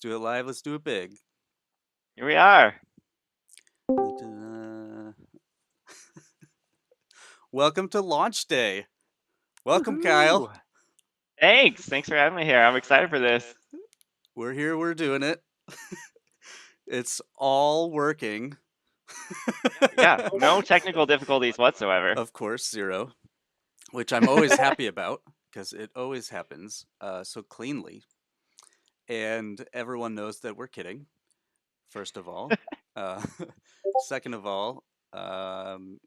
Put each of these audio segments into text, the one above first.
do it live. Let's do it big. Here we are. Welcome to launch day. Welcome, Kyle. Woohoo! Thanks for having me here. I'm excited for this. We're here. We're doing it. It's all working. Yeah, no technical difficulties whatsoever. Of course, zero, which I'm always happy about because it always happens so cleanly. And everyone knows that we're kidding, first of all. Uh, second of all,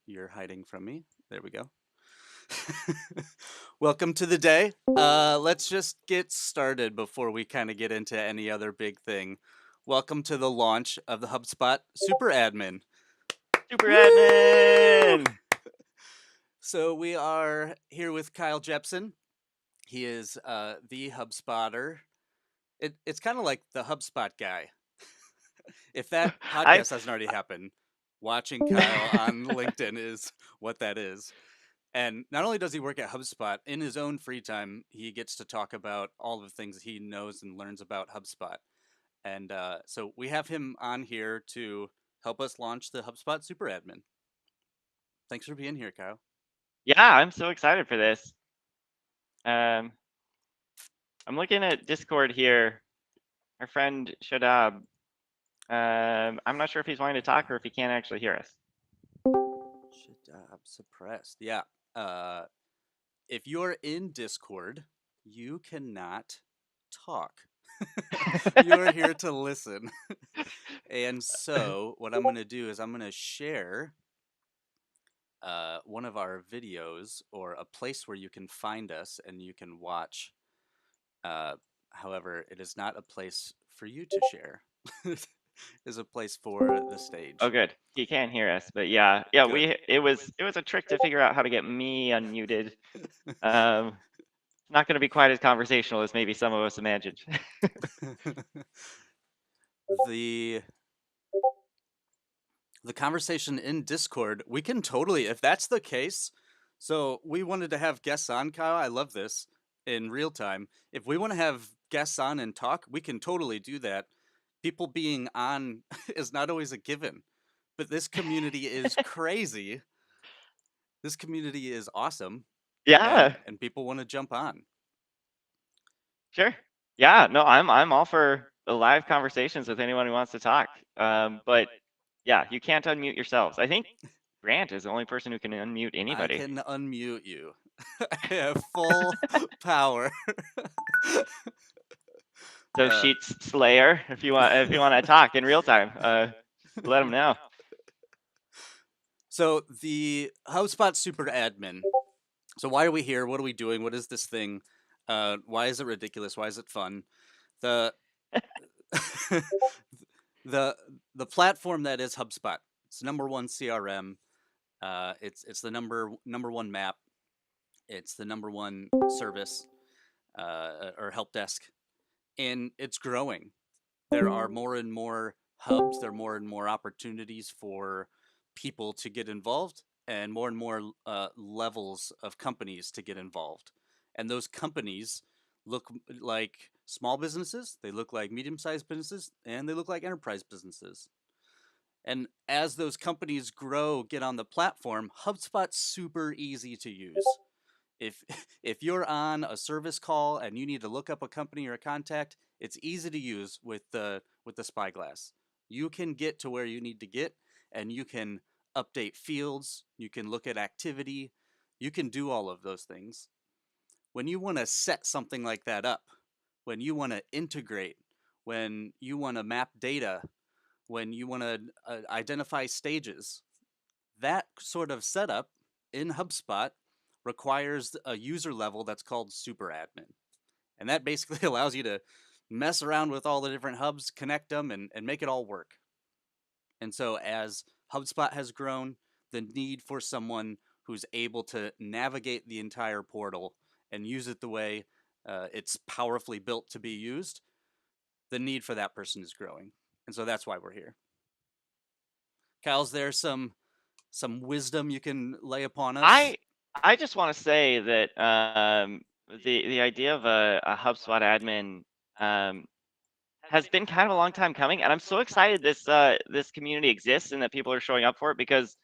you're hiding from me. There we go. Welcome to the day. Let's just get started before we kind of get into any other big thing. Welcome to the launch of the HubSpot Super Admin. Super Woo! Admin! So we are here with Kyle Jepson. He is the HubSpotter. It's kind of like the HubSpot guy. If that I podcast hasn't already happened, watching Kyle on LinkedIn is what that is. And not only does he work at HubSpot, in his own free time, he gets to talk about all the things he knows and learns about HubSpot. And so we have him on here to help us launch the HubSpot Super Admin. Thanks for being here, Kyle. yeah, I'm so excited for this. I'm looking at Discord here. Our friend Shadab. I'm not sure if he's wanting to talk or if he can't actually hear us. Shadab suppressed. Yeah. If you're in Discord, you cannot talk. You're here to listen. And so what I'm going to do is I'm going to share one of our videos or a place where you can find us and you can watch. However, it is not a place for you to share. It is a place for the stage. Oh, good. He can hear us, but yeah. It was a trick to figure out how to get me unmuted. It's not going to be quite as conversational as maybe some of us imagined. the conversation in Discord, we can totally, if that's the case. So we wanted to have guests on, Kyle. I love this in real time. If we want to have guests on and talk, we can totally do that. People being on is not always a given, but this community is crazy. This community is awesome. Yeah. And people want to jump on. Sure. Yeah. No, I'm all for the live conversations with anyone who wants to talk. But yeah, you can't unmute yourselves. I think Grant is the only person who can unmute I anybody. can unmute you. I have full power. So Sheets Slayer, if you want to talk in real time, let them know. So the HubSpot Super Admin. So why are we here? What are we doing? What is this thing? Why is it ridiculous? Why is it fun? The the platform that is HubSpot. It's number one CRM. It's the number one map. It's the number one service or help desk, and it's growing. There are more and more hubs. There are more and more opportunities for people to get involved, and more levels of companies to get involved. And those companies look like small businesses, they look like medium-sized businesses, and they look like enterprise businesses. And as those companies grow, get on the platform, HubSpot's super easy to use. If if you're on a service call and you need to look up a company or a contact, it's easy to use with the spyglass. You can get to where you need to get, and you can update fields, you can look at activity, you can do all of those things. When you want to set something like that up, when you want to integrate, when you want to map data, when you want to identify stages, that sort of setup in HubSpot requires a user level that's called Super Admin. And that basically allows you to mess around with all the different hubs, connect them, and make it all work. And so as HubSpot has grown, the need for someone who's able to navigate the entire portal and use it the way it's powerfully built to be used, the need for that person is growing. And so that's why we're here. Kyle's there some wisdom you can lay upon us? I just want to say that the idea of a HubSpot admin has been kind of a long time coming, and I'm so excited this community exists and that people are showing up for it because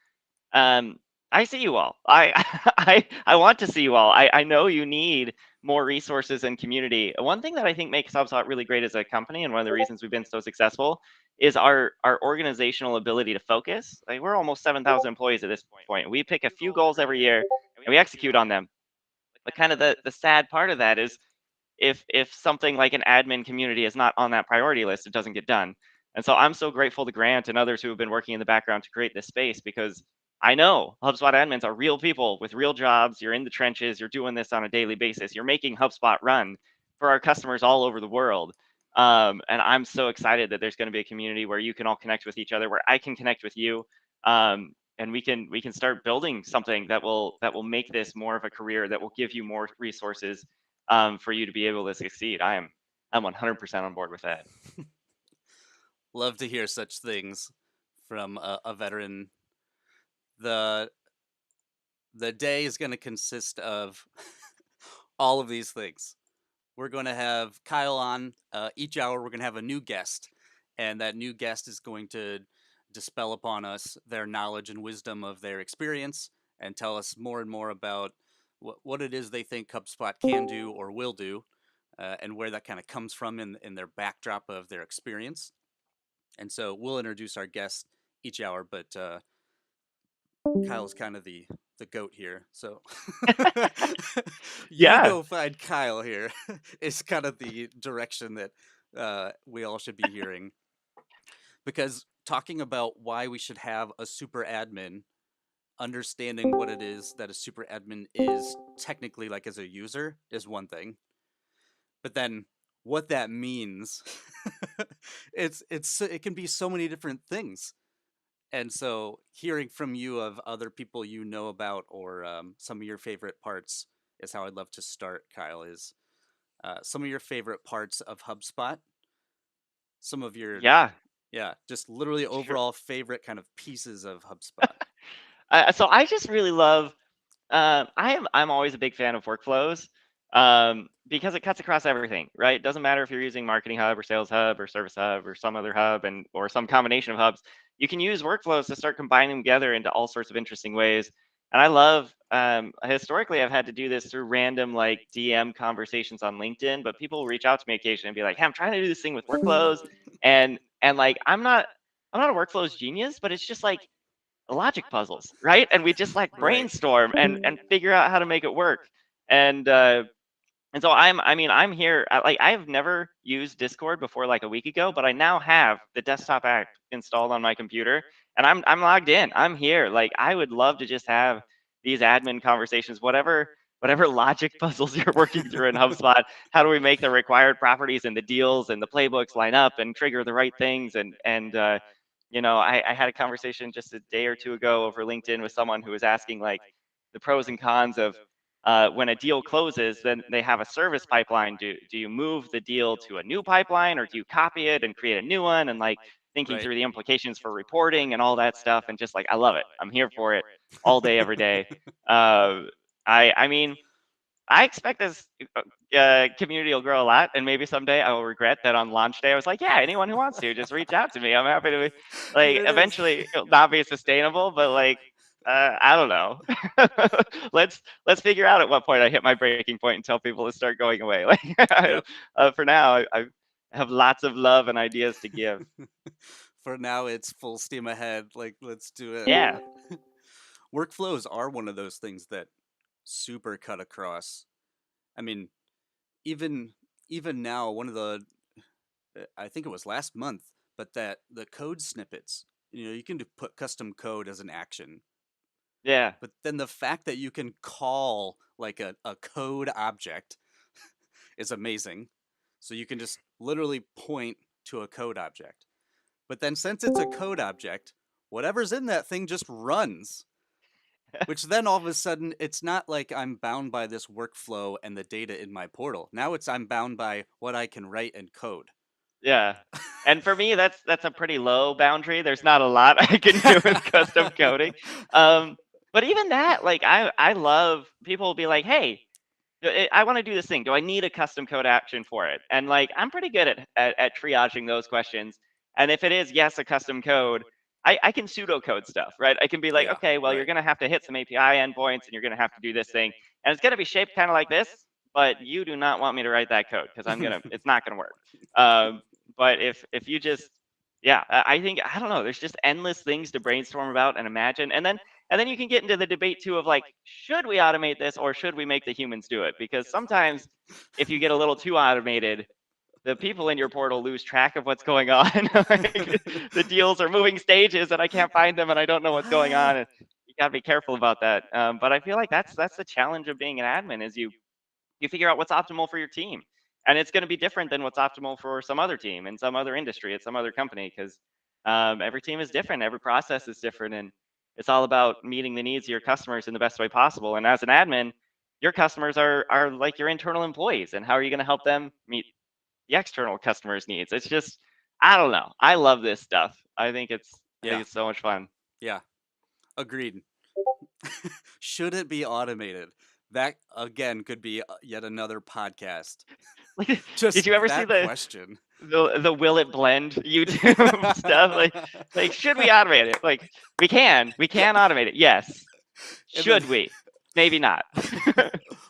um, I see you all. I want to see you all. I know you need more resources and community. One thing that I think makes HubSpot really great as a company, and one of the reasons we've been so successful, is our organizational ability to focus. Like we're almost 7,000 employees at this point. We pick a few goals every year and we execute on them. But kind of the sad part of that is if something like an admin community is not on that priority list, it doesn't get done. And so I'm so grateful to Grant and others who have been working in the background to create this space because I know HubSpot admins are real people with real jobs. You're in the trenches. You're doing this on a daily basis. You're making HubSpot run for our customers all over the world. And I'm so excited that there's going to be a community where you can all connect with each other, where I can connect with you, and we can start building something that will make this more of a career, that will give you more resources for you to be able to succeed. I'm 100% on board with that. Love to hear such things from a veteran. The the day is going to consist of all of these things. We're going to have Kyle on each hour. We're going to have a new guest, and that new guest is going to dispel upon us their knowledge and wisdom of their experience and tell us more and more about what it is they think HubSpot can do or will do, and where that kind of comes from in their backdrop of their experience. And so we'll introduce our guest each hour, but Kyle's kind of the goat here. So you Yeah. go find Kyle here is kind of the direction that we all should be hearing. Because talking about why we should have a super admin, understanding what it is that a super admin is technically like as a user is one thing. But then what that means, it can be so many different things. And so hearing from you of other people you know about or some of your favorite parts is how I'd love to start, Kyle, is some of your favorite parts of HubSpot, some of your, Yeah. yeah, just literally Sure. overall favorite kind of pieces of HubSpot. So I just really love. I'm always a big fan of workflows because it cuts across everything, right? It doesn't matter if you're using Marketing Hub or Sales Hub or Service Hub or some other hub and or some combination of hubs. You can use workflows to start combining them together into all sorts of interesting ways. And I love. Historically, I've had to do this through random like DM conversations on LinkedIn, but people will reach out to me occasionally and be like, "Hey, I'm trying to do this thing with workflows," and like I'm not a workflows genius, but it's just like logic puzzles, right? And we just like Right. brainstorm and figure out how to make it work. And uh, and so I'm here. Like I've never used Discord before like a week ago, but I now have the desktop app installed on my computer, and I'm logged in. I'm here. Like I would love to just have these admin conversations, whatever logic puzzles you're working through in HubSpot. How do we make the required properties and the deals and the playbooks line up and trigger the right things? I had a conversation just a day or two ago over LinkedIn with someone who was asking like the pros and cons of when a deal closes, then they have a service pipeline. Do you move the deal to a new pipeline or do you copy it and create a new one? And like thinking Right. through the implications for reporting and all that stuff. And just like, I love it. I'm here for it all day, every day. Uh, I mean, I expect this community will grow a lot, and maybe someday I will regret that on launch day I was like, yeah, anyone who wants to just reach out to me. I'm happy to. Like, Here it is. eventually it'll not be sustainable, but like, I don't know. let's figure out at what point I hit my breaking point and tell people to start going away. Like, Yep. for now, I have lots of love and ideas to give. For now, it's full steam ahead. Like, let's do it. Yeah, Workflows are one of those things that super cut across. I mean, even even now, one of the I think it was last month, but that the code snippets, you can put custom code as an action, yeah. but then the fact that you can call like a code object is amazing. So you can just literally point to a code object. But then since it's a code object, whatever's in that thing just runs. Which then all of a sudden, it's not like I'm bound by this workflow and the data in my portal. Now I'm bound by what I can write and code. Yeah. And for me, that's a pretty low boundary. There's not a lot I can do with custom coding. Um, but even that, like I love people will be like, hey, I want to do this thing. Do I need a custom code action for it? And like, I'm pretty good at triaging those questions. And if it is yes, a custom code, I can pseudocode stuff, right? I can be like, Yeah, okay, well, you're right. going to have to hit some API endpoints and you're going to have to do this thing. And it's going to be shaped kind of like this, but you do not want me to write that code because it's not going to work. But if you just, yeah, I think, I don't know, there's just endless things to brainstorm about and imagine. And then you can get into the debate too of like, should we automate this or should we make the humans do it? Because sometimes if you get a little too automated, the people in your portal lose track of what's going on. Like, the deals are moving stages and I can't find them and I don't know what's going on. And you got to be careful about that. But I feel like that's the challenge of being an admin is you figure out what's optimal for your team. And it's going to be different than what's optimal for some other team in some other industry at some other company because every team is different, every process is different, and it's all about meeting the needs of your customers in the best way possible. And as an admin, your customers are like your internal employees, and how are you going to help them meet the external customers' needs? It's just, I don't know. I love this stuff. I think Yeah, it's so much fun. yeah, agreed. Should it be automated? That again could be yet another podcast. Did Just you ever see that question. the will it blend YouTube stuff? Like should we automate it? Like we can automate it. Yes. And then Should we? Maybe not.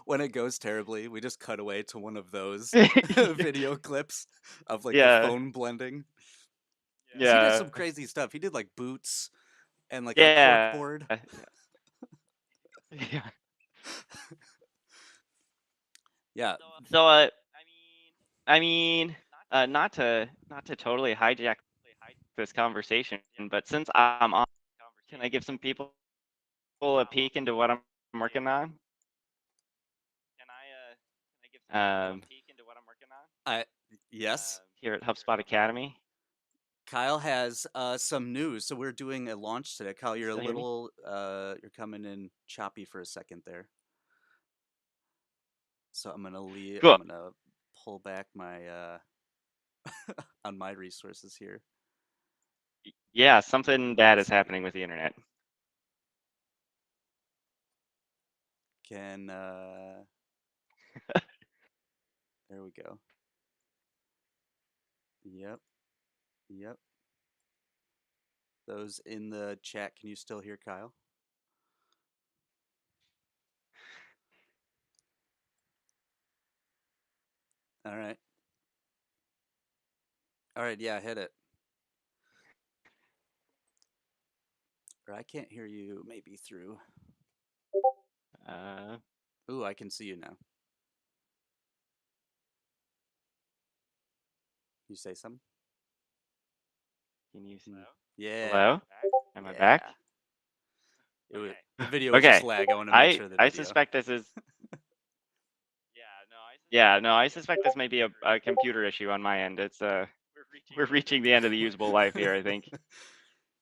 when it goes terribly, we just cut away to one of those video clips of like the Yeah. phone blending. 'Cause he did Yeah. some crazy stuff. He did like boots and like a cork Yeah. board. Yeah. Yeah. So I mean, not to totally hijack this conversation, but since I'm on, can I give some people a peek into what I'm working on? Um, I yes. here at HubSpot Academy. Kyle has some news. So we're doing a launch today. Kyle, you're a Still hear me? little you're coming in choppy for a second there. So Cool. I'm gonna pull back my on my resources here. Yeah, something bad is happening with the internet. Can there we go. Yep. Yep. Those in the chat, can you still hear Kyle? All right. All right, yeah, hit it. Or I can't hear you maybe through. Uh, Ooh, I can see you now. You say something? can you see? Yeah. Hello? Am I back? Yeah. The video was just Okay. lag. I want to make sure the I video. suspect this is. Yeah, no, I suspect this may be a computer issue on my end. It's we're reaching the end of the usable life here, I think.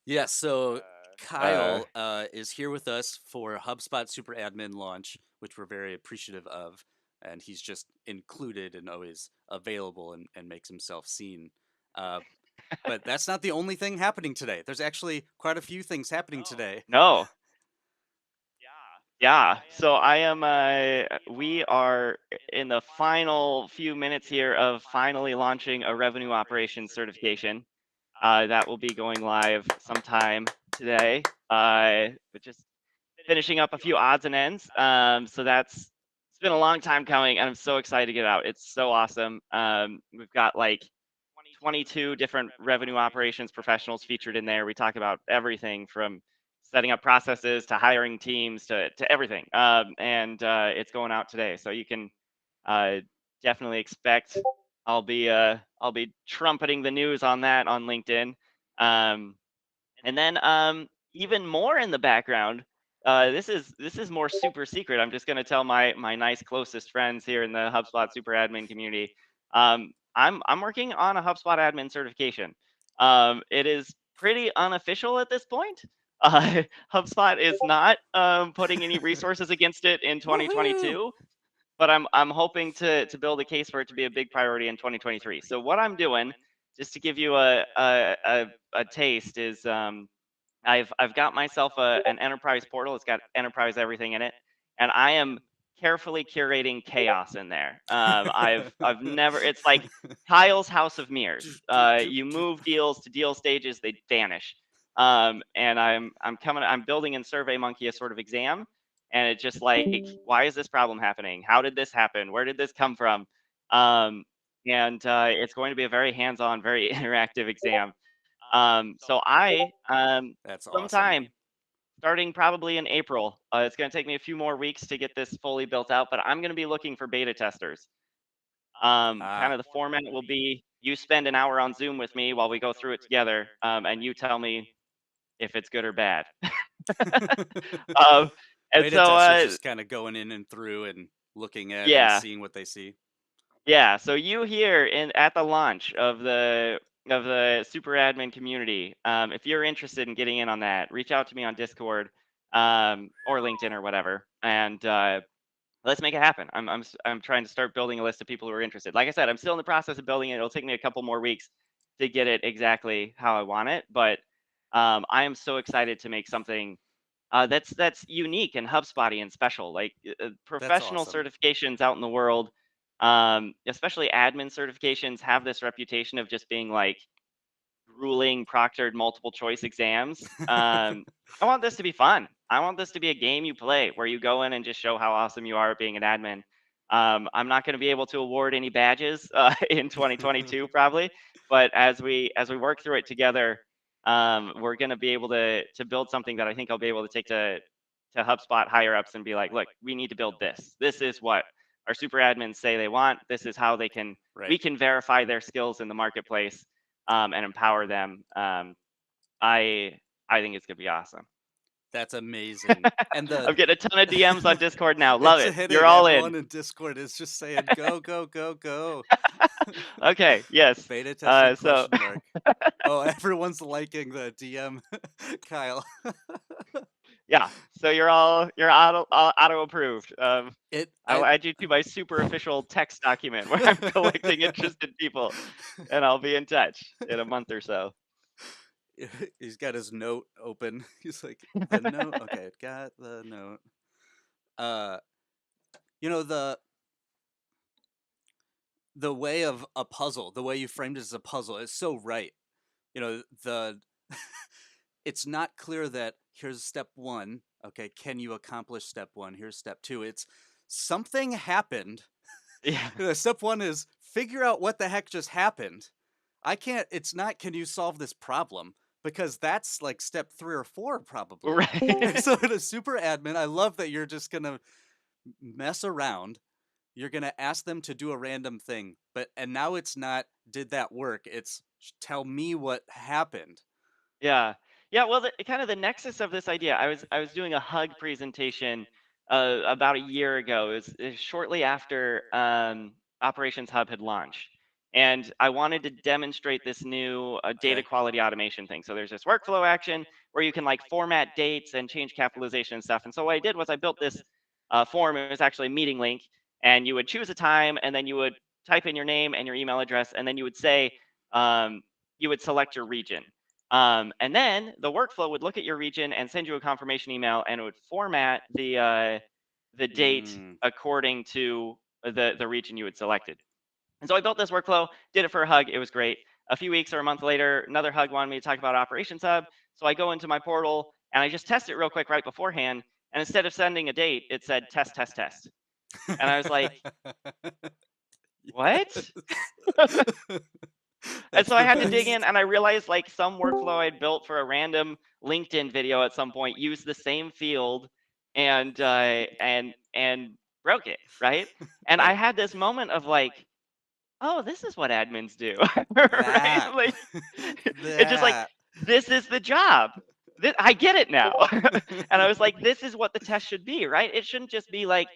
Yeah, so Uh, Kyle is here with us for HubSpot Super Admin launch, which we're very appreciative of. And he's just included and always available and makes himself seen. Uh, but that's not the only thing happening today. There's actually quite a few things happening today. no. Yeah. So I am we are in the final few minutes here of finally launching a revenue operations certification. That will be going live sometime today. But just finishing up a few odds and ends. So it's been a long time coming, and I'm so excited to get out. It's so awesome. We've got like 22 different revenue operations professionals featured in there. We talk about everything from setting up processes to hiring teams to everything. And it's going out today, so you can uh, definitely expect I'll be trumpeting the news on that on LinkedIn. Um, and then even more in the background, this is more super secret. I'm just going to tell my nice closest friends here in the HubSpot Super Admin community. I'm working on a HubSpot admin certification. It is pretty unofficial at this point. HubSpot is not putting any resources against it in Woohoo! 2022, but I'm hoping to build a case for it to be a big priority in 2023. So what I'm doing, just to give you a taste, is I've got myself an enterprise portal. It's got enterprise everything in it, and I am carefully curating chaos in there. I've never. It's like Kyle's House of Mirrors. You move deals to deal stages, they vanish. And I'm building in SurveyMonkey a sort of exam, and it's just like, why is this problem happening? How did this happen? Where did this come from? Um, and it's going to be a very hands-on, very interactive exam. So That's awesome. sometime starting probably in April, it's going to take me a few more weeks to get this fully built out, but I'm going to be looking for beta testers. Kind Ah. of the format will be you spend an hour on Zoom with me while we go through it together, and you tell me if it's good or bad. um, and Beta so, testers just kind of going in and through and looking at and yeah, seeing what they see. yeah. So you here in at the launch of the super admin community, if you're interested in getting in on that, reach out to me on Discord, or LinkedIn or whatever, and let's make it happen. I'm trying to start building a list of people who are interested. Like I said, I'm still in the process of building it. It'll take me a couple more weeks to get it exactly how I want it, but I am so excited to make something that's unique and HubSpotty and special. Like That's professional awesome. certifications out in the world, especially admin certifications, have this reputation of just being like grueling proctored multiple choice exams. I want this to be fun. I want this to be a game you play where you go in and just show how awesome you are at being an admin. I'm not going to be able to award any badges in 2022 probably, but as we work through it together, we're going to be able to build something that I think I'll be able to take to HubSpot higher ups and be like, look, we need to build this. This is what our super admins say they want. This is how we Right. can verify their skills in the marketplace, and empower them. I I think it's gonna be awesome. That's amazing. And the I'm getting a ton of DMs on Discord now. Love it's it. You're hitting. all in. Everyone in Discord is just saying go, go, go, go. Okay. Yes. Beta testing So question mark. Oh, everyone's liking the DM Kyle. yeah. So you're auto approved. It I'll I add you to my super official text document where I'm collecting interested people, and I'll be in touch in a month or so. he's got his note open. He's like, the note. Okay, got the note. Uh, you know the way of a puzzle, the way you framed it as a puzzle is so right. You know the it's not clear that here's step one. Okay, can you accomplish step one? Here's step two. It's something happened. Yeah. Step one is figure out what the heck just happened. I can't, it's not, can you solve this problem? Because that's like step three or four, probably. And Right. so, in a super admin, I love that you're just going to mess around. You're going to ask them to do a random thing. And now it's not, did that work? It's tell me what happened. Yeah. Yeah, well, kind of the nexus of this idea, I was doing a hug presentation about a year ago. It was shortly after Operations Hub had launched. And I wanted to demonstrate this new data Okay. quality automation thing. So there's this workflow action where you can like format dates and change capitalization and stuff. And so what I did was I built this form. It was actually a meeting link, and you would choose a time, and then you would type in your name and your email address, and then you would say, um, you would select your region. And then the workflow would look at your region and send you a confirmation email, and it would format the date Mm. according to the region you had selected. And so I built this workflow, did it for a hug. It was great. A few weeks or a month later, another hug wanted me to talk about Operations Hub. So I go into my portal and I just test it real quick right beforehand. And instead of sending a date, it said test, test, test. And I was like, what? Yes. And That's so I the had to dig in, best. and I realized like some workflow I'd built for a random LinkedIn video at some point used the same field, and broke it, right? And I Right. had this moment of like, oh, this is what admins do, right? That. Like, it's just like, That. this is the job. I get it now. And I was like, this is what the test should be, right? It shouldn't just be like,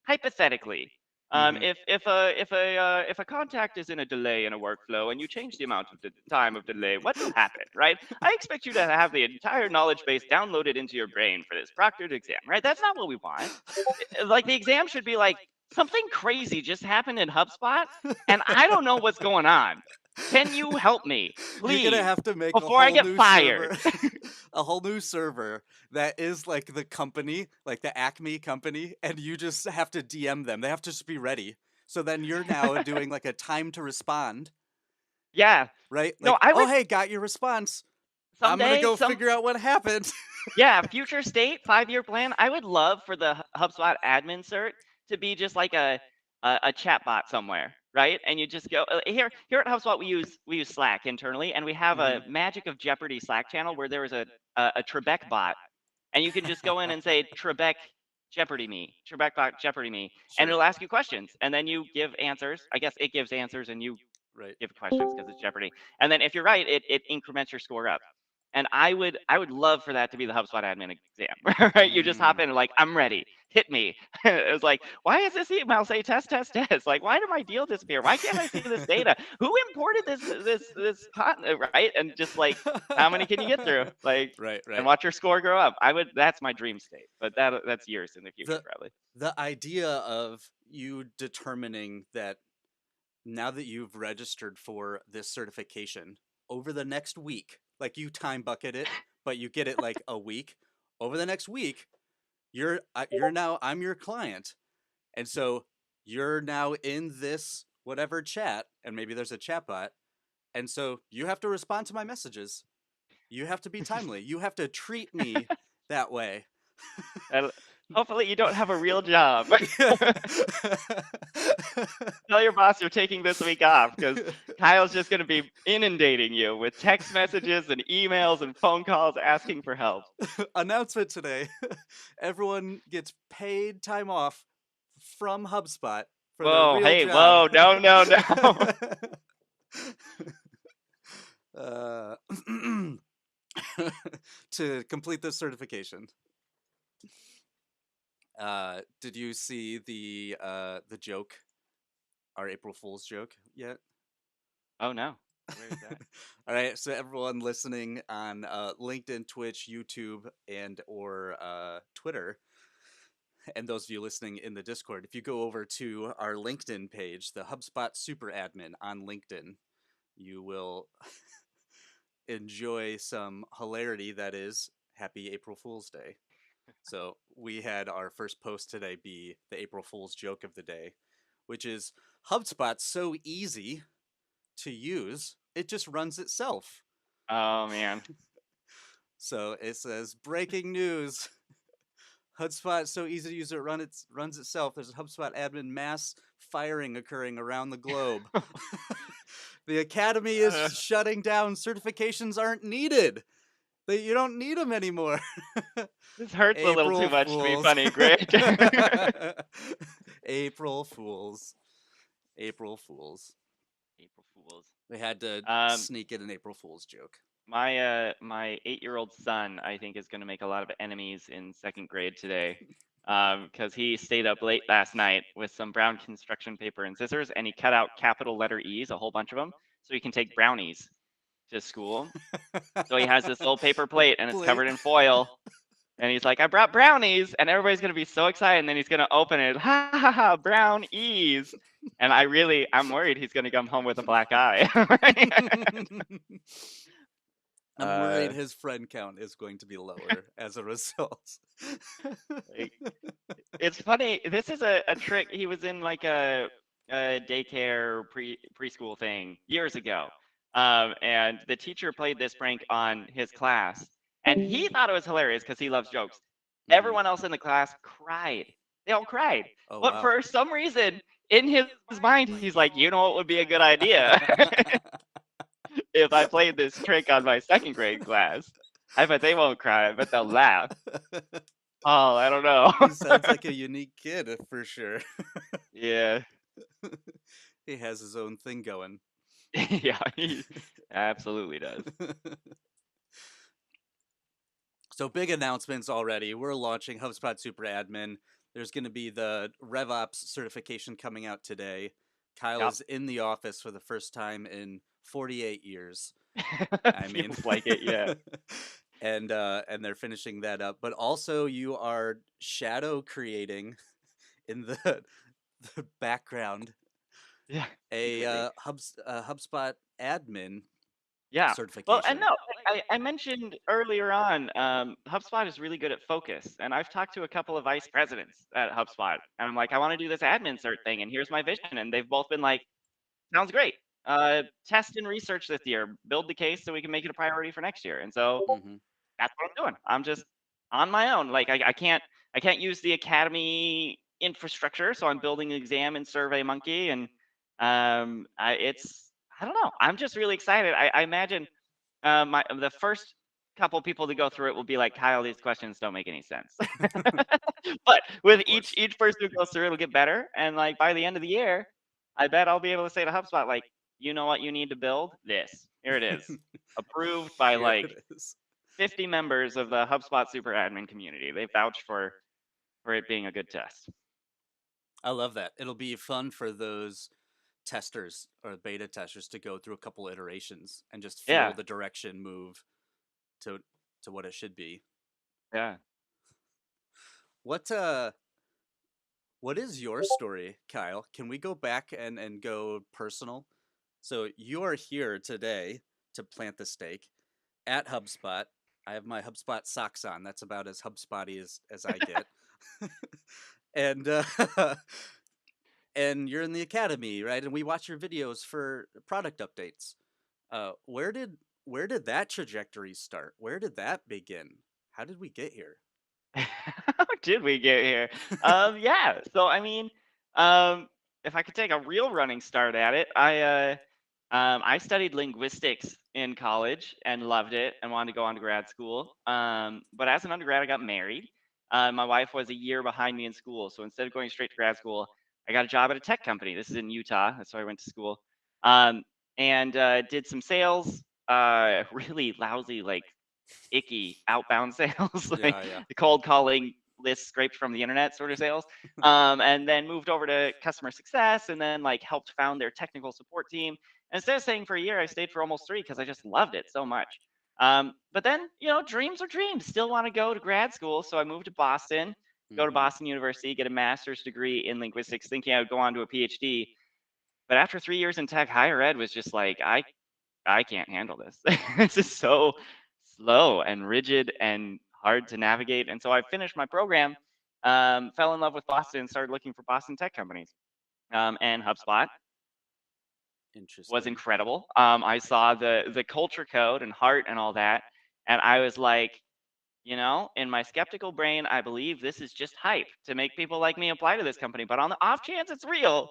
hypothetically, Hmm. if a contact is in a delay in a workflow and you change the amount of the time of delay, what will happen, right? I expect you to have the entire knowledge base downloaded into your brain for this proctored exam, right? That's not what we want. Like the exam should be like, something crazy just happened in HubSpot, and I don't know what's going on. Can you help me, You're gonna please, have to make a before I whole get new fired? server, a whole new server that is like the company, like the Acme company, and you just have to DM them. They have to just be ready. So then you're now doing like a time to respond, Yeah. right? No, Like, I oh would hey, got your response. I'm gonna someday, go figure out what happened. yeah, future state, 5-year plan. I would love for the HubSpot admin cert to be just like a chat bot somewhere, right? And you just go here at HubSpot we use Slack internally, and we have a Mhm. Magic of Jeopardy Slack channel where there is a Trebek bot, and you can just go in and say Trebek Jeopardy me, Trebek bot Jeopardy me, and Sure. it'll ask you questions, and then you give answers. I guess it gives answers, and you Right. give questions because it's Jeopardy. And then if you're right, it increments your score up. And I would love for that to be the HubSpot admin exam, right? You just hop Mm. in and like, I'm ready. Hit me. It was like, why is this email say test, test, test? Like, why did my deal disappear? Why can't I see this data? Who imported this content, right? And just like, how many can you get through? Like, Right, and right. watch your score grow up. That's my dream state, but that's years in the future The probably. the idea of you determining that now that you've registered for this certification over the next week, like you time bucket it, but you get it like a week. Over the next week, you're now I'm your client, and so you're now in this whatever chat, and maybe there's a chat bot, and so you have to respond to my messages. You have to be timely. You have to treat me that way. And hopefully you don't have a real job. Yeah. Tell your boss you're taking this week off because Kyle's just going to be inundating you with text messages and emails and phone calls asking for help. Announcement today. Everyone gets paid time off from HubSpot for their Whoa, real hey, job. whoa, no, no, no. uh, to complete this certification. Did you see the joke, our April Fool's joke yet? Oh, no. Where is that? All right, so everyone listening on LinkedIn, Twitch, YouTube, and or Twitter, and those of you listening in the Discord, if you go over to our LinkedIn page, the HubSpot Super Admin on LinkedIn, you will enjoy some hilarity that is Happy April Fool's Day. So we had our first post today be the April Fool's joke of the day, which is HubSpot's so easy to use, it just runs itself. Oh, man. So it says breaking news. HubSpot so easy to use it runs itself. There's a HubSpot admin mass firing occurring around the globe. The academy is Uh, shutting down. Certifications aren't needed. You don't need them anymore. this hurts a little too April much to be Fools. funny, Greg. April Fools. April Fools. April Fools. They had to Um, sneak in an April Fool's joke. my 8-year-old son, I think, is going to make a lot of enemies in second grade today, because he stayed up late last night with some brown construction paper and scissors, and he cut out capital letter E's, a whole bunch of them, so he can take brownies to school. So he has this old paper plate, and it's Plate. covered in foil. And he's like, I brought brownies, and everybody's gonna be so excited. And then he's gonna open it, ha ha ha, brown E's. And I'm worried he's gonna come home with a black eye. I'm worried uh, his friend count is going to be lower as a result. like, it's funny. This is a trick. He was in like a daycare preschool thing years ago, and the teacher played this prank on his class, and he thought it was hilarious because he loves jokes. Mhm. Everyone else in the class cried. They all cried, Oh but wow. for some reason, in his mind, he's like, you know what would be a good idea if I played this trick on my second grade class. I bet they won't cry. I bet they'll laugh. Oh, I don't know. He sounds like a unique kid for sure. Yeah. He has his own thing going. Yeah, he absolutely does. So big announcements already. We're launching HubSpot Super Admin. There's going to be the RevOps certification coming out today. Kyle Yep. is in the office for the first time in 48 years. I mean, Feels like it, yeah. and they're finishing that up. But also, you are shadow creating in the background Yeah, a secretly. HubSpot admin Yeah. Well, and certification. no, I mentioned earlier on, HubSpot is really good at focus, and I've talked to a couple of vice presidents at HubSpot, and I'm like, I want to do this admin cert thing, and here's my vision, and they've both been like, sounds great. Test and research this year, build the case so we can make it a priority for next year, and so Hmm. that's what I'm doing. I'm just on my own. Like I can't use the academy infrastructure, so I'm building an exam in SurveyMonkey, and it's I don't know. I'm just really excited. I imagine my the first couple people to go through it will be like, Kyle, these questions don't make any sense. But with Of course. each person who goes through, it'll get better. And like by the end of the year, I bet I'll be able to say to HubSpot, like, you know what you need to build? This. Here it is. Approved by Here like it is. 50 members of the HubSpot Super Admin community. They vouched for it being a good test. I love that. It'll be fun for those testers or beta testers to go through a couple iterations and just feel Yeah, the direction move to what it should be. yeah. What what is your story, Kyle? Can we go back and go personal? So you are here today to plant the stake at HubSpot. I have my HubSpot socks on. That's about as HubSpotty as I get. And and you're in the academy, right? And we watch your videos for product updates. Where did that trajectory start? Where did that begin? How did we get here? How did we get here? Yeah. So I mean, if I could take a real running start at it, I studied linguistics in college and loved it and wanted to go on to grad school. But as an undergrad, I got married. My wife was a year behind me in school, so instead of going straight to grad school, I got a job at a tech company. This is in Utah. That's where I went to school. Um, and did some sales. Really lousy, like icky outbound sales, like Yeah, yeah. the cold calling lists scraped from the internet sort of sales. And then moved over to customer success and then like helped found their technical support team. And instead of staying for a year, I stayed for almost 3 because I just loved it so much. But then, dreams are dreams. Still want to go to grad school. So I moved to Boston, go to Hmm. Boston University, get a master's degree in linguistics, thinking I would go on to a PhD. But after 3 years in tech, higher ed was just like, I can't handle this. This is so slow and rigid and hard to navigate. And so I finished my program, fell in love with Boston, and started looking for Boston tech companies. And HubSpot was Interesting. incredible. I saw the culture code and heart and all that, and I was like, in my skeptical brain, I believe this is just hype to make people like me apply to this company. But on the off chance it's real,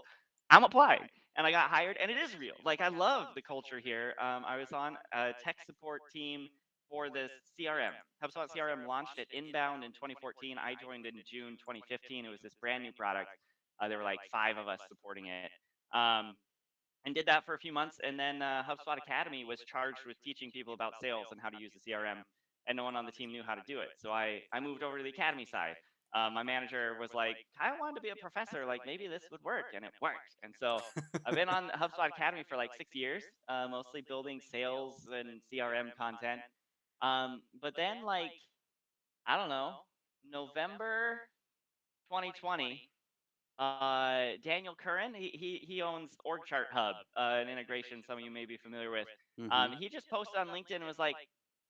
I'm applying. And I got hired, and it is real. Like, I love the culture here. I was on a tech support team for this CRM. HubSpot CRM launched at Inbound in 2014. I joined in June 2015. It was this brand new product. There were like 5 of us supporting it. Um, and did that for a few months. And then HubSpot Academy was charged with teaching people about sales and how to use the CRM, and no one on the team knew how to do it. So I moved over to the Academy side. My manager was like, Kyle wanted to be a professor, like maybe this would work, and it worked. And so I've been on HubSpot Academy for like 6 years, mostly building sales and CRM content. But then, like, I don't know, November 2020, Daniel Curran, he owns OrgChart Hub, an integration some of you may be familiar with. Hmm. He just posted on LinkedIn and was like,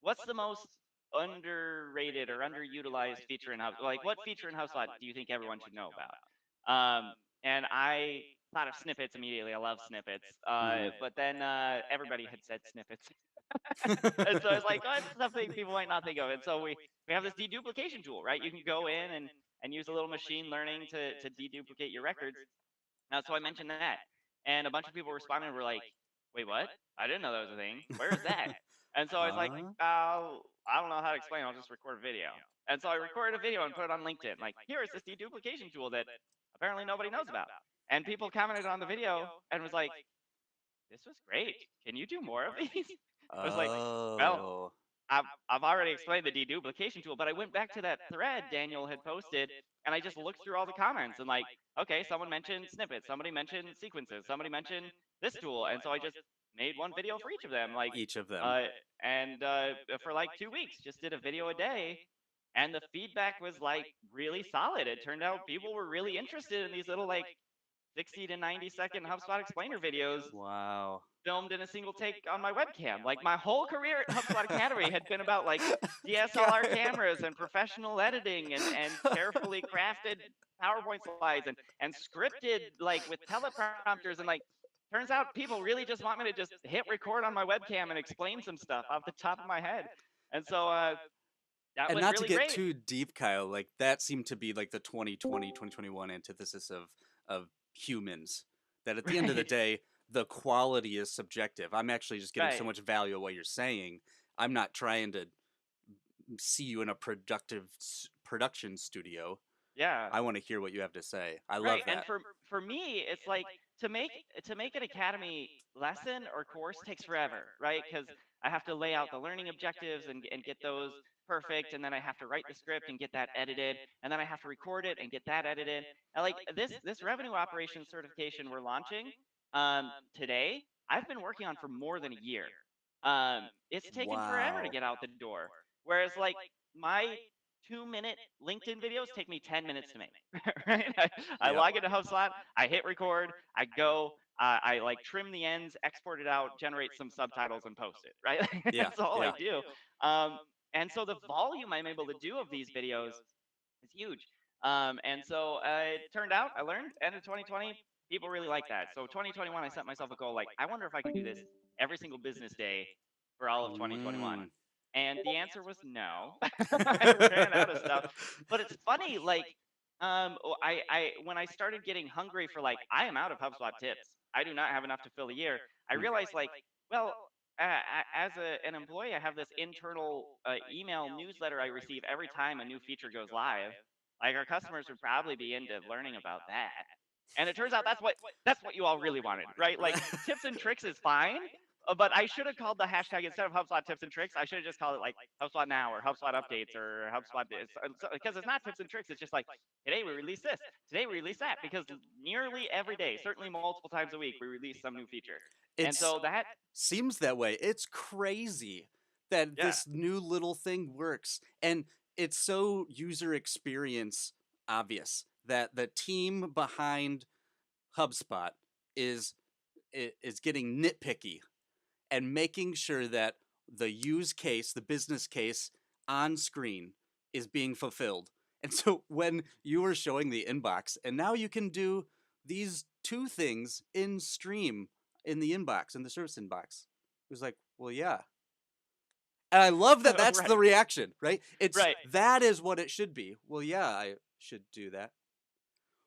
"What's the most underrated or underutilized feature in HubSpot? Like, what feature in HubSpot do you think everyone should know about?" And I thought of snippets immediately. I love snippets, Hmm. but then everybody had said snippets, and so I was like, "Oh, it's something people might not think of." And so we have this deduplication tool, right? You can go in and use a little machine learning to deduplicate your records. So I mentioned that, and a bunch of people responded and were like, "Wait, what? I didn't know that was a thing. Where is that?" And so I was like, Huh? "Oh, I don't know how to explain. I'll just record a video." And so I recorded a video and put it on LinkedIn. Like, here is this deduplication tool that apparently nobody knows about. And people commented on the video and was like, "This was great. Can you do more of these?" I was like, "Well, Oh. I've already explained the deduplication tool, but I went back to that thread Daniel had posted and I just looked through all the comments and like, okay, someone mentioned snippets, somebody mentioned sequences, somebody mentioned this tool, and so I just made one video for each of them, like, Each of them. uh, and for like 2 weeks, just did a video a day, and the feedback was like really solid. It turned out people were really interested in these little like 60 to 90-second HubSpot explainer videos Wow. filmed in a single take on my webcam. Like my whole career at HubSpot Academy had been about like DSLR God. cameras and professional editing and carefully crafted PowerPoint slides and scripted like with teleprompters and like turns out people really just want me to just hit record on my webcam and explain some stuff off the top of my head. And so that And was not to really get great. too deep, Kyle, like that seemed to be like the 2020, 2021 antithesis of humans. That at the end of the Right. day, the quality is subjective. I'm actually just getting so Right. much value of what you're saying. I'm not trying to see you in a production studio. Yeah. I want to hear what you have to say. I love Right. And that. for me, it's like to make an academy lesson or course takes forever, right? Because I have to lay out the learning objectives and get those perfect, and then I have to write the script and get that edited, and then I have to record it and get that edited. And like this revenue operations certification we're launching today, I've been working on for more than a year. It's taken forever to Wow. get out the door. Whereas like my 2-minute LinkedIn videos take me 10 minutes to make. Right? I Yep. log into HubSpot, I hit record, I go, I like trim the ends, export it out, generate some subtitles, and post it. Right? Yeah. That's all I Yeah. do. And so the volume I'm able to do of these videos is huge. And so it turned out, I learned, end of 2020, people really like that. So 2021, I set myself a goal like, I wonder if I could do this every single business day for all of 2021. Mm. And the answer was no. I ran out of stuff. But it's funny, like, I when I started getting hungry for like, I am out of HubSpot tips. I do not have enough to fill a year. I Mm. realized like, well, as an employee, I have this internal email newsletter I receive every time a new feature goes live. Like our customers would probably be into learning about that. And it turns out that's what you all really wanted, right? Like tips and tricks is fine, but I should have called the hashtag instead of HubSpot tips and tricks. I should have just called it like HubSpot now or HubSpot updates or HubSpot this, because it's not tips and tricks. It's just like today we release this, today we release that, because nearly every day, certainly multiple times a week, we release some new feature. And It's so that, seems that way. It's crazy that yeah, this new little thing works. And it's so user experience obvious that the team behind HubSpot is is getting nitpicky and making sure that the use case, the business case on screen is being fulfilled. And so when you were showing the inbox, and now you can do these two things in stream in the inbox, in the service inbox, it was like, well, yeah. And I love that that's the right, reaction, right? It's right, that is what it should be. Well, yeah, I should do that.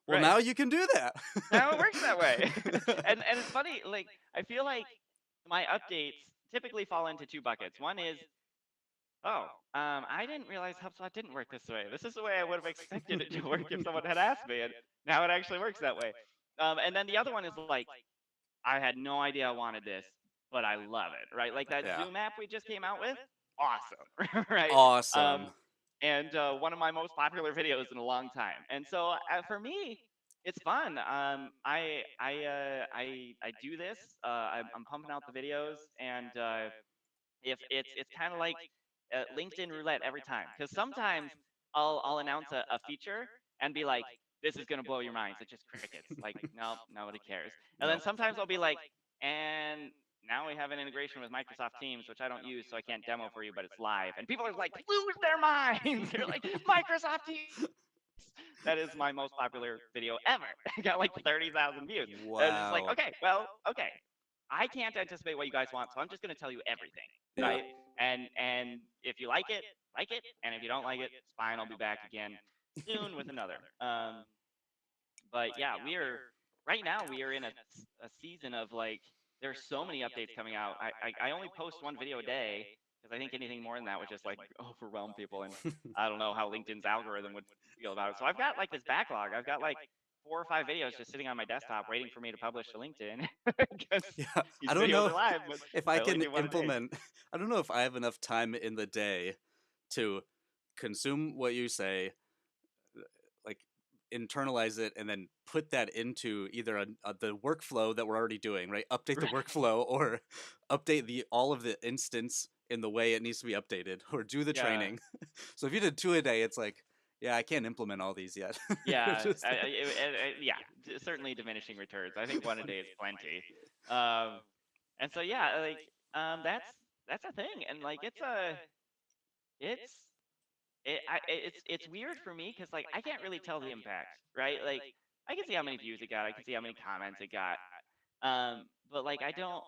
Well, right. now you can do that. Now it works that way. And it's funny, like I feel like my updates typically fall into two buckets. One is, oh, I didn't realize HubSpot didn't work this way. This is the way I would have expected it to work if someone had asked me, and now it actually works that way. And then the other one is like, I had no idea I wanted this, but I love it, right? Like that Yeah. Zoom app we just came out with, awesome, right? Awesome. And one of my most popular videos in a long time. And so for me, it's fun. I do this. I'm pumping out the videos, and if it's kind of like LinkedIn roulette every time, because sometimes I'll announce a feature and be like, this is gonna blow your minds. It's just crickets. Like, no, nobody cares. And then Nope. sometimes I'll be like, and now we have an integration with Microsoft Teams, which I don't use, so I can't demo for you, but it's live. And people are like, lose their minds. They're like, Microsoft Teams. That is my most popular video ever. I got like 30,000 views. And it's like, Wow. okay, well, okay. I can't anticipate what you guys want, so I'm just going to tell you everything, Yeah. right? And if you like it, and if you don't like it, it's fine. I'll be back again soon with another. But yeah, we are right now. We are in a season of like there's so many updates coming out. I only post one video a day because I think anything more than that would just like overwhelm people, and I don't know how LinkedIn's algorithm would feel about it. So I've got like this backlog. I've got like 4 or 5 videos just sitting on my desktop waiting for me to publish to LinkedIn because Yeah. these I don't videos know are live, but if I I only can do one a day. implement, I don't know if I have enough time in the day to consume what you say, like internalize it, and then put that into either the workflow that we're already doing, right? Update the workflow, or update the all of the instance in the way it needs to be updated, or do the Yeah. training. So if you did two a day, it's like, Yeah, I can't implement all these yet. Yeah, Just yeah, certainly diminishing returns. I think one a day is plenty. Um, and so yeah, that's a thing, and like it's it's weird for me because like I can't really tell the impact, right? Like I can see how many views it got, I can see how many comments it got, but like I don't.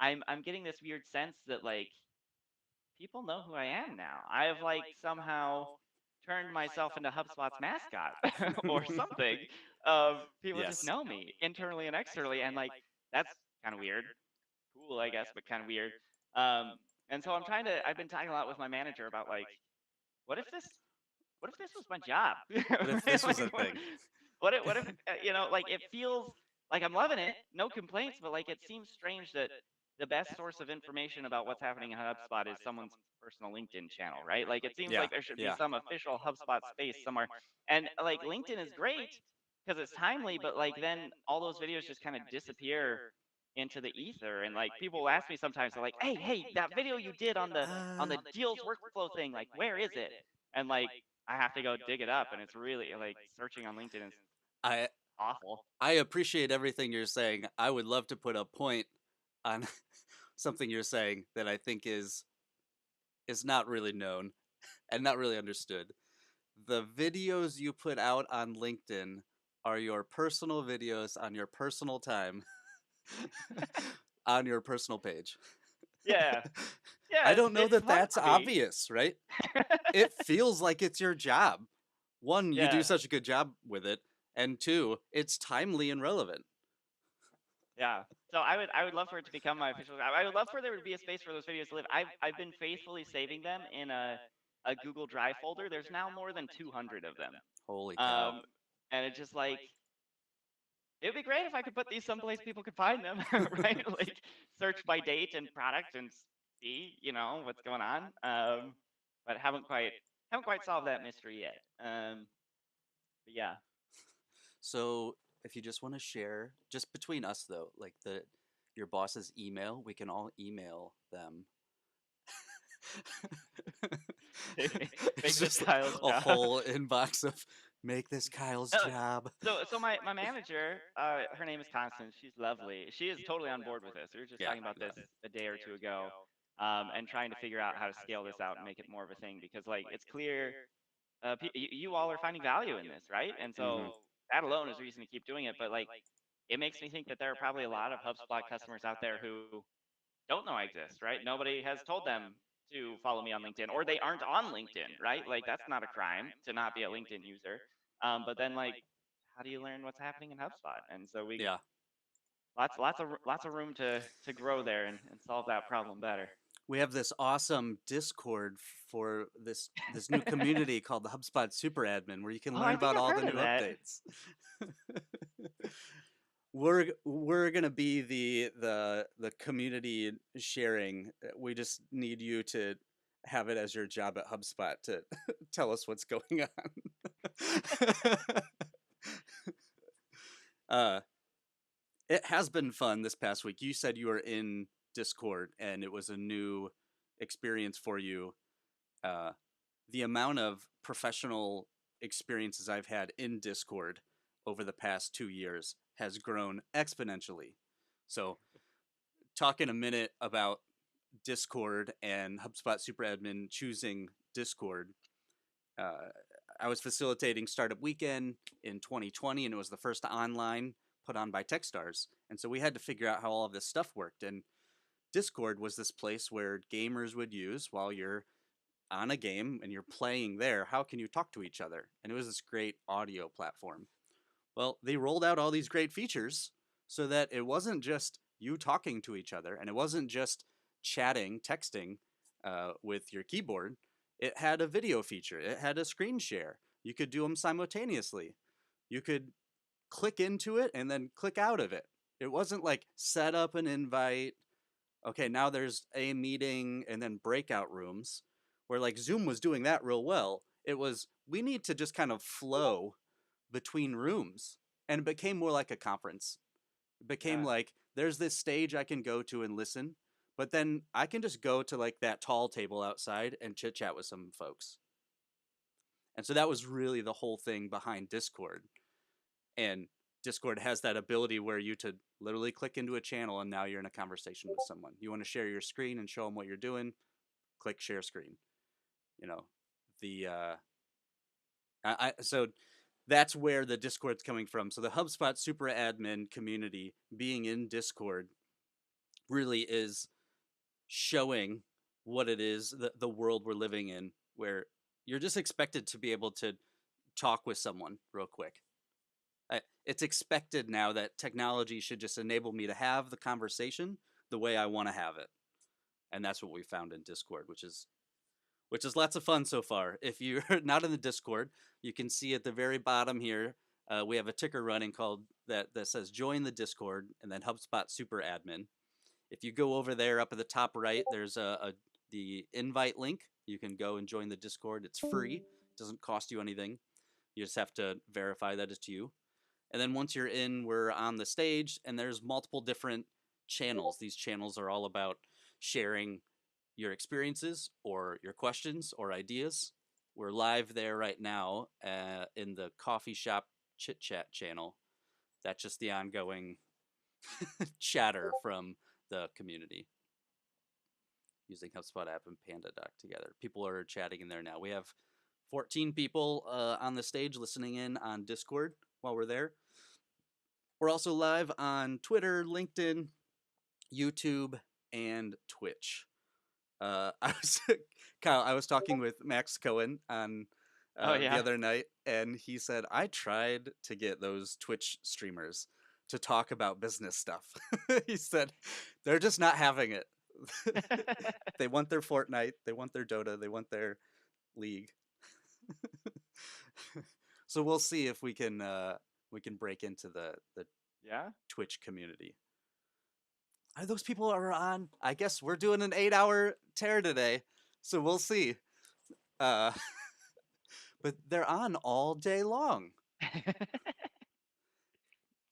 I'm getting this weird sense that like people know who I am now. I have like somehow turned myself into HubSpot's mascot or something. People just yes. know me internally and externally, and like that's kind of weird. Cool, I guess, but kind of weird. Um, and so I'm trying to. I've been talking a lot with my manager about like, what if this what if this was my job? What if Right? this was a Like, thing? what if like it feels like I'm loving it, no complaints, but like it seems strange that the best source of information about what's happening in HubSpot is someone's personal LinkedIn channel, right? Like it seems Yeah, like there should be yeah. some official HubSpot space somewhere. And like LinkedIn is great because it's timely, but like then all those videos just kind of disappear into the ether, and like people will ask me sometimes, they're like, hey, that video you did on the deals workflow thing, like where is it? And like I have to go dig it up, and it's really like searching on LinkedIn is I awful. I appreciate everything you're saying. I would love to put a point on something you're saying that I think is not really known and not really understood. The videos you put out on LinkedIn are your personal videos on your personal time on your personal page. Yeah, yeah, I don't know it's that fun that's for me. obvious, right? It feels like it's your job. One, you do Yeah, such a good job with it, and two, it's timely and relevant. yeah. So I would love for it to become my official. I would love for there to be a space for those videos to live. I've been faithfully saving them in a Google Drive folder. There's now more than 200 of them. Holy cow. Um, and it's just like it would be great if I could put these someplace people could find them, right? Like search by date and product and see, what's going on. But haven't quite solved that mystery yet. But yeah. So, if you just want to share, just between us though, like your boss's email, we can all email them. It's Make this just like Kyle's a job. whole inbox of make this Kyle's No, job. so my manager, her name is Constance. She's lovely. She is totally on board with this. We were just Yeah, talking about yeah. this a day or two ago, and trying to figure out how to scale this out and make it more of a thing because like it's clear, you all are finding value in this, right? And Hmm. so that alone is a reason to keep doing it. But like, it makes me think that there are probably a lot of HubSpot customers out there who don't know I exist, right? Nobody has told them to follow me on LinkedIn, or they aren't on LinkedIn, right? Like that's not a crime to not be a LinkedIn user. But then like, how do you learn what's happening in HubSpot? And so we Yeah. lots of room to grow there and solve that problem better. We have this awesome Discord for this new community called the HubSpot Super Admin where you can Oh, learn I think about I've all heard the of new that. updates. We're gonna be the community sharing. We just need you to have it as your job at HubSpot to tell us what's going on. uh, it has been fun this past week. You said you were in Discord and it was a new experience for you. Uh, the amount of professional experiences I've had in Discord over the past 2 years has grown exponentially. So, talk in a minute about Discord and HubSpot Super Admin choosing Discord. Uh, I was facilitating Startup Weekend in 2020, and it was the first online put on by Techstars. And so we had to figure out how all of this stuff worked. And Discord was this place where gamers would use while you're on a game and you're playing there. How can you talk to each other? And it was this great audio platform. Well, they rolled out all these great features so that it wasn't just you talking to each other and it wasn't just chatting, texting with your keyboard. It had a video feature, it had a screen share. You could do them simultaneously. You could click into it and then click out of it. It wasn't like set up an invite. Okay, now there's a meeting and then breakout rooms where like Zoom was doing that real well. It was we need to just kind of flow between rooms, and it became more like a conference. It became Yeah. like there's this stage I can go to and listen, but then I can just go to like that tall table outside and chit chat with some folks. And so that was really the whole thing behind Discord. And Discord has that ability where you to literally click into a channel and now you're in a conversation with someone. You want to share your screen and show them what you're doing, click share screen. You know, the so that's where the Discord's coming from. So the HubSpot Super Admin community being in Discord really is showing what it is, the world we're living in, where you're just expected to be able to talk with someone real quick. It's expected now that technology should just enable me to have the conversation the way I want to have it, and that's what we found in Discord, which is lots of fun so far. If you're not in the Discord, you can see at the very bottom here, we have a ticker running called that says join the Discord and then HubSpot Super Admin. If you go over there up at the top right, there's the invite link. You can go and join the Discord. It's free. It doesn't cost you anything. You just have to verify that it's you. And then once you're in, we're on the stage and there's multiple different channels. These channels are all about sharing your experiences or your questions or ideas. We're live there right now in the coffee shop chit chat channel. That's just the ongoing chatter from the community using HubSpot app and PandaDoc together. People are chatting in there now. We have 14 people on the stage listening in on Discord while we're there. We're also live on Twitter, LinkedIn, YouTube, and Twitch. I was Kyle. I was talking with Max Cohen on Oh the yeah. other night, and he said I tried to get those Twitch streamers to talk about business stuff. He said they're just not having it. They want their Fortnite, they want their Dota, they want their League. So we'll see if we can break into the Yeah. Twitch community. Those people are on. I guess we're doing an 8-hour tear today, so we'll see. Uh, but they're on all day long.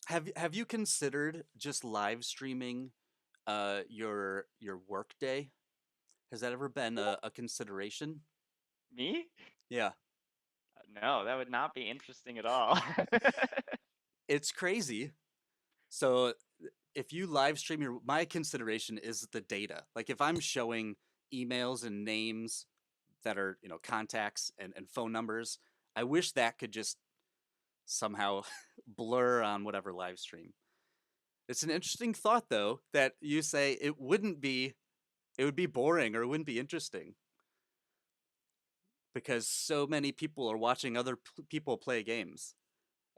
Have you considered just live streaming your work day? Has that ever been a consideration? Me? Yeah, No, that would not be interesting at all. it's crazy. So if you live stream my consideration is the data. Like if I'm showing emails and names that are, contacts and phone numbers, I wish that could just somehow blur on whatever live stream. It's an interesting thought though that you say it would be boring or it wouldn't be interesting because so many people are watching other people play games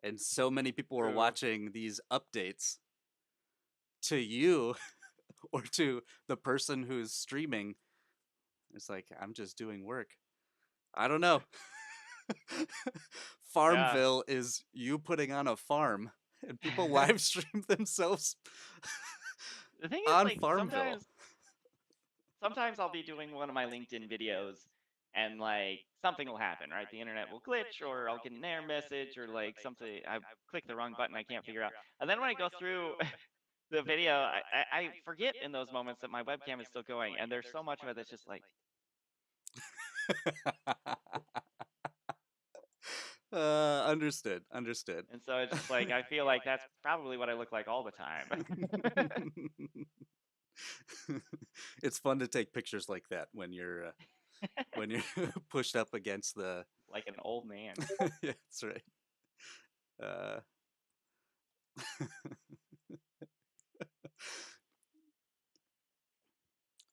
and so many people are True. watching these updates to you or to the person who's streaming. It's like I'm just doing work. I don't know. Yeah. Farmville is you putting on a farm and people live stream themselves The thing is, on like, Farmville. sometimes I'll be doing one of my LinkedIn videos and like something will happen, right? The internet will glitch or I'll get an error message or like something I click the wrong button I can't figure out. And then when I go through the video, I forget in those moments that my webcam is still going and there's so much of it that's just like, Understood. Understood. and so it's just like I feel like that's probably what I look like all the time. It's fun to take pictures like that when you're pushed up against the. Like an old man. Yeah, that's right. Uh,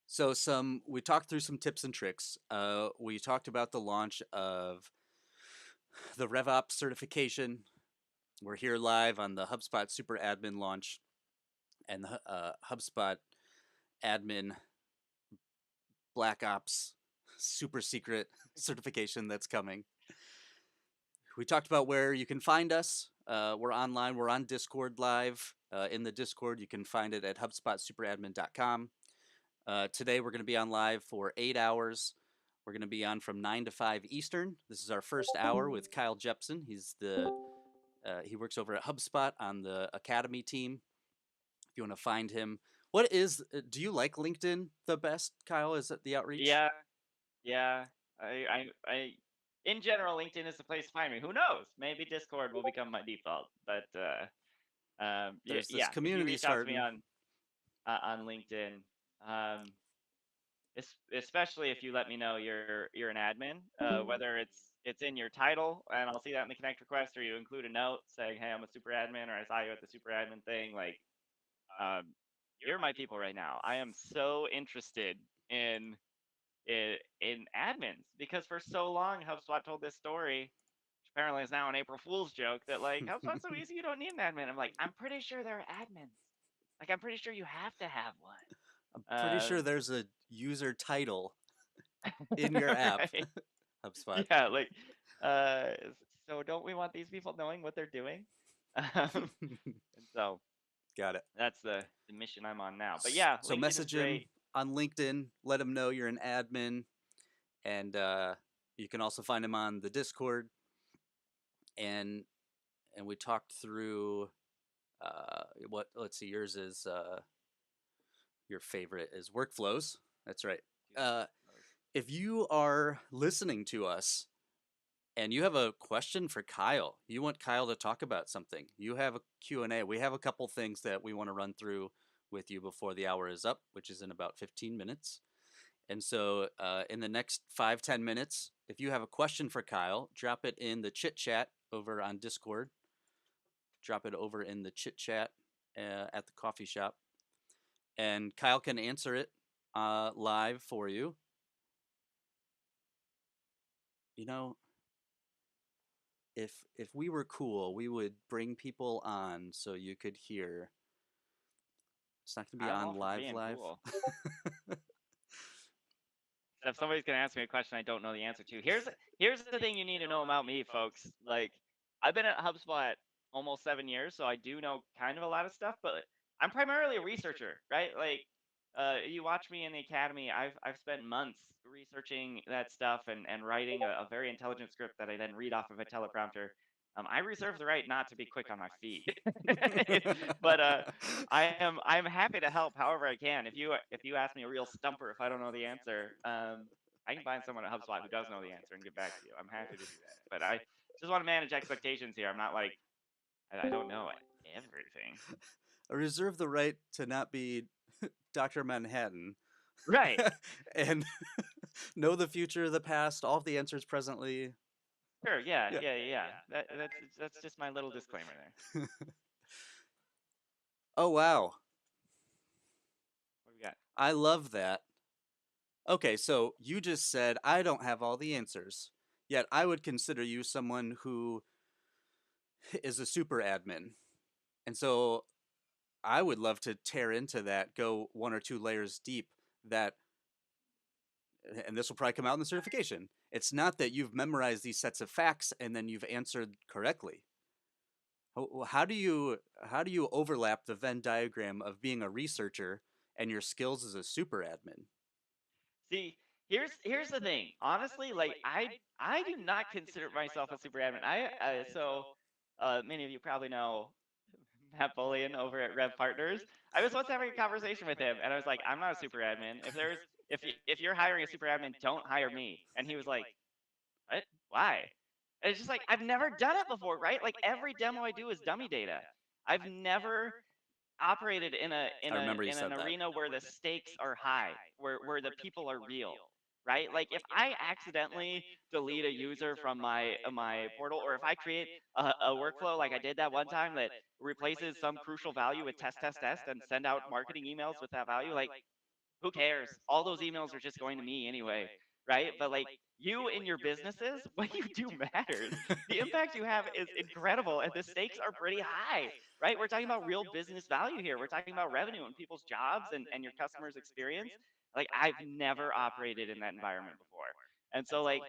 so we talked through some tips and tricks. We talked about the launch of the RevOps certification. We're here live on the HubSpot Super Admin launch and the HubSpot Admin Black Ops super secret certification that's coming. We talked about where you can find us. We're online. We're on Discord live. In the Discord, you can find it at HubSpotSuperAdmin.com. Today, we're going to be on live for 8 hours. We're going to be on from 9 to 5 Eastern. This is our first hour with Kyle Jepson. He works over at HubSpot on the Academy team. If you want to find him, do you like LinkedIn the best, Kyle? Is it the outreach? Yeah, yeah. I in general, LinkedIn is the place to find me. Who knows? Maybe Discord will become my default. But There's this yeah, if you community reach out to me starting. on LinkedIn, um, especially if you let me know you're an admin, whether it's in your title and I'll see that in the connect request, or you include a note saying, "Hey, I'm a super admin," or "I saw you at the super admin thing." Like, um, you're my people right now. I am so interested in in admins because for so long HubSpot told this story, which apparently is now an April Fool's joke, that like HubSpot's so easy you don't need an admin. I'm like, I'm pretty sure there are admins. Like, I'm pretty sure you have to have one. I'm pretty sure there's a user title in your app, Right. HubSpot. Yeah, like, uh, so don't we want these people knowing what they're doing? And so Got it. that's the mission I'm on now. But yeah, So LinkedIn is message great. him on LinkedIn. Let him know you're an admin, and you can also find him on the Discord. And we talked through what. Let's see. Yours is your favorite is workflows. That's right. Uh, if you are listening to us and you have a question for Kyle, you want Kyle to talk about something, you have a Q&A. We have a couple things that we want to run through with you before the hour is up, which is in about 15 minutes. And so in the next 5-10 minutes, if you have a question for Kyle, drop it in the chit chat over on Discord. Drop it over in the chit chat at the coffee shop. And Kyle can answer it live for you. You know, if we were cool, we would bring people on so you could hear. It's not going to be I'm on all for live being live. cool. If somebody's gonna ask me a question I don't know the answer to, here's the thing you need to know about me, folks. Like, I've been at HubSpot almost 7 years, so I do know kind of a lot of stuff, but I'm primarily a researcher, right? Like, you watch me in the academy, I've spent months researching that stuff and writing a very intelligent script that I then read off of a teleprompter. I reserve the right not to be quick on my feet, but I'm happy to help however I can. If you ask me a real stumper, if I don't know the answer, I can find someone at HubSpot who does know the answer and get back to you. I'm happy to do that. But I just want to manage expectations here. I'm not like I don't know everything. I reserve the right to not be Dr. Manhattan Right. and know the future, the past, all of the answers presently. Sure. Yeah. Yeah. Yeah. Yeah. That's just my little disclaimer there. Oh, wow. What do we got? I love that. Okay, so you just said I don't have all the answers, yet I would consider you someone who is a super admin. And so I would love to tear into that, go one or two layers deep. That, and this will probably come out in the certification. It's not that you've memorized these sets of facts and then you've answered correctly. How do you overlap the Venn diagram of being a researcher and your skills as a super admin? See, here's the thing. Honestly, like I do not consider myself a super admin. Many of you probably know Matt Bullion over at Rev Partners. I was once having a conversation with him, and I was like, "I'm not a super admin. If you're hiring a super admin, don't hire me." And he was like, "What? Why?" And it's just like I've never done it before, right? Like every demo I do is dummy data. I've never operated I remember you in an said that. arena where the stakes are high, where the people are real, right? Like if I accidentally delete a user from my portal, or if I create a workflow like I did that one time that replaces some crucial value with test and send out marketing emails with that value, like who cares? All those emails are just going to me anyway, right? But like you in your businesses, what you do matters. The impact you have is incredible, and the stakes are pretty high, right? We're talking about real business value here. We're talking about revenue and people's jobs and your customers' experience. Like I've never operated in that environment before, and so like,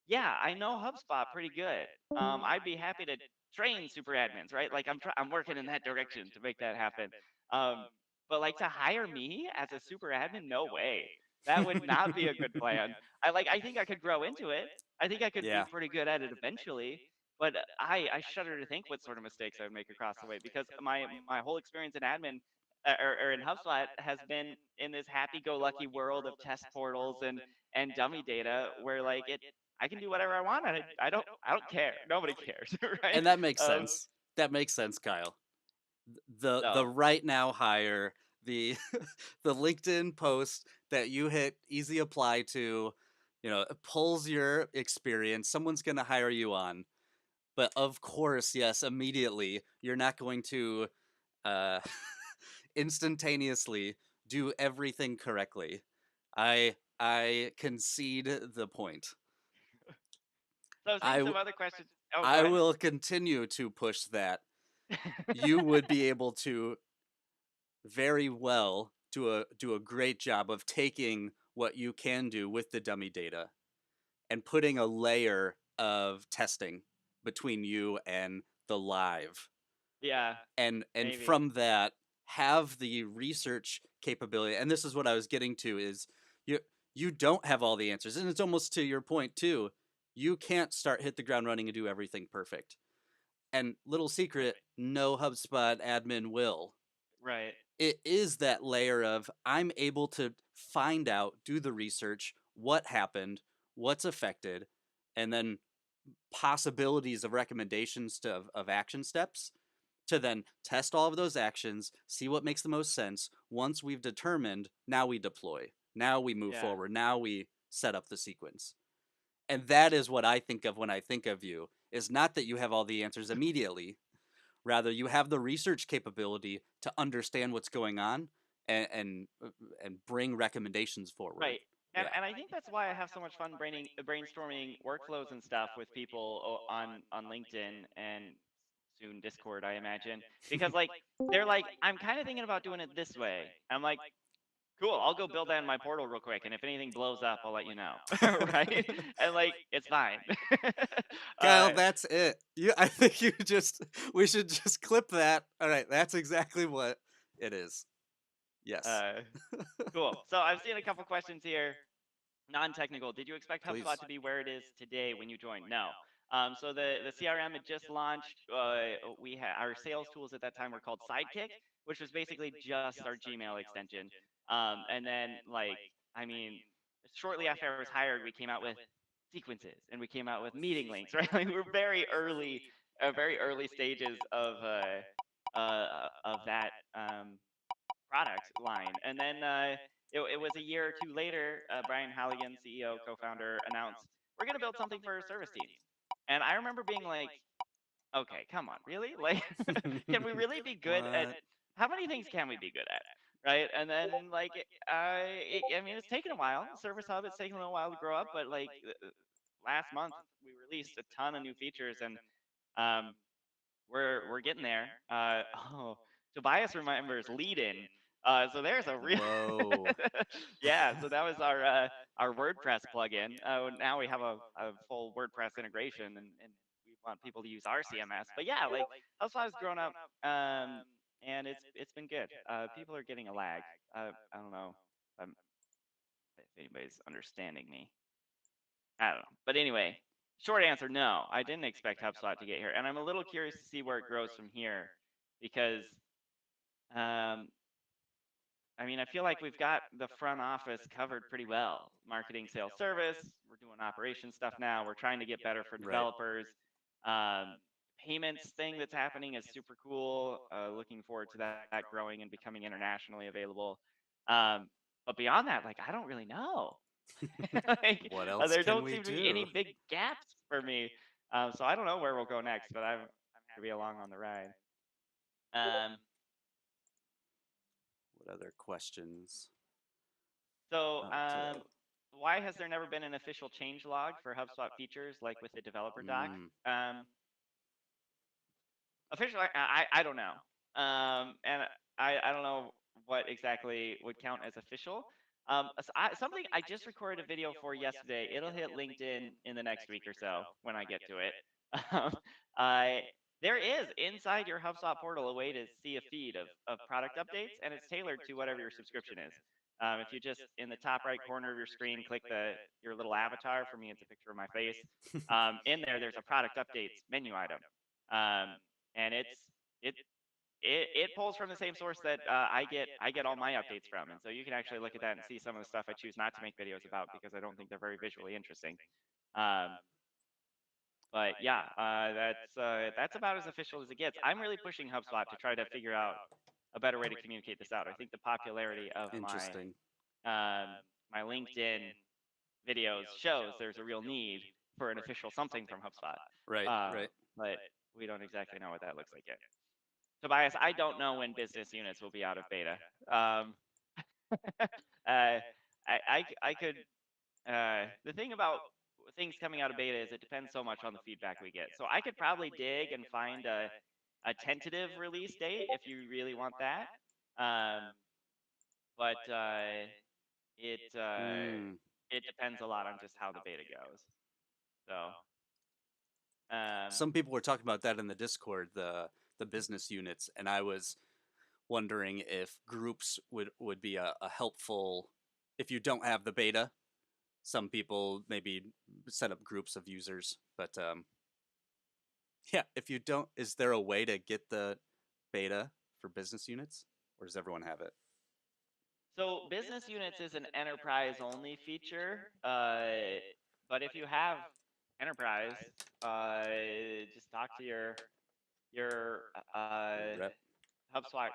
yeah, I know HubSpot pretty good. I'd be happy to train super admins, right? Like I'm working in that direction to make that happen. Um, but like to hire me as a super admin, no way. That would not be a good plan. I think I could grow into it. I think I could be Yeah. pretty good at it eventually. But I shudder to think what sort of mistakes I would make across the way because my whole experience in admin or in HubSpot has been in this happy-go-lucky world of test portals and dummy data where like it I can do whatever I want, and I don't care. Nobody cares, right? And that makes Um, sense. That makes sense, Kyle. The so right now hire, the the LinkedIn post that you hit easy apply to, it pulls your experience. Someone's going to hire you on. But of course, yes, immediately you're not going to uh instantaneously do everything correctly. I concede the point. so I'm I seeing w- some other questions. Oh, go I ahead. will continue to push that. You would be able to very well do a great job of taking what you can do with the dummy data and putting a layer of testing between you and the live, Yeah, and maybe. from that have the research capability. And this is what I was getting to, is you you don't have all the answers, and it's almost to your point too. You can't start, hit the ground running, and do everything perfect. And little secret, no HubSpot admin will. Right. It is that layer of, I'm able to find out, do the research, what happened, what's affected, and then possibilities of recommendations of action steps, to then test all of those actions, see what makes the most sense. Once we've determined, now we deploy. Now we move Yeah. forward. Now we set up the sequence. And that is what I think of when I think of you, is not that you have all the answers immediately. Rather, you have the research capability to understand what's going on, and bring recommendations forward. Right. And Yeah. and I think that's why I have so much fun brainstorming workflows and stuff with people on LinkedIn and soon Discord, I imagine. Because like they're like, I'm kind of thinking about doing it this way. I'm like, cool, I'll go build that in my portal real quick, and if anything blows up, I'll let you know. Right? And like it's fine. Kyle, uh that's it. I think we should just clip that. All right, that's exactly what it is. Yes. uh cool. So I've seen a couple questions here. Non-technical. Did you expect HubSpot Please. to be where it is today when you joined? No. So the CRM had just launched. We had our sales tools at that time were called Sidekick, which was basically just our Gmail extension. And then like I mean, shortly after I was hired, we came out with sequences and we came out with meeting links. Right? Like we were very early stages of that. Product line. And then it was a year or two later, Brian Halligan, CEO, co-founder, announced we're going to build something for service teams. And I remember being like, okay, come on, really? Like, can we really be good at What? how many things can we be good at? Right. And then like, I mean, it's taken a while. Service Hub, it's taken a little while to grow up, but like last month we released a ton of new features and um, we're getting there. Oh, Tobias remembers lead in. So there's a real Whoa. yeah. So that was our WordPress plugin. Now we have a full WordPress integration, and we want people to use our CMS. But yeah, like HubSpot has grown up, and it's been good. People are getting a lag. I don't know if anybody's understanding me. I don't know. But anyway, short answer, no. I didn't expect HubSpot to get here. And I'm a little curious to see where it grows from here because um, I mean, I feel like we've got the front office covered pretty well. Marketing, sales, service. We're doing operations stuff now. We're trying to get better for Right. developers. Um, payments thing that's happening is super cool. Looking forward to that growing and becoming internationally available. Um, but beyond that, like I don't really know. Like What else there can don't we seem to be any do? big gaps for me. So I don't know where we'll go next, but I'm happy to be along on the ride. Um, What other questions? so Oh, to why has there never been an official change log for HubSpot features like with the developer doc? mm, Um, Officially, I don't know. And I don't know what exactly would count as official. Something I just recorded a video for yesterday. It'll hit LinkedIn in the next week or so when I get to it. Um, I there is inside your HubSpot portal a way to see a feed of product updates, and it's tailored to whatever your subscription is. If you just in the top right corner of your screen click your little avatar, for me it's a picture of my face. In there's a product updates menu item. Um, and it it pulls from the same source that I get all my updates from, and so you can actually look at that and see some of the stuff I choose not to make videos about because I don't think they're very visually interesting. Um, but yeah, that's about as official as it gets. I'm really pushing HubSpot to try to figure out a better way to communicate this out. I think the popularity of Interesting. um, my LinkedIn videos shows there's a real need for an official something from HubSpot. Right, right. But we don't exactly know what that looks like yet. Tobias, I don't know when business units will be out of beta. Uh, I could. The thing about things coming out of beta is it depends so much on the feedback we get. So I could probably dig and find a tentative release date if you really want that. Um, but it Mm. it depends a lot on just how the beta goes. So um, Some people were talking about that in the Discord, the business units, and I was wondering if groups would be a helpful if you don't have the beta. Some people maybe set up groups of users, but yeah, if you don't, is there a way to get the beta for business units, or does everyone have it? so business units is an enterprise only feature. But if you have enterprise, just talk to your Rep. HubSpot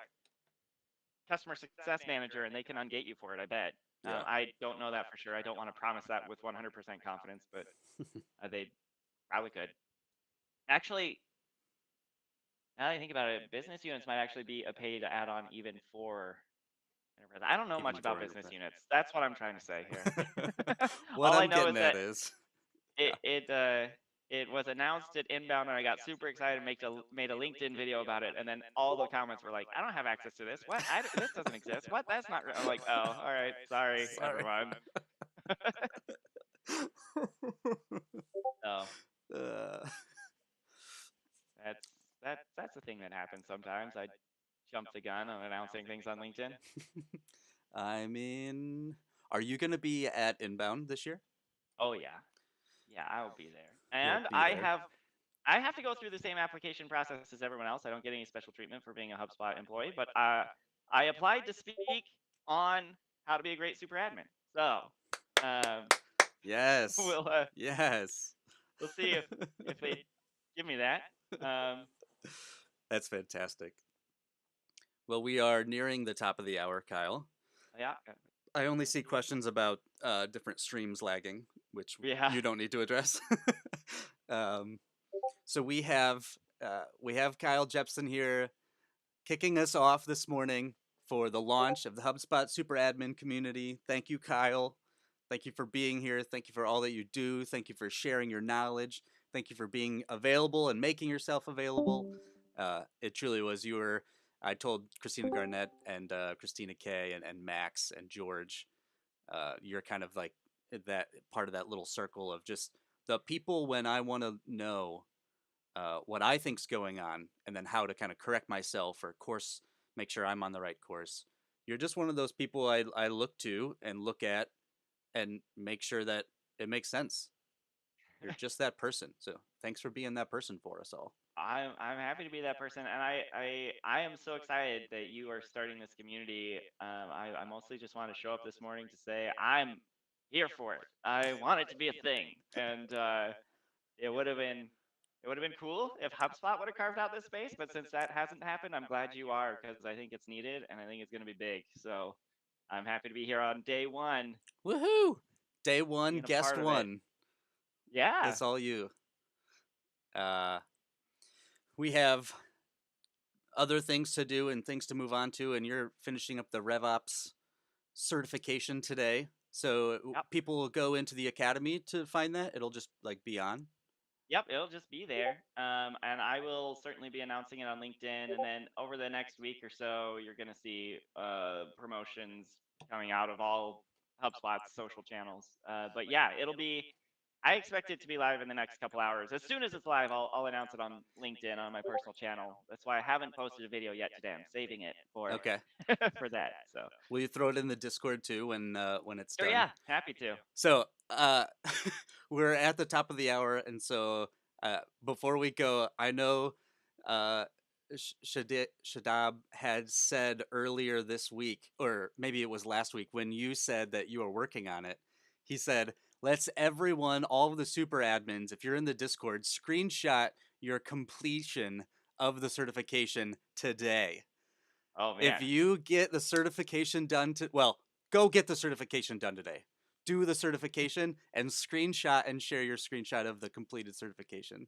customer success manager, and they can ungate you for it. I bet. Yeah. I don't know that for sure. I don't want to promise that with 100% confidence, but they probably could. Actually, now that I think about it, business units might actually be a paid add-on even for enterprise. I don't know Even much about for business enterprise. units. That's what I'm trying to say here. What All I I'm know getting is at that is, it yeah. it uh it was announced at Inbound, and I got super excited and made a LinkedIn video about it. And then all the comments were like, "I don't have access to this. What? This doesn't exist. What? That's not." I'm like, "Oh, all right. Sorry, Sorry. everyone." So uh, that's that's the thing that happens sometimes. I jump the gun on announcing things on LinkedIn. I mean, are you going to be at Inbound this year? Oh yeah, yeah, I'll be there, You'll and be there. I have to go through the same application process as everyone else. I don't get any special treatment for being a HubSpot employee, but I applied to speak on how to be a great super admin. So um, Yes. we'll Yes. we'll see if they give me that. Um, That's fantastic. Well, we are nearing the top of the hour, Kyle. yeah, I only see questions about different streams lagging, which yeah. you don't need to address. um, so we have Kyle Jepson here kicking us off this morning for the launch of the HubSpot Super Admin community. Thank you, Kyle. Thank you for being here. Thank you for all that you do. Thank you for sharing your knowledge. Thank you for being available and making yourself available. It truly was. I told Christina Garnett and Christina Kay and Max and George, you're kind of like that part of that little circle of just the people when I want to know what I think's going on, and then how to kind of correct myself or course, make sure I'm on the right course. You're just one of those people I look to and look at and make sure that it makes sense. You're just that person. So thanks for being that person for us all. I'm happy to be that person, and I am so excited that you are starting this community. I mostly just want to show up this morning to say I'm here for it. I want it to be a thing, and it would have been cool if HubSpot would have carved out this space. But since that hasn't happened, I'm glad you are, because I think it's needed and I think it's going to be big. So I'm happy to be here on day one, Woohoo! Day one, being a guest part of it. one. Yeah. It's all you. Uh, we have other things to do and things to move on to, and you're finishing up the RevOps certification today. So Yep. people will go into the academy to find that. It'll just like be on. Yep, it'll just be there. And I will certainly be announcing it on LinkedIn. And then over the next week or so, you're going to see promotions coming out of all HubSpot's social channels. But yeah, I expect it to be live in the next couple hours. As soon as it's live, I'll announce it on LinkedIn on my personal channel. That's why I haven't posted a video yet today. I'm saving it for Okay. for that. So Will you throw it in the Discord too when it's sure, done? yeah, happy to. So we're at the top of the hour, and so before we go, I know Shadab had said earlier this week, or maybe it was last week, when you said that you were working on it. He said, Let's everyone, all of the super admins, if you're in the Discord, screenshot your completion of the certification today. Oh If man, you get the certification done go get the certification done today. Do the certification and screenshot and share your screenshot of the completed certification.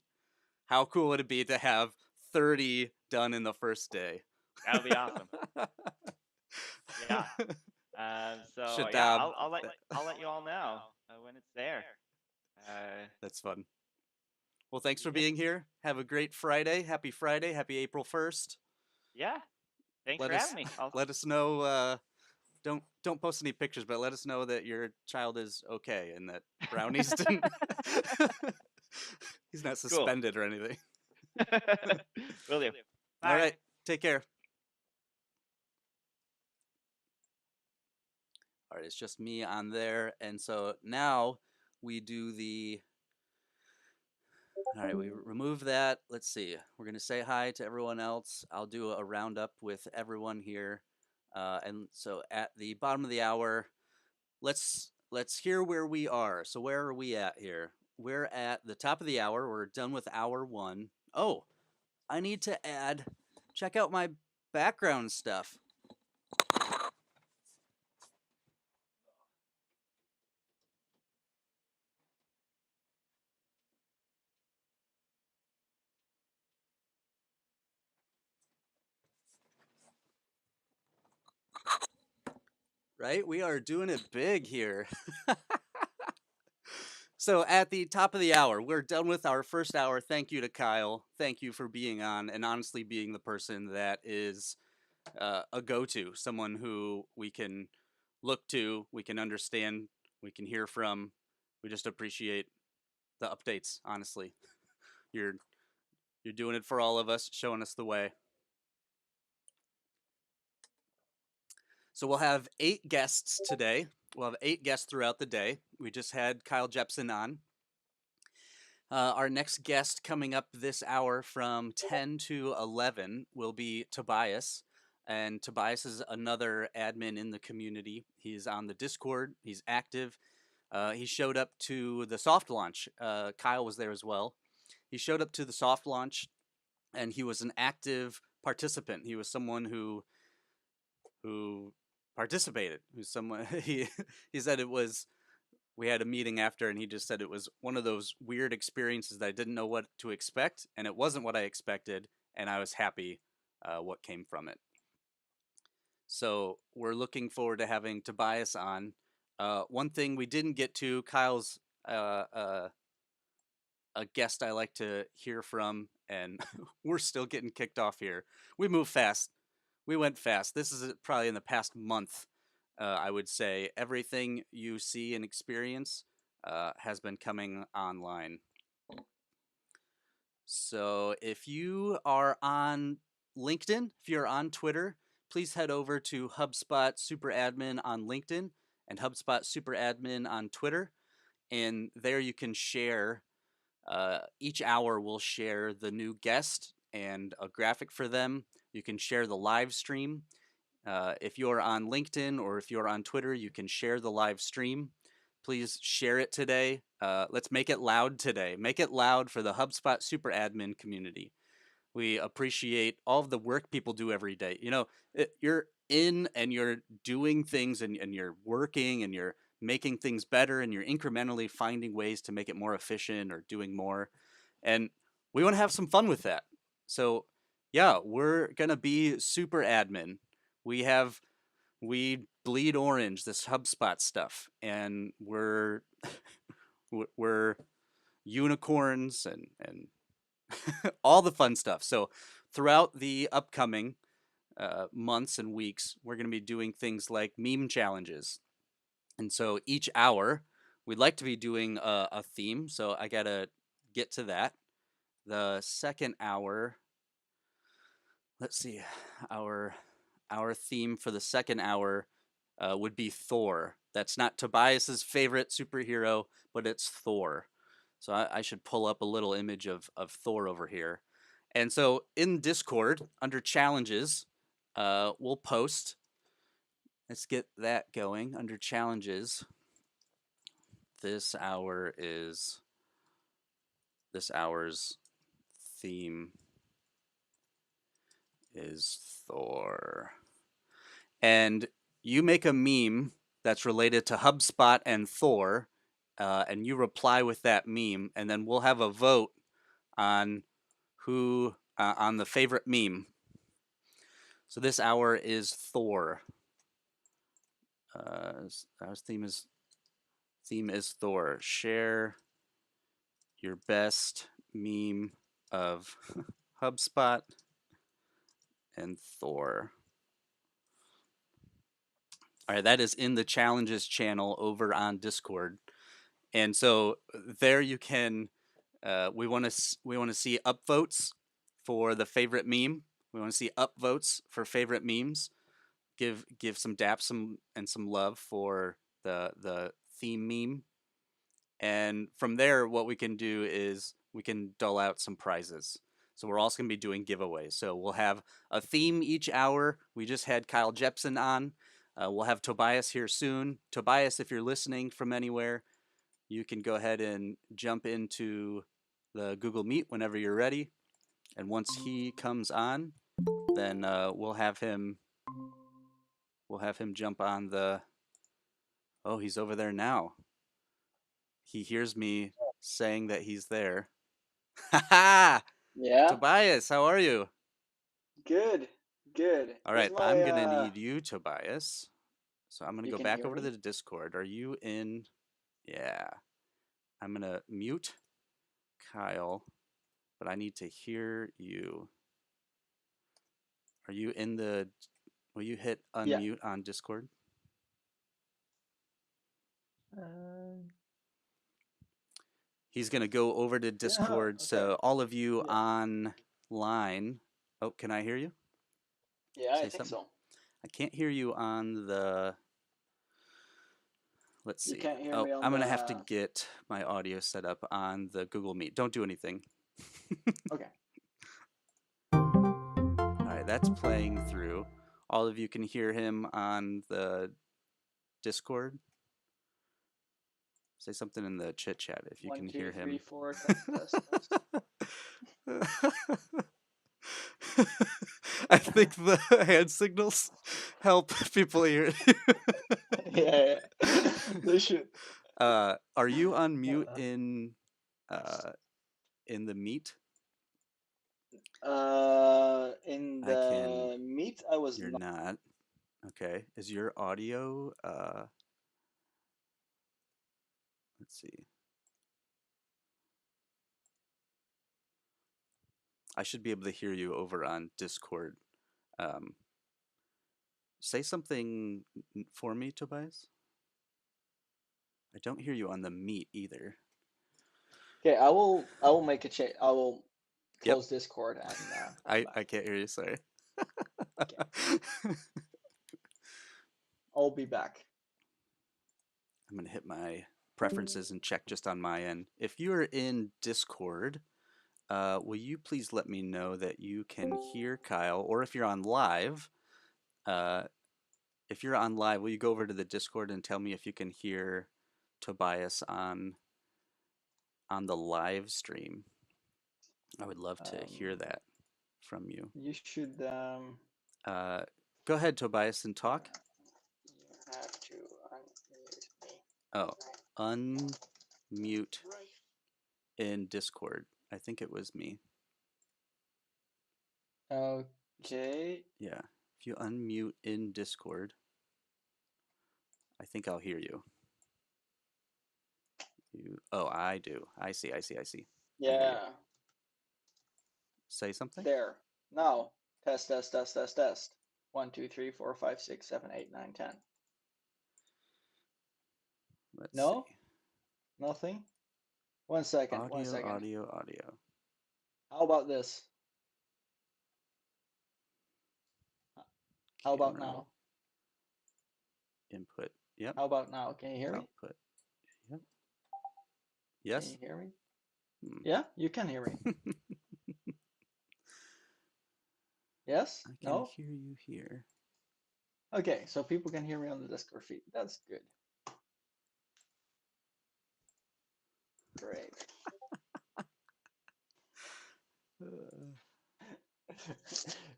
How cool would it be to have 30 done in the first day? that would be awesome. Yeah. So yeah, Shadab. I'll let you all know when it's there. That's fun. Well, thanks for Yeah. being here. Have a great Friday. Happy April 1st. Yeah. Thanks Let for having us me. let us know don't post any pictures, but let us know that your child is okay and that Brownies didn't he's not Cool. suspended or anything. Will do. All Bye. right. Take care. All right, it's just me on there. And so now we do all right, we remove that. Let's see. We're going to say hi to everyone else. I'll do a roundup with everyone here. And so at the bottom of the hour, let's hear where we are. So where are we at here? We're at the top of the hour. We're done with hour 1. Oh, I need to check out my background stuff. Right? We are doing it big here. So at the top of the hour, we're done with our first hour. Thank you to Kyle. Thank you for being on and honestly being the person that is a go-to, someone who we can look to, we can understand, we can hear from. We just appreciate the updates, honestly. You're you're doing it for all of us, showing us the way. So we'll have 8 guests today. We'll have 8 guests throughout the day. We just had Kyle Jepson on. Our next guest coming up this hour from 10 to 11 will be Tobias. And Tobias is another admin in the community. He's on the Discord, he's active. He showed up to the soft launch. Kyle was there as well. He showed up to the soft launch and he was an active participant. He was someone who participated, who's someone he said it was we had a meeting after and he just said it was one of those weird experiences that I didn't know what to expect and it wasn't what I expected and I was happy what came from it. So we're looking forward to having Tobias on. One thing we didn't get to, Kyle's a guest I like to hear from, and we're still getting kicked off here. We move fast. We went fast. This is probably in the past month. I would say everything you see and experience has been coming online. So if you are on LinkedIn, if you're on Twitter, please head over to HubSpot Super Admin on LinkedIn and HubSpot Super Admin on Twitter. And there you can share. Each hour we'll share the new guest and a graphic for them. You can share the live stream. If you're on LinkedIn or if you're on Twitter, you can share the live stream. Please share it today. Let's make it loud today. Make it loud for the HubSpot Super Admin community. We appreciate all of the work people do every day. You know, you're in and you're doing things and you're working and you're making things better and you're incrementally finding ways to make it more efficient or doing more. And we want to have some fun with that. So, yeah, we're going to be super admin. We have we bleed orange this HubSpot stuff and we're unicorns and all the fun stuff. So throughout the upcoming months and weeks, we're going to be doing things like meme challenges. And so each hour, we'd like to be doing a theme. So I got to get to that. The second hour, let's see, our theme for the second hour would be Thor. That's not Tobias's favorite superhero, but it's Thor. So I should pull up a little image of Thor over here. And so in Discord, under challenges, we'll post. Let's get that going under challenges. This hour is this hour's theme is Thor. And you make a meme that's related to HubSpot and Thor, and you reply with that meme, and then we'll have a vote on who on the favorite meme. So this hour is Thor. Our theme is Thor. Share your best meme of HubSpot and Thor. All right, that is in the challenges channel over on Discord, and so there you can. We want to see upvotes for the favorite meme. We want to see upvotes for favorite memes. Give some daps and some love for the theme meme, and from there, what we can do is we can dole out some prizes. So we're also going to be doing giveaways. So we'll have a theme each hour. We just had Kyle Jepson on. We'll have Tobias here soon. Tobias, if you're listening from anywhere, you can go ahead and jump into the Google Meet whenever you're ready. And once he comes on, then we'll have him jump on the. Oh, he's over there now. He hears me saying that he's there. Ha ha! Yeah, Tobias, how are you? good, good. All Is right, my I'm gonna need you, Tobias. So I'm gonna you go can back hear over to me? the Discord. Are you in? Yeah. I'm gonna mute Kyle, but I need to hear you. Are you in the? Will you hit Yeah. unmute on Discord? Uh, He's gonna go over to yeah. Discord. Okay. So all of you Yeah. online. Oh, can I hear you? Yeah, I Say think something. so. I can't hear you on the. Let's You see. can't hear Oh, me on I'm gonna have to the. get my audio set up on the Google Meet. Don't do anything. Okay. All right, that's playing through. All of you can hear him on the Discord. Say something in the chit chat if you One, can two, hear three, him. four. Test, test, test. I think the hand signals help people hear you. Yeah, they should. Are you on mute Uh, in the meet? in I can. the meet, I was You're not. not. Okay. Is your audio? Let's see. I should be able to hear you over on Discord. Um, say something for me, Tobias. I don't hear you on the meet either. Okay, I will. I will make a change. I will Yep. close Discord and come I back. can't hear you. Sorry. Okay, I'll be back. I'm gonna hit my preferences and check just on my end. If you are in Discord, will you please let me know that you can hear Kyle, or if you're on live, uh, will you go over to the Discord and tell me if you can hear Tobias on the live stream? I would love to hear Um, that from you. you should. Uh, go ahead, Tobias, and talk. You have to unmute me. Oh, unmute in Discord. I think it was me. Okay. Yeah. If you unmute in Discord, I think I'll hear you. Oh, I do. I see. I see. I hear you. Yeah. Say something. There. Now. Test, test, test, test, test. 1, 2, 3, 4, 5, 6, 7, 8, 9, 10. Let's No? see. Nothing? 1 second. 1 Audio, second. audio, audio. How about this? How about Camera now? input. Yep. How about now? Can you hear me? Output. Yep. Can Yes. you hear me? Hmm. Yeah, you can hear me. Yes? I can No? hear you here. Okay, so people can hear me on the Discord feed. That's good. Great.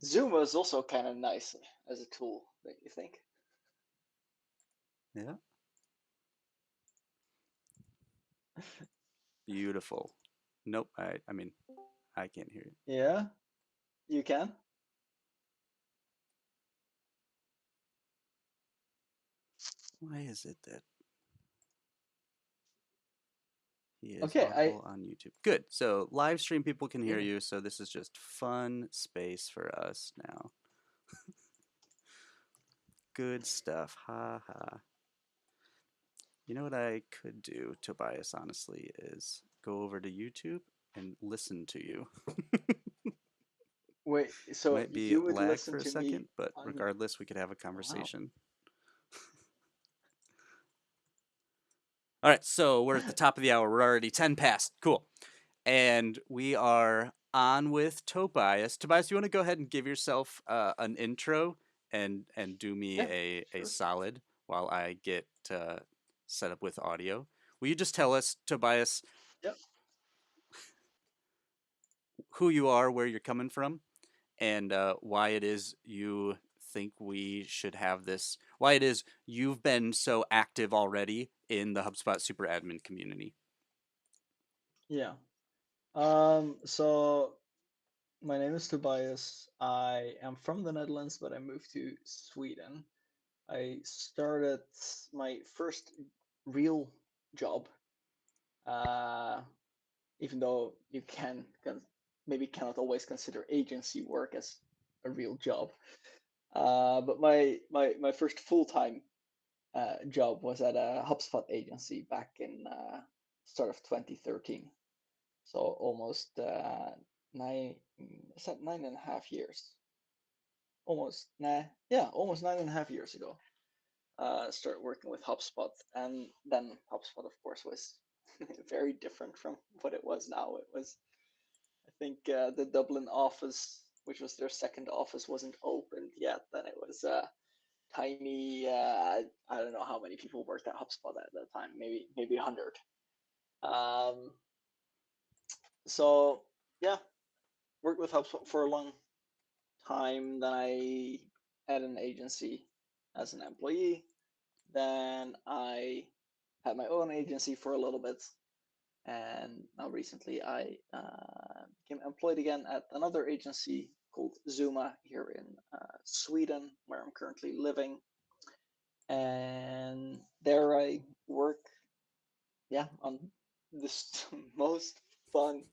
Zoom is also kind of nice as a tool, don't you think? Yeah. Beautiful. Nope. I mean, I can't hear you. Yeah, you can. Why is it that he is Okay, audible on YouTube? Good. So live stream people can hear Yeah. you. So this is just fun space for us now. Good stuff. Ha ha. You know what I could do, Tobias, honestly, is go over to YouTube and listen to you. Wait, so Might be you would lag listen for a to me second, but on... regardless, we could have a Wow. conversation. All right, so we're at the top of the hour. We're already 10 past. Cool. And we are on with Tobias. Tobias, you want to go ahead and give yourself an intro and do me Yeah, a sure. solid while I get set up with audio? Will you just tell us, Tobias, Yep. who you are, where you're coming from, and why it is you think we should have this, why it is you've been so active already in the HubSpot Super Admin community? Yeah. So my name is Tobias. I am from the Netherlands, but I moved to Sweden. I started my first real job, uh, even though you maybe cannot always consider agency work as a real job. But my first full-time job was at a HubSpot agency back in start of 2013. So almost is that 9.5 years? Almost, nah, yeah, almost 9.5 years ago. Started working with HubSpot, and then HubSpot, of course, was very different from what it was now. It was, I think, the Dublin office, which was their second office, wasn't opened yet. Then it was tiny. I don't know how many people worked at HubSpot at that time. Maybe 100. Um, so yeah, worked with HubSpot for a long time. Then I had an agency as an employee. Then I had my own agency for a little bit, and now recently I became employed again at another agency called Zuma here in Sweden, where I'm currently living. And there I work, yeah, on this most fun,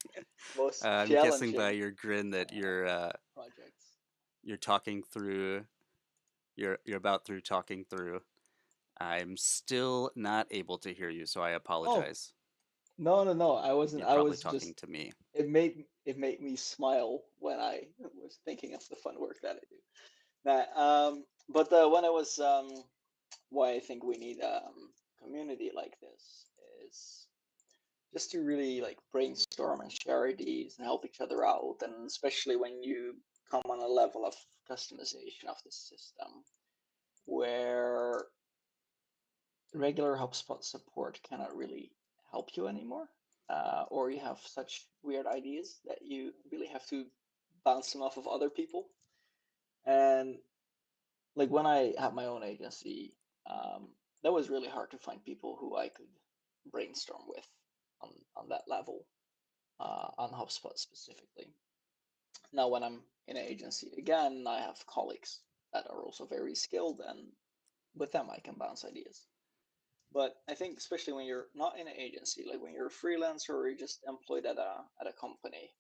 most I'm guessing by challenging your grin that projects. you're talking through you're about through talking through. I'm still not able to hear you, so I Oh, apologize. no, I wasn't. You're I probably was just, talking to me. it made me smile when I was thinking of the fun work that I do. But when I was why I think we need community like this is just to really like brainstorm and share ideas and help each other out, and especially when you come on a level of customization of the system where regular HubSpot support cannot really help you anymore, or you have such weird ideas that you really have to bounce them off of other people. And like when I had my own agency, that was really hard to find people who I could brainstorm with on that level, on HubSpot specifically. Now, when I'm in an agency again, I have colleagues that are also very skilled, and with them I can bounce ideas. But I think especially when you're not in an agency, like when you're a freelancer or you're just employed at a company,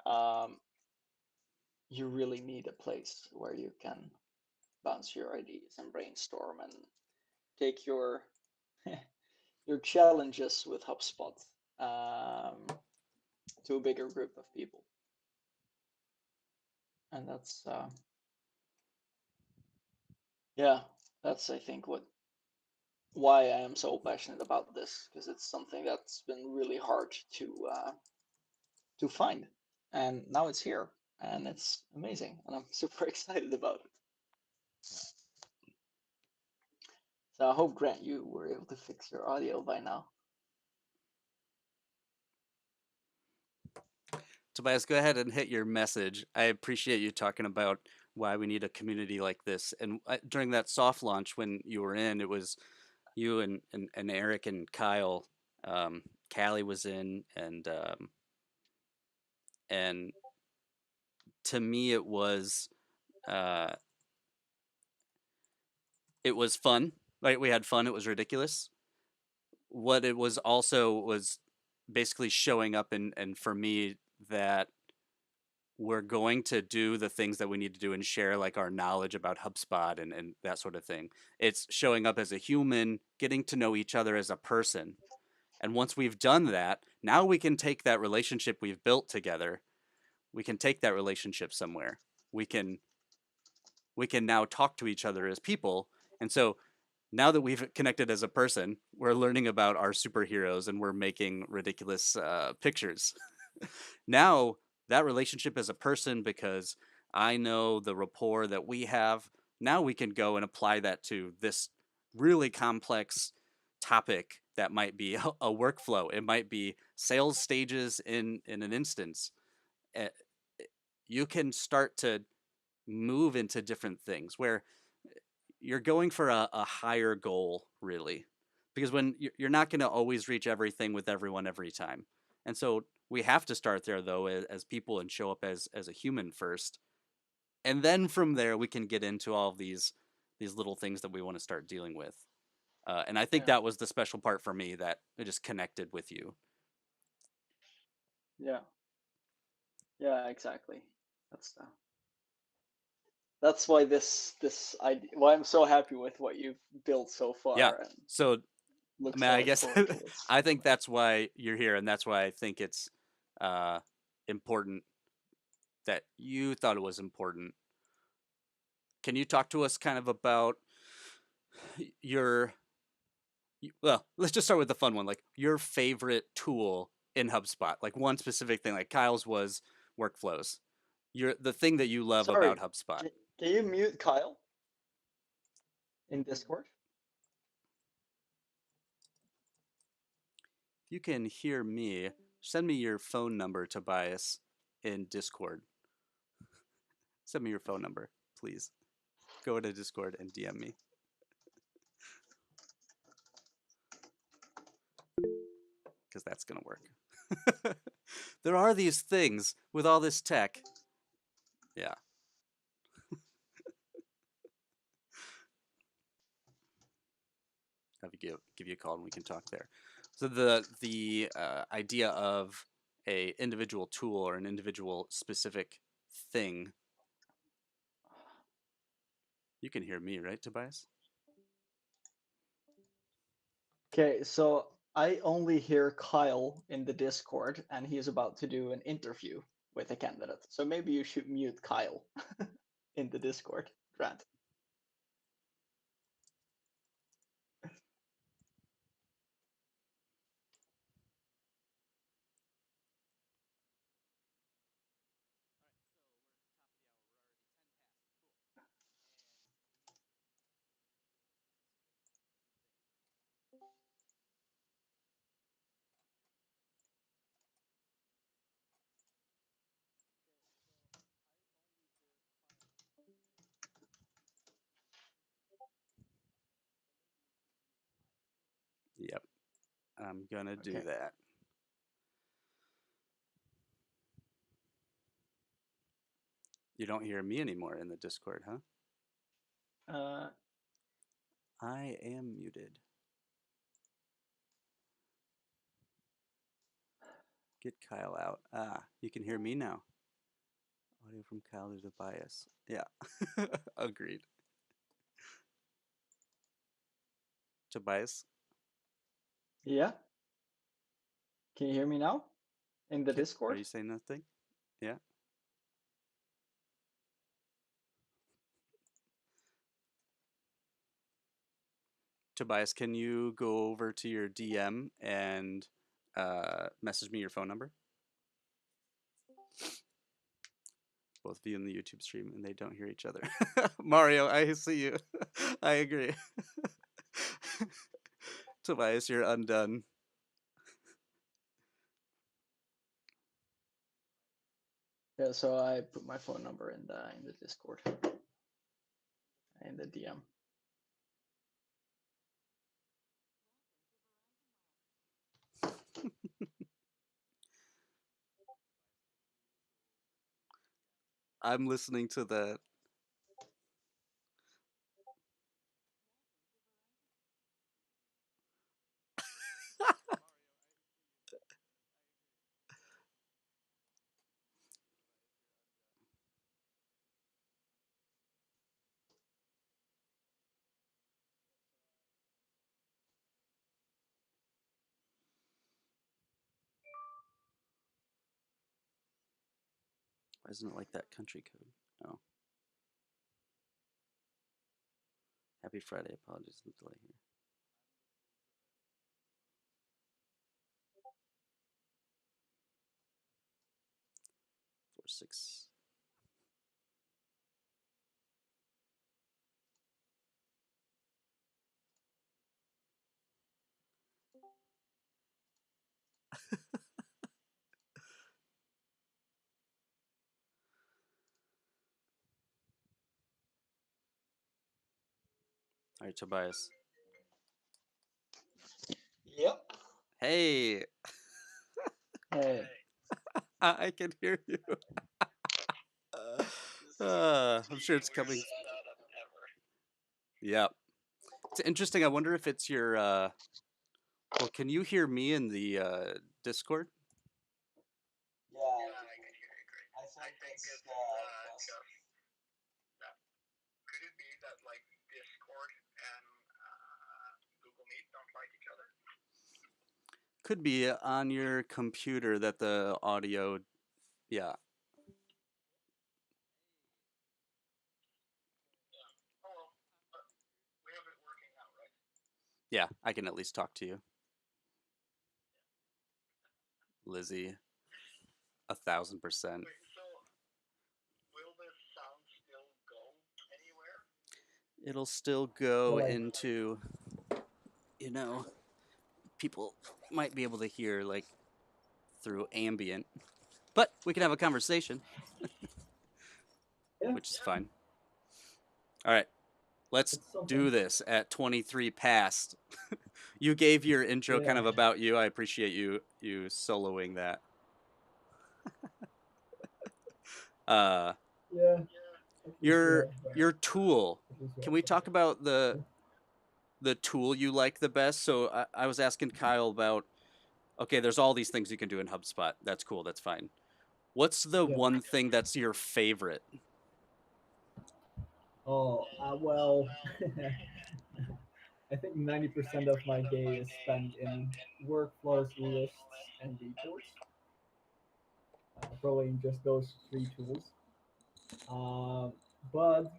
um, you really need a place where you can bounce your ideas and brainstorm and take your your challenges with HubSpot um, to a bigger group of people. And that's yeah, that's I think why I am so passionate about this, because it's something that's been really hard to find, and now it's here, and it's amazing, and I'm super excited about it. So I hope, Grant, you were able to fix your audio by now. Tobias, go ahead and hit your message. I appreciate you talking about why we need a community like this. And during that soft launch, when you were in, it was you and Eric and Kyle. Callie was in, and to me, uh, it was fun. Like we had fun. It was ridiculous. What it was also was basically showing up and for me that we're going to do the things that we need to do and share like our knowledge about HubSpot and that sort of thing. It's showing up as a human, getting to know each other as a person. And once we've done that, now we can take that relationship we've built together, we can take that relationship somewhere. We can now talk to each other as people. And so now that we've connected as a person, we're learning about our superheroes and we're making ridiculous pictures. Now that relationship as a person, because I know the rapport that we have, now we can go and apply that to this really complex topic that might be a workflow. It might be sales stages in an instance. Eh, You can start to move into different things where you're going for a higher goal, really, because when you're not going to always reach everything with everyone every time. And so we have to start there though as people and show up as a human first, and then from there we can get into all of these little things that we want to start dealing with. And I think Yeah. that was the special part for me, that it just connected with you. Yeah. Yeah, exactly. That's why this idea, why I'm so happy with what you've built so Yeah. far and So look I mean, so I much guess forward to what's I think coming. that's why you're here, and that's why I think it's uh, important that you thought it was important. Can you talk to us kind of about your, well, let's just start with the fun one, like your favorite tool in HubSpot, like one specific thing, like Kyle's was workflows. The thing that you love Sorry, about HubSpot. can you mute Kyle in Discord? If you can hear me, send me your phone number, Tobias, in Discord. Send me your phone number, please. Go to Discord and DM me. Because that's going to work. There are these things with all this tech. Yeah. Have you give you a call and we can talk there. So the idea of a individual tool or an individual specific thing. You can hear me, right, Tobias? Okay, so I only hear Kyle in the Discord, and he's about to do an interview with a candidate. So maybe you should mute Kyle in the Discord, Grant. Yep. I'm gonna do Okay. that. You don't hear me anymore in the Discord, huh? Uh, I am muted. Get Kyle out. Ah, you can hear me now. Audio from Kyle to Tobias. Yeah. Agreed. Tobias, yeah. Can you hear me now in the are Discord? you saying nothing? Yeah. Tobias, can you go over to your DM and message me your phone number? Both of you in the YouTube stream, and they don't hear each other. Mario, I see you. I agree. Tobias, you're undone. Yeah, so I put my phone number in the Discord, in the DM. I'm listening to that. Why isn't it like that country code? Oh. Happy Friday. Apologies for the delay here. 4-6. All right, Tobias. Yep. Hey, Hey. I can hear you. I'm sure it's coming. Yeah. It's interesting. I wonder if it's your. Well, can you hear me in the Discord? Yeah, I can hear you great. I think it's just. Could it be that like Discord and Google Meet don't like each other? Could be on your computer that the audio. Yeah. Oh well, but we have it working now, right? Yeah, I can at least talk to you. Lizzie, 1,000%. Wait, so will this sound still go anywhere? It'll still go Like- into, people might be able to hear like through ambient, but we can have a conversation, Yeah. which is fine. All right, let's It's something. do this at 23 past. You gave your intro kind of Yeah. about you. I appreciate you soloing that. Yeah. Your tool. Can we talk about the tool you like the best? So I was asking Kyle about, okay, there's all these things you can do in HubSpot. That's cool. That's fine. What's the Yeah. one thing that's your favorite? Oh, well, I think 90% of my day is spent in workflows, lists, and reports. Probably in just those three tools. But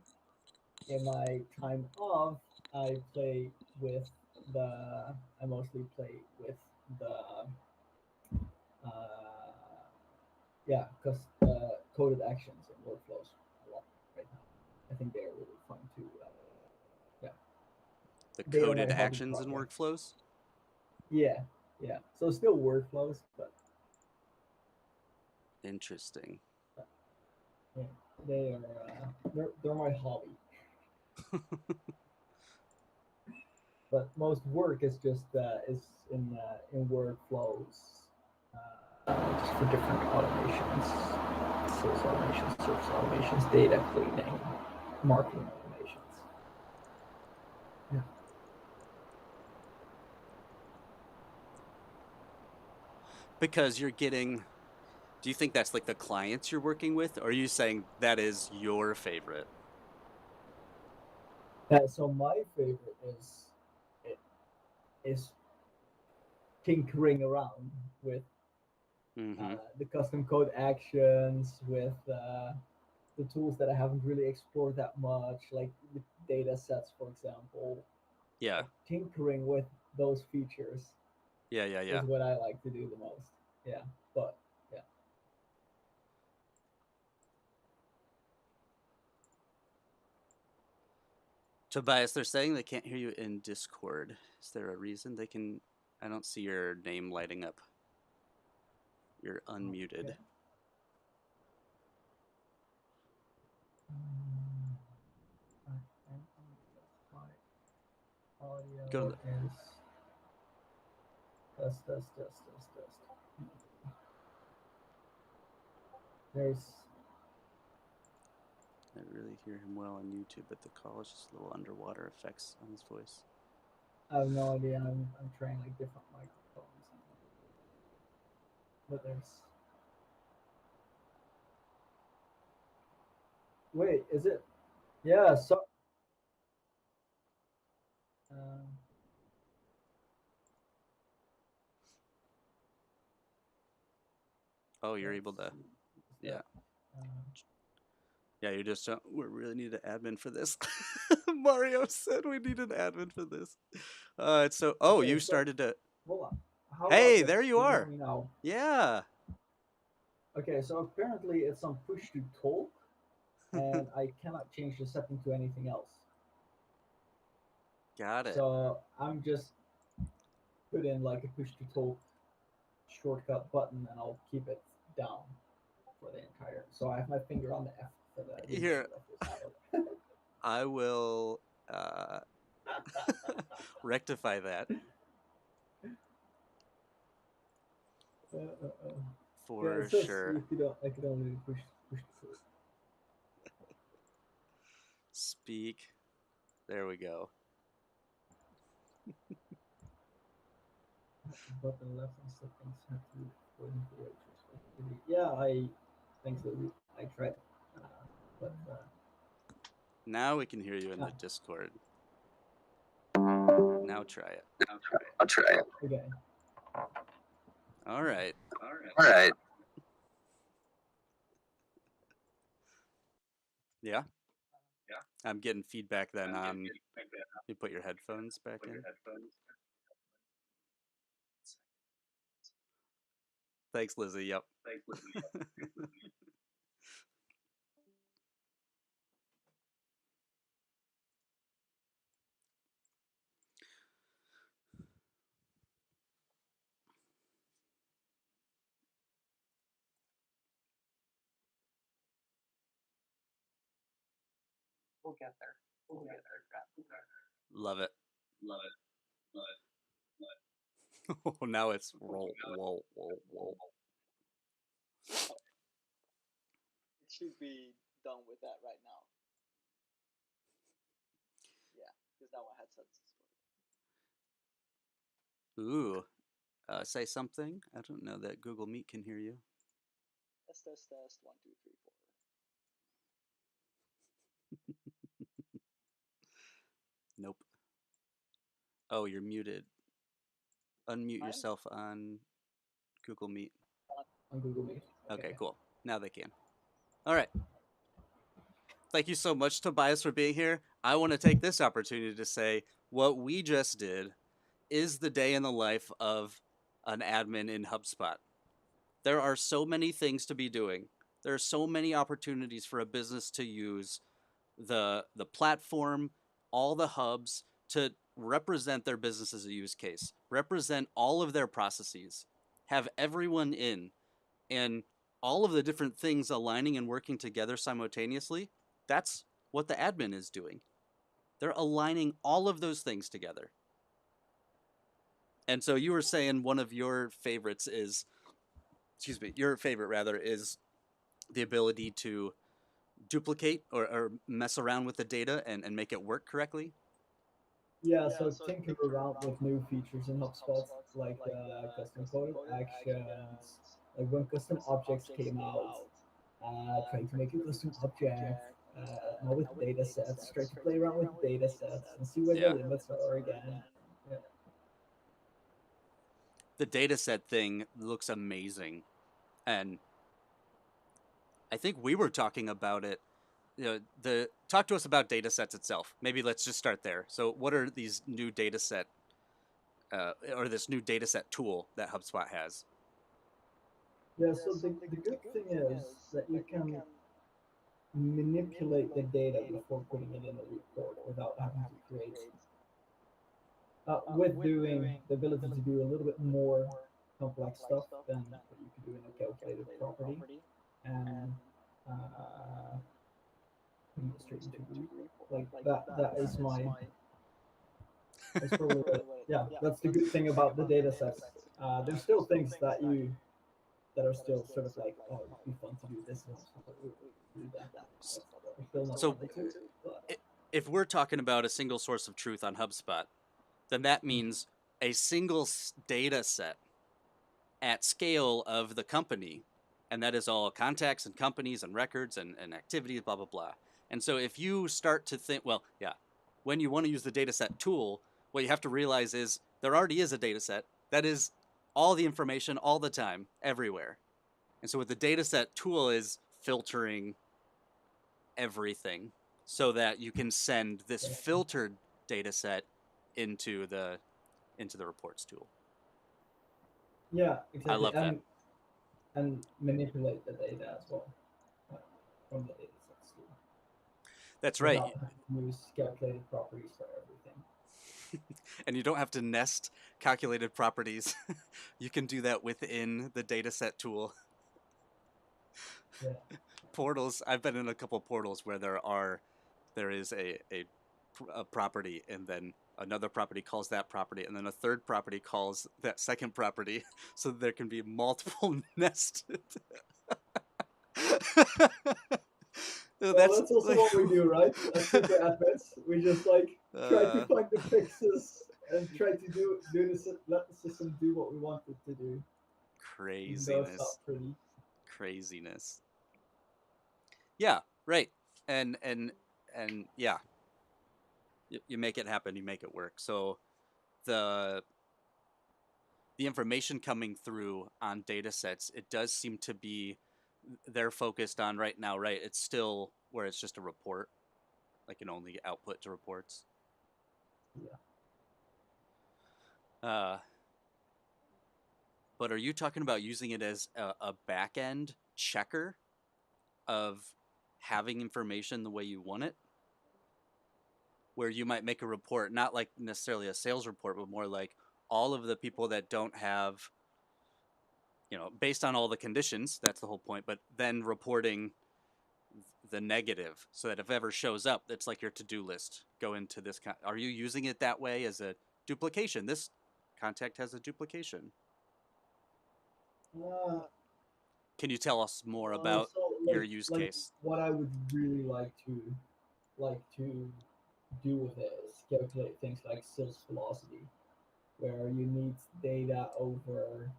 in my time off, I play with I mostly play with the, coded actions and workflows a lot right now. I think they're really fun to, The Data coded my hobby actions and project. workflows? Yeah. So still workflows, but Interesting. yeah, they are they're my hobby. But most work is just is in workflows, just for different automations, sales automations, service automations, data cleaning, marketing automations. Yeah. Because you're getting, do you think that's like the clients you're working with? Or are you saying that is your favorite? So my favorite is tinkering around with the custom code actions, with the tools that I haven't really explored that much, like the data sets, for example. Yeah. Like tinkering with those features Yeah. is what I like to do the most. Yeah, but yeah. Tobias, they're saying they can't hear you in Discord. Is there a reason they can? I don't see your name lighting up. You're unmuted. Okay. My audio Go to is test. There's I really hear him well on YouTube, but the call is just a little underwater effects on his voice. I have no idea. I'm trying like different microphones, but there's. Wait, is it? Yeah. So. Oh, you're able to. let's see. Is Yeah. that, Yeah, you just we really need an admin for this. Mario said we need an admin for this. It's so. Oh, Okay, you so- started to. hold on. How Hey, about there this? you Can hear are. me now? Yeah. Okay, so apparently it's on push to talk, and I cannot change the setting to anything else. Got it. So I'm just put in like a push to talk shortcut button, and I'll keep it down for the entire. So I have my finger on the F for the Here. of this arrow. I will rectify that for it says sure. you could, I could only push to talk. Speak. There we go. Button left and settings have to go into the yeah, I think so. I tried, but Now we can hear you in the Discord. Now try it. I'll try it. okay. All right. All right. Yeah. I'm getting feedback then on. You put your headphones back in. Thanks, Lizzie. Yep. We'll get there. Love it. Oh, now it's roll. It should be done with that right now. Yeah, because now my headset's working. Ooh. Say something. I don't know that Google Meet can hear you. Test. 1, 2, 3, 4. Nope. Oh, you're muted. Unmute Fine. yourself on Google Meet. On Google Meet. Okay, cool. Now they can. All right. Thank you so much, Tobias, for being here. I want to take this opportunity to say what we just did is the day in the life of an admin in HubSpot. There are so many things to be doing. There are so many opportunities for a business to use the platform, all the hubs to represent their business as a use case, represent all of their processes, have everyone in, and all of the different things aligning and working together simultaneously. That's what the admin is doing. They're aligning all of those things together. And so you were saying one of your favorites is, your favorite rather is the ability to duplicate or mess around with the data and make it work correctly. Yeah, so tinker around with new features in HubSpot, like custom coded actions, like when custom objects came out, trying to make a custom object, now with data sets, try to play around with data sets and see where Yeah. the limits are again. Yeah. The data set thing looks amazing. And I think we were talking about it. Talk to us about data sets itself. Maybe let's just start there. So what are these new data set or this new data set tool that HubSpot has? Yeah, so the good thing is that you can manipulate the data before putting it in a report without having to create with doing the ability to do a little bit more complex stuff than what you could do in a calculated property. And putting it straight into the report. Like that is my that's probably that's the good thing about the data sets. There's still things that are still sort of like, oh, it'd be fun to do this and do that. But we're still not So able to. But if we're talking about a single source of truth on HubSpot, then that means a single data set at scale of the company, and that is all contacts and companies and records and activities, blah, blah, blah. And so if you start to think, well, yeah, when you want to use the data set tool, what you have to realize is there already is a data set that is all the information all the time, everywhere. And so what the data set tool is filtering everything so that you can send this filtered data set into the reports tool. yeah, exactly. I love that. And manipulate the data as well from the data sets too. That's right. Without having to use calculated properties for everything. And you don't have to nest calculated properties. You can do that within the dataset tool. Yeah. Portals. I've been in a couple portals where there is a property, and then another property calls that property, and then a third property calls that second property, so there can be multiple nested. Well, that's also like, what we do, right? As super admins, we just like try to find the fixes and try to do this, let the system do what we want it to do. Craziness. Pretty. Craziness. Yeah, right. And yeah, you make it happen. You make it work. So the information coming through on data sets, it does seem to be they're focused on right now, right? It's still where it's just a report, like an only output to reports. Yeah. But are you talking about using it as a back end checker of having information the way you want it? Where you might make a report, not like necessarily a sales report, but more like all of the people that don't have, based on all the conditions, that's the whole point, but then reporting the negative so that if it ever shows up, it's like your to-do list. Go into this. Are you using it that way as a duplication? This contact has a duplication. Can you tell us more about your use case? What I would really like to do with it is calculate things like sales velocity, where you need data over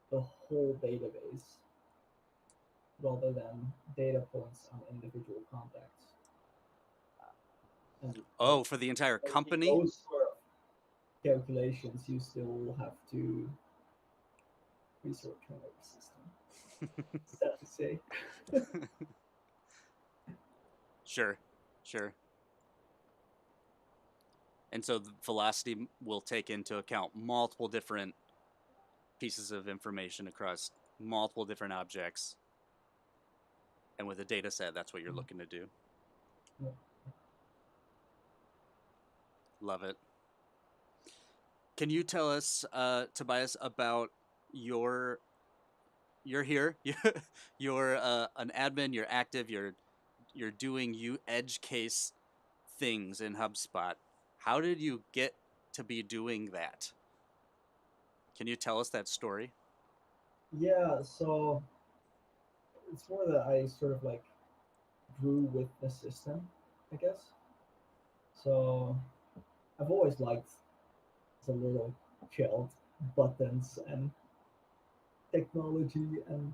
the whole database rather than data points on individual contacts. For the entire company? Those sort of calculations, you still have to resort to another system. Sad to say. Sure. And so the velocity will take into account multiple different pieces of information across multiple different objects. And with a data set, that's what you're looking to do. Yeah. Love it. Can you tell us, Tobias, about you're here, you're an admin, you're active, you're doing edge case things in HubSpot. How did you get to be doing that? Can you tell us that story? Yeah, so it's more that I sort of like grew with the system, I guess. So I've always liked the little child buttons and technology, and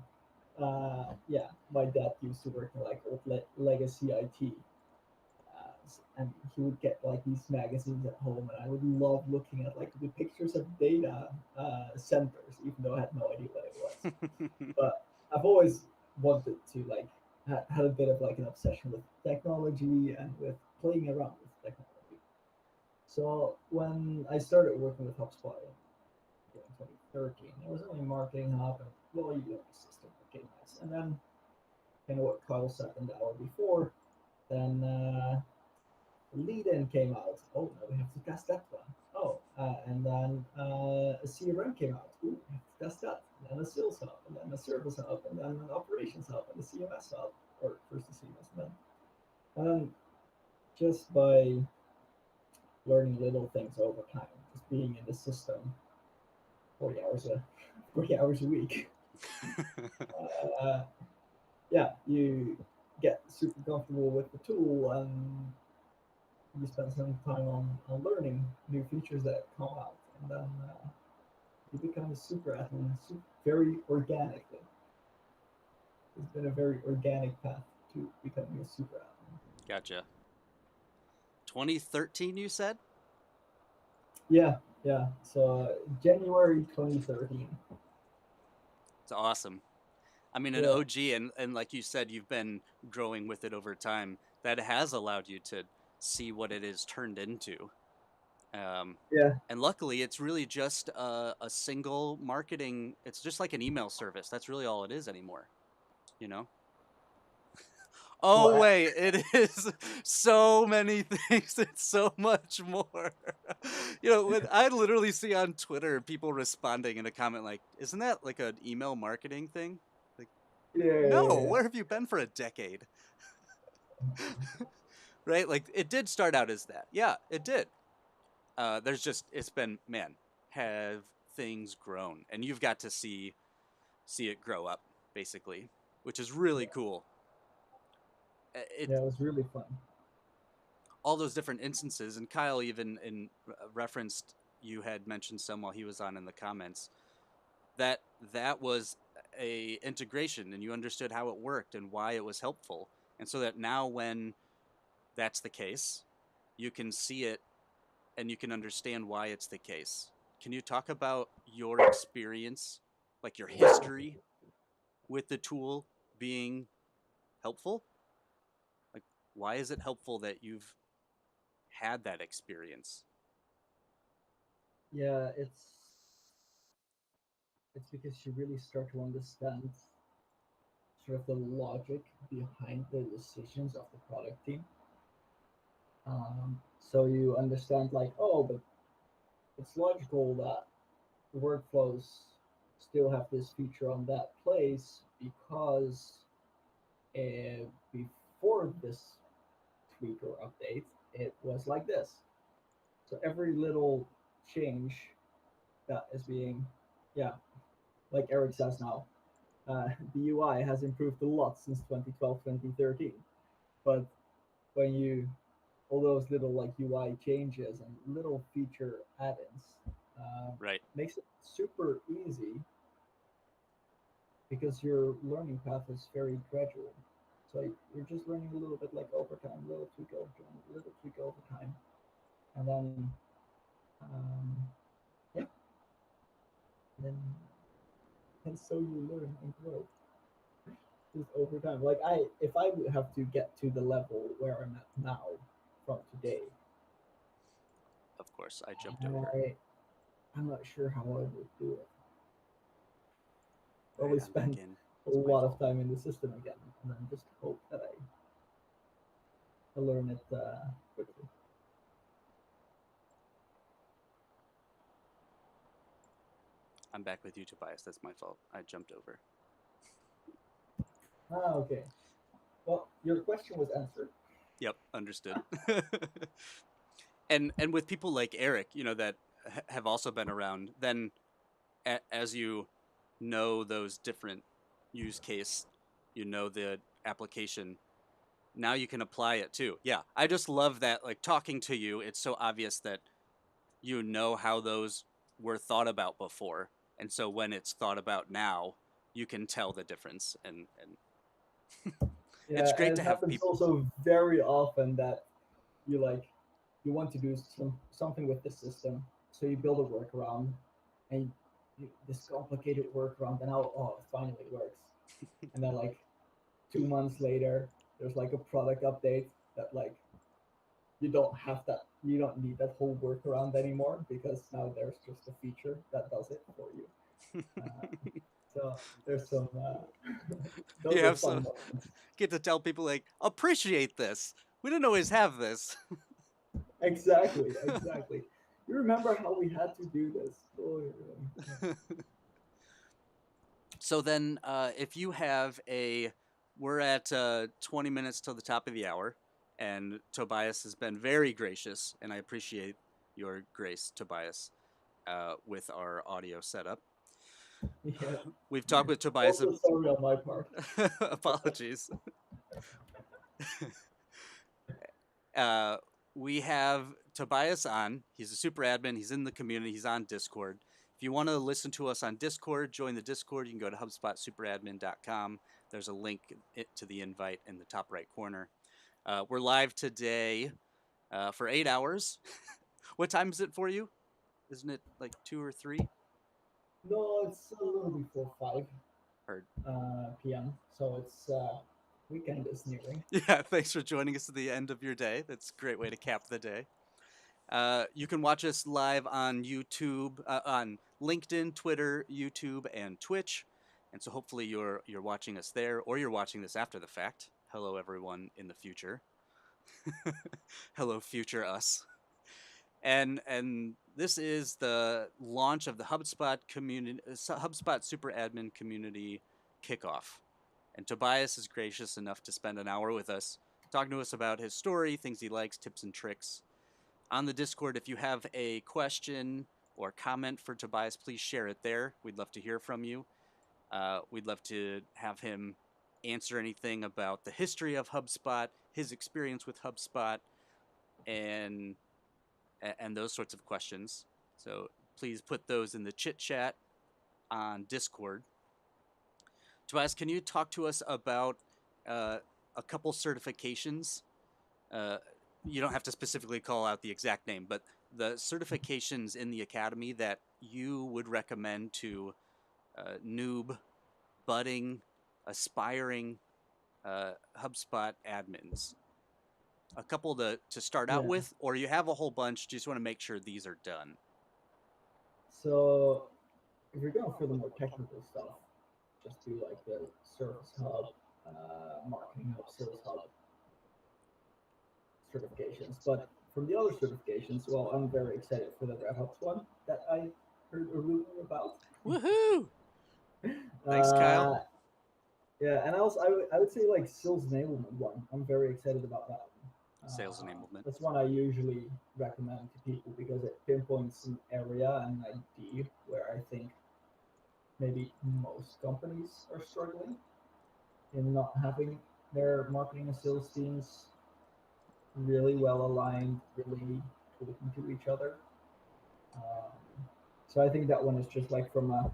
my dad used to work in like old legacy IT, and he would get like these magazines at home, and I would love looking at like the pictures of data centers, even though I had no idea what it was. But I've always wanted to like had a bit of like an obsession with technology and with playing around with technology. So when I started working with HubSpot in 2013, it was only Marketing Hub and well, you know, the system, okay, nice. And then kind of what Kyle said in the hour before, then lead-in came out. Oh, now we have to test that one. Oh, and then a CRM came out. Ooh, we have to test that. And then a sales hub, and then a service hub, and then an operations hub, and a CMS hub, or first the CMS, and then And just by learning little things over time, just being in the system 40 hours a 40 hours a week, uh, yeah, you get super comfortable with the tool, and you spend some time on learning new features that come out, and then you become a super admin very organically. It's been a very organic path to becoming a super admin. Gotcha. 2013, you said? Yeah, yeah. So January 2013. It's awesome. I mean, an Yeah, OG, and like you said, you've been growing with it over time. That has allowed you to see what it is turned into. yeah, And luckily, it's really just a single marketing. It's just like an email service. That's really all it is anymore. You know? Oh well, wait, it is so many things. It's so much more. You know, when I literally see on Twitter people responding in a comment like, "Isn't that like an email marketing thing?" Like, yeah, yeah, no, yeah, where have you been for a decade? Right? Like it did start out as that. Yeah, it did. There's just it's been man, have things grown, and you've got to see it grow up basically, which is really cool. It yeah. It was really fun. all those different instances, and Kyle even in referenced you had mentioned some while he was on in the comments that that was a integration and you understood how it worked and why it was helpful, and so that now when that's the case, you can see it and you can understand why it's the case. Can you talk about your experience, like your history with the tool being helpful? Like, why is it helpful that you've had that experience? Yeah, it's because you really start to understand sort of the logic behind the decisions of the product team. So you understand like, oh, but it's logical that the workflows still have this feature on that place because before this tweak or update, it was like this. So every little change that is being, yeah, like Eric says now, the UI has improved a lot since 2012, 2013. But when you all those little like UI changes and little feature add-ins Right. makes it super easy because your learning path is very gradual. So you're just learning a little bit like over time, little tweak over time, little tweak over time, and then yeah, then and so you learn and grow just over time. Like if I would have to get to the level where I'm at now from today, Of course, I jumped over. I'm not sure how I would do it. All right, Probably I'm back spend in. a It's my lot of fault. time in the system again, and then just hope that I learn it quickly. I'm back with you, Tobias. That's my fault. I jumped over. Ah, okay. Well, your question was answered. Yep, understood. And with people like Eric, you know, that have also been around, then as you know those different use case, you know the application, now you can apply it too. Yeah, I just love that. Like talking to you, it's so obvious that you know how those were thought about before, and so when it's thought about now, you can tell the difference. And it's Yeah, great and to it have happens people. also very often that you you want to do something with the system, so you build a workaround, and this complicated workaround, and now oh, it finally works. And then like 2 months later, there's like a product update that like you don't need that whole workaround anymore because now there's just a feature that does it for you. Uh, so there's some You those are have fun some moments. get to tell people like appreciate this. We didn't always have this. Exactly, exactly. You remember how we had to do this? Oh, yeah. So then, if you have we're at 20 minutes till the top of the hour. And Tobias has been very gracious, and I appreciate your grace, Tobias, with our audio setup. Yeah. We've talked with Tobias. Also sorry on my part. Apologies. We have Tobias on. He's a super admin. He's in the community. He's on Discord. If you want to listen to us on Discord, join the Discord. You can go to HubSpotSuperAdmin.com. There's a link to the invite in the top right corner. We're live today for 8 hours. What time is it for you? Isn't it like 2 or 3? No, it's a little before 5 Heard. p.m. So it's weekend is nearing. Yeah, thanks for joining us at the end of your day. That's a great way to cap the day. You can watch us live on YouTube, on LinkedIn, Twitter, YouTube, and Twitch. And so hopefully you're watching us there, or you're watching this after the fact. Hello, everyone in the future. Hello, future us. And this is the launch of the HubSpot community, HubSpot Super Admin community kickoff. And Tobias is gracious enough to spend an hour with us, talking to us about his story, things he likes, tips and tricks. On the Discord, if you have a question or comment for Tobias, please share it there. We'd love to hear from you. We'd love to have him answer anything about the history of HubSpot, his experience with HubSpot, and those sorts of questions. So please put those in the chit chat on Discord. Tobias, can you talk to us about a couple certifications? You don't have to specifically call out the exact name, but the certifications in the academy that you would recommend to noob, budding, aspiring HubSpot admins. A couple to start out with, or you have a whole bunch, just want to make sure these are done. So if you're going for the more technical stuff, just do like the Service Hub, Marketing Hub, Sales Hub certifications. But from the other certifications, well, I'm very excited for the Red Hubs one that I heard a rumor about. Woohoo! Thanks, Kyle. Yeah, and also I would say like Sales Enablement one. I'm very excited about that one. Sales Enablement. That's one I usually recommend to people because it pinpoints an area and an idea where I think maybe most companies are struggling in not having their marketing and sales teams really well aligned, really talking to each other. So I think that one is just like from a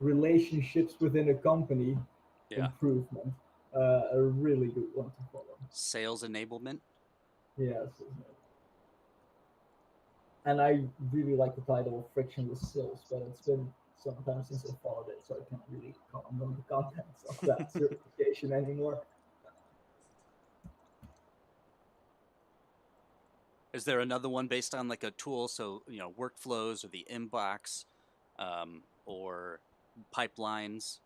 relationships within a company improvement, a really good one to follow. Sales Enablement. Yes. And I really like the title Frictionless Sales, but it's been some time since I followed it, so I can't really comment on the contents of that certification anymore. Is there another one based on like a tool, so workflows or the inbox, or pipelines,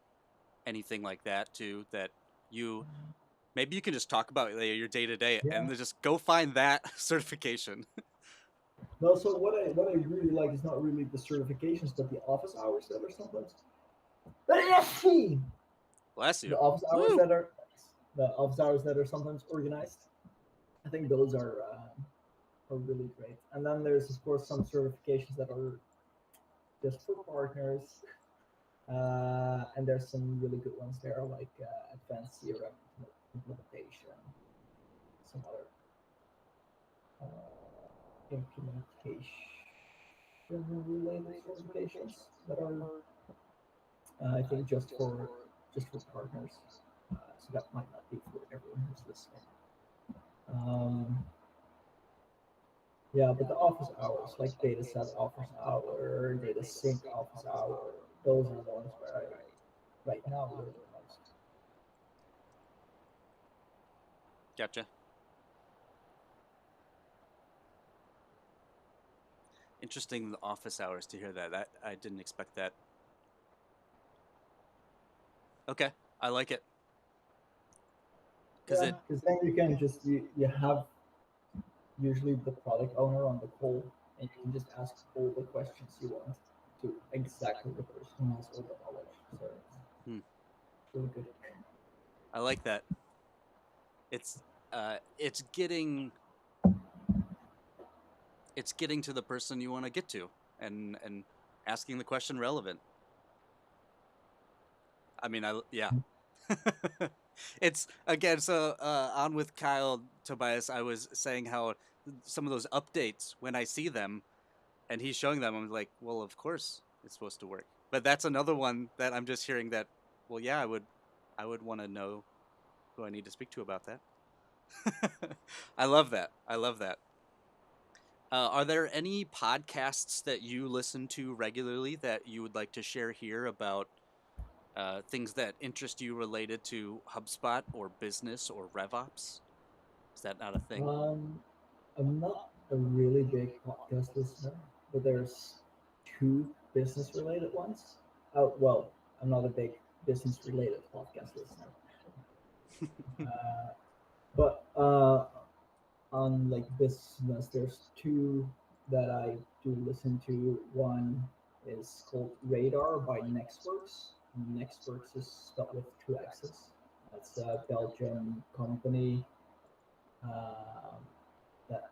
anything like that too? That maybe you can just talk about your day to day and then just go find that certification. No, so what I really like is not really the certifications, but the office hours that are sometimes. Bless you. The office hours that are sometimes organized. I think those are really great. And then there's of course some certifications that are just for partners, and there's some really good ones there like advanced CRM implementation, some other implementation related certifications that are I think just for partners, so that might not be for everyone who's listening. Yeah, but the office hours, like data set office hour, data sync office hour, those are the ones where I right now learn the most. Gotcha. Interesting, the office hours, to hear that. I didn't expect that. Okay, I like it. Because then you can just you have usually the product owner on the call, and you can just ask all the questions you want to exactly the person who has all the knowledge. So it's really good. I like that. it's it's getting to the person you want to get to, and asking the question relevant. I mean, yeah. It's again, so on with Kyle, Tobias, I was saying how some of those updates, when I see them and he's showing them, I'm like, well, of course it's supposed to work. But that's another one that I'm just hearing that, well, yeah, I would want to know who I need to speak to about that. I love that. Are there any podcasts that you listen to regularly that you would like to share here about things that interest you related to HubSpot or business or RevOps? Is that not a thing? I'm not a really big podcast listener, but there's two business related ones. Oh, well, I'm not a big business related podcast listener. But on like business, there's two that I do listen to. One is called Radar by Nextworks. Nextworks is spelled with two X's. That's a Belgian company that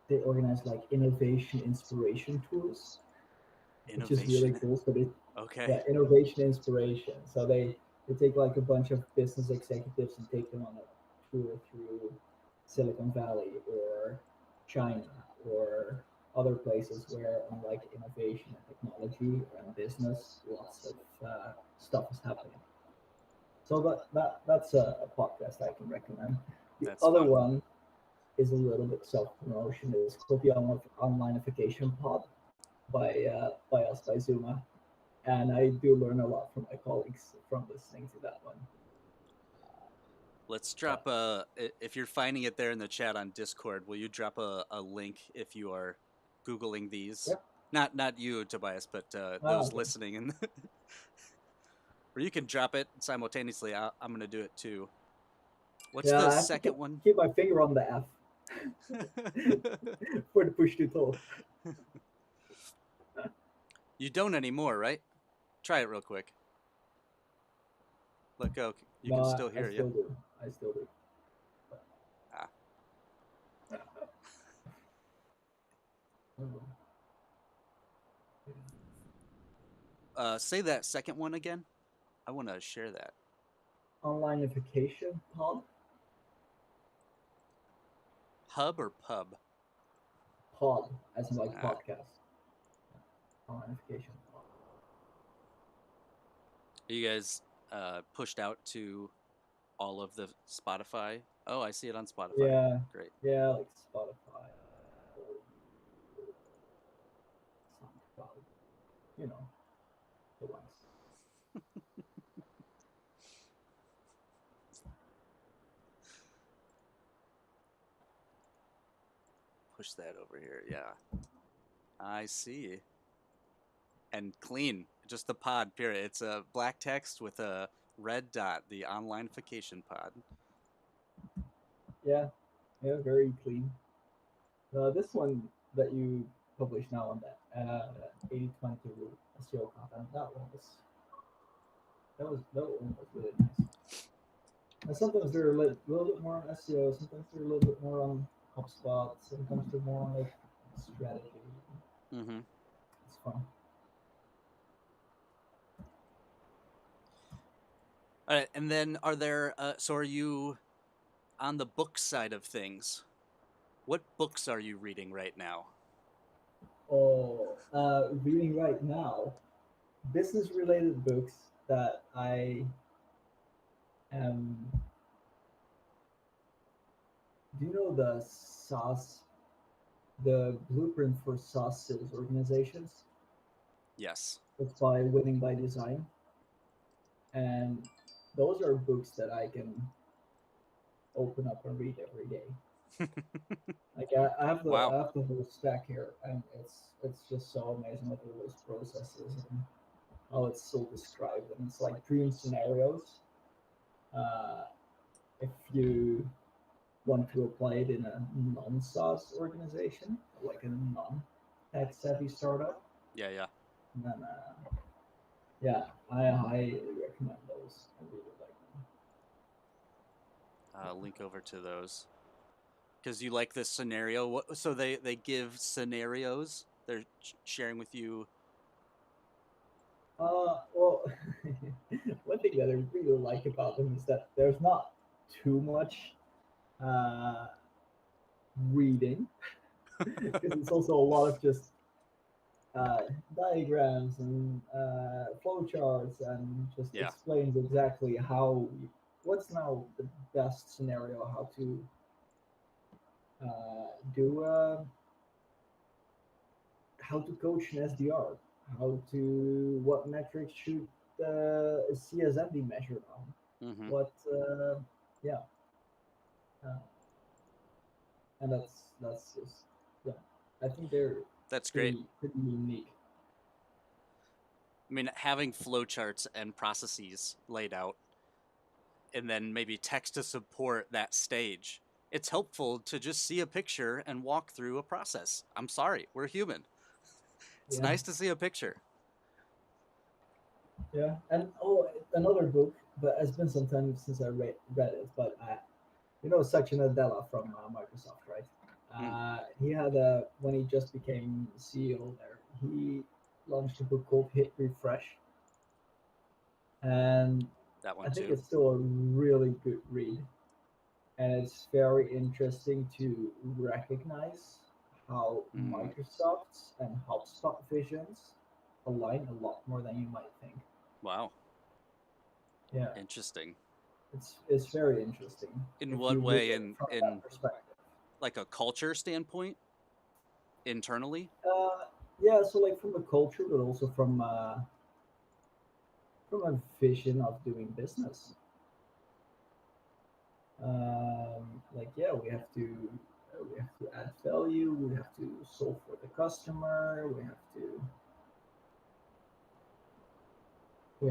they organize like innovation inspiration tours, which is really Innovation. cool. So they, Okay. yeah, innovation inspiration. So they take like a bunch of business executives and take them on a tour through Silicon Valley or China or other places where on like innovation and technology and business, lots of stuff is happening. So that's a podcast I can recommend. The That's other fun. one is a little bit self-promotion. It's called the Onlineification Pod by us, by Zuma. And I do learn a lot from my colleagues from listening to that one. Let's drop if you're finding it there in the chat on Discord, will you drop a link if you are Googling these? Yep. Not you, Tobias, but those okay. listening. And or you can drop it simultaneously. I'm going to do it too. What's the I have second to one? Keep my finger on the F for the push to talk. You don't anymore, right? Try it real quick. Let go. You can still hear I still do. Say that second one again. I want to share that. Onlineification Pod. Hub or pub? Pod, as in like podcast. Onlineification Pod. Are you guys pushed out to all of the Spotify? Oh, I see it on Spotify. Yeah. Great. Yeah, like Spotify. SoundCloud. You know, the ones. Push that over here. Yeah. I see. And clean. Just the pod, period. It's a black text with a red dot, the onlineification pod. Yeah, very clean. This one that you publish now on that 80/20 rule SEO content, that one was really nice. And sometimes they're a little bit more on SEO, sometimes they're a little bit more on HubSpot, sometimes they're more on like strategy. Mm-hmm. It's fun. All right, and then are there? So are you on the book side of things? What books are you reading right now? Oh, reading right now, business-related books that I am. Do you know the SaaS, the blueprint for SaaS sales organizations? Yes. It's by Winning by Design, and those are books that I can open up and read every day. Like I have the Wow. I have the whole stack here, and it's just so amazing what all those processes and how it's so described, and it's like dream scenarios. If you want to apply it in a non-SaaS organization, like a non-tech-savvy startup, Yeah. then yeah, I highly recommend those. I really like them. link over to those because you like this scenario. So they give scenarios. They're sharing with you. Well, one thing that I really like about them is that there's not too much reading, because it's also a lot of just uh, diagrams and flowcharts, and just Yeah. explains exactly what's now the best scenario, how to do how to coach an SDR, what metrics should CSM be measured on, Mm-hmm. what yeah, uh, and that's just, yeah, I think they're That's great. pretty unique. I mean, having flowcharts and processes laid out, and then maybe text to support that stage. It's helpful to just see a picture and walk through a process. I'm sorry, we're human. It's Yeah. nice to see a picture. Yeah, and another book, but it's been some time since I read it. But Satya Nadella from Microsoft, right? He had when he just became CEO there, he launched a book called Hit Refresh, and That one I think too. it's still a really good read, and it's very interesting to recognize how Microsoft's and HubSpot visions align a lot more than you might think. Wow. Yeah. Interesting. It's very interesting. In if what you look way? at it from In that perspective. like a culture standpoint, internally? Yeah, so like from a culture, but also from a vision of doing business. Like, yeah, we have to add value. We have to solve for the customer. We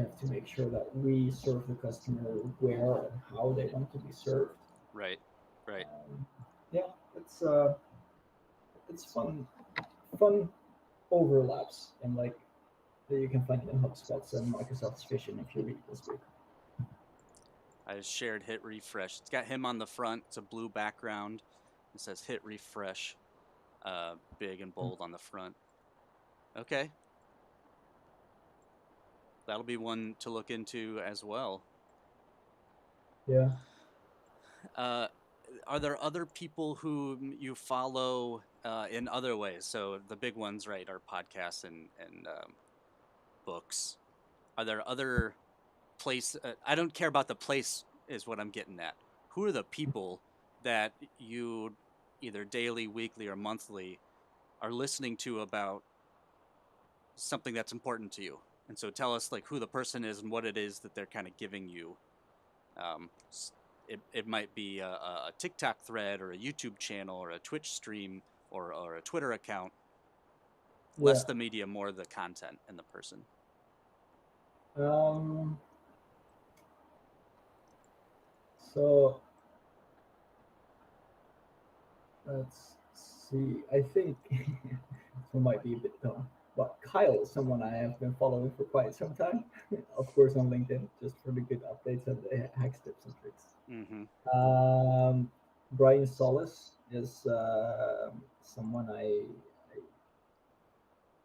have to make sure that we serve the customer where and how they want to be served. Right. Right. Yeah, it's fun overlaps, and like that you can find in HubSpot's and Microsoft's vision if you read this book. I shared Hit Refresh. It's got him on the front. It's a blue background. It says Hit Refresh, big and bold on the front. Okay. That'll be one to look into as well. Yeah. Are there other people who you follow in other ways? So the big ones, right, are podcasts and books. Are there other I don't care about the place, is what I'm getting at. Who are the people that you either daily, weekly, or monthly are listening to about something that's important to you? And so tell us like who the person is and what it is that they're kind of giving you. Um, it might be a TikTok thread or a YouTube channel or a Twitch stream or a Twitter account. Yeah. Less the media, more the content and the person. So let's see. I think this might be a bit dumb, but Kyle is someone I have been following for quite some time. Of course, on LinkedIn, just for the good updates and the hacks, tips, and tricks. Mm-hmm. Brian Solis is someone I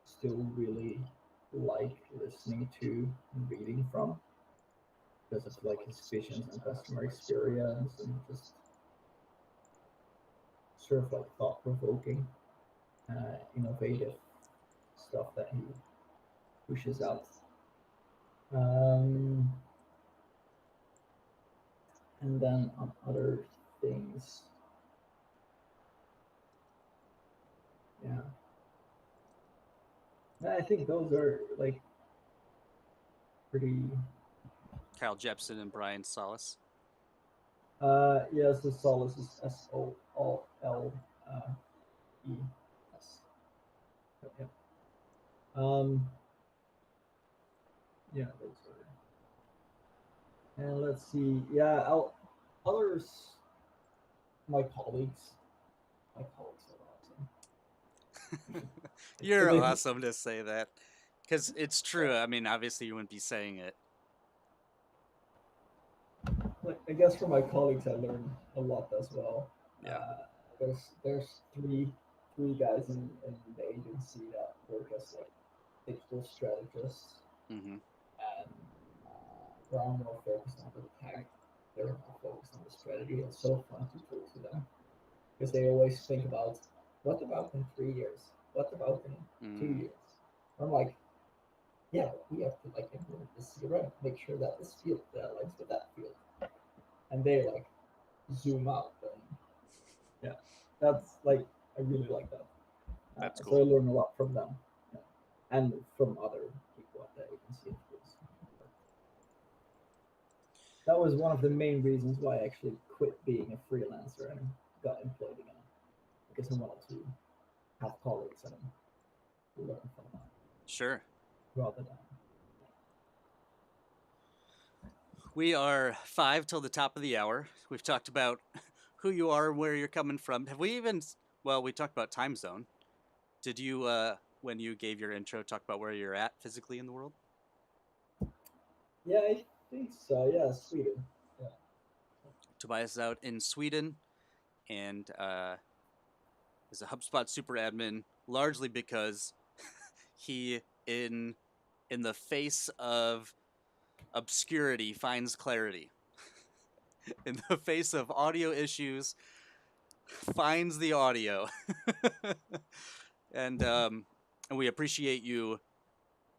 still really like listening to and reading from, because of like his visions and customer experience, and just sort of like thought-provoking, innovative stuff that he pushes out. And then on other things, yeah. I think those are like pretty. Kyle Jepson and Brian Solis. Yeah, so Solis is SOLLES. Yeah. Yeah, those are. And let's see. Yeah, others. My colleagues. My colleagues are awesome. You're awesome to say that, because it's true. I mean, obviously you wouldn't be saying it. I guess from my colleagues, I learned a lot as well. Yeah. There's three guys in the agency that work as like digital strategists, Mm-hmm. and where I'm more focused on the tech. They're more focused on the strategy. It's so fun to talk to them because they always think about what about in 3 years? What about in 2 years? I'm like, yeah, we have to like implement this CRM, make sure that this field aligns with that field, and they like zoom out. And yeah, that's like I really like that. That's So I cool. learn a lot from them, yeah. And from other people at the agency, of course. That was one of the main reasons why I actually quit being a freelancer and got employed again, because I wanted to have colleagues and learn from them Sure. rather than. We are 5 till the top of the hour. We've talked about who you are, where you're coming from. Have we even? Well, we talked about time zone. Did you, when you gave your intro, talk about where you're at physically in the world? Yeah, I think so. Yeah, Sweden. Yeah. Tobias is out in Sweden, and is a HubSpot Super Admin, largely because he, in the face of obscurity, finds clarity. In the face of audio issues, finds the audio. and we appreciate you,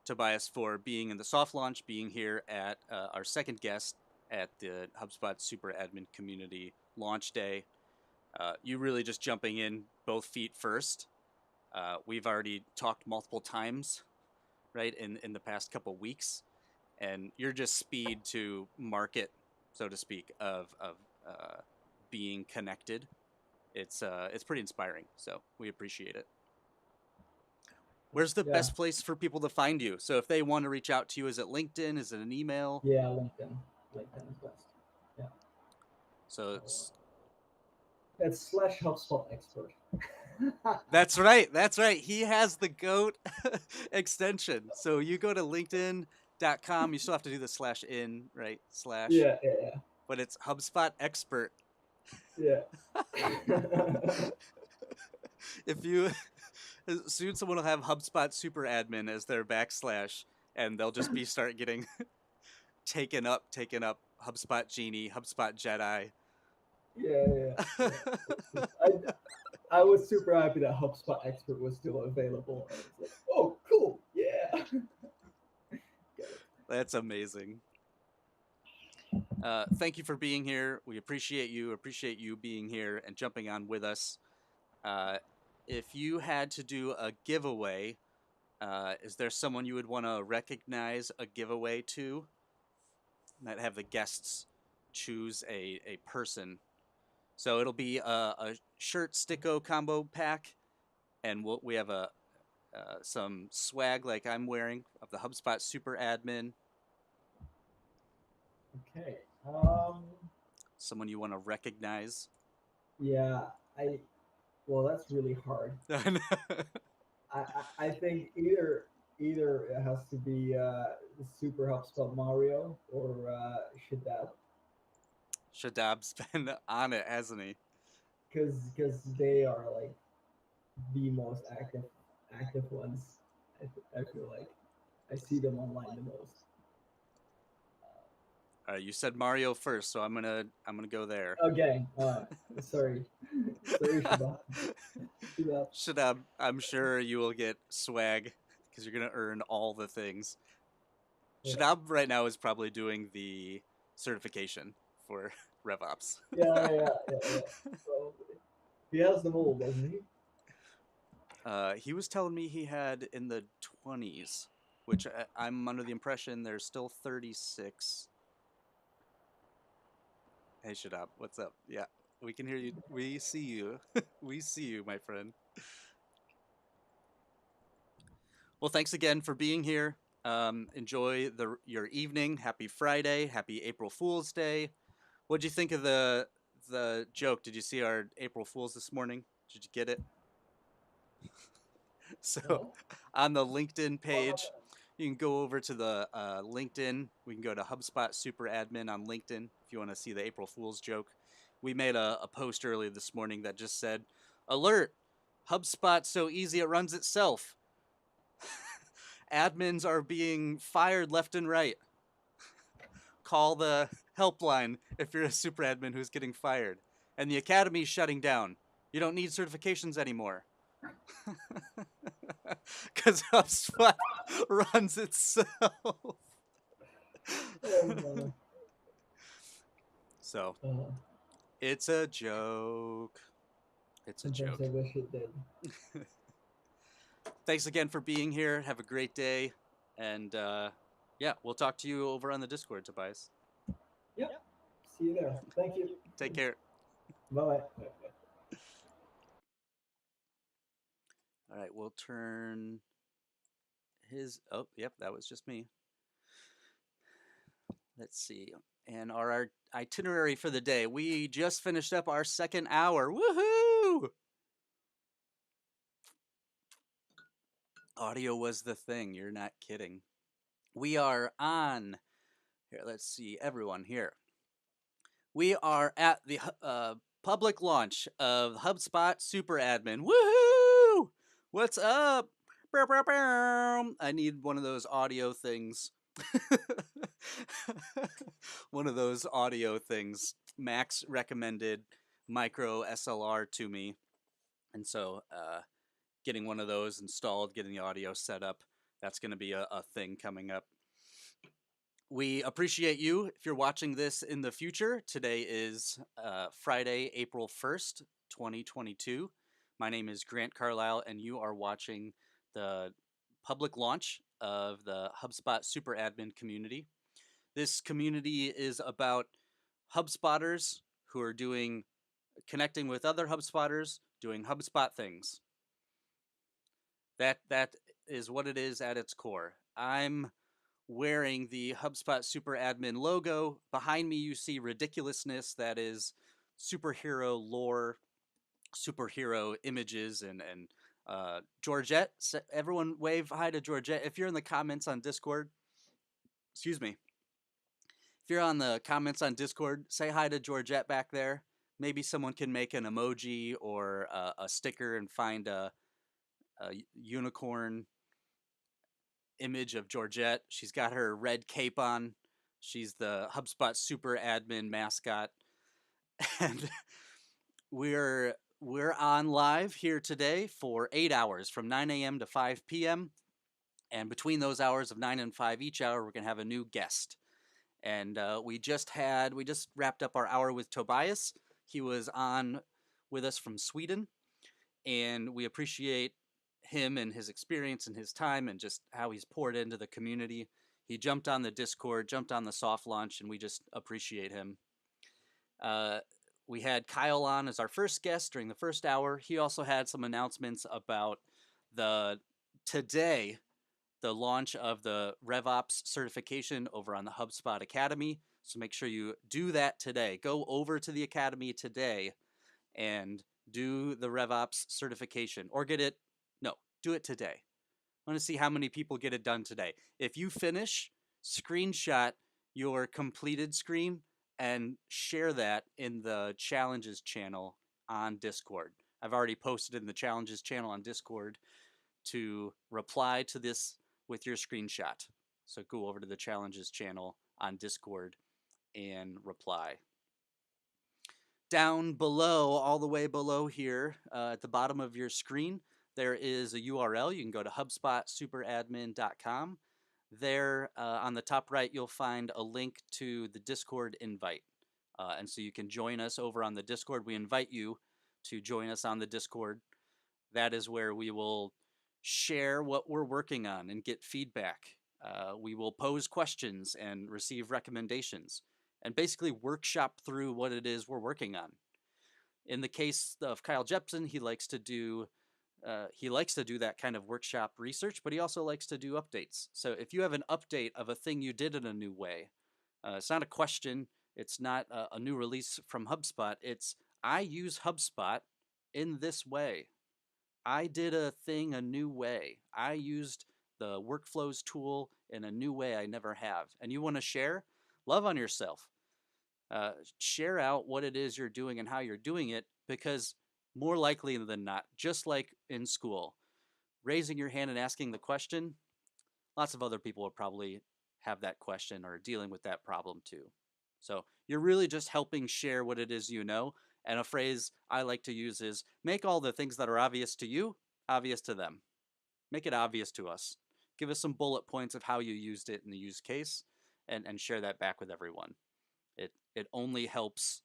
Tobias, for being in the soft launch, being here at our second guest at the HubSpot Super Admin Community launch day. You really just jumping in both feet first. We've already talked multiple times, right, in the past couple weeks, and you're just speed to market, so to speak, of being connected. It's pretty inspiring, so we appreciate it. Where's the best place for people to find you? So if they want to reach out to you, is it LinkedIn? Is it an email? Yeah, LinkedIn. LinkedIn is best. Yeah. So it's /HubSpot expert. That's right. That's right. He has the GOAT extension. So you go to LinkedIn.com. You still have to do the /in, right? / Yeah. But it's HubSpot expert. Yeah. If you soon someone will have HubSpot Super Admin as their /, and they'll just be start getting taken up HubSpot Genie, HubSpot Jedi. Yeah. I was super happy that HubSpot expert was still available. I was like, oh, cool, yeah. That's amazing. Thank you for being here. We appreciate you being here and jumping on with us. If you had to do a giveaway, is there someone you would want to recognize a giveaway to? Might have the guests choose a person. So it'll be a shirt sticko combo pack, and we have some swag like I'm wearing of the HubSpot Super Admin. Okay. Someone you want to recognize? Yeah, well, that's really hard. I think either it has to be Super HubSpot Mario or Shadab. Shadab's been on it, hasn't he? Because they are like the most active ones. I feel like I see them online the most. All right, you said Mario first, so I'm gonna go there. Okay, sorry, Shadab. Shadab, I'm sure you will get swag because you're gonna earn all the things. Yeah. Shadab right now is probably doing the certification for RevOps. Yeah. So, he has them all, doesn't he? He was telling me he had in the 20s, which I'm under the impression there's still 36. Hey, Shadab, what's up? Yeah, we can hear you. We see you. We see you, my friend. Well, thanks again for being here. Enjoy your evening. Happy Friday. Happy April Fool's Day. What'd you think of the joke? Did you see our April Fools this morning? Did you get it? So No? on the LinkedIn page, You can go over to the LinkedIn. We can go to HubSpot Super Admin on LinkedIn if you want to see the April Fool's joke. We made a post earlier this morning that just said, "Alert! HubSpot so easy it runs itself. Admins are being fired left and right. Call the helpline if you're a super admin who's getting fired. And the academy's shutting down. You don't need certifications anymore." Because HubSpot runs itself. Oh, no. So Uh, it's a joke. It's a sometimes joke. I wish it did. Thanks again for being here. Have a great day. And yeah, we'll talk to you over on the Discord, Tobias. Yep. See you there. Thank you. Take care. Bye-bye. All right, we'll turn his... Oh, yep, that was just me. Let's see. And our itinerary for the day. We just finished up our second hour. Woohoo! Audio was the thing. You're not kidding. We are on... Here, let's see. Everyone here. We are at the public launch of HubSpot Super Admin. Woohoo! What's up? I need one of those audio things. One of those audio things. Max recommended micro SLR to me. And so getting one of those installed, getting the audio set up, that's going to be a thing coming up. We appreciate you if you're watching this in the future. Today is Friday, April 1st, 2022. My name is Grant Carlisle, and you are watching the public launch of the HubSpot Super Admin community. This community is about HubSpotters who are connecting with other HubSpotters, doing HubSpot things. That is what it is at its core. I'm wearing the HubSpot Super Admin logo. Behind me, you see ridiculousness that is superhero lore, superhero images, and Georgette. Everyone wave hi to Georgette. If you're in the comments on Discord, excuse me. If you're on the comments on Discord, say hi to Georgette back there. Maybe someone can make an emoji or a sticker and find a unicorn image of Georgette. She's got her red cape on. She's the HubSpot Super Admin mascot. And we're on live here today for 8 hours from 9 a.m. to 5 p.m. And between those hours of 9 and 5 each hour, we're going to have a new guest. And we just wrapped up our hour with Tobias. He was on with us from Sweden. And we appreciate him and his experience and his time and just how he's poured into the community. He jumped on the Discord, jumped on the soft launch, and we just appreciate him. We had Kyle on as our first guest during the first hour. He also had some announcements about today, the launch of the RevOps certification over on the HubSpot Academy. So make sure you do that today. Go over to the Academy today and do the RevOps certification, or do it today. I want to see how many people get it done today. If you finish, screenshot your completed screen and share that in the challenges channel on Discord. I've already posted in the challenges channel on Discord to reply to this with your screenshot. So go over to the challenges channel on Discord and reply. Down below, all the way below here, at the bottom of your screen, there is a URL. You can go to HubSpotSuperAdmin.com. There on the top right, you'll find a link to the Discord invite. And so you can join us over on the Discord. We invite you to join us on the Discord. That is where we will share what we're working on and get feedback. We will pose questions and receive recommendations and basically workshop through what it is we're working on. In the case of Kyle Jepson, he likes to do that kind of workshop research, but he also likes to do updates. So if you have an update of a thing you did in a new way, it's not a question, it's not a new release from HubSpot, it's I use HubSpot in this way. I did a thing a new way. I used the workflows tool in a new way I never have. And you want to share, love on yourself. Share out what it is you're doing and how you're doing it, because more likely than not, just like in school, raising your hand and asking the question, lots of other people will probably have that question or dealing with that problem too. So you're really just helping share what it is you know. And a phrase I like to use is make all the things that are obvious to you obvious to them. Make it obvious to us. Give us some bullet points of how you used it in the use case, and share that back with everyone. It only helps.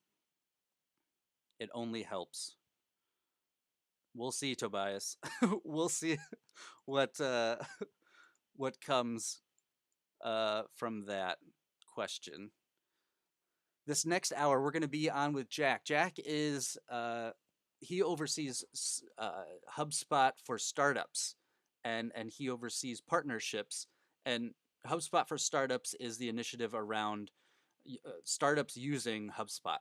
It only helps. We'll see, Tobias. We'll see what what comes from that question. This next hour, we're going to be on with Jack. Jack is he oversees HubSpot for startups, and he oversees partnerships. And HubSpot for startups is the initiative around startups using HubSpot.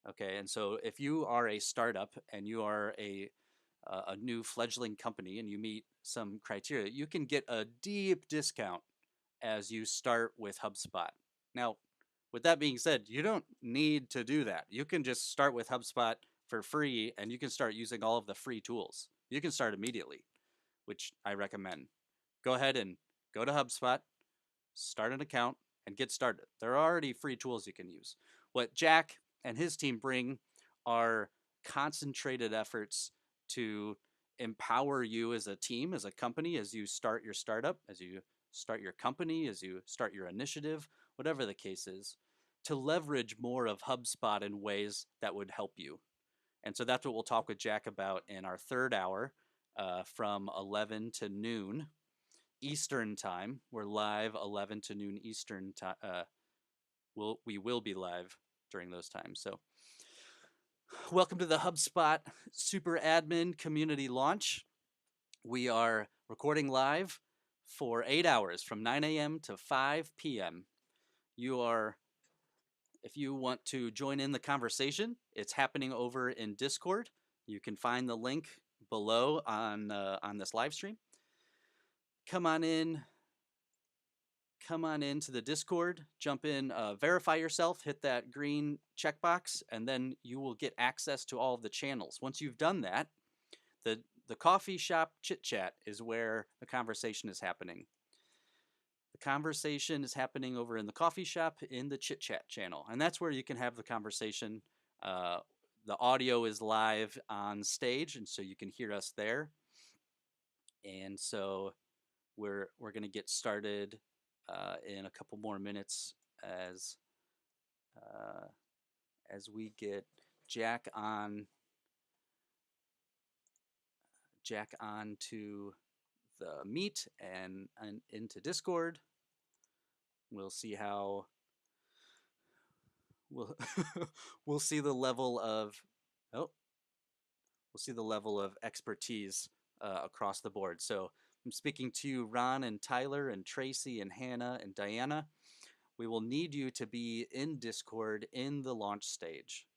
Okay, and so if you are a startup and you are a new fledgling company and you meet some criteria, you can get a deep discount as you start with HubSpot. Now, with that being said, you don't need to do that. You can just start with HubSpot for free and you can start using all of the free tools. You can start immediately, which I recommend. Go ahead and go to HubSpot, start an account, and get started. There are already free tools you can use. What Jack and his team bring are concentrated efforts to empower you as a team, as a company, as you start your startup, as you start your company, as you start your initiative, whatever the case is, to leverage more of HubSpot in ways that would help you. And so that's what we'll talk with Jack about in our third hour from 11 to noon Eastern time. We're live 11 to noon Eastern time. We will be live during those times. So welcome to the HubSpot Super Admin community launch. We are recording live for 8 hours from 9 a.m. to 5 p.m. If you want to join in the conversation, it's happening over in Discord. You can find the link below on this live stream. Come on in to the Discord, jump in, verify yourself, hit that green checkbox, and then you will get access to all of the channels. Once you've done that, the coffee shop chit chat is where the conversation is happening. The conversation is happening over in the coffee shop in the chit chat channel, and that's where you can have the conversation. The audio is live on stage, and so you can hear us there. And so we're going to get started in a couple more minutes as we get Jack on to the Meet and into Discord. We'll see how we'll see the level of expertise across the board. So I'm speaking to Ron and Tyler and Tracy and Hannah and Diana. We will need you to be in Discord in the launch stage.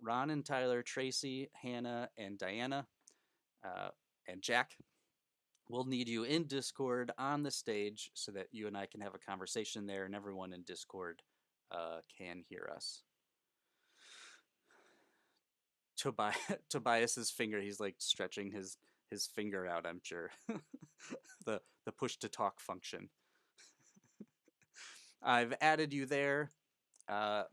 Ron and Tyler, Tracy, Hannah, and Diana, and Jack will need you in Discord on the stage so that you and I can have a conversation there and everyone in Discord can hear us. Tobias's finger, he's like stretching his finger out, I'm sure. the push to talk function. I've added you there.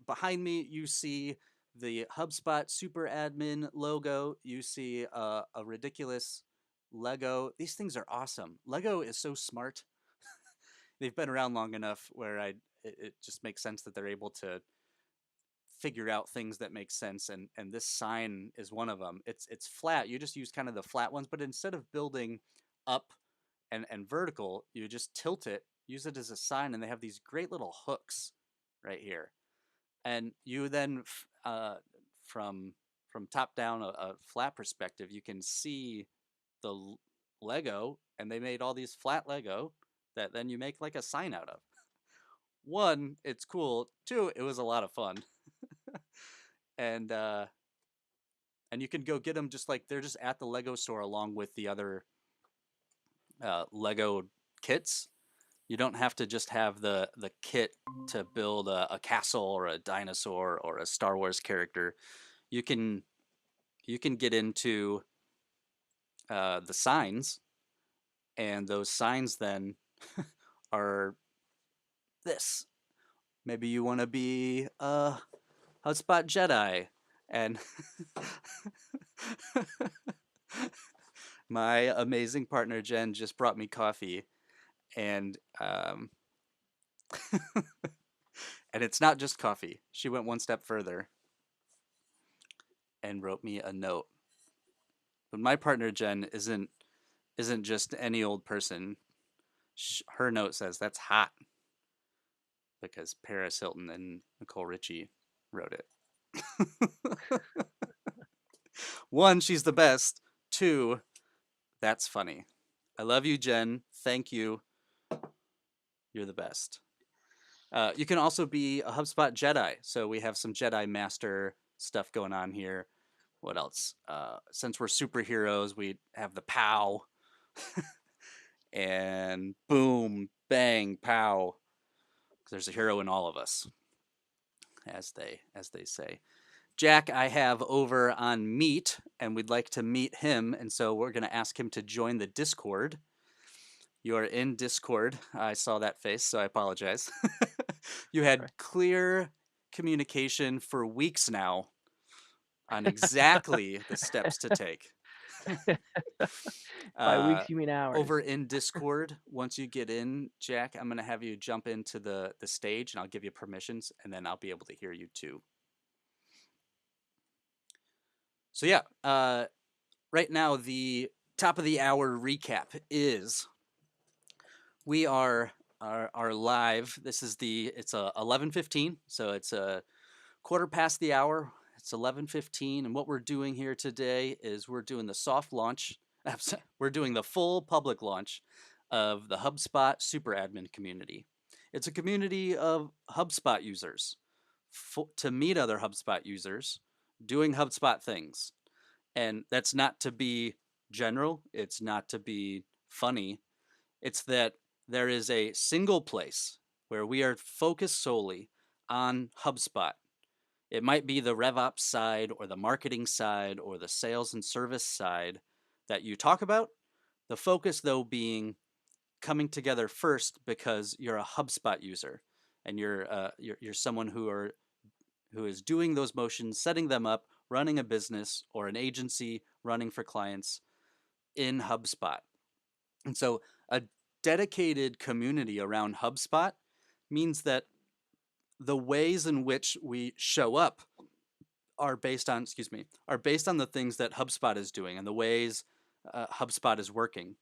Behind me, you see the HubSpot Super Admin logo. You see a ridiculous Lego. These things are awesome. Lego is so smart. They've been around long enough where it just makes sense that they're able to figure out things that make sense, and this sign is one of them. It's flat. You just use kind of the flat ones, but instead of building up and vertical, you just tilt it, use it as a sign, and they have these great little hooks right here. And you then from top down, a flat perspective, you can see the Lego, and they made all these flat Lego that then you make like a sign out of. One, it's cool. Two, it was a lot of fun. And you can go get them just like they're just at the Lego store along with the other Lego kits. You don't have to just have the kit to build a castle or a dinosaur or a Star Wars character. You can get into the signs, and those signs then are this. Maybe you want to be a HubSpot Jedi, and my amazing partner Jen just brought me coffee, and and it's not just coffee. She went one step further and wrote me a note. But my partner Jen isn't just any old person. Her note says that's hot because Paris Hilton and Nicole Richie wrote it. One, she's the best. Two, that's funny. I love you, Jen. Thank you. You're the best. You can also be a HubSpot Jedi. So we have some Jedi Master stuff going on here. What else? Since we're superheroes, we have the POW. And boom, bang, pow. There's a hero in all of us, as they say. Jack, I have over on Meet, and we'd like to meet him, and so we're going to ask him to join the Discord. You are in Discord. I saw that face, so I apologize. You had clear communication for weeks now on exactly the steps to take. By weeks, you mean hours. Over in Discord, once you get in, Jack, I'm going to have you jump into the stage, and I'll give you permissions, and then I'll be able to hear you too. So yeah, right now the top of the hour recap is we are live. It's 11:15, so it's a quarter past the hour. It's 11:15, and what we're doing here today is we're doing the soft launch. We're doing the full public launch of the HubSpot Super Admin community. It's a community of HubSpot users to meet other HubSpot users doing HubSpot things. And that's not to be general. It's not to be funny. It's that there is a single place where we are focused solely on HubSpot. It might be the RevOps side or the marketing side or the sales and service side that you talk about. The focus, though, being coming together first because you're a HubSpot user and you're someone who is doing those motions, setting them up, running a business or an agency, running for clients in HubSpot. And so a dedicated community around HubSpot means that the ways in which we show up are based on the things that HubSpot is doing and the ways HubSpot is working.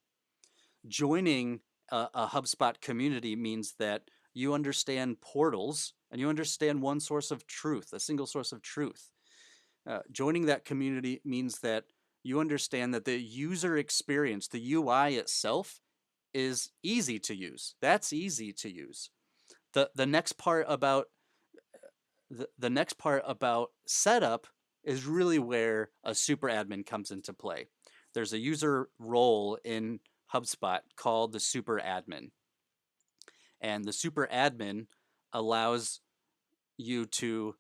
Joining a HubSpot community means that you understand portals and you understand one source of truth, a single source of truth. Joining that community means that you understand that the user experience, the UI itself, is easy to use. That's easy to use. The next part about setup is really where a super admin comes into play. There's a user role in HubSpot called the super admin. And the super admin allows you to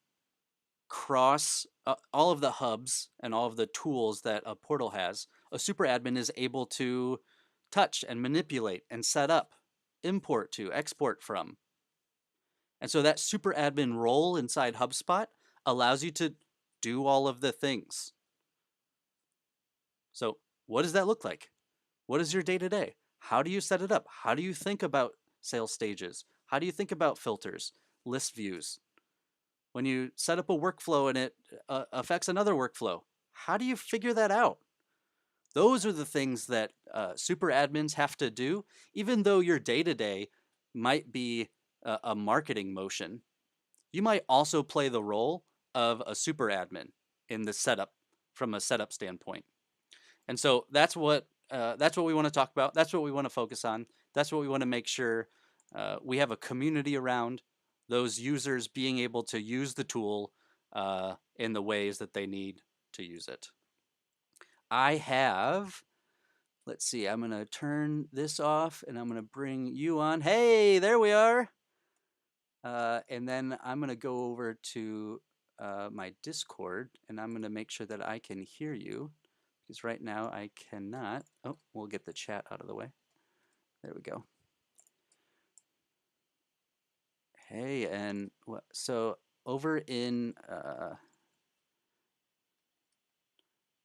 cross all of the hubs and all of the tools that a portal has. A super admin is able to touch and manipulate and set up, import to, export from. And so that super admin role inside HubSpot allows you to do all of the things. So what does that look like? What is your day-to-day? How do you set it up? How do you think about sales stages? How do you think about filters, list views? When you set up a workflow and it affects another workflow, how do you figure that out? Those are the things that super admins have to do, even though your day-to-day might be a marketing motion. You might also play the role of a super admin in the setup from a setup standpoint. And so that's what we want to talk about. That's what we want to focus on. That's what we want to make sure we have a community around, those users being able to use the tool in the ways that they need to use it. I have let's see. I'm going to turn this off and I'm going to bring you on. Hey, there we are. And then I'm going to go over to my Discord and I'm going to make sure that I can hear you because right now I cannot. Oh, we'll get the chat out of the way. There we go. Hey, and so over in,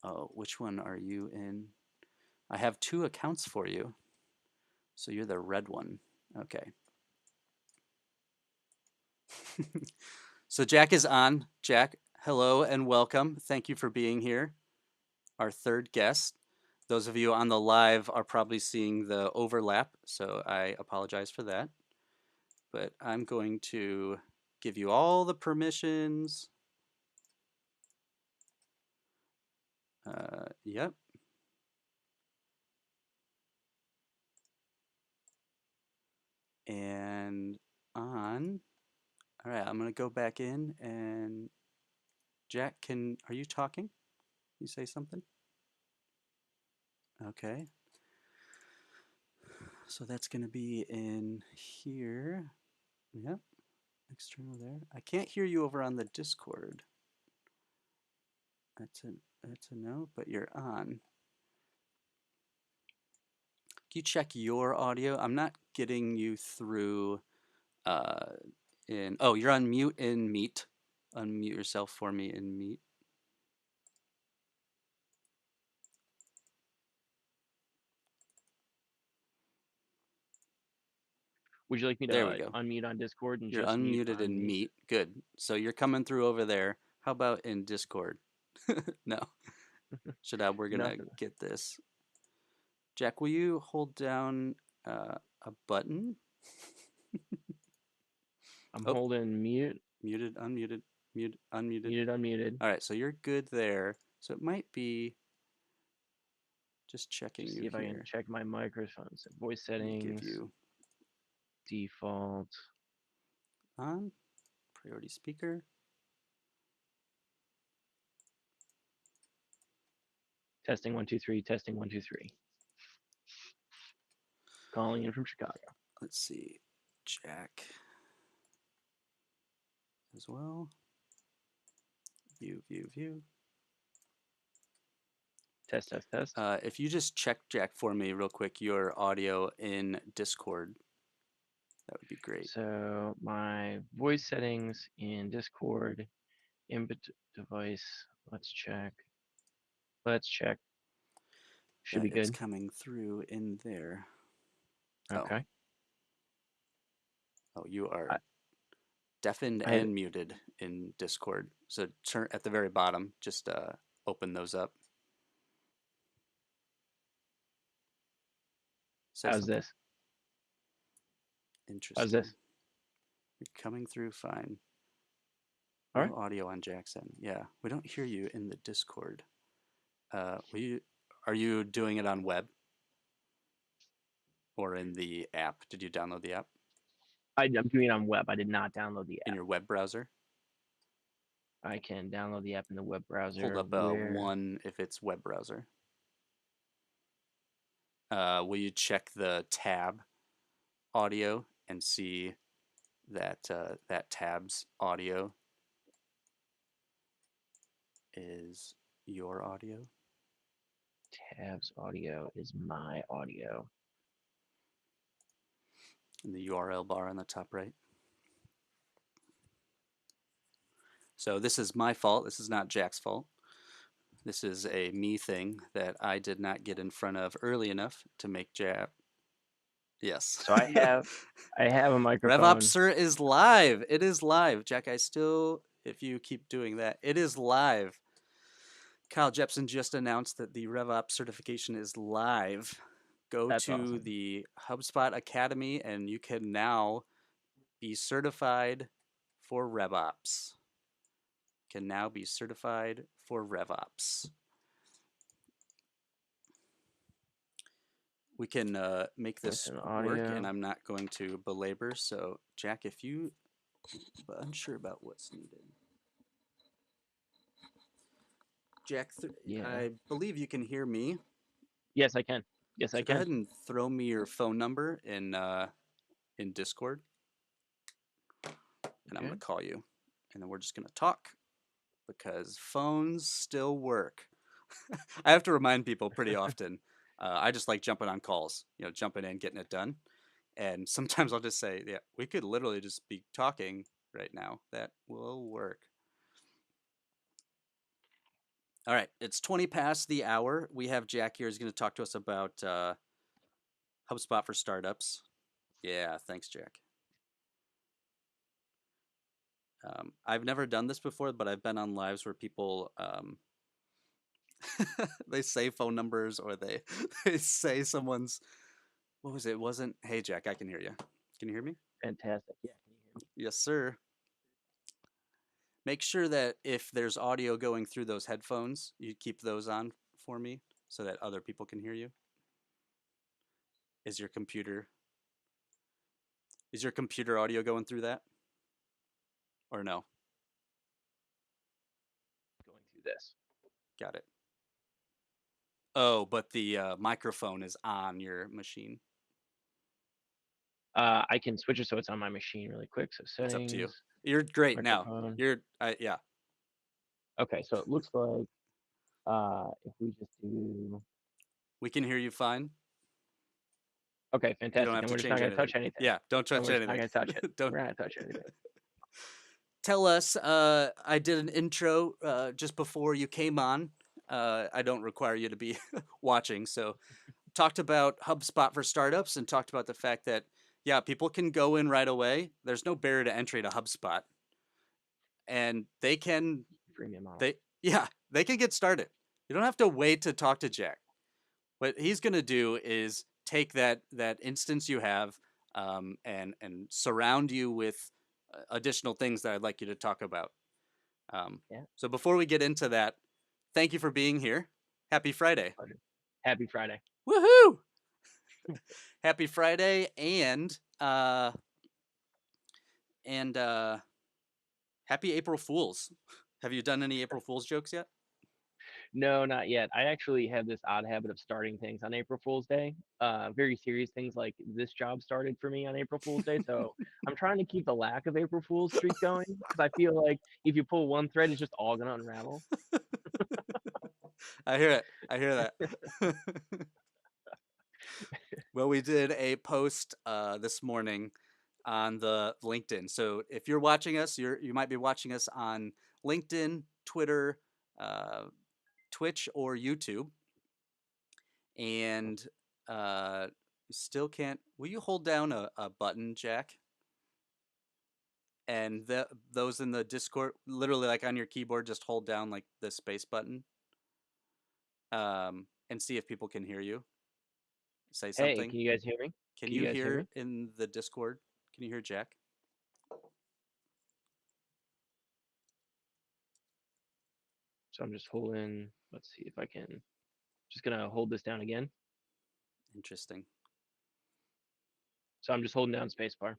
oh, which one are you in? I have 2 accounts for you. So you're the red one. Okay. So Jack is on. Jack, hello and welcome. Thank you for being here. Our 3rd guest. Those of you on the live are probably seeing the overlap, so I apologize for that. But I'm going to give you all the permissions. Yep. And on. All right, I'm going to go back in and Jack, are you talking? You say something? Okay. So that's going to be in here. Yep. External there. I can't hear you over on the Discord. That's a no, but you're on. Can you check your audio? I'm not getting you through oh, you're on mute in Meet. Unmute yourself for me in Meet. Would you like me There we to go. unmute on Discord and You're just mute unmuted on in Meet. Good. So you're coming through over there. How about in Discord? No. Shadab, we're going to Nothing. get this. Jack, will you hold down a button? I'm Oh. holding mute. Muted, unmuted, mute, unmuted. Muted, unmuted. All right, so you're good there. So it might be just checking Just you see if here. I can check my microphone. So voice Let me settings. give you Default. on priority speaker. Testing 1 2 3. Testing 1 2 3. Calling in from Chicago. Let's see, Jack as well. View. Test. If you just check, Jack, for me real quick, your audio in Discord, that would be great. So my voice settings in Discord, input device. Let's check. Should be good. It's coming through in there. Okay. Oh, you are deafened and muted in Discord. So turn at the very bottom, just open those up. How's this? Interesting. How's this? You're coming through fine. All No right. audio on Jackson. Yeah, we don't hear you in the Discord. Are you doing it on web or in the app? Did you download the app? I'm doing it on web. I did not download the app. In your web browser? I can download the app in the web browser. Hold up one if it's web browser. Will you check the tab audio and see that that tab's audio is your audio? Tab's audio is my audio. In the URL bar on the top right. So this is my fault. This is not Jack's fault. This is a me thing that I did not get in front of early enough to make Jack. Yes. So I have a microphone. RevOps Sir is live. It is live. Jack, if you keep doing that, it is live. Kyle Jepson just announced that the RevOps certification is live. That's awesome. The HubSpot Academy and you can now be certified for RevOps. Can now be certified for RevOps. We can make this work, and I'm not going to belabor. So, Jack, if you are unsure about what's needed. Jack, I believe you can hear me. Yes, I can. Yes, So I go ahead can. and throw me your phone number in Discord, and I'm Okay. gonna call you, and then we're just gonna talk because phones still work. I have to remind people pretty often. I just like jumping on calls, jumping in, getting it done. And sometimes I'll just say, yeah, we could literally just be talking right now. That will work. All right, it's 20 past the hour. We have Jack here who's going to talk to us about HubSpot for startups. Yeah, thanks, Jack. I've never done this before, but I've been on lives where people they say phone numbers or they they say someone's what was it? It wasn't hey Jack, I can hear you. Can you hear me? Fantastic. Yeah. Can you hear me? Yes, sir. Make sure that if there's audio going through those headphones, you keep those on for me so that other people can hear you. Is your computer audio going through that? Or no? Going through this. Got it. Oh, but the microphone is on your machine. I can switch it so it's on my machine really quick. So It's up to you. settings, You're great microphone. now. Yeah. Okay, so it looks like if we just do. We can hear you fine. Okay, You fantastic. don't have Then to we're just change not going to anything. touch anything. Yeah, don't Then touch we're just not anything. going to touch it. Don't We're not going to touch anything. tell us. I did an intro just before you came on. I don't require you to be watching, so talked about HubSpot for startups and talked about the fact that people can go in right away. There's no barrier to entry to HubSpot, and they can Freemium model. they can get started. You don't have to wait to talk to Jack. What he's gonna do is take that instance you have and surround you with additional things that I'd like you to talk about. Yeah. So before we get into that, thank you for being here. Happy Friday. Happy Friday. Woohoo! Happy Friday and happy April Fools. Have you done any April Fools jokes yet? No, not yet. I actually have this odd habit of starting things on April Fool's Day. Very serious things like this job started for me on April Fool's Day. So I'm trying to keep the lack of April Fool's streak going because I feel like if you pull one thread, it's just all going to unravel. I hear it. I hear that. Well, we did a post this morning on the LinkedIn. So if you're watching us, you might be watching us on LinkedIn, Twitter, Twitch, or YouTube. And you still can't. Will you hold down a button, Jack? And those in the Discord, literally like on your keyboard, just hold down like the space button. And see if people can hear you. Say Hey, something. can you guys hear me? Can Can you you guys hear hear me? in the Discord? Can you hear Jack? So I'm just holding. Let's see if I can. Just going to hold this down again. Interesting. So I'm just holding down spacebar.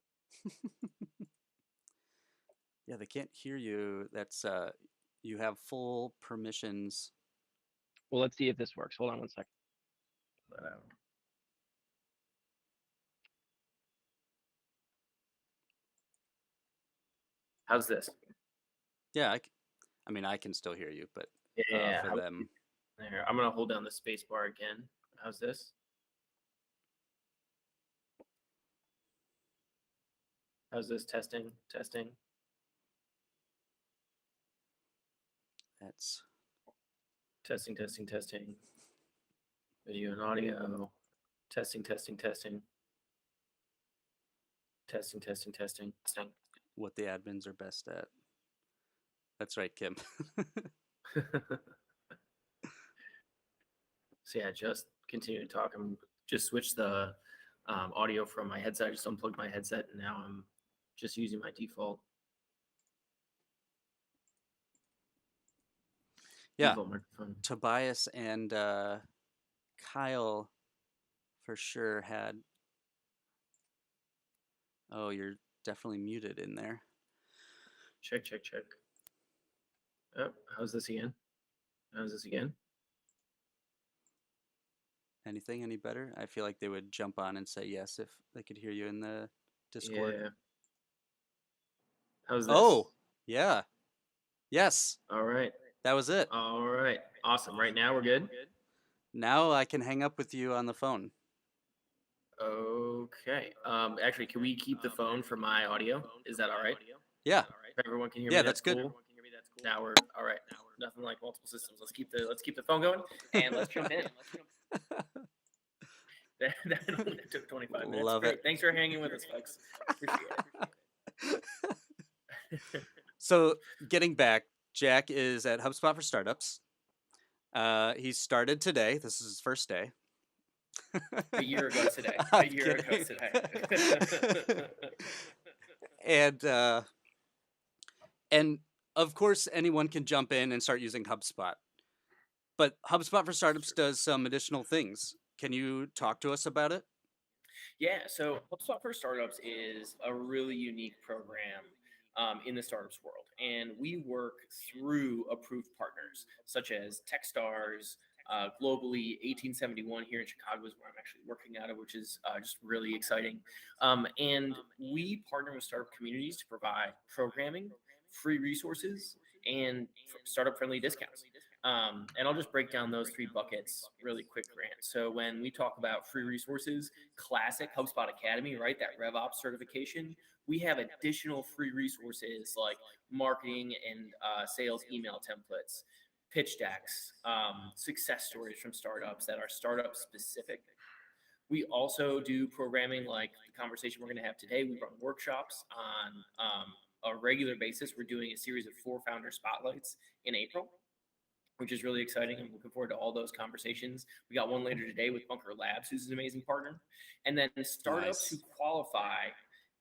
Yeah, they can't hear you. That's you have full permissions. Well, let's see if this works. Hold on one second. How's this? Yeah, I mean, I can still hear you, but Yeah. for them, There. I'm going to hold down the spacebar again. How's this? How's this? Testing. that's Testing. Video and audio. Testing. what the admins are best at. That's right, Kim. So yeah, just continue to talk. I'm just switch the audio from my headset. I just unplugged my headset and now I'm just using my default. Yeah, Default microphone. Tobias and Kyle for sure had. Oh, you're definitely muted in there. Check. Oh, how's this again? Anything any better? I feel like they would jump on and say yes if they could hear you in the Discord. Yeah. How's this? Oh, yeah. Yes, All right. that was it. All right. Awesome. Right now we're good. Now I can hang up with you on the phone. Okay. Actually, can we keep the phone for my audio? Is that all right? Yeah. If everyone can hear Yeah, me, that's good. cool. Now we're all right. Nothing like multiple systems. Let's keep the phone going and let's jump in. That only took 25 minutes. Love Great. it. Thanks for hanging with us, folks. Appreciate it. So getting back, Jack is at HubSpot for Startups. He started today. This is his first day. A year ago today. I'm A year ago kidding. today. And of course, anyone can jump in and start using HubSpot. But HubSpot for Startups does some additional things. Can you talk to us about it? Yeah, so HubSpot for Startups is a really unique program in the startups world. And we work through approved partners such as Techstars, globally 1871 here in Chicago is where I'm actually working out of, which is just really exciting. And we partner with startup communities to provide programming, free resources, and startup-friendly discounts. And I'll just break down those three buckets really quick, Grant. So when we talk about free resources, classic HubSpot Academy, right? That RevOps certification, we have additional free resources like marketing and sales email templates, pitch decks, success stories from startups that are startup specific. We also do programming like the conversation we're going to have today. We run workshops on a regular basis. We're doing a series of 4 founder spotlights in April, which is really exciting. I'm looking forward to all those conversations. We got one later today with Bunker Labs, who's an amazing partner. And then startups who qualify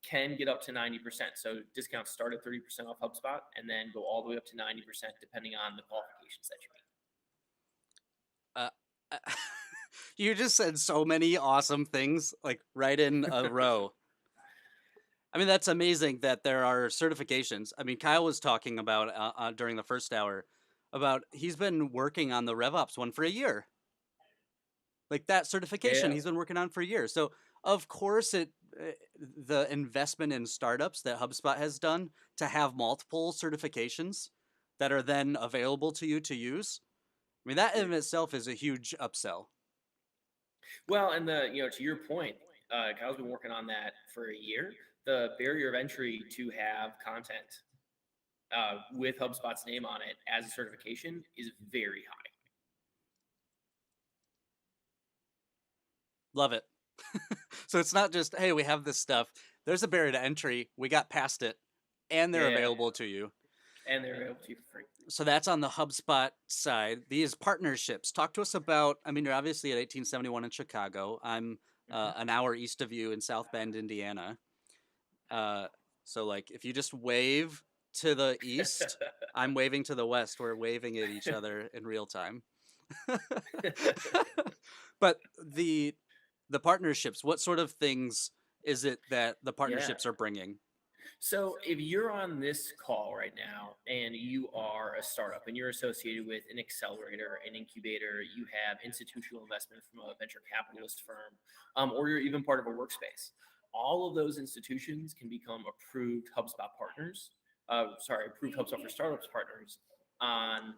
can get up to 90%. So discounts start at 30% off HubSpot and then go all the way up to 90% depending on the qualifications that you meet. You just said so many awesome things, like right in a row. I mean, that's amazing that there are certifications. I mean, Kyle was talking about during the first hour about he's been working on the RevOps one for a year. Like that certification he's been working on for a year. So of course the investment in startups that HubSpot has done to have multiple certifications that are then available to you to use. I mean, that in itself is a huge upsell. Well, and to your point, Kyle's been working on that for a year. The barrier of entry to have content with HubSpot's name on it as a certification is very high. Love it. So it's not just, hey, we have this stuff. There's a barrier to entry. We got past it, and they're available to you. And they're available to you for free. So that's on the HubSpot side. These partnerships. Talk to us about, I mean, you're obviously at 1871 in Chicago. I'm an hour east of you in South Bend, Indiana. So, like, if you just wave to the east, I'm waving to the west. We're waving at each other in real time. But the partnerships, what sort of things is it that the partnerships are bringing? So if you're on this call right now and you are a startup and you're associated with an accelerator, an incubator, you have institutional investment from a venture capitalist firm, or you're even part of a workspace, all of those institutions can become approved HubSpot partners. Approved HubSpot for Startups partners on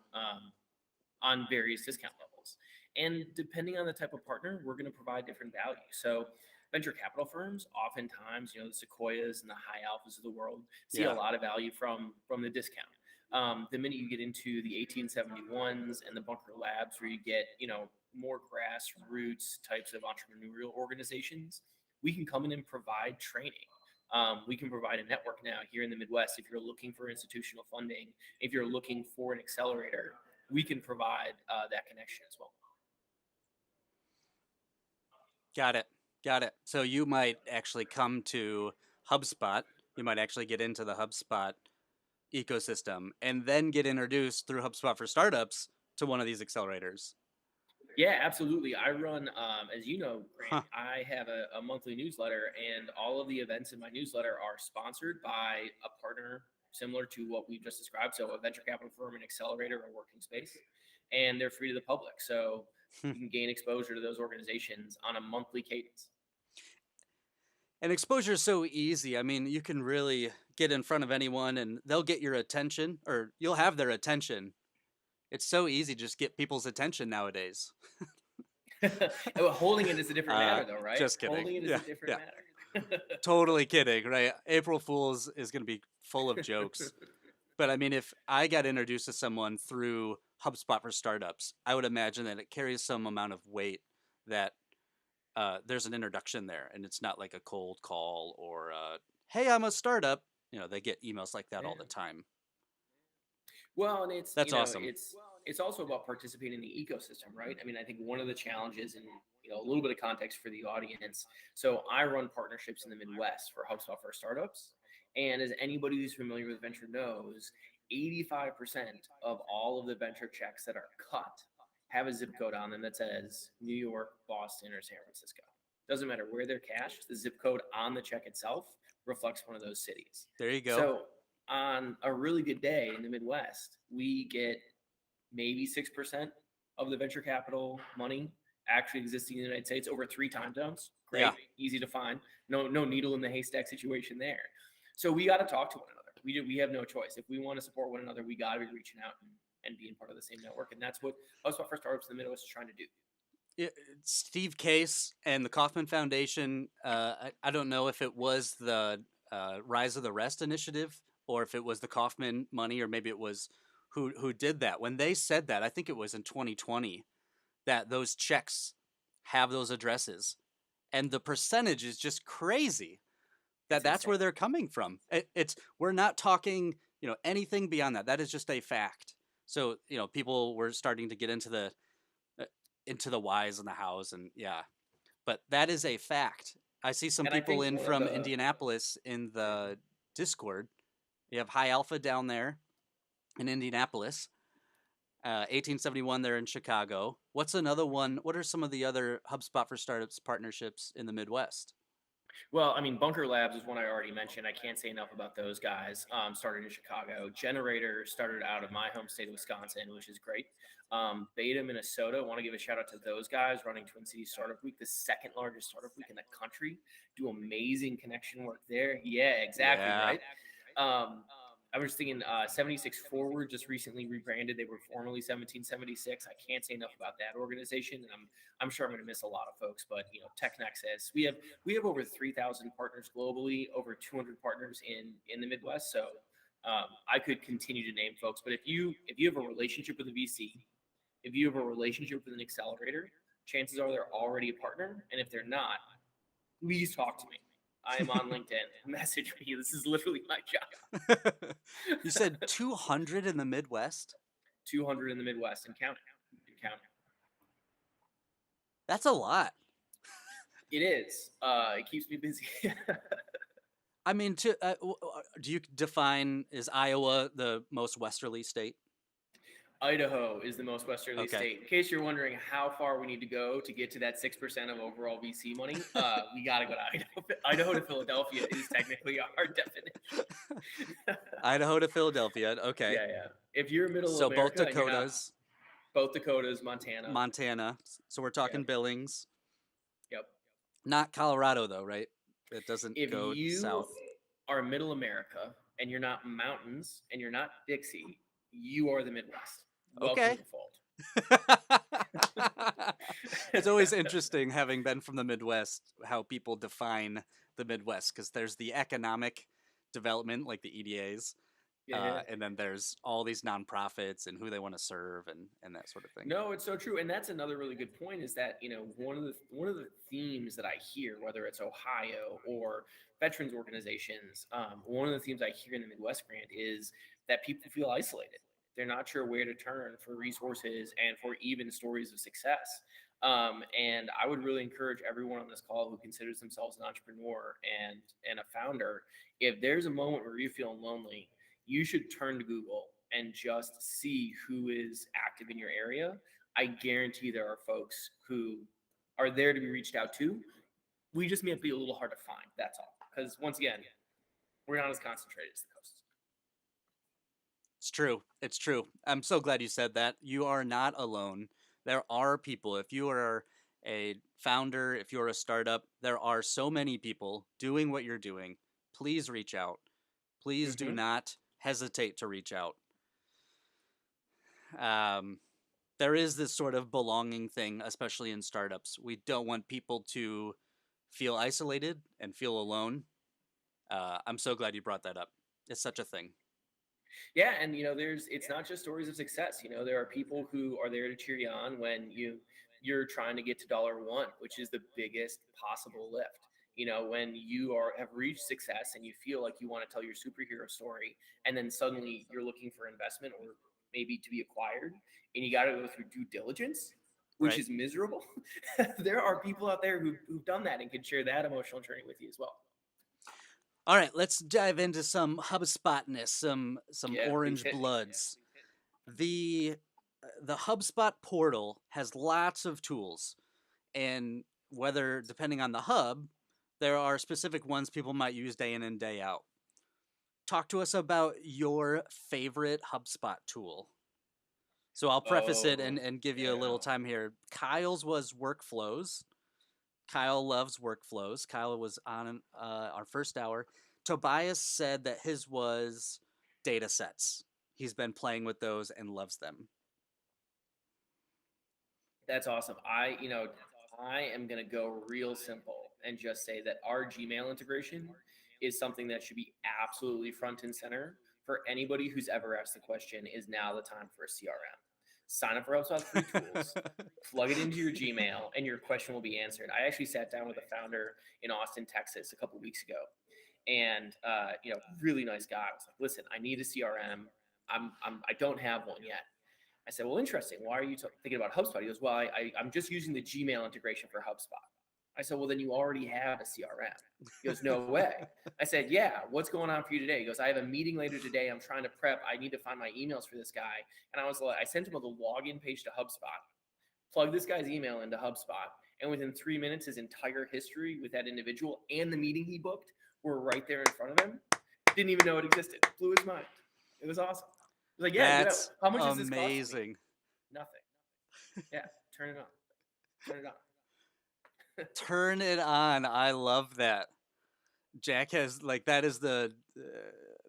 various discount levels. And depending on the type of partner, we're going to provide different value. So venture capital firms, oftentimes, the Sequoias and the high alphas of the world see a lot of value from the discount. The minute you get into the 1871s and the Bunker Labs, where you get, more grassroots types of entrepreneurial organizations, we can come in and provide training. We can provide a network now here in the Midwest. If you're looking for institutional funding, if you're looking for an accelerator, we can provide that connection as well. Got it. So you might actually come to HubSpot. You might actually get into the HubSpot ecosystem and then get introduced through HubSpot for Startups to one of these accelerators. Yeah, absolutely. I run, as you know, Grant, I have a monthly newsletter, and all of the events in my newsletter are sponsored by a partner similar to what we've just described. So a venture capital firm, an accelerator, or working space, and they're free to the public. So You can gain exposure to those organizations on a monthly cadence. And exposure is so easy. I mean, you can really get in front of anyone and they'll get your attention, or you'll have their attention. It's so easy to just get people's attention nowadays. Well, holding it is a different matter, though, right? Just kidding. Holding it is Yeah, a different matter. Totally kidding, right? April Fool's is going to be full of jokes. But I mean, if I got introduced to someone through HubSpot for Startups, I would imagine that it carries some amount of weight that there's an introduction there, and it's not like a cold call or, hey, I'm a startup. They get emails like that all the time. Well, and it's That's awesome. It's also about participating in the ecosystem, right? I mean, I think one of the challenges, and a little bit of context for the audience. So I run partnerships in the Midwest for HubSpot for Startups, and as anybody who's familiar with venture knows, 85% of all of the venture checks that are cut have a zip code on them that says New York, Boston, or San Francisco. Doesn't matter where they're cashed. The zip code on the check itself reflects one of those cities. There you go. So on a really good day in the Midwest, we get maybe 6% of the venture capital money actually existing in the United States over 3 time zones. Great, Yeah. easy to find. No needle in the haystack situation there. So we got to talk to one another. We have no choice. If we want to support one another, we got to be reaching out and being part of the same network. And that's what HubSpot for Startups in the Midwest is trying to do. Steve Case and the Kauffman Foundation, I don't know if it was the Rise of the Rest initiative or if it was the Kauffman money, or maybe it was who did that. When they said that, I think it was in 2020, that those checks have those addresses. And the percentage is just crazy that's where they're coming from. We're not talking, anything beyond that. That is just a fact. So, people were starting to get into the whys and the hows, and but that is a fact. I see some people in from Indianapolis in the Discord. You have High Alpha down there in Indianapolis. 1871 there in Chicago. What's another one? What are some of the other HubSpot for Startups partnerships in the Midwest? Well, I mean, Bunker Labs is one I already mentioned. I can't say enough about those guys. Started in Chicago. Generator started out of my home state of Wisconsin, which is great. Beta, Minnesota. I want to give a shout out to those guys running Twin Cities Startup Week, the second largest startup week in the country. Do amazing connection work there. Yeah, exactly. Yeah. Right. I was thinking 76 Forward just recently rebranded. They were formerly 1776. I can't say enough about that organization, and I'm sure I'm going to miss a lot of folks. But TechNexus, we have over 3,000 partners globally, over 200 partners in the Midwest. So I could continue to name folks. But if you have a relationship with a VC, if you have a relationship with an accelerator, chances are they're already a partner. And if they're not, please talk to me. I am on LinkedIn. Message me. This is literally my job. You said 200 in the Midwest? 200 in the Midwest and counting. That's a lot. It is. It keeps me busy. I mean, do you define, is Iowa the most westerly state? Idaho is the most westerly state. In case you're wondering how far we need to go to get to that 6% of overall VC money, we got to go to Idaho. Idaho to Philadelphia is technically our definition. Idaho to Philadelphia. Okay. Yeah. If you're middle so America, both Dakotas. Both Dakotas, Montana. So we're talking Billings. Yep. Not Colorado though, right? It doesn't go south. If you are middle America and you're not mountains and you're not Dixie, you are the Midwest. Okay. It's always interesting, having been from the Midwest, how people define the Midwest, because there's the economic development, like the EDAs, and then there's all these nonprofits and who they want to serve and that sort of thing. No, it's so true, and that's another really good point. Is that one of the themes that I hear, whether it's Ohio or veterans organizations, one of the themes I hear in the Midwest Grant is that people feel isolated. They're not sure where to turn for resources and for even stories of success. And I would really encourage everyone on this call who considers themselves an entrepreneur and a founder, if there's a moment where you're feeling lonely, you should turn to Google and just see who is active in your area. I guarantee there are folks who are there to be reached out to. We just may be a little hard to find, that's all. Because once again, we're not as concentrated as the coast. It's true. I'm so glad you said that. You are not alone. There are people, if you are a founder, if you're a startup, there are so many people doing what you're doing. Please reach out. Please do Mm-hmm. not hesitate to reach out. Um, there is this sort of belonging thing, especially in startups. We don't want people to feel isolated and feel alone. I'm so glad you brought that up. It's such a thing. Yeah, and it's not just stories of success. There are people who are there to cheer you on when you're trying to get to $1, which is the biggest possible lift. When you have reached success and you feel like you want to tell your superhero story, and then suddenly you're looking for investment or maybe to be acquired, and you got to go through due diligence, which Right. is miserable. There are people out there who've done that and can share that emotional journey with you as well. All right, let's dive into some HubSpotness, some Yeah, please orange hit me. bloods. The HubSpot portal has lots of tools, and whether depending on the hub, there are specific ones people might use day in and day out. Talk to us about your favorite HubSpot tool. So I'll preface it and give you a little time here. Kyle's was workflows. Kyle loves workflows. Kyle was on our first hour. Tobias said that his was data sets. He's been playing with those and loves them. That's awesome. I am going to go real simple and just say that our Gmail integration is something that should be absolutely front and center for anybody who's ever asked the question, is now the time for a CRM? Sign up for HubSpot free tools, plug it into your Gmail, and your question will be answered. I actually sat down with a founder in Austin, Texas a couple of weeks ago, and really nice guy. I was like, listen, I need a CRM. I don't have one yet. I said, well, interesting. Why are you thinking about HubSpot? He goes, well, I'm just using the Gmail integration for HubSpot. I said, well, then you already have a CRM. He goes, no way. I said, yeah, what's going on for you today? He goes, I have a meeting later today. I'm trying to prep. I need to find my emails for this guy. And I sent him the login page to HubSpot, plug this guy's email into HubSpot. And within 3 minutes, his entire history with that individual and the meeting he booked were right there in front of him. Didn't even know it existed. Blew his mind. It was awesome. Like, yeah, That's how much does this cost me? amazing. Nothing. Yeah, turn it on. Turn it on. Turn it on. I love that. Jack has that is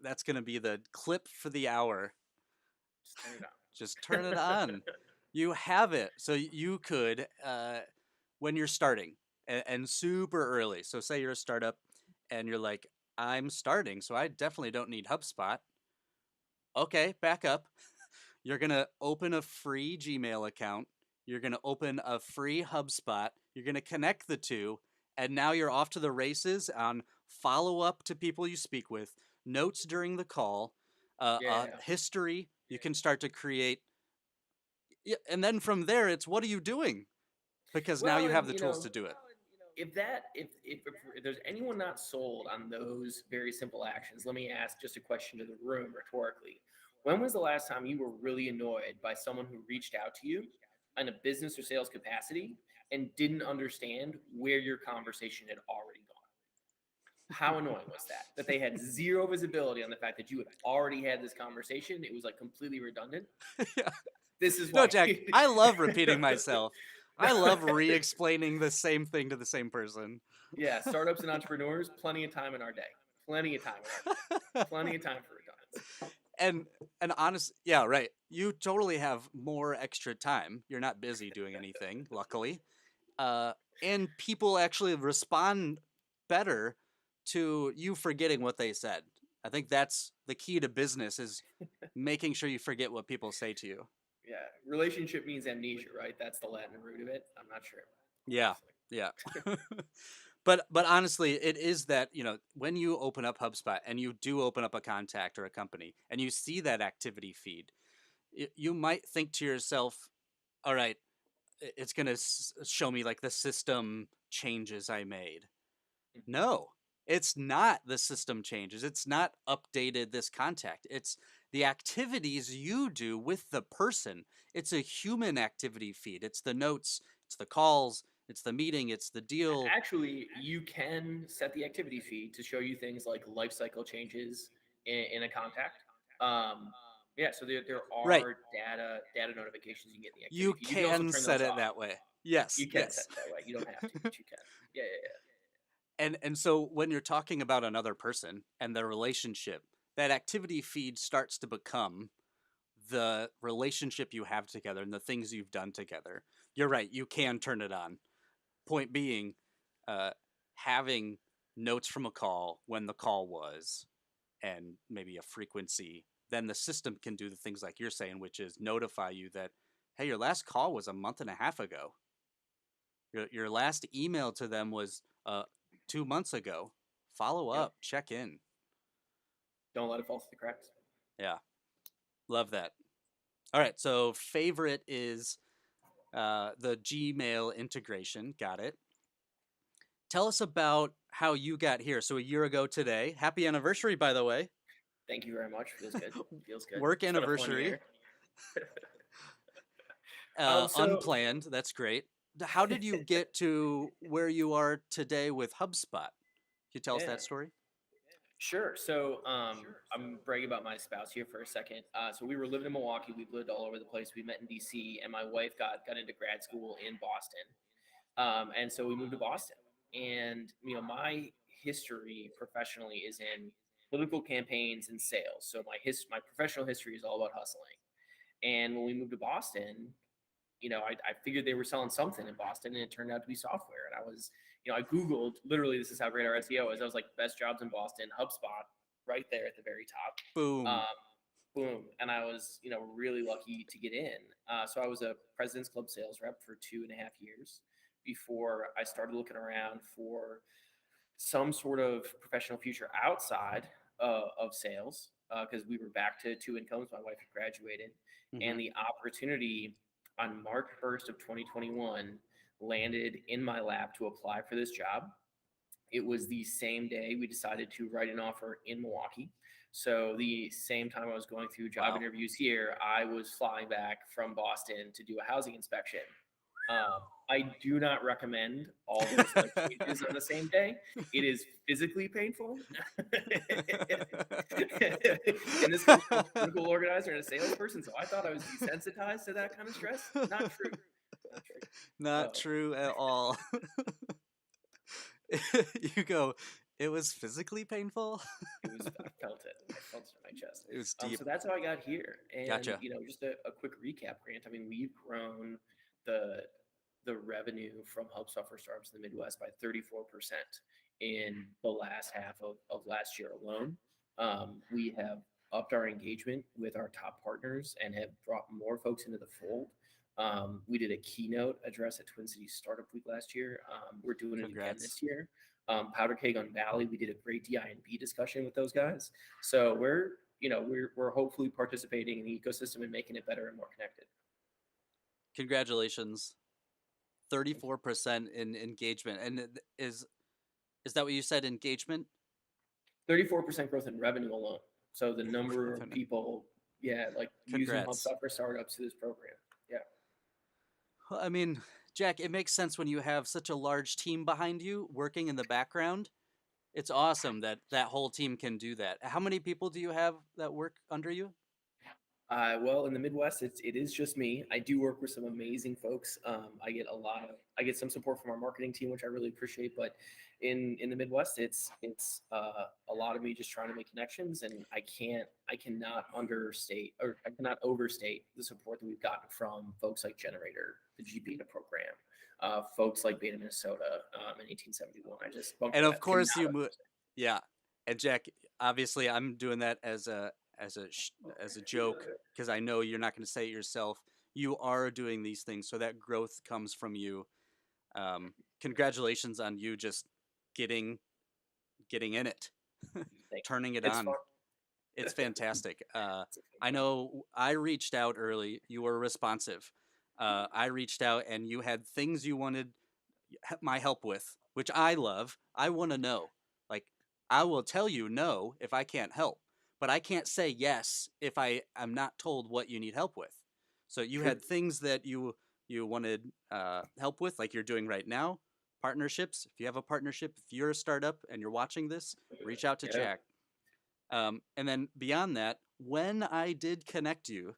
that's gonna be the clip for the hour. Just turn it on. Just turn it on. You have it, so you could when you're starting and super early. So say you're a startup and you're like, I'm starting, so I definitely don't need HubSpot. Okay, back up. You're gonna open a free Gmail account. You're gonna open a free HubSpot. You're gonna connect the two, and now you're off to the races on follow up to people you speak with, notes during the call, history. You can start to create, and then from there, it's what are you doing? Because now you have the tools to do it. If there's anyone not sold on those very simple actions, let me ask just a question to the room rhetorically. When was the last time you were really annoyed by someone who reached out to you in a business or sales capacity and didn't understand where your conversation had already gone? How annoying was that? That they had zero visibility on the fact that you had already had this conversation. It was like completely redundant. Yeah. This is why. No, Jack, I love repeating myself. I love re-explaining the same thing to the same person. Yeah, startups and entrepreneurs, plenty of time in our day. Plenty of time in our day. Plenty of time for redundancy. And honest, yeah, right. You totally have more extra time. You're not busy doing anything, luckily. And people actually respond better to you forgetting what they said. I think that's the key to business, is making sure you forget what people say to you. Yeah, relationship means amnesia, right? That's the Latin root of it. I'm not sure. Yeah, yeah. But honestly, it is that, when you open up HubSpot and you do open up a contact or a company and you see that activity feed, you might think to yourself, all right, it's going to show me the system changes I made. No, it's not the system changes. It's not updated this contact. It's the activities you do with the person. It's a human activity feed. It's the notes, it's the calls, it's the meeting, it's the deal. Actually, you can set the activity feed to show you things like life cycle changes in a contact. Yeah, so there are Right. data notifications you can get in the You activity feed. You can also can turn set those it off. that way. Yes. You can Yes. set it that way. You don't have to, but you can. Yeah, yeah, yeah. And so when you're talking about another person and their relationship, that activity feed starts to become the relationship you have together and the things you've done together. You're right, you can turn it on. Point being, having notes from a call, when the call was, and maybe a frequency, then the system can do the things like you're saying, which is notify you that, hey, your last call was a month and a half ago. Your last email to them was 2 months ago. Follow Yep. up, check in. Don't let it fall through the cracks. Yeah, love that. All right, so favorite is the Gmail integration. Got it. Tell us about how you got here. So a year ago today. Happy anniversary, by the way. Thank you very much. Feels good. Feels good. Work It's been a fun anniversary. year. Unplanned. That's great. How did you get to where you are today with HubSpot? Can you tell us Yeah. that story? Sure. So I'm bragging about my spouse here for a second. So we were living in Milwaukee. We've lived all over the place. We met in DC, and my wife got into grad school in Boston. And so we moved to Boston. And my history professionally is in political campaigns and sales. So my professional history is all about hustling. And when we moved to Boston, I figured they were selling something in Boston, and it turned out to be software. And I was, I Googled, literally, this is how great our SEO is. I was like, best jobs in Boston, HubSpot, right there at the very top. Boom. Boom. And I was, really lucky to get in. So I was a President's Club sales rep for 2.5 years before I started looking around for some sort of professional future outside of sales, because we were back to two incomes. My wife had graduated, and the opportunity on March 1st of 2021 landed in my lap to apply for this job. It was the same day we decided to write an offer in Milwaukee. So the same time I was going through job interviews here, I was flying back from Boston to do a housing inspection. I do not recommend all those changes on the same day. It is physically painful. And this comes from a political organizer and a salesperson, so I thought I was desensitized to that kind of stress. Not true. Not true. Not true at all. You go, it was physically painful? I felt it. I felt it in my chest. It was deep. So that's how I got here. And, Gotcha. Just a quick recap, Grant. I mean, we've grown the revenue from HubSpot for startups in the Midwest by 34% in the last half of last year alone. We have upped our engagement with our top partners and have brought more folks into the fold. We did a keynote address at Twin Cities Startup Week last year. We're doing it again this year. Powder Keg on Valley, we did a great DI&B discussion with those guys. So we're hopefully participating in the ecosystem and making it better and more connected. Congratulations. 34% in engagement. And is that what you said, engagement? 34% growth in revenue alone. So the number of people, using HubSpot for startups to this program. Yeah. Well, I mean, Jack, it makes sense when you have such a large team behind you working in the background. It's awesome that that whole team can do that. How many people do you have that work under you? Well, in the Midwest, it is just me. I do work with some amazing folks. I get some support from our marketing team, which I really appreciate. But in the Midwest, it's a lot of me just trying to make connections, and I cannot overstate the support that we've gotten from folks like Generator, the G Beta program, folks like Beta Minnesota, in 1871. And of course yeah. And Jack, obviously, I'm doing that as a joke, because I know you're not going to say it yourself. You are doing these things, so that growth comes from you. Congratulations on you just getting in it, turning it on. Fun. It's fantastic. I know I reached out early. You were responsive. I reached out, and you had things you wanted my help with, which I love. I want to know. Like, I will tell you no if I can't help. But I can't say yes if I'm not told what you need help with. So you had things that you wanted help with, like you're doing right now. Partnerships. If you have a partnership, if you're a startup and you're watching this, reach out to Jack. And then beyond that, when I did connect you,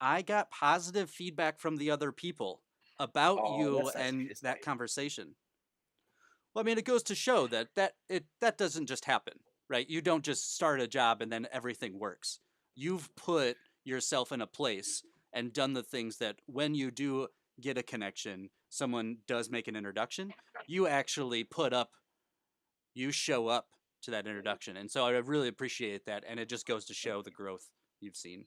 I got positive feedback from the other people about Oh, you that's nice of you and to say. that conversation. Well, I mean, it goes to show that doesn't just happen, right? You don't just start a job and then everything works. You've put yourself in a place and done the things that when you do get a connection, someone does make an introduction, you actually you show up to that introduction. And so I really appreciate that. And it just goes to show the growth you've seen.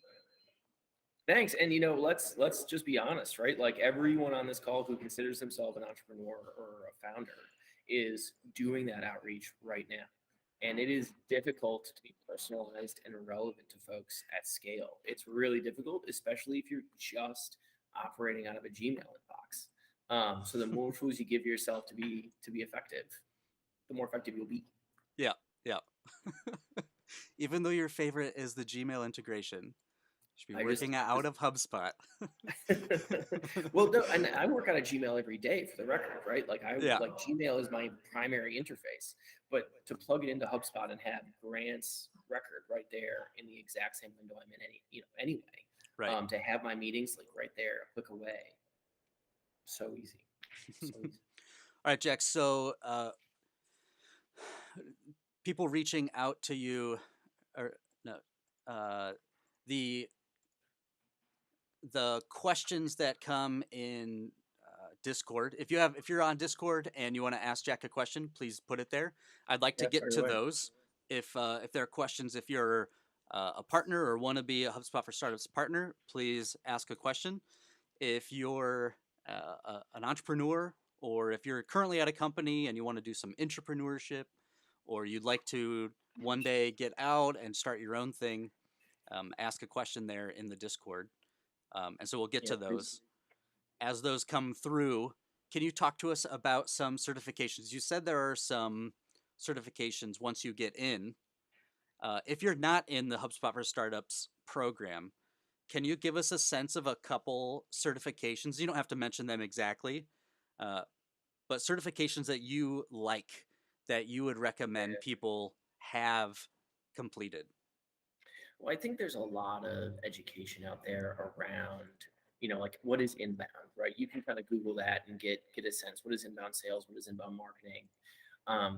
Thanks. And let's just be honest, right? Like everyone on this call who considers themselves an entrepreneur or a founder is doing that outreach right now. And it is difficult to be personalized and relevant to folks at scale. It's really difficult, especially if you're just operating out of a Gmail inbox. So the more tools you give yourself to be effective, the more effective you'll be. Yeah, yeah. Even though your favorite is the Gmail integration, you should be working out of HubSpot. Well, no, and I work out of Gmail every day for the record, right? Like Yeah. like Gmail is my primary interface, but to plug it into HubSpot and have Grant's record right there in the exact same window I'm in anyway, Right. to have my meetings like right there, a click away. So easy. So easy. All right, Jack. So people reaching out to you, or no, the questions that come in Discord. If you're on Discord and you want to ask Jack a question, please put it there. I'd like to Yeah, get fire to away. those. If there are questions, if you're a partner or want to be a HubSpot for Startups partner, please ask a question. If you're an entrepreneur, or if you're currently at a company and you want to do some entrepreneurship, or you'd like to one day get out and start your own thing, ask a question there in the Discord. And so we'll get Yeah, to please. those. As those come through, can you talk to us about some certifications? You said there are some certifications once you get in. If you're not in the HubSpot for Startups program, can you give us a sense of a couple certifications? You don't have to mention them exactly, but certifications that you like, that you would recommend people have completed. Well, I think there's a lot of education out there around, like what is inbound, right? You can kind of Google that and get a sense. What is inbound sales? What is inbound marketing?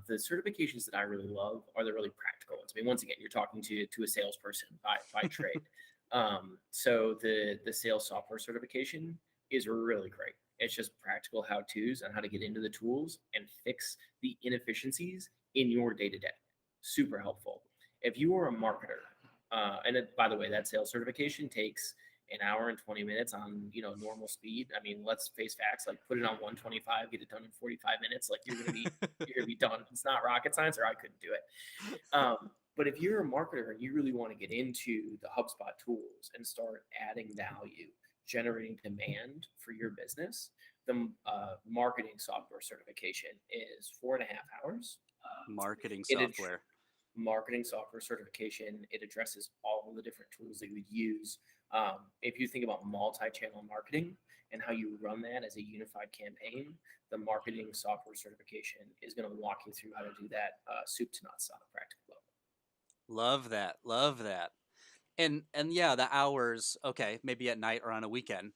The certifications that I really love are the really practical ones. I mean, once again, you're talking to a salesperson by trade. So the sales software certification is really great. It's just practical how-tos on how to get into the tools and fix the inefficiencies in your day-to-day. Super helpful. If you are a marketer, by the way, that sales certification takes an hour and 20 minutes on normal speed. I mean, let's face facts. Like, put it on 125, get it done in 45 minutes. Like, you're gonna be done. It's not rocket science, or I couldn't do it. But if you're a marketer and you really want to get into the HubSpot tools and start adding value, generating demand for your business, the marketing software certification is 4.5 hours. Marketing It ad- software. Marketing software certification. It addresses all of the different tools that you would use. If you think about multi-channel marketing and how you run that as a unified campaign, the marketing software certification is going to walk you through how to do that soup to nuts on a practical level. Love that. Love that. And yeah, the hours, okay, maybe at night or on a weekend.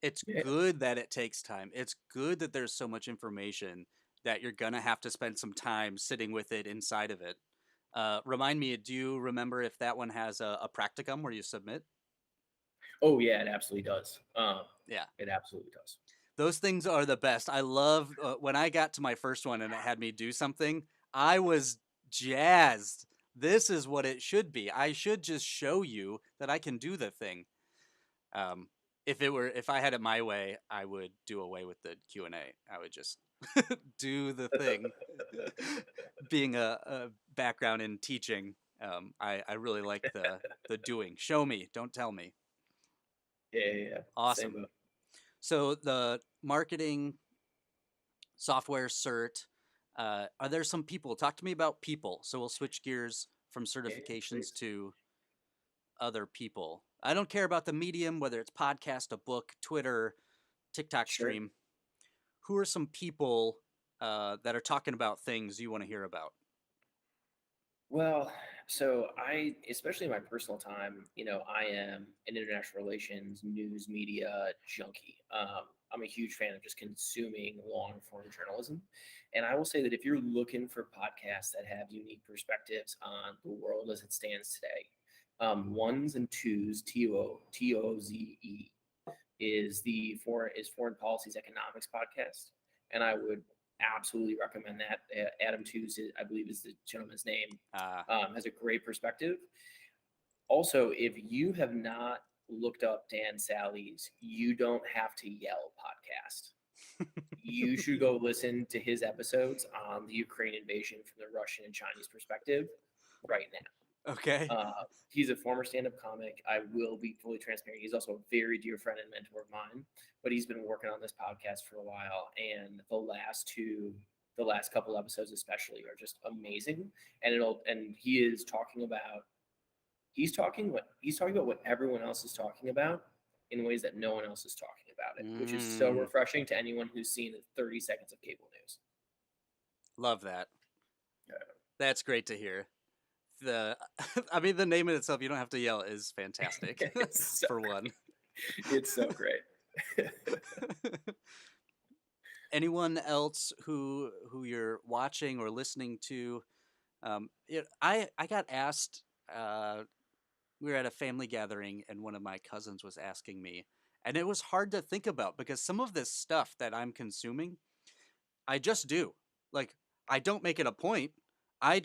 It's Yeah. good that it takes time. It's good that there's so much information that you're going to have to spend some time sitting with it inside of it. Remind me, do you remember if that one has a practicum where you submit? Oh yeah, it absolutely does. Yeah. It absolutely does. Those things are the best. I love when I got to my first one and it had me do something, I was jazzed. This is what it should be. I should just show you that I can do the thing. If I had it my way, I would do away with the Q&A. I would just do the thing. Being a background in teaching, I really like the doing. Show me, don't tell me. Yeah. Awesome. Same. So the marketing software cert, are there some people? Talk to me about people. So we'll switch gears from certifications to other people. I don't care about the medium, whether it's podcast, a book, Twitter, TikTok stream. Who are some people that are talking about things you want to hear about? Well, So I, especially in my personal time, I am an international relations, news, media junkie. I'm a huge fan of just consuming long form journalism. And I will say that if you're looking for podcasts that have unique perspectives on the world as it stands today, Ones and Twos, TOZE, is Foreign Policies Economics podcast, and I would absolutely recommend that. Adam Tooze, I believe, is the gentleman's name. Has a great perspective. Also, if you have not looked up Dan Sally's "You Don't Have to Yell" podcast, you should go listen to his episodes on the Ukraine invasion from the Russian and Chinese perspective right now. Okay. He's a former stand-up comic. I will be fully transparent. He's also a very dear friend and mentor of mine, but he's been working on this podcast for a while. And the last couple episodes especially are just amazing. And he's talking about what everyone else is talking about in ways that no one else is talking about it, which is so refreshing to anyone who's seen 30 seconds of cable news. Love that. Yeah. That's great to hear. I mean, the name in itself, "You Don't Have to Yell," is fantastic. It's so for great. one. It's so great. Anyone else who you're watching or listening to? I got asked. We were at a family gathering, and one of my cousins was asking me, and it was hard to think about because some of this stuff that I'm consuming, I just do. Like, I don't make it a point. I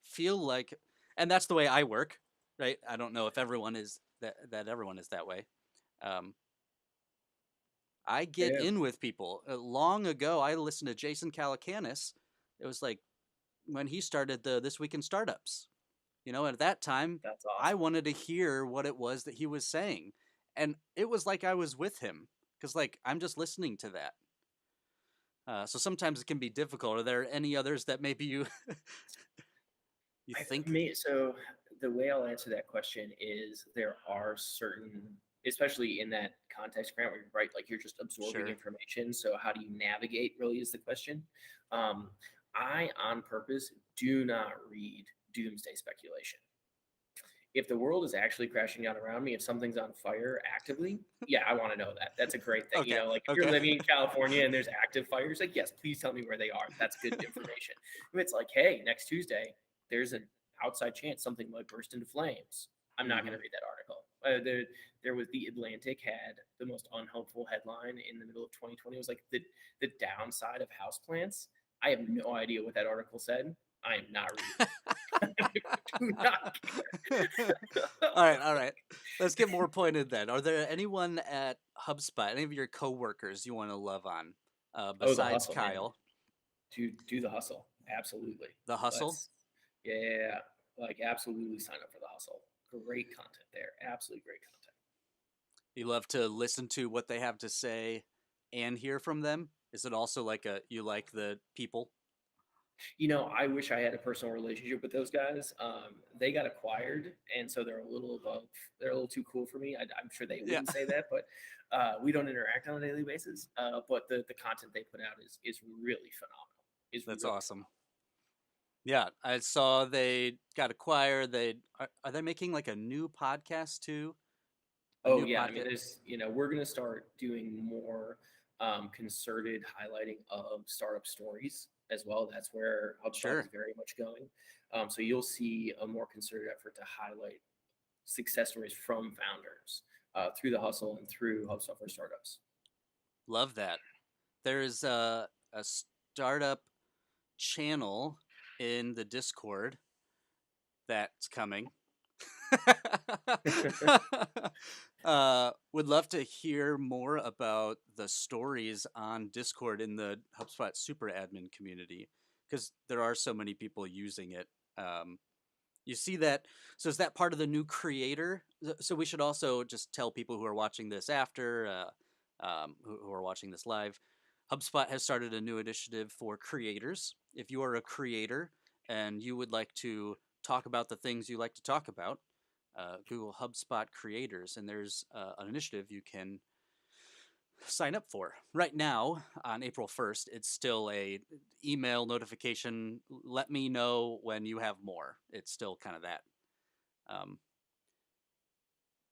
feel like, and that's the way I work, right? I don't know if everyone is that everyone is that way. I get Yeah. in with people. Long ago, I listened to Jason Calacanis. It was like when he started the This Week in Startups. At that time, That's awesome. I wanted to hear what it was that he was saying. And it was like I was with him because, like, I'm just listening to that. So sometimes it can be difficult. Are there any others that maybe you think? So the way I'll answer that question is there are certain, especially in that context, Grant, where you're right, like you're just absorbing Sure. information. So how do you navigate really is the question. I, on purpose, do not read doomsday speculation. If the world is actually crashing down around me, if something's on fire actively, yeah, I want to know that. That's a great thing. Okay, Like if you're living in California and there's active fires, like, yes, please tell me where they are. That's good information. If it's like, hey, next Tuesday, there's an outside chance something might burst into flames, I'm not going to read that article. There was The Atlantic had the most unhelpful headline in the middle of 2020. It was like the downside of houseplants. I have no idea what that article said. I am not reading. Do not care. All right. Let's get more pointed then. Are there anyone at HubSpot, any of your coworkers you want to love on besides hustle, Kyle? Do the hustle. Absolutely. The hustle? Yeah. Like absolutely sign up for the hustle. Great content there. Absolutely great content. You love to listen to what they have to say and hear from them? Is it also like you like the people? I wish I had a personal relationship with those guys. They got acquired, and so they're a little too cool for me. I'm sure they wouldn't say that, but we don't interact on a daily basis. But the content they put out is really phenomenal. That's really awesome. Yeah, I saw they got acquired. Are they making like a new podcast too? Oh yeah, I mean, there's we're gonna start doing more concerted highlighting of startup stories as well. That's where HubSpot is very much going. So you'll see a more concerted effort to highlight success stories from founders through the hustle and through HubSpot for Startups. Love that. There's a startup channel in the Discord that's coming. Would love to hear more about the stories on Discord in the HubSpot Super Admin community because there are so many people using it. You see that? So is that part of the new creator? So we should also just tell people who are watching this after, who are watching this live, HubSpot has started a new initiative for creators. If you are a creator and you would like to talk about the things you like to talk about, Google HubSpot creators, and there's an initiative you can sign up for. Right now, on April 1st, it's still a email notification. Let me know when you have more. It's still kind of that.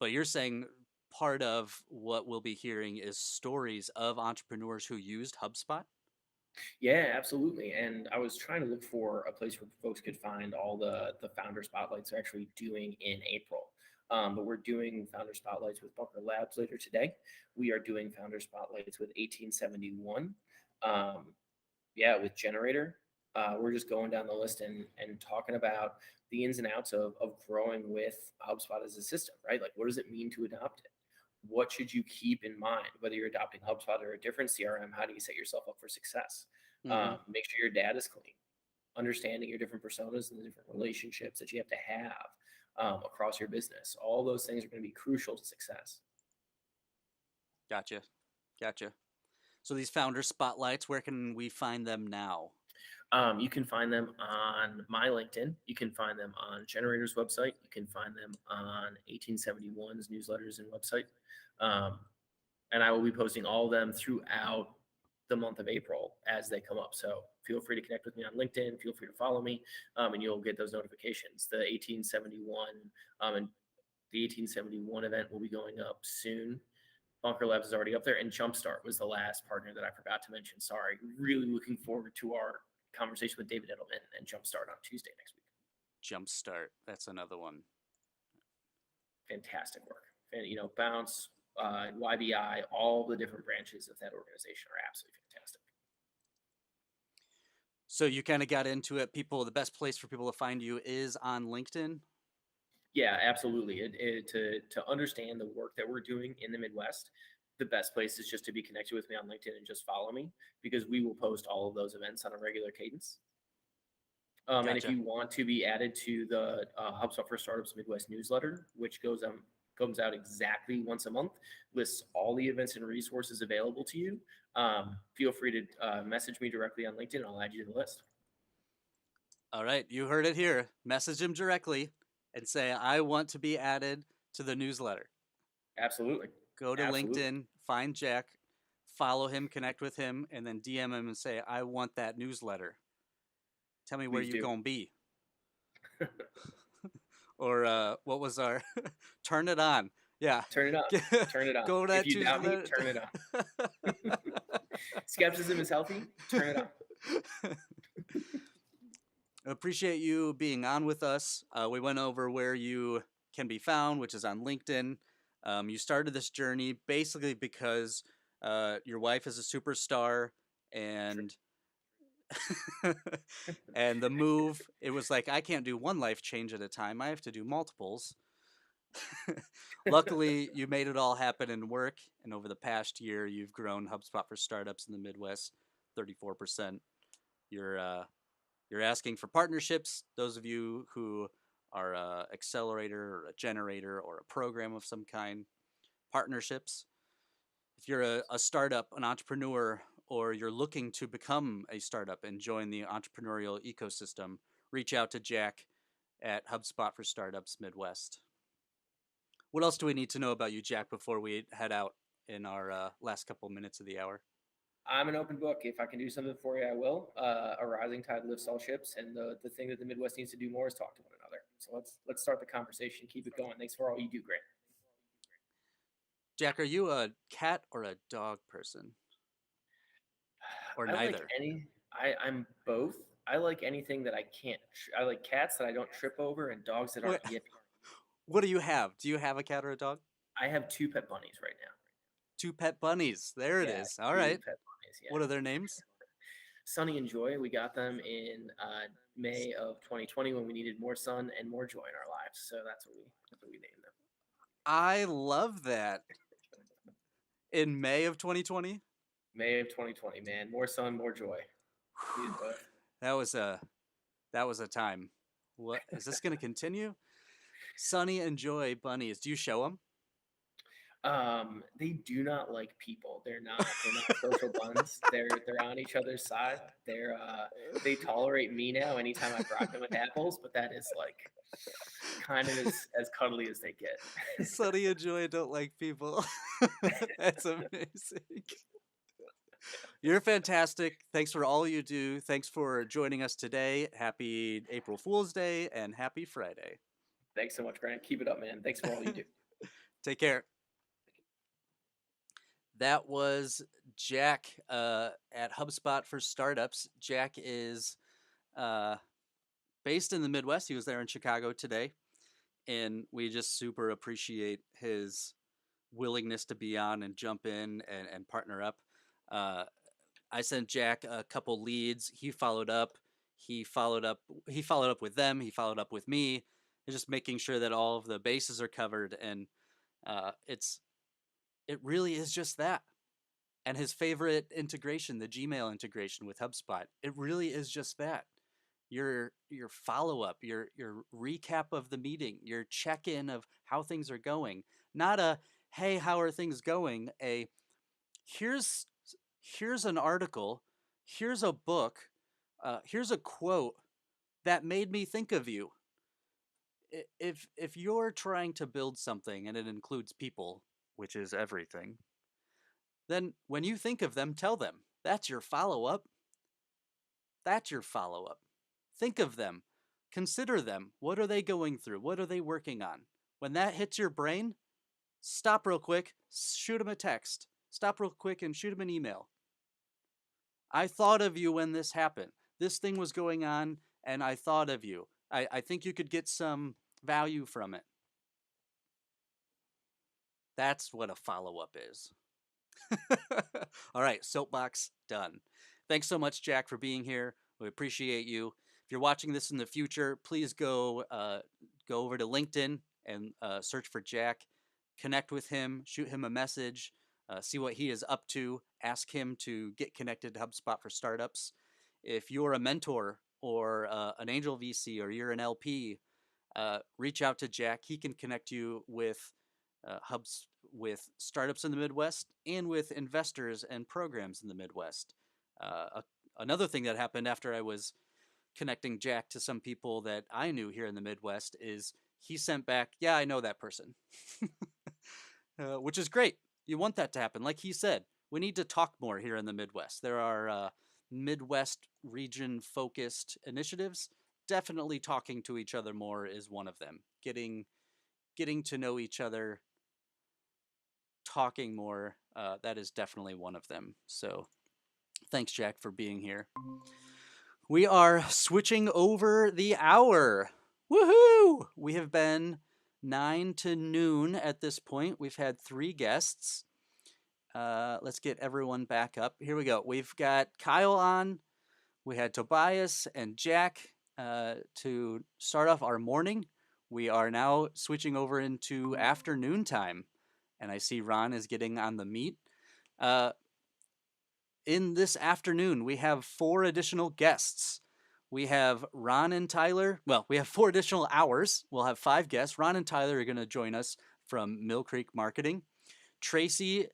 But you're saying part of what we'll be hearing is stories of entrepreneurs who used HubSpot? Yeah, absolutely. And I was trying to look for a place where folks could find all the founder spotlights they're actually doing in April. But we're doing founder spotlights with Bunker Labs later today. We are doing founder spotlights with 1871. With Generator. We're just going down the list and talking about the ins and outs of growing with HubSpot as a system, right? Like, what does it mean to adopt it? What should you keep in mind, whether you're adopting HubSpot or a different CRM? How do you set yourself up for success? Make sure your data is clean, understanding your different personas and the different relationships that you have to have across your business. All those things are going to be crucial to success. Gotcha. So these founder spotlights, where can we find them now? You can find them on my LinkedIn. You can find them on Generator's website. You can find them on 1871's newsletters and website. And I will be posting all of them throughout the month of April as they come up. So feel free to connect with me on LinkedIn. Feel free to follow me, and you'll get those notifications. The 1871 and the 1871 event will be going up soon. Bunker Labs is already up there, and Jumpstart was the last partner that I forgot to mention. Sorry. Really looking forward to our conversation with David Edelman and Jumpstart on Tuesday next week. Jumpstart, that's another one. Fantastic work. And, Bounce, YBI, all the different branches of that organization are absolutely fantastic. So you kind of got into it. The best place for people to find you is on LinkedIn? Yeah, absolutely. To understand the work that we're doing in the Midwest, the best place is just to be connected with me on LinkedIn and just follow me, because we will post all of those events on a regular cadence. And if Gotcha. you want to be added to the HubSpot for Startups Midwest newsletter, which comes out exactly once a month, lists all the events and resources available to you, feel free to message me directly on LinkedIn and I'll add you to the list. All right, you heard it here. Message him directly and say, I want to be added to the newsletter. Absolutely. Go to LinkedIn, find Jack, follow him, connect with him, and then DM him and say, I want that newsletter. Tell me where you're going to be. Or what was our turn it on? Yeah. Turn it on. Turn it on. Go to that if you doubt me, newsletter. turn it on. Skepticism is healthy. Turn it on. Appreciate you being on with us. We went over where you can be found, which is on LinkedIn. You started this journey basically because your wife is a superstar, and and the move, it was like, I can't do one life change at a time. I have to do multiples. Luckily, you made it all happen and work. And over the past year, you've grown HubSpot for Startups in the Midwest 34%. You're asking for partnerships. Those of you who are an accelerator or a generator or a program of some kind, partnerships. If you're a startup, an entrepreneur, or you're looking to become a startup and join the entrepreneurial ecosystem, reach out to Jack at HubSpot for Startups Midwest. What else do we need to know about you, Jack, before we head out in our last couple minutes of the hour? I'm an open book. If I can do something for you, I will. A rising tide lifts all ships, and the thing that the Midwest needs to do more is talk to one another. So let's start the conversation. Keep it going. Thanks for all you do, Grant. Jack, are you a cat or a dog person? Or neither? I'm both. I like anything that I can't. I like cats that I don't trip over and dogs that aren't yippy. What do you have? Do you have a cat or a dog? I have 2 pet bunnies right now. 2 pet bunnies. There it is. All right. Pet bunnies, yeah. What are their names? Sunny and Joy. We got them in May of 2020 when we needed more sun and more joy in our lives. So that's what we named them. I love that. In May of 2020? May of 2020, man. More sun, more joy. That was a time. What is this going to continue? Sunny and Joy bunnies. Do you show them? They do not like people. They're not social buns. They're on each other's side. They tolerate me now anytime I bribe them with apples, but that is like kind of as cuddly as they get. Sonny and Joy don't like people. That's amazing. You're fantastic. Thanks for all you do. Thanks for joining us today. Happy April Fool's Day and happy Friday. Thanks so much, Grant. Keep it up, man. Thanks for all you do. Take care. That was Jack at HubSpot for Startups. Jack is based in the Midwest. He was there in Chicago today. And we just super appreciate his willingness to be on and jump in and partner up. I sent Jack a couple leads. He followed up. He followed up with them. He followed up with me. Just making sure that all of the bases are covered. And it really is just that. And his favorite integration, the Gmail integration with HubSpot, it really is just that. Your follow-up, your recap of the meeting, your check-in of how things are going. Not a, hey, how are things going? A, here's an article, here's a book, here's a quote that made me think of you. If you're trying to build something and it includes people, which is everything, then when you think of them, tell them. That's your follow-up. That's your follow-up. Think of them. Consider them. What are they going through? What are they working on? When that hits your brain, stop real quick, shoot them a text. Stop real quick and shoot them an email. I thought of you when this happened. This thing was going on, and I thought of you. I think you could get some value from it. That's what a follow-up is. All right, soapbox done. Thanks so much, Jack, for being here. We appreciate you. If you're watching this in the future, please go over to LinkedIn and search for Jack. Connect with him, shoot him a message, see what he is up to. Ask him to get connected to HubSpot for Startups. If you're a mentor or an angel VC or you're an LP, reach out to Jack. He can connect you with hubs with startups in the Midwest and with investors and programs in the Midwest. Another thing that happened after I was connecting Jack to some people that I knew here in the Midwest is he sent back, yeah, I know that person, which is great. You want that to happen. Like he said, we need to talk more here in the Midwest. There are Midwest region focused initiatives. Definitely talking to each other more is one of them. Getting to know each other, talking more, that is definitely one of them. So thanks, Jack, for being here. We are switching over the hour. Woohoo! We have been 9 to noon at this point. We've had 3 guests. Let's get everyone back up. Here we go. We've got Kyle on. We had Tobias and Jack to start off our morning. We are now switching over into afternoon time. And I see Ron is getting on the meet. In this afternoon, we have 4 additional guests. We have Ron and Tyler. Well, we have 4 additional hours. We'll have 5 guests. Ron and Tyler are going to join us from Mill Creek Marketing. Tracy,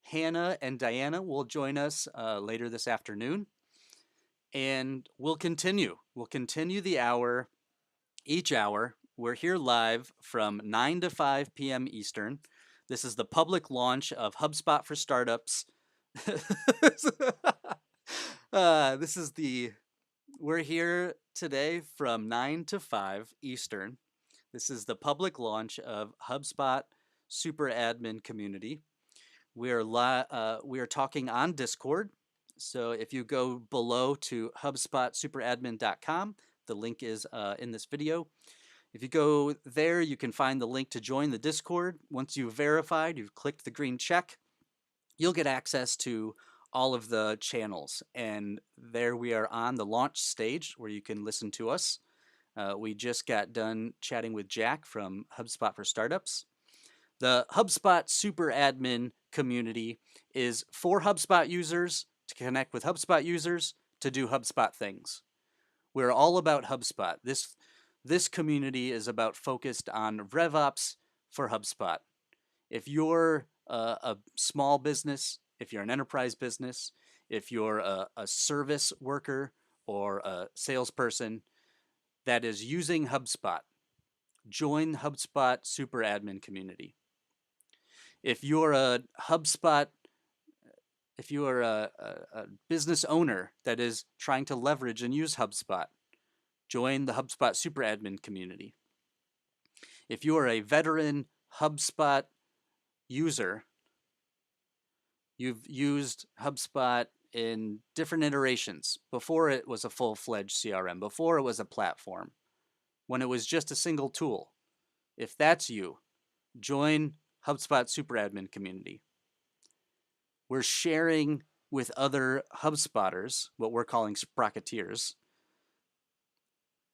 Hannah, and Diana will join us later this afternoon. And we'll continue. We'll continue the hour, each hour. We're here live from 9 to 5 p.m. Eastern. This is the public launch of HubSpot for Startups. We're here today from 9 to 5 Eastern. This is the public launch of HubSpot Super Admin Community. We are talking on Discord. So if you go below to HubSpotSuperAdmin.com, the link is in this video. If you go there, you can find the link to join the Discord. Once you've verified, you've clicked the green check, you'll get access to all of the channels. And there we are on the launch stage where you can listen to us. We just got done chatting with Jack from HubSpot for Startups. The HubSpot Super Admin community is for HubSpot users to connect with HubSpot users to do HubSpot things. We're all about HubSpot. This community is about focused on RevOps for HubSpot. If you're a small business, if you're an enterprise business, if you're a service worker or a salesperson that is using HubSpot, join HubSpot Super Admin community. If you're a HubSpot, if you are a business owner that is trying to leverage and use HubSpot, join the HubSpot Super Admin community. If you are a veteran HubSpot user, you've used HubSpot in different iterations before it was a full-fledged CRM, before it was a platform, when it was just a single tool. If that's you, join HubSpot Super Admin community. We're sharing with other HubSpotters, what we're calling Sprocketeers,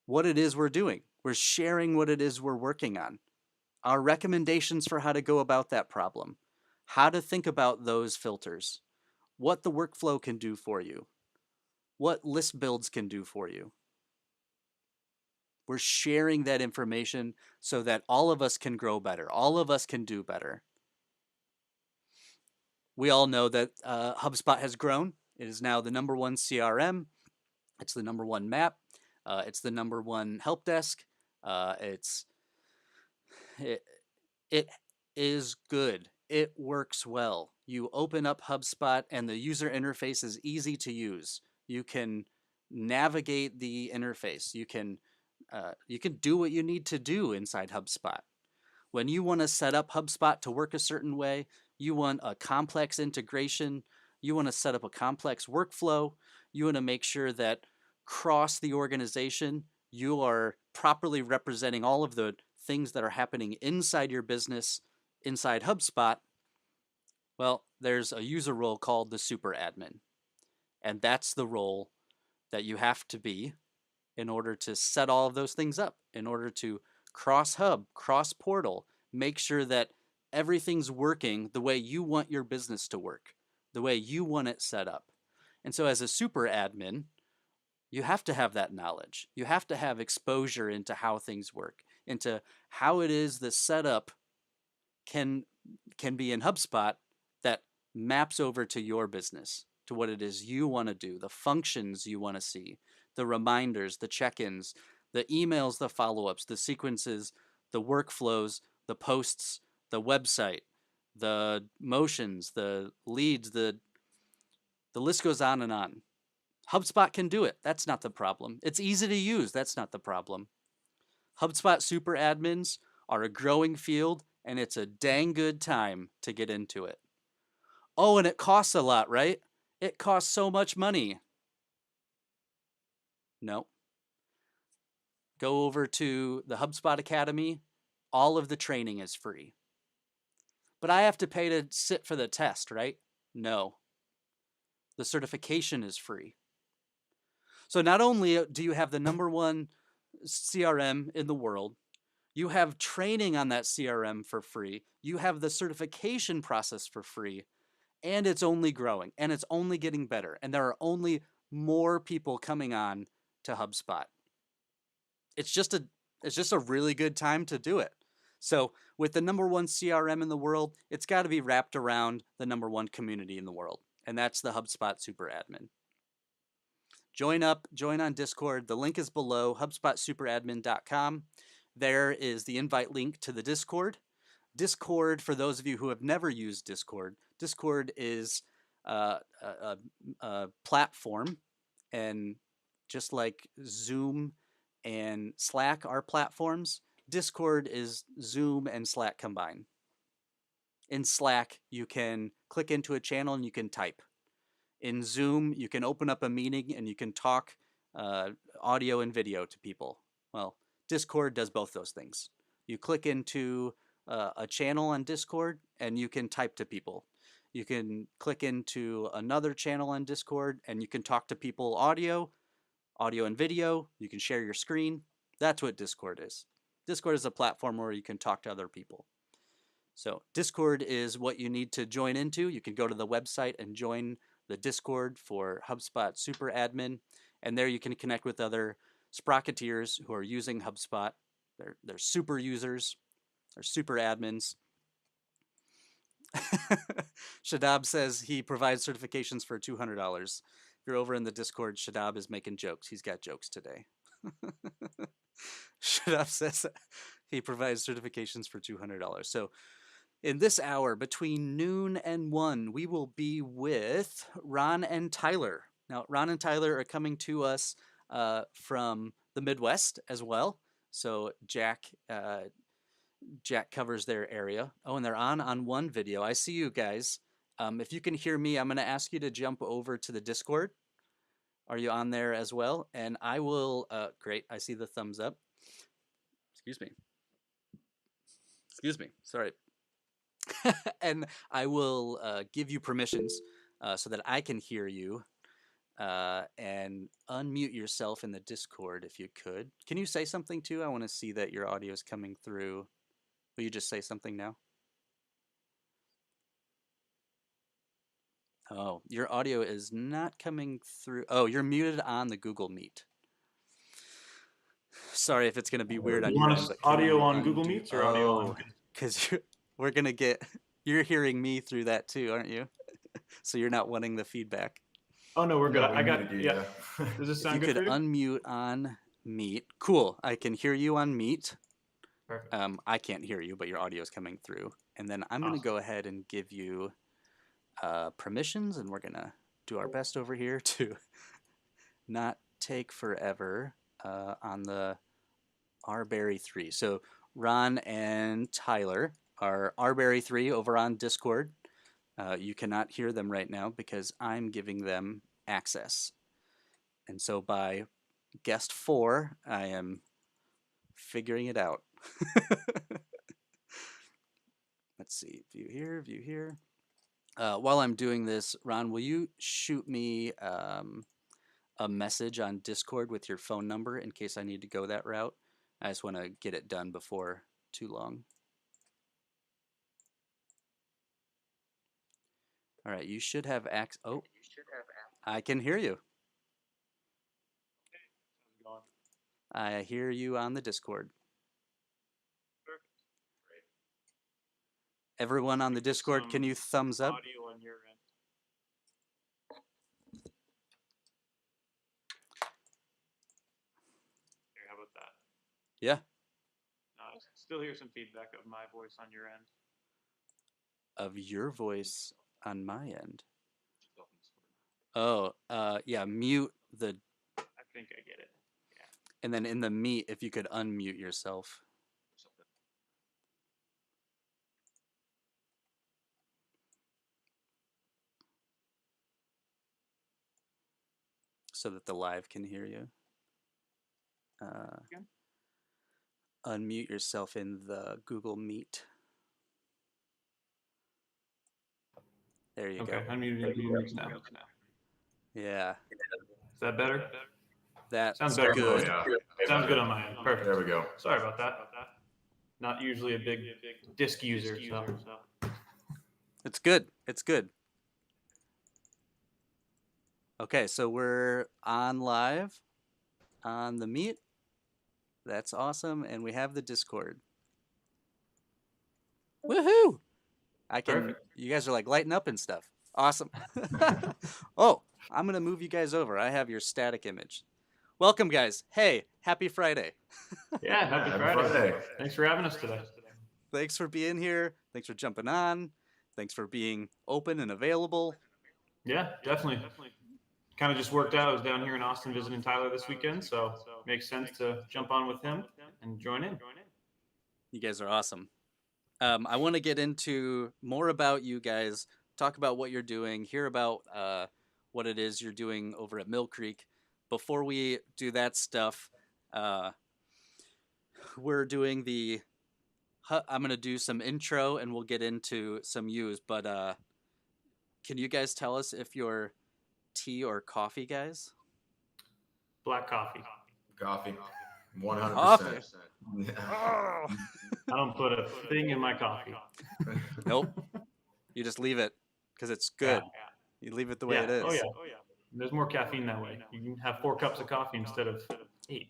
what it is we're doing. We're sharing what it is we're working on, our recommendations for how to go about that problem, how to think about those filters, what the workflow can do for you, what list builds can do for you. We're sharing that information so that all of us can grow better, all of us can do better. We all know that HubSpot has grown. It is now the #1 CRM. It's the #1 map. It's the #1 help desk. It is good. It works well. You open up HubSpot and the user interface is easy to use. You can navigate the interface. You can do what you need to do inside HubSpot. When you want to set up HubSpot to work a certain way, you want a complex integration, you want to set up a complex workflow, you want to make sure that across the organization, you are properly representing all of the things that are happening inside your business, inside HubSpot. Well, there's a user role called the Super Admin. And that's the role that you have to be in order to set all of those things up, in order to cross-hub, cross-portal, make sure that everything's working the way you want your business to work, the way you want it set up. And so as a super admin, you have to have that knowledge. You have to have exposure into how things work, into how it is the setup can be in HubSpot that maps over to your business, to what it is you want to do, the functions you want to see, the reminders, the check-ins, the emails, the follow-ups, the sequences, the workflows, the posts, the website, the motions, the leads, the list goes on and on. HubSpot can do it. That's not the problem. It's easy to use. That's not the problem. HubSpot Super Admins are a growing field, and it's a dang good time to get into it. Oh, and it costs a lot, right? It costs so much money. No. Go over to the HubSpot Academy. All of the training is free. But I have to pay to sit for the test, right? No. The certification is free. So not only do you have the #1 CRM in the world, you have training on that CRM for free, you have the certification process for free, and it's only growing, and it's only getting better, and there are only more people coming on to HubSpot. It's just a really good time to do it. So with the #1 CRM in the world, it's got to be wrapped around the #1 community in the world, and that's the HubSpot Super Admin. Join on Discord. The link is below, hubspotsuperadmin.com. There is the invite link to the Discord. Discord, for those of you who have never used Discord, Discord is a platform, and just like Zoom and Slack are platforms, Discord is Zoom and Slack combined. In Slack, you can click into a channel and you can type. In Zoom, you can open up a meeting and you can talk audio and video to people. Well, Discord does both those things. You click into a channel on Discord and you can type to people. You can click into another channel on Discord and you can talk to people audio and video. You can share your screen. That's what Discord is. Discord is a platform where you can talk to other people. So Discord is what you need to join into. You can go to the website and join the Discord for HubSpot Super Admin, and there you can connect with other Sprocketeers who are using HubSpot. They're super users, they're super admins, Shadab says he provides certifications for $200. If you're over in the Discord, Shadab is making jokes. He's got jokes today. Shadab says he provides certifications for $200. So in this hour, between noon and 1, we will be with Ron and Tyler. Now, Ron and Tyler are coming to us from the Midwest as well. So Jack covers their area. Oh, and they're on one video. I see you guys. If you can hear me, I'm going to ask you to jump over to the Discord. Are you on there as well? And I will, great, I see the thumbs up. Excuse me, sorry. And I will give you permissions so that I can hear you and unmute yourself in the Discord if you could. Can you say something too? I want to see that your audio is coming through. Will you just say something now? Oh, your audio is not coming through. Oh, you're muted on the Google Meet. Sorry if it's going to be weird on You your want end, us but can audio you on Google Meets or audio on? because we're going to get, you're hearing me through that too, aren't you? So you're not wanting the feedback. Oh no, we're good. No, I got you. Yeah. Does this sound good for you? If you could unmute on Meet. Cool. I can hear you on Meet. Perfect. I can't hear you, but your audio is coming through. And then I'm going to go ahead and give you permissions, and we're going to do our best over here to not take forever on the Rberry 3. So Ron and Tyler are Rberry 3 over on Discord. You cannot hear them right now because I'm giving them access. And so by guest 4, I am figuring it out. Let's see, view here. While I'm doing this, Ron, will you shoot me a message on Discord with your phone number in case I need to go that route? I just want to get it done before too long. All right, you should have access. Oh, I can hear you. I hear you on the Discord. Everyone on the Discord, can you thumbs up? Audio on your end. Here, how about that? Yeah. No, I still hear some feedback of my voice on your end. Of your voice on my end. Oh, yeah, mute the... I think I get it. Yeah. And then in the Meet, if you could unmute yourself. So that the live can hear you. Unmute yourself in the Google Meet. There you go. Okay, unmuted in Google Meets now. Yeah. Is that better? That sounds better. Good. Oh, yeah. Sounds good on my end. Perfect. There we go. Sorry about that. Not usually a big disk user, so. It's good. It's good. Okay, so we're on live on the Meet. That's awesome. And we have the Discord. Woohoo! Perfect. You guys are like lighting up and stuff. Awesome. Oh, I'm going to move you guys over. I have your static image. Welcome, guys. Hey, happy Friday. Yeah, happy Friday. Thanks for having us today. Thanks for being here. Thanks for jumping on. Thanks for being open and available. Yeah, definitely. Kind of just worked out. I was down here in Austin visiting Tyler this weekend, so makes sense to jump on with him and join in. You guys are awesome. I want to get into more about you guys, talk about what you're doing, hear about what it is you're doing over at Mill Creek. Before we do that stuff, we're doing the... I'm going to do some intro and we'll get into some use, but can you guys tell us if you're tea or coffee guys? Black coffee. Coffee. 100%. Coffee. Yeah. Oh. I don't put a thing in my coffee. Nope. You just leave it because it's good. Yeah. You leave it the way it is. Oh, yeah. There's more caffeine that way. You can have 4 cups of coffee instead of 8.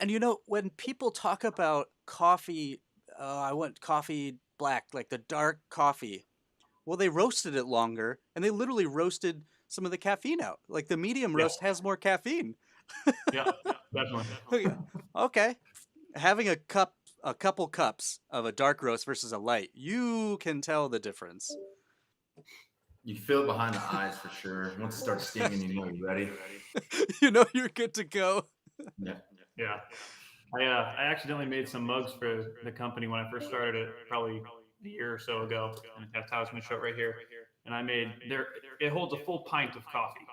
And you know, when people talk about coffee, I want coffee black, like the dark coffee. Well, they roasted it longer, and they literally roasted some of the caffeine out. Like the medium Yeah. roast has more caffeine. Yeah, definitely. Okay, having a couple cups of a dark roast versus a light, you can tell the difference. You feel it behind the eyes for sure. Once it starts stinging, you know you're ready. You know you're good to go. Yeah. Yeah. I accidentally made some mugs for the company when I first started it, probably a year or so ago. And that's how I was going to show it right here. And I made it holds a full pint of coffee.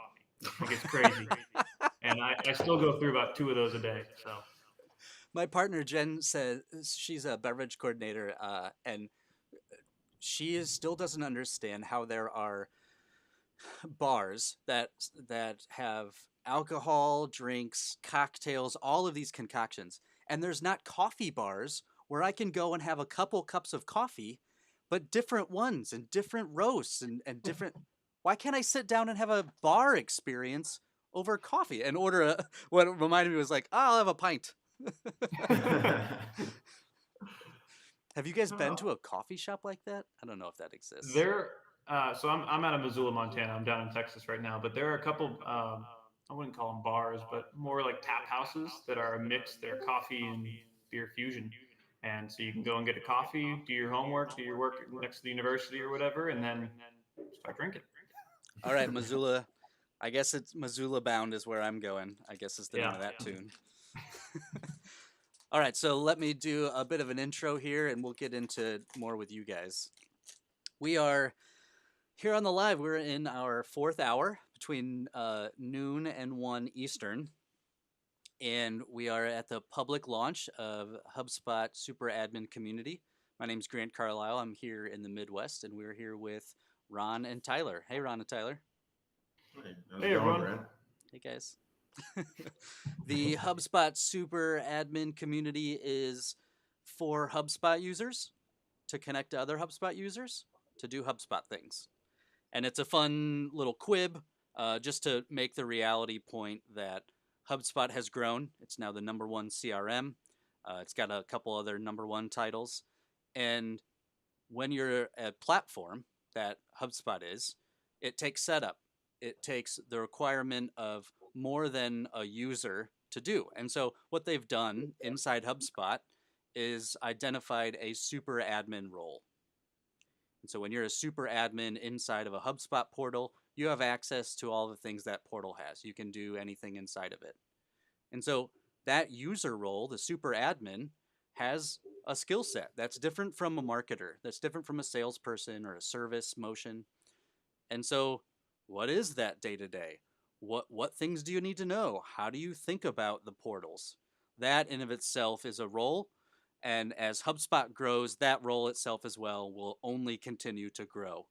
Like it's crazy. And I still go through about 2 of those a day. So My partner Jen said she's a beverage coordinator, and still doesn't understand how there are bars that have alcohol, drinks, cocktails, all of these concoctions, and there's not coffee bars where I can go and have a couple cups of coffee, but different ones and different roasts and different. Why can't I sit down and have a bar experience over coffee and order a? What reminded me was like, oh, I'll have a pint. Have you guys been to a coffee shop like that? I don't know if that exists. so I'm out of Missoula, Montana. I'm down in Texas right now, but there are a couple. I wouldn't call them bars, but more like tap houses that are a mix. They're coffee and beer fusion, and so you can go and get a coffee, do your homework, do your work next to the university or whatever, and then start drinking. All right, Missoula. I guess it's Missoula Bound is where I'm going. I guess is the name of that tune. All right, so let me do a bit of an intro here, and we'll get into more with you guys. We are here on the live. We're in our 4th hour between noon and 1 Eastern, and we are at the public launch of HubSpot Super Admin Community. My name's Grant Carlisle. I'm here in the Midwest, and we're here with Ron and Tyler. Hey, Ron and Tyler. Hey, everyone. Brent? Hey, guys. The HubSpot Super Admin Community is for HubSpot users to connect to other HubSpot users to do HubSpot things. And it's a fun little quib just to make the reality point that HubSpot has grown. It's now the #1 CRM. It's got a couple other #1 titles. And when you're a platform that HubSpot is, it takes setup. It takes the requirement of more than a user to do. And so what they've done inside HubSpot is identified a super admin role. And so when you're a super admin inside of a HubSpot portal, you have access to all the things that portal has. You can do anything inside of it. And so that user role, the super admin, has a skill set that's different from a marketer, that's different from a salesperson or a service motion. And so what is that day to day? What things do you need to know? How do you think about the portals? That in of itself is a role. And as HubSpot grows, that role itself as well will only continue to grow.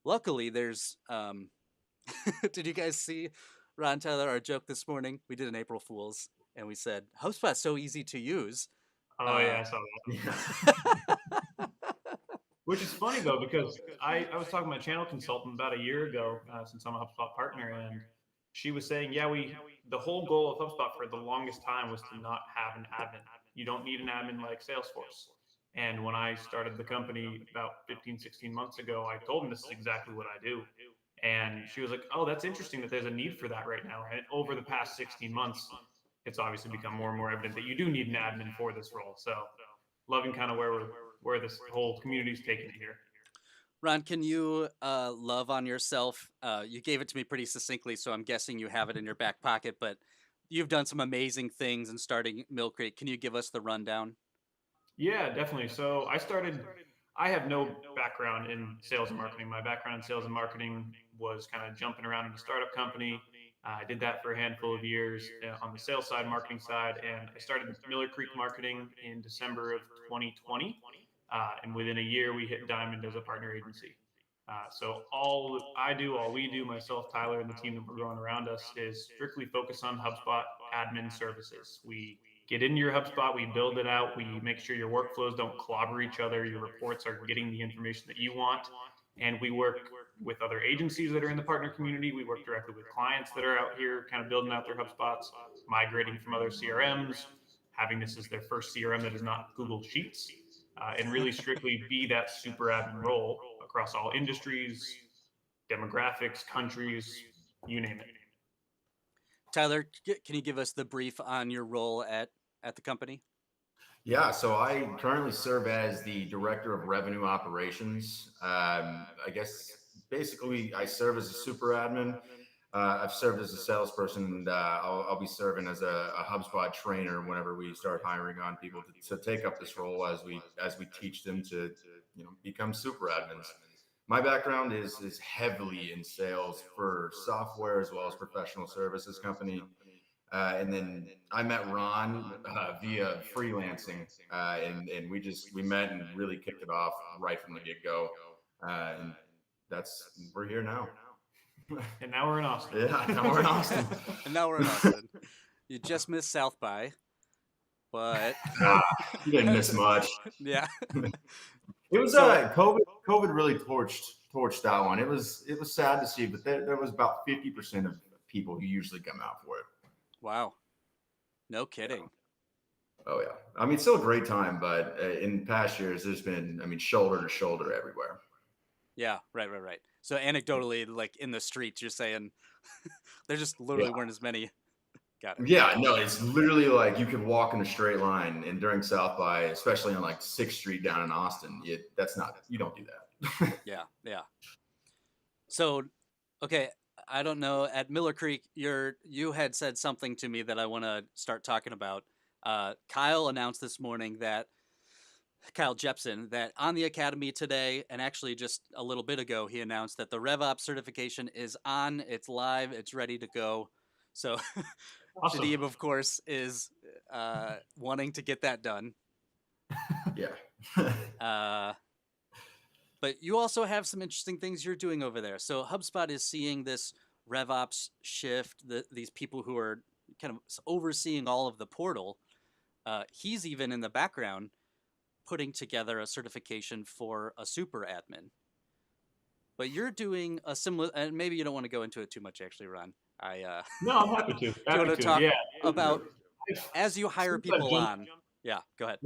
Luckily, there's. Did you guys see, Ron Tyler, our joke this morning? We did an April Fool's, and we said HubSpot's so easy to use. Oh yeah, I saw that. Which is funny though, because I was talking to my channel consultant about a year ago, since I'm a HubSpot partner, and she was saying, yeah, the whole goal of HubSpot for the longest time was to not have an admin. You don't need an admin like Salesforce. And when I started the company about 15, 16 months ago, I told them this is exactly what I do. And she was like, oh, that's interesting that there's a need for that right now. And over the past 16 months, it's obviously become more and more evident that you do need an admin for this role. So loving kind of where this whole community is taking it here. Ron, can you love on yourself? You gave it to me pretty succinctly, so I'm guessing you have it in your back pocket, but you've done some amazing things in starting Mill Creek. Can you give us the rundown? Yeah, definitely. So I have no background in sales and marketing. My background in sales and marketing was kind of jumping around in a startup company. I did that for a handful of years on the sales side, marketing side, and I started Miller Creek Marketing in December of 2020. And within a year, we hit Diamond as a partner agency. So all we do, myself, Tyler, and the team that we're growing around us is strictly focus on HubSpot admin services. We get into your HubSpot, we build it out, we make sure your workflows don't clobber each other, your reports are getting the information that you want, and we work with other agencies that are in the partner community. We work directly with clients that are out here kind of building out their HubSpots, migrating from other CRMs, having this as their first CRM that is not Google Sheets. and really strictly be that super admin role across all industries, demographics, countries, you name it. Tyler, can you give us the brief on your role at the company? Yeah, so I currently serve as the director of revenue operations. I guess basically I serve as a super admin. I've served as a salesperson, and I'll be serving as a HubSpot trainer whenever we start hiring on people to take up this role as we teach them to become super admins. My background is heavily in sales for software as well as professional services company. And then I met Ron via freelancing, and we met and really kicked it off right from the get go. And we're here now. And now we're in Austin. Yeah, now we're in Austin. And now we're in Austin. You just missed South by, but You didn't miss much. Yeah. It was COVID really torched that one. It was sad to see, but there was about 50% of people who usually come out for it. Wow. No kidding. Oh yeah. I mean, still a great time, but in past years, there's been, shoulder to shoulder everywhere. Yeah, right. So anecdotally, like in the streets, you're saying there just literally weren't as many. Got it. Yeah, no, it's literally like you could walk in a straight line, and during South by, especially on like 6th Street down in Austin, you don't do that. Yeah. So, okay, I don't know. At Miller Creek, you had said something to me that I want to start talking about. Kyle announced this morning that Kyle Jepson, that on the Academy today, and actually just a little bit ago, he announced that the RevOps certification is on, it's live, it's ready to go. So Awesome. Shadeeb, of course, is wanting to get that done. Yeah. But you also have some interesting things you're doing over there. So HubSpot is seeing this RevOps shift, these people who are kind of overseeing all of the portal. He's even in the background putting together a certification for a super admin. But you're doing a similar, and maybe you don't want to go into it too much, actually, Ron. No, I'm happy to. Do you want to talk about as you hire Since people on? Yeah, go ahead.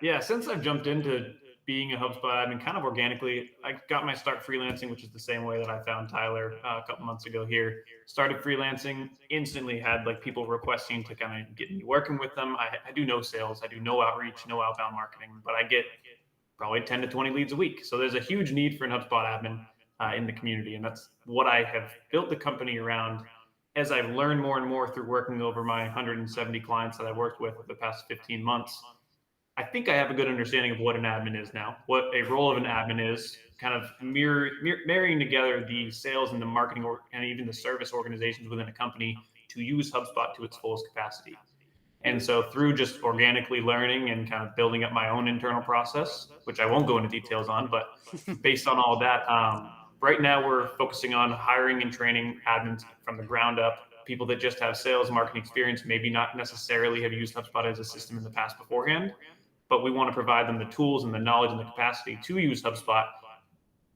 Yeah. Since I've jumped into being a HubSpot admin kind of organically, I got my start freelancing, which is the same way that I found Tyler a couple months ago here. Started freelancing, instantly had like people requesting to kind of get me working with them. I do no sales, I do no outreach, no outbound marketing, but I get probably 10 to 20 leads a week. So there's a huge need for an HubSpot admin in the community. And that's what I have built the company around as I've learned more and more through working over my 170 clients that I worked with over the past 15 months. I think I have a good understanding of what an admin is now, what a role of an admin is, kind of marrying together the sales and the marketing and even the service organizations within a company to use HubSpot to its fullest capacity. And so through just organically learning and kind of building up my own internal process, which I won't go into details on, but based on all that, right now we're focusing on hiring and training admins from the ground up, people that just have sales marketing experience, maybe not necessarily have used HubSpot as a system in the past beforehand, but we want to provide them the tools and the knowledge and the capacity to use HubSpot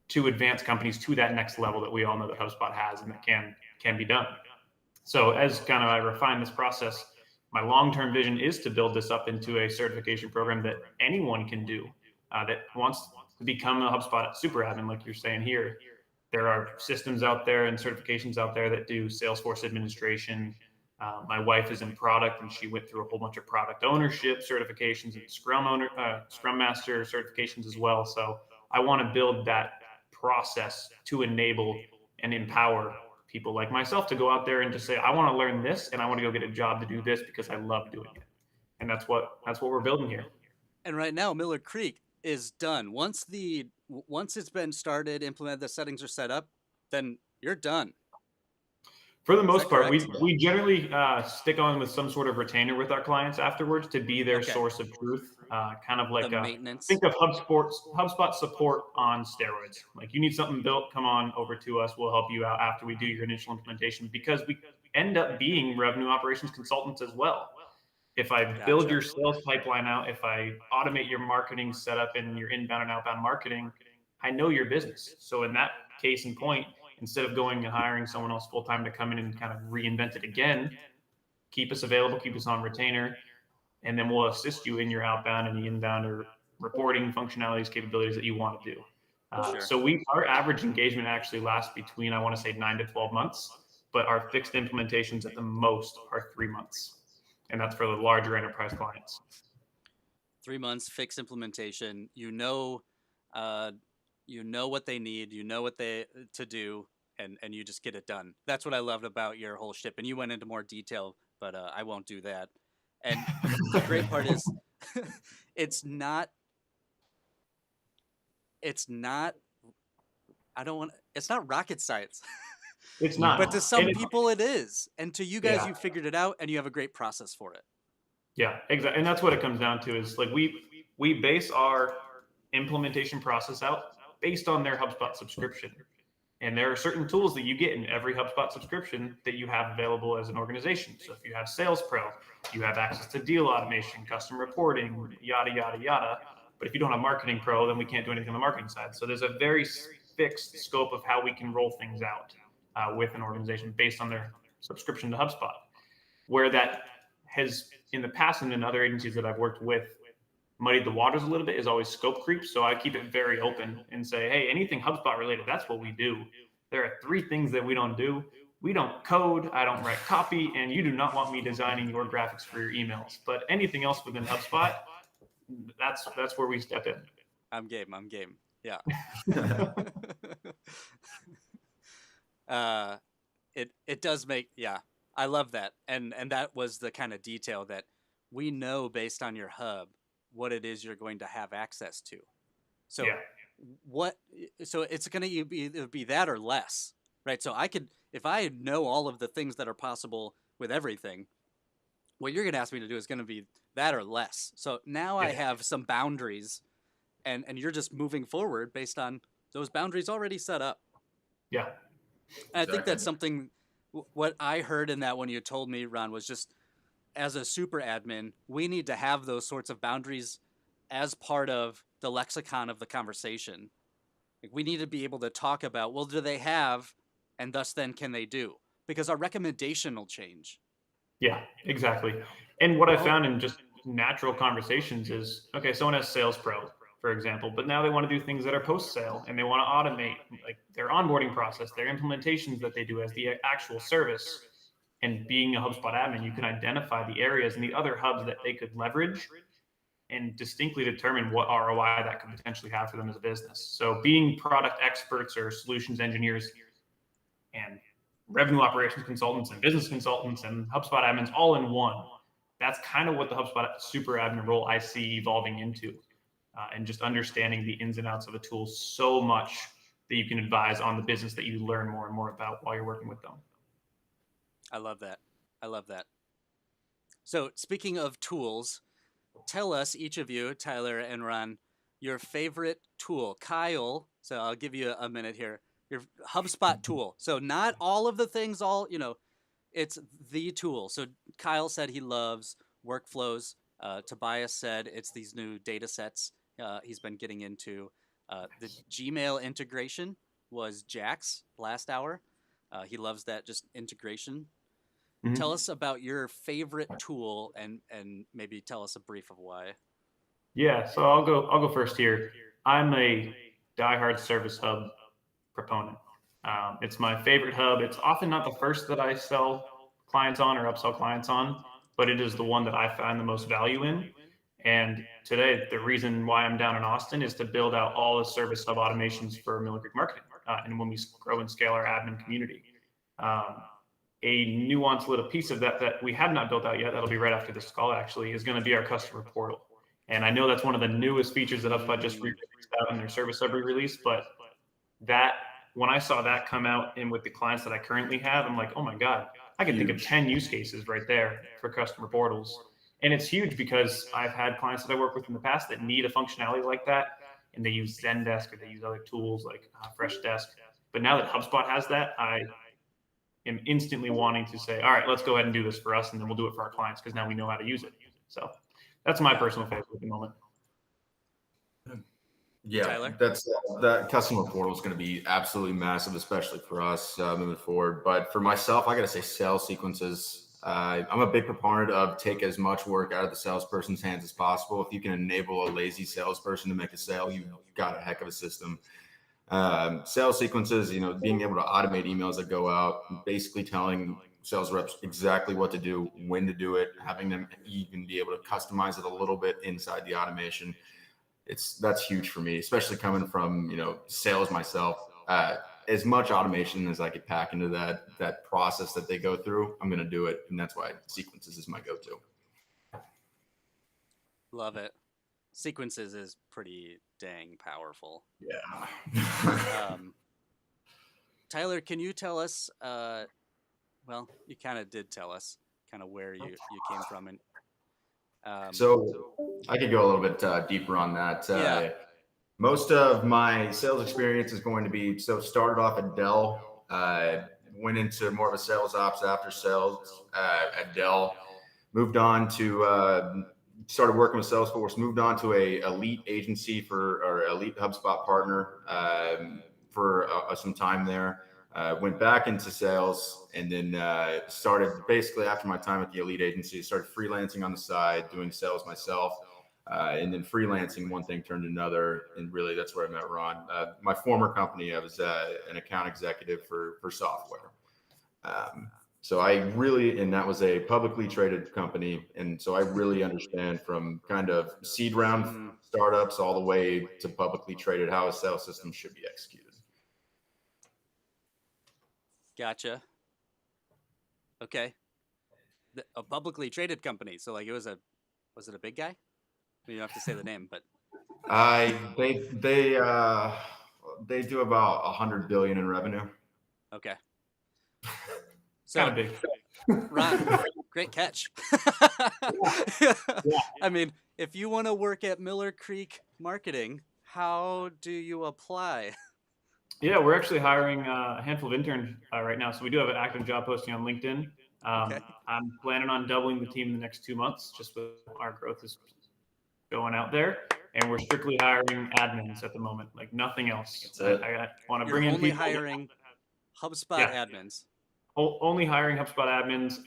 to advance companies to that next level that we all know that HubSpot has and that can be done. So as kind of I refine this process, my long-term vision is to build this up into a certification program that anyone can do that wants to become a HubSpot super admin, like you're saying here. There are systems out there and certifications out there that do Salesforce administration. My wife is in product, and she went through a whole bunch of product ownership certifications and Scrum Master certifications as well. So I want to build that process to enable and empower people like myself to go out there and to say, I want to learn this, and I want to go get a job to do this because I love doing it. And that's what we're building here. And right now, Miller Creek is done. Once it's been started, implemented, the settings are set up, then you're done. For the most part, we generally stick on with some sort of retainer with our clients afterwards to be their source of truth, kind of like maintenance. Think of HubSpot support on steroids. Like you need something built, come on over to us. We'll help you out after we do your initial implementation because we end up being revenue operations consultants as well. If I build your sales pipeline out, if I automate your marketing setup and your inbound and outbound marketing, I know your business. So in that case in point, instead of going and hiring someone else full-time to come in and kind of reinvent it again, keep us available, keep us on retainer, and then we'll assist you in your outbound and the inbound or reporting functionalities, capabilities that you want to do. Sure. So our average engagement actually lasts between, I want to say 9 to 12 months, but our fixed implementations at the most are 3 months. And that's for the larger enterprise clients. 3 months fixed implementation. You know what they need. You know what they to do, and you just get it done. That's what I loved about your whole ship. And you went into more detail, but I won't do that. And the great part is, it's not. I don't want. It's not rocket science. It's not. But to some people it is, and to you guys, Yeah. you figured it out, and you have a great process for it. Yeah, exactly. And that's what it comes down to is like we base our implementation process out based on their HubSpot subscription. And there are certain tools that you get in every HubSpot subscription that you have available as an organization. So if you have Sales Pro, you have access to deal automation, custom reporting, yada, yada, yada. But if you don't have Marketing Pro, then we can't do anything on the marketing side. So there's a very fixed scope of how we can roll things out with an organization based on their subscription to HubSpot. Where that has, in the past and in other agencies that I've worked with, muddied the waters a little bit is always scope creep. So I keep it very open and say, hey, anything HubSpot related, that's what we do. There are 3 things that we don't do. We don't code, I don't write copy, and you do not want me designing your graphics for your emails. But anything else within HubSpot, that's where we step in. I'm game. Yeah. It does make, yeah, I love that. And that was the kind of detail that we know based on your hub what it is you're going to have access to. So so it's going to either be that or less, right? So if I know all of the things that are possible with everything, what you're going to ask me to do is going to be that or less. So now I have some boundaries, and you're just moving forward based on those boundaries already set up. Yeah. And I think that's something, what I heard in that when you told me, Ron, was just, as a super admin, we need to have those sorts of boundaries as part of the lexicon of the conversation. Like, we need to be able to talk about, well, do they have, and thus then can they do? Because our recommendation will change. Yeah, exactly. And what I found in just natural conversations is, okay, someone has Sales Pro, for example, but now they want to do things that are post-sale and they want to automate like their onboarding process, their implementations that they do as the actual service. And being a HubSpot admin, you can identify the areas and the other hubs that they could leverage and distinctly determine what ROI that could potentially have for them as a business. So being product experts or solutions engineers and revenue operations consultants and business consultants and HubSpot admins all in one, that's kind of what the HubSpot super admin role I see evolving into. And just understanding the ins and outs of a tool so much that you can advise on the business that you learn more and more about while you're working with them. I love that. So speaking of tools, tell us, each of you, Tyler and Ron, your favorite tool. Kyle, so I'll give you a minute here. Your HubSpot tool. So not all of the things, it's the tool. So Kyle said he loves workflows. Tobias said it's these new data sets he's been getting into. The Gmail integration was Jack's last hour. He loves that, just integration. Mm-hmm. Tell us about your favorite tool and maybe tell us a brief of why. Yeah, so I'll go first here. I'm a diehard Service Hub proponent. It's my favorite hub. It's often not the first that I sell clients on or upsell clients on, but it is the one that I find the most value in. And today, the reason why I'm down in Austin is to build out all the Service Hub automations for Mill Creek Marketing. And when we grow and scale our admin community. A nuanced little piece of that we have not built out yet, that'll be right after this call actually, is going to be our customer portal. And I know that's one of the newest features that HubSpot just released out in their Service Hub release, but that, when I saw that come out in with the clients that I currently have, I'm like, oh my God, I can think of 10 use cases right there for customer portals. And it's huge because I've had clients that I work with in the past that need a functionality like that, and they use Zendesk or they use other tools like Freshdesk. But now that HubSpot has that, I am instantly wanting to say, all right, let's go ahead and do this for us, and then we'll do it for our clients because now we know how to use it. So that's my personal favorite at the moment. Yeah, Tyler? That customer portal is going to be absolutely massive, especially for us moving forward. But for myself, I got to say sales sequences. I'm a big proponent of take as much work out of the salesperson's hands as possible. If you can enable a lazy salesperson to make a sale, you've got a heck of a system. Sales sequences, being able to automate emails that go out, basically telling sales reps exactly what to do, when to do it, having them even be able to customize it a little bit inside the automation. That's huge for me, especially coming from, sales myself. As much automation as I could pack into that process that they go through, I'm going to do it. And that's why sequences is my go-to. Love it. Sequences is pretty dang powerful. Yeah. Tyler, can you tell us, well, you kind of did tell us kind of where you came from. And so I could go a little bit deeper on that. Yeah. Most of my sales experience is going to be, started off at Dell, went into more of a sales ops after sales at Dell, moved on to, started working with Salesforce, moved on to a elite agency or elite HubSpot partner for some time there. Went back into sales, and then started basically after my time at the elite agency, started freelancing on the side, doing sales myself. And then freelancing, one thing turned to another, and really that's where I met Ron. My former company, I was an account executive for software. So and that was a publicly traded company. And so I really understand from kind of seed round startups all the way to publicly traded, how a sales system should be executed. Gotcha. Okay. A publicly traded company. So like was it a big guy? You don't have to say the name, but they do about 100 billion in revenue. Okay. So kind of big. Ron, great catch. I mean, if you want to work at Miller Creek Marketing, how do you apply? Yeah, we're actually hiring a handful of interns right now. So we do have an active job posting on LinkedIn. Okay. I'm planning on doubling the team in the next 2 months, just with our growth is going out there. And we're strictly hiring admins at the moment, like nothing else. I want to bring in only people. Hiring HubSpot admins. Only hiring HubSpot admins.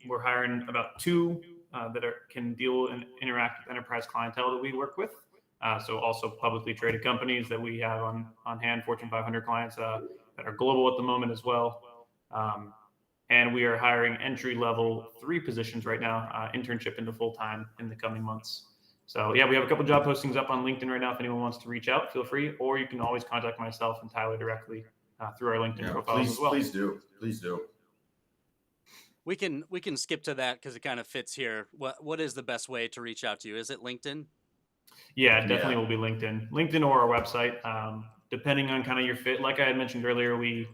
We're hiring about 2 that can deal and interact with enterprise clientele that we work with. So also publicly traded companies that we have on hand, Fortune 500 clients that are global at the moment as well. And we are hiring entry level 3 positions right now, internship into full-time in the coming months. So yeah, we have a couple job postings up on LinkedIn right now. If anyone wants to reach out, feel free, or you can always contact myself and Tyler directly through our LinkedIn profiles as well. Please do. We can skip to that because it kind of fits here. What is the best way to reach out to you? Is it LinkedIn? Yeah, definitely will be LinkedIn or our website, depending on kind of your fit. Like I had mentioned earlier, we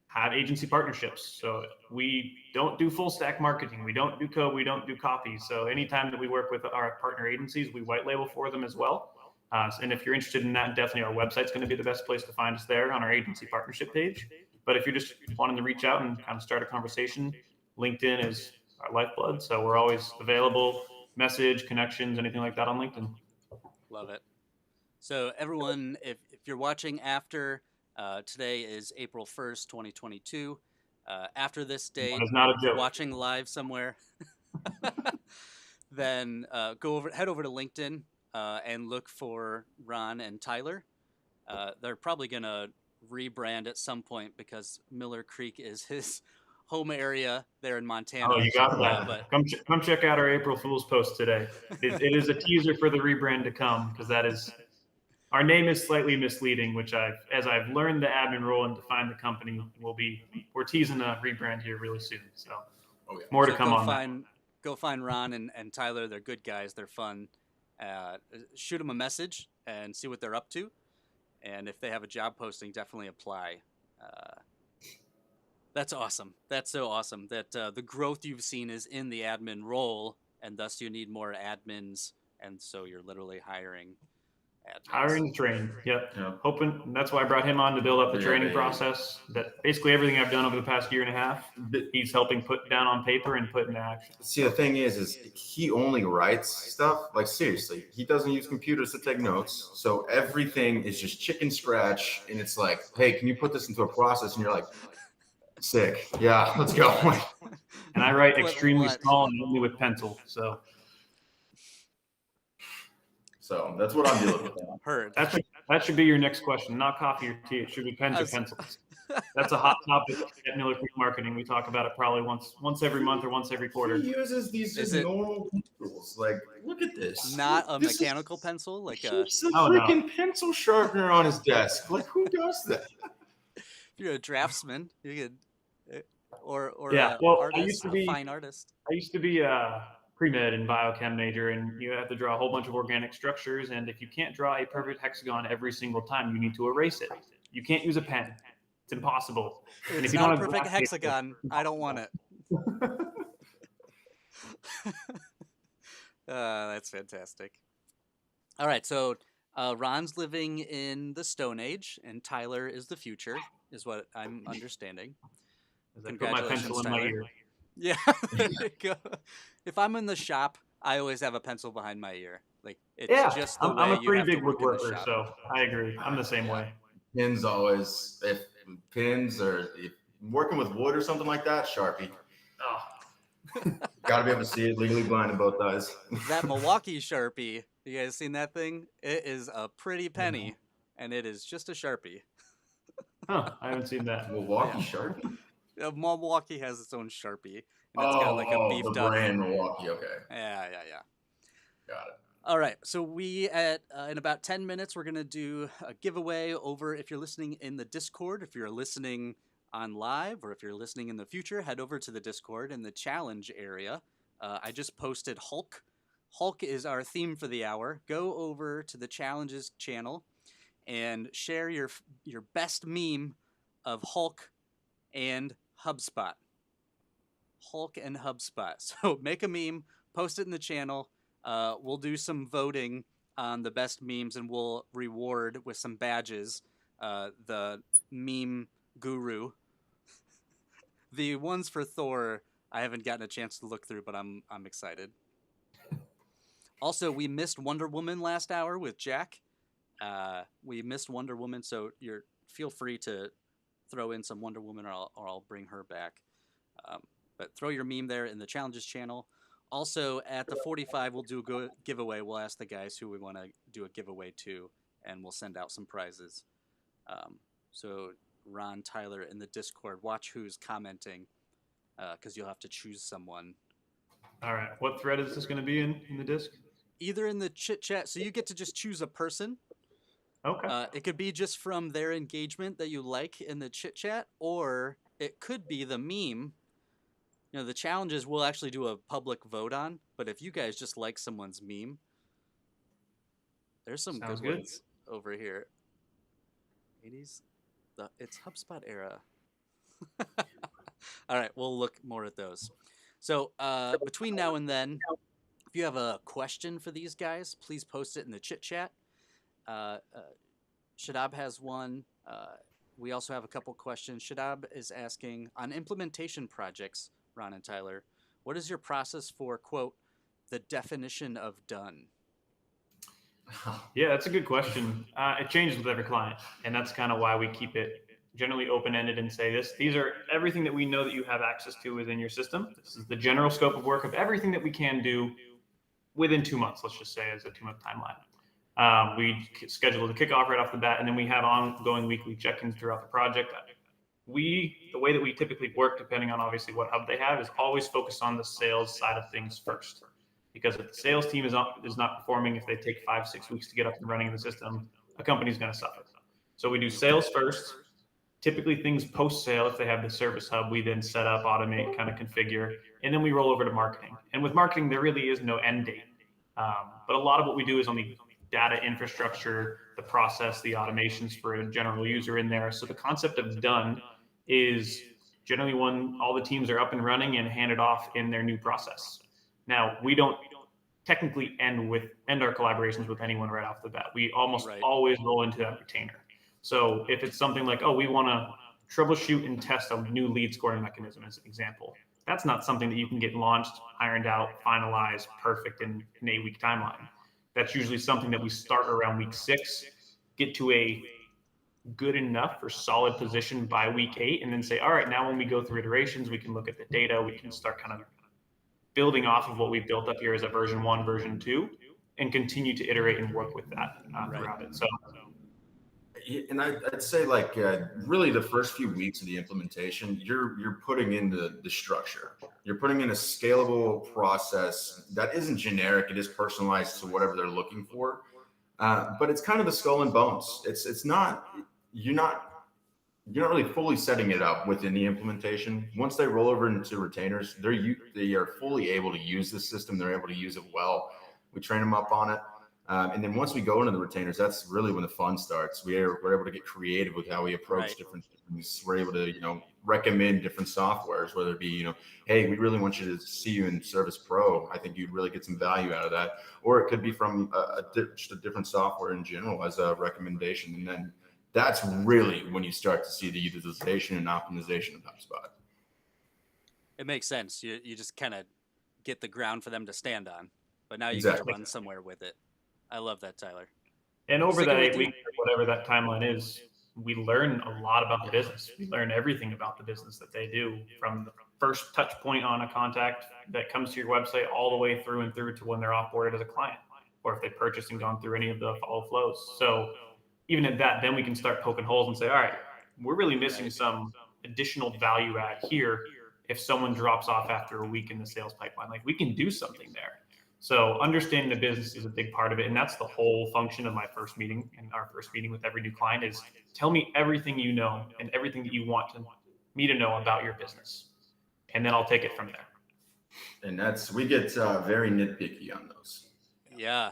have agency partnerships. So we don't do full stack marketing. We don't do code. We don't do copy. So anytime that we work with our partner agencies, we white label for them as well. And if you're interested in that, definitely our website's going to be the best place to find us there on our agency partnership page. But if you're just wanting to reach out and kind of start a conversation, LinkedIn is our lifeblood. So we're always available, message, connections, anything like that on LinkedIn. Love it. So everyone, if you're watching after, today is April 1st, 2022. After this date, if you're watching live somewhere, then head over to LinkedIn and look for Ron and Tyler. They're probably going to rebrand at some point because Miller Creek is his home area there in Montana. Oh, you got that. But come check out our April Fool's post today. It is a teaser for the rebrand to come, because that is, our name is slightly misleading, which as I've learned the admin role and defined the company, we're teasing a rebrand here really soon. So more to come on that. Go find Ron and Tyler. They're good guys. They're fun. Shoot them a message and see what they're up to. And if they have a job posting, definitely apply. That's awesome. That's so awesome that the growth you've seen is in the admin role, and thus you need more admins, and so you're literally hiring admins. Hiring, train. Yep. Hoping that's why I brought him on to build up the training process. That basically everything I've done over the past year and a half, he's helping put down on paper and put into action. See, the thing is he only writes stuff. Like seriously, he doesn't use computers to take notes. So everything is just chicken scratch, and it's like, hey, can you put this into a process? And you're like, sick. Yeah, let's go. And I write Put extremely what? small and only with pencil. So that's what I'm dealing with now. Heard. That should be your next question. Not coffee or tea. It should be pens or pencils. That's a hot topic at Miller Creek Marketing. We talk about it probably once every month or once every quarter. He uses these just normal pencils. Like, look at this. Not a mechanical pencil, like a. Keeps a freaking pencil sharpener on his desk. Like, who does that? If you're a draftsman, you could, or Yeah. a Well, artist, a fine artist. I used to be a pre-med and biochem major, and you have to draw a whole bunch of organic structures. And if you can't draw a perfect hexagon every single time, you need to erase it. You can't use a pen. It's impossible. If and it's if you not don't a have perfect black paper- hexagon, I don't want it. That's fantastic. All right, so Ron's living in the Stone Age, and Tyler is the future, is what I'm understanding. As I put my pencil in my ear. Yeah, there you go. If I'm in the shop, I always have a pencil behind my ear. Like it's just the way I'm a you pretty have to big work in the woodworker, shop. so I agree. I'm the same way. Pins always, if working with wood or something like that, Sharpie. Oh. Got to be able to see it, legally blind in both eyes. That Milwaukee Sharpie, you guys seen that thing? It is a pretty penny, and it is just a Sharpie. Huh, I haven't seen that. Milwaukee Sharpie? Milwaukee has its own Sharpie, and it's got like a beefed the up brand Milwaukee. Okay. Yeah. Got it. All right, so we in about 10 minutes we're gonna do a giveaway over. If you're listening in the Discord, if you're listening on live, or if you're listening in the future, head over to the Discord in the challenge area. I just posted Hulk. Hulk is our theme for the hour. Go over to the challenges channel and share your best meme of Hulk and HubSpot. Hulk and HubSpot. So make a meme, post it in the channel. We'll do some voting on the best memes, and we'll reward with some badges the meme guru. The ones for Thor, I haven't gotten a chance to look through, but I'm excited. Also, we missed Wonder Woman last hour with Jack. We missed Wonder Woman, so feel free to throw in some Wonder Woman, or I'll bring her back. But throw your meme there in the challenges channel. Also, at the 45, we'll do a giveaway. We'll ask the guys who we want to do a giveaway to, and we'll send out some prizes. So, Ron, Tyler, in the Discord, watch who's commenting, because you'll have to choose someone. All right. What thread is this going to be in the disc? Either in the chit chat, so you get to just choose a person. Okay. It could be just from their engagement that you like in the chit chat, or it could be the meme. You know, the challenges we'll actually do a public vote on, but if you guys just like someone's meme, there's some good ones over here. 80s, it's HubSpot era. All right, we'll look more at those. So between now and then, if you have a question for these guys, please post it in the chit chat. Shadab has one. We also have a couple questions. Shadab is asking, on implementation projects, Ron and Tyler, what is your process for, quote, the definition of done? Yeah, that's a good question. It changes with every client, and that's kind of why we keep it generally open-ended and say these are everything that we know that you have access to within your system. This is the general scope of work of everything that we can do within 2 months, let's just say, as a 2-month timeline. We schedule the kickoff right off the bat, and then we have ongoing weekly check-ins throughout the project. The way that we typically work, depending on obviously what hub they have, is always focus on the sales side of things first. Because if the sales team is not performing, if they take 5-6 weeks to get up and running in the system, a company's going to suffer. So we do sales first. Typically things post-sale, if they have the service hub, we then set up, automate, kind of configure, and then we roll over to marketing. And with marketing, there really is no end date. But a lot of what we do is on the data infrastructure, the process, the automations for a general user in there. So the concept of done is generally when all the teams are up and running and handed off in their new process. Now, we don't technically end our collaborations with anyone right off the bat. We almost always roll into that retainer. So if it's something like, oh, we want to troubleshoot and test a new lead scoring mechanism as an example, that's not something that you can get launched, ironed out, finalized, perfect in an 8-week timeline. That's usually something that we start around week 6, get to a good enough or solid position by week 8, and then say, all right, now when we go through iterations, we can look at the data, we can start kind of building off of what we've built up here as a version 1, version 2, and continue to iterate and work with that throughout it. So, and I'd say like really the first few weeks of the implementation, you're putting in the structure. You're putting in a scalable process that isn't generic. It is personalized to whatever they're looking for. But it's kind of the skull and bones. It's not, you're not really fully setting it up within the implementation. Once they roll over into retainers, they are fully able to use the system. They're able to use it well. We train them up on it. And then once we go into the retainers, that's really when the fun starts. We're able to get creative with how we approach different things. We're able to, recommend different softwares, whether it be, hey, we really want you to see you in Service Pro. I think you'd really get some value out of that. Or it could be from just a different software in general as a recommendation. And then that's really when you start to see the utilization and optimization of HubSpot. It makes sense. You just kind of get the ground for them to stand on, but now you Exactly. get to run somewhere with it. I love that, Tyler. And over that 8 weeks, whatever that timeline is, we learn a lot about the business. We learn everything about the business that they do, from the first touch point on a contact that comes to your website all the way through to when they're offboarded as a client, or if they purchased and gone through any of the follow flows. So even at that, then we can start poking holes and say, all right, we're really missing some additional value add here. If someone drops off after a week in the sales pipeline, like, we can do something there. So understanding the business is a big part of it. And that's the whole function of my first meeting, and our first meeting with every new client is, tell me everything you know and everything that you want me to know about your business. And then I'll take it from there. And we get very nitpicky on those. Yeah.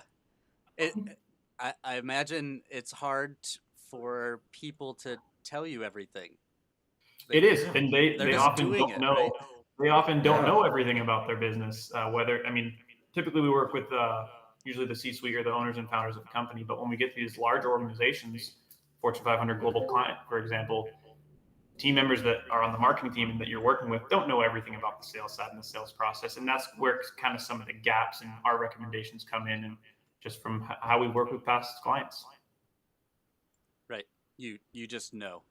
I imagine it's hard for people to tell you everything. It is. And they often doing don't know. Right? They often don't know everything about their business. Typically we work with usually the C-suite or the owners and founders of the company. But when we get to these large organizations, Fortune 500 global client, for example, team members that are on the marketing team and that you're working with don't know everything about the sales side and the sales process. And that's where kind of some of the gaps in our recommendations come in, and just from how we work with past clients. Right. You just know.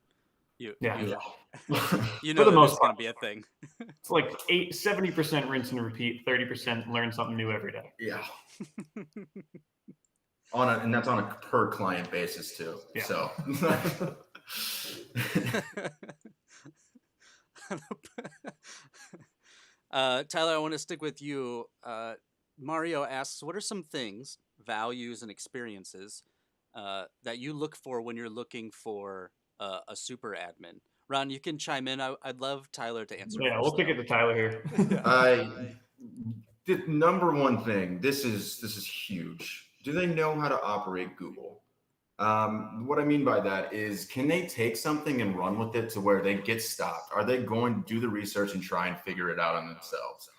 You know that it's going to be a thing. It's like 70% rinse and repeat, 30% learn something new every day. Yeah. And that's on a per client basis too. Yeah. So Tyler, I want to stick with you. Mario asks, what are some things, values, and experiences that you look for when you're looking for a super admin? Ron, you can chime in. I'd love Tyler to answer. Yeah, we'll kick it to Tyler here. The number one thing, this is huge. Do they know how to operate Google? What I mean by that is, can they take something and run with it to where they get stopped? Are they going to do the research and try and figure it out on themselves?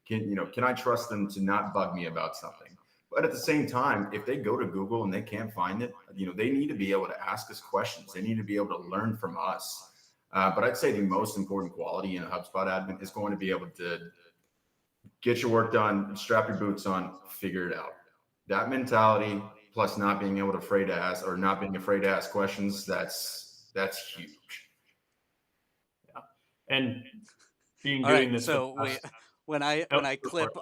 Can I trust them to not bug me about something? But at the same time, if they go to Google and they can't find it, they need to be able to ask us questions. They need to be able to learn from us. But I'd say the most important quality in a HubSpot admin is going to be able to get your work done, strap your boots on, figure it out. That mentality, plus not being afraid to ask questions, that's huge. Yeah. And doing this. So when I clip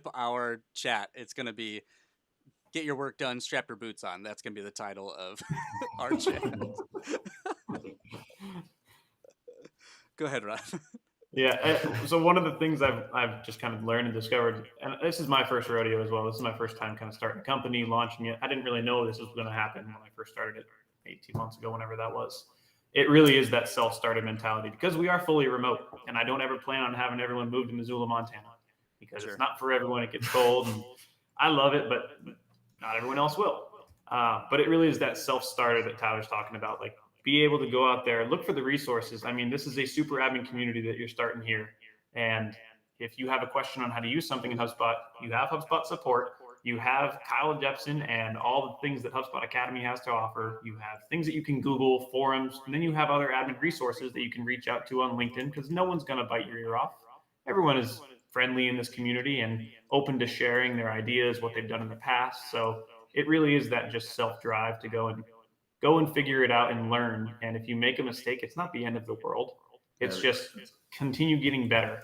our chat, it's going to be, get your work done, strap your boots on. That's going to be the title of our chat. Go ahead, Ron. Yeah. So one of the things I've just kind of learned and discovered, and this is my first rodeo as well. This is my first time kind of starting a company, launching it. I didn't really know this was going to happen when I first started it 18 months ago, whenever that was. It really is that self-started mentality, because we are fully remote, and I don't ever plan on having everyone move to Missoula, Montana, because It's not for everyone. It gets cold, and I love it, but not everyone else will. But it really is that self-starter that Tyler's talking about. Like, be able to go out there, look for the resources. I mean, this is a super admin community that you're starting here. And if you have a question on how to use something in HubSpot, you have HubSpot support. You have Kyle Jepson and all the things that HubSpot Academy has to offer. You have things that you can Google, forums, and then you have other admin resources that you can reach out to on LinkedIn, because no one's going to bite your ear off. Everyone is friendly in this community and open to sharing their ideas, what they've done in the past. So it really is that just self-drive to go and go and figure it out and learn. And if you make a mistake, it's not the end of the world. It's just continue getting better.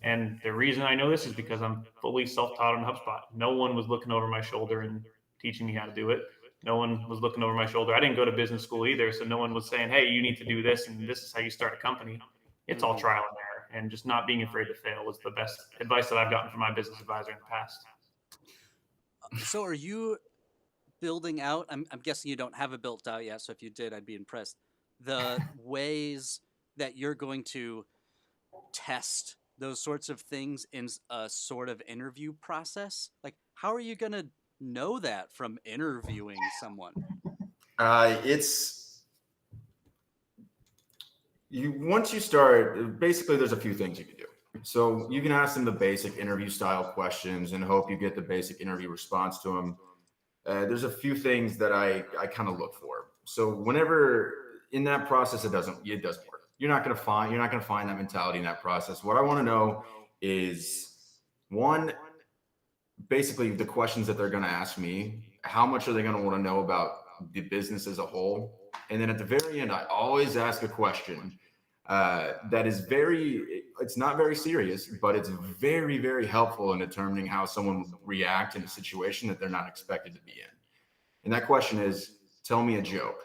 And the reason I know this is because I'm fully self-taught on HubSpot. No one was looking over my shoulder and teaching me how to do it. No one was looking over my shoulder. I didn't go to business school either, so no one was saying, hey, you need to do this, and this is how you start a company. It's all trial and error, and just not being afraid to fail was the best advice that I've gotten from my business advisor in the past. So are you building out, I'm guessing you don't have it built out yet, so if you did, I'd be impressed, the ways that you're going to test those sorts of things in a sort of interview process? Like, how are you going to know that from interviewing someone? Once you start, basically there's a few things you can do. So you can ask them the basic interview style questions and hope you get the basic interview response to them. There's a few things that I kind of look for. So whenever in that process, it doesn't work. You're not going to find that mentality in that process. What I want to know is, one, basically the questions that they're going to ask me. How much are they going to want to know about the business as a whole? And then at the very end, I always ask a question that is it's not very serious, but it's very, very helpful in determining how someone would react in a situation that they're not expected to be in. And that question is, tell me a joke.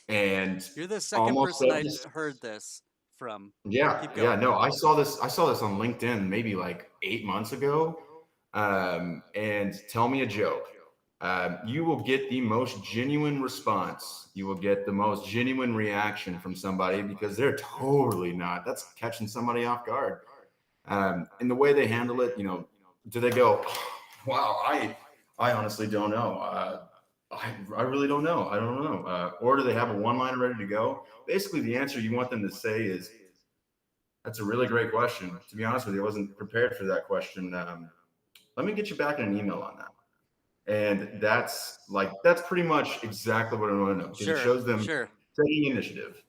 And you're the second person I heard this from. Yeah. No, I saw this on LinkedIn maybe like 8 months ago. And tell me a joke. You will get the most genuine response. You will get the most genuine reaction from somebody because they're totally not. That's catching somebody off guard. And the way they handle it, do they go, wow, I honestly don't know. I really don't know. I don't know. Or do they have a one-liner ready to go? Basically, the answer you want them to say is, that's a really great question. To be honest with you, I wasn't prepared for that question. Let me get you back in an email on that. And that's pretty much exactly what I want to know. Because it shows them taking initiative.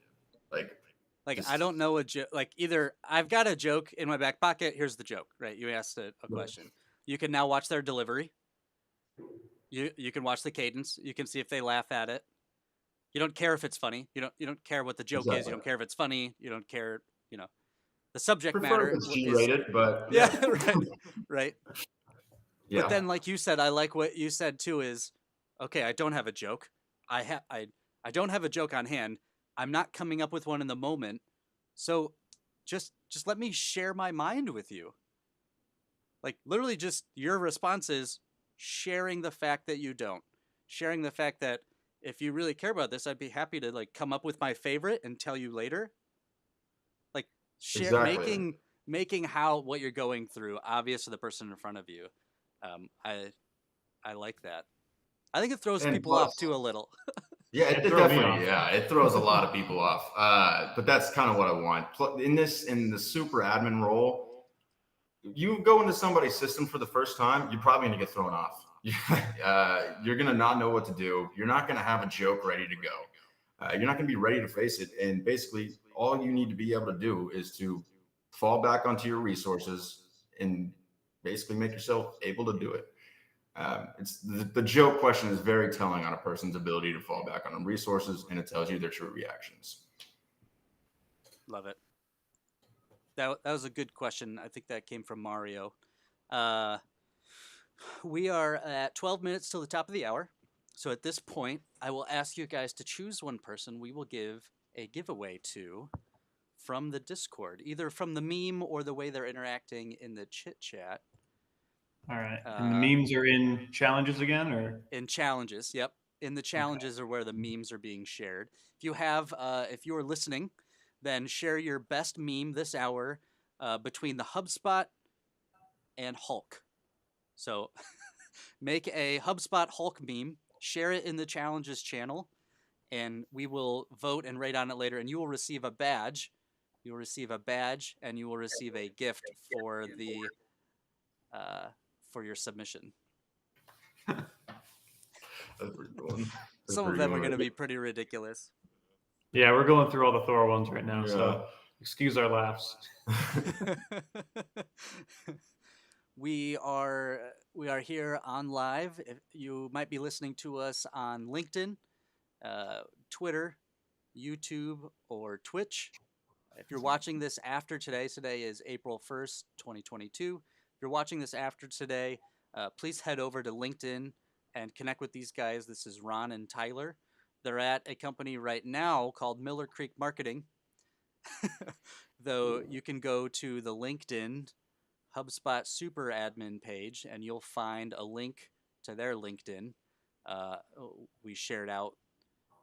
I don't know a joke. Like, either I've got a joke in my back pocket. Here's the joke, right? You asked a question. You can now watch their delivery. You can watch the cadence. You can see if they laugh at it. You don't care if it's funny. You don't care what the joke is. You don't care if it's funny. You don't care. The subject matter. It's G-rated, but yeah, right. Yeah. But then, like you said, I like what you said too. Is okay. I don't have a joke. I don't have a joke on hand. I'm not coming up with one in the moment. So, just let me share my mind with you. Like, literally, just your response is sharing the fact that you don't. Sharing the fact that if you really care about this, I'd be happy to come up with my favorite and tell you later. Like, making how what you're going through obvious to the person in front of you. I like that. I think it throws people off too a little. Yeah, it definitely. Yeah, it throws a lot of people off. But that's kind of what I want. In the super admin role, you go into somebody's system for the first time, you're probably going to get thrown off. You're going to not know what to do. You're not going to have a joke ready to go. You're not going to be ready to face it. And basically, all you need to be able to do is to fall back onto your resources and basically make yourself able to do it. It's the joke question is very telling on a person's ability to fall back on resources, and it tells you their true reactions. Love it. That was a good question. I think that came from Mario. We are at 12 minutes till the top of the hour. So at this point, I will ask you guys to choose one person we will give a giveaway to from the Discord, either from the meme or the way they're interacting in the chit chat. All right. And the memes are in challenges again, or? In challenges, yep. In the challenges are where the memes are being shared. If you are listening, then share your best meme this hour between the HubSpot and Hulk. So make a HubSpot Hulk meme, share it in the challenges channel, and we will vote and rate on it later, and you will receive a badge. You will receive a badge, and you will receive a gift for the for your submission. Some of them are going to be pretty ridiculous. Yeah, we're going through all the Thor ones right now, so excuse our laughs. We are here on live. You might be listening to us on LinkedIn, Twitter, YouTube, or Twitch. If you're watching this after today is April 1st, 2022. If you're watching this after today, please head over to LinkedIn and connect with these guys. This is Ron and Tyler. They're at a company right now called Miller Creek Marketing. Though you can go to the LinkedIn HubSpot Super Admin page and you'll find a link to their LinkedIn. We shared out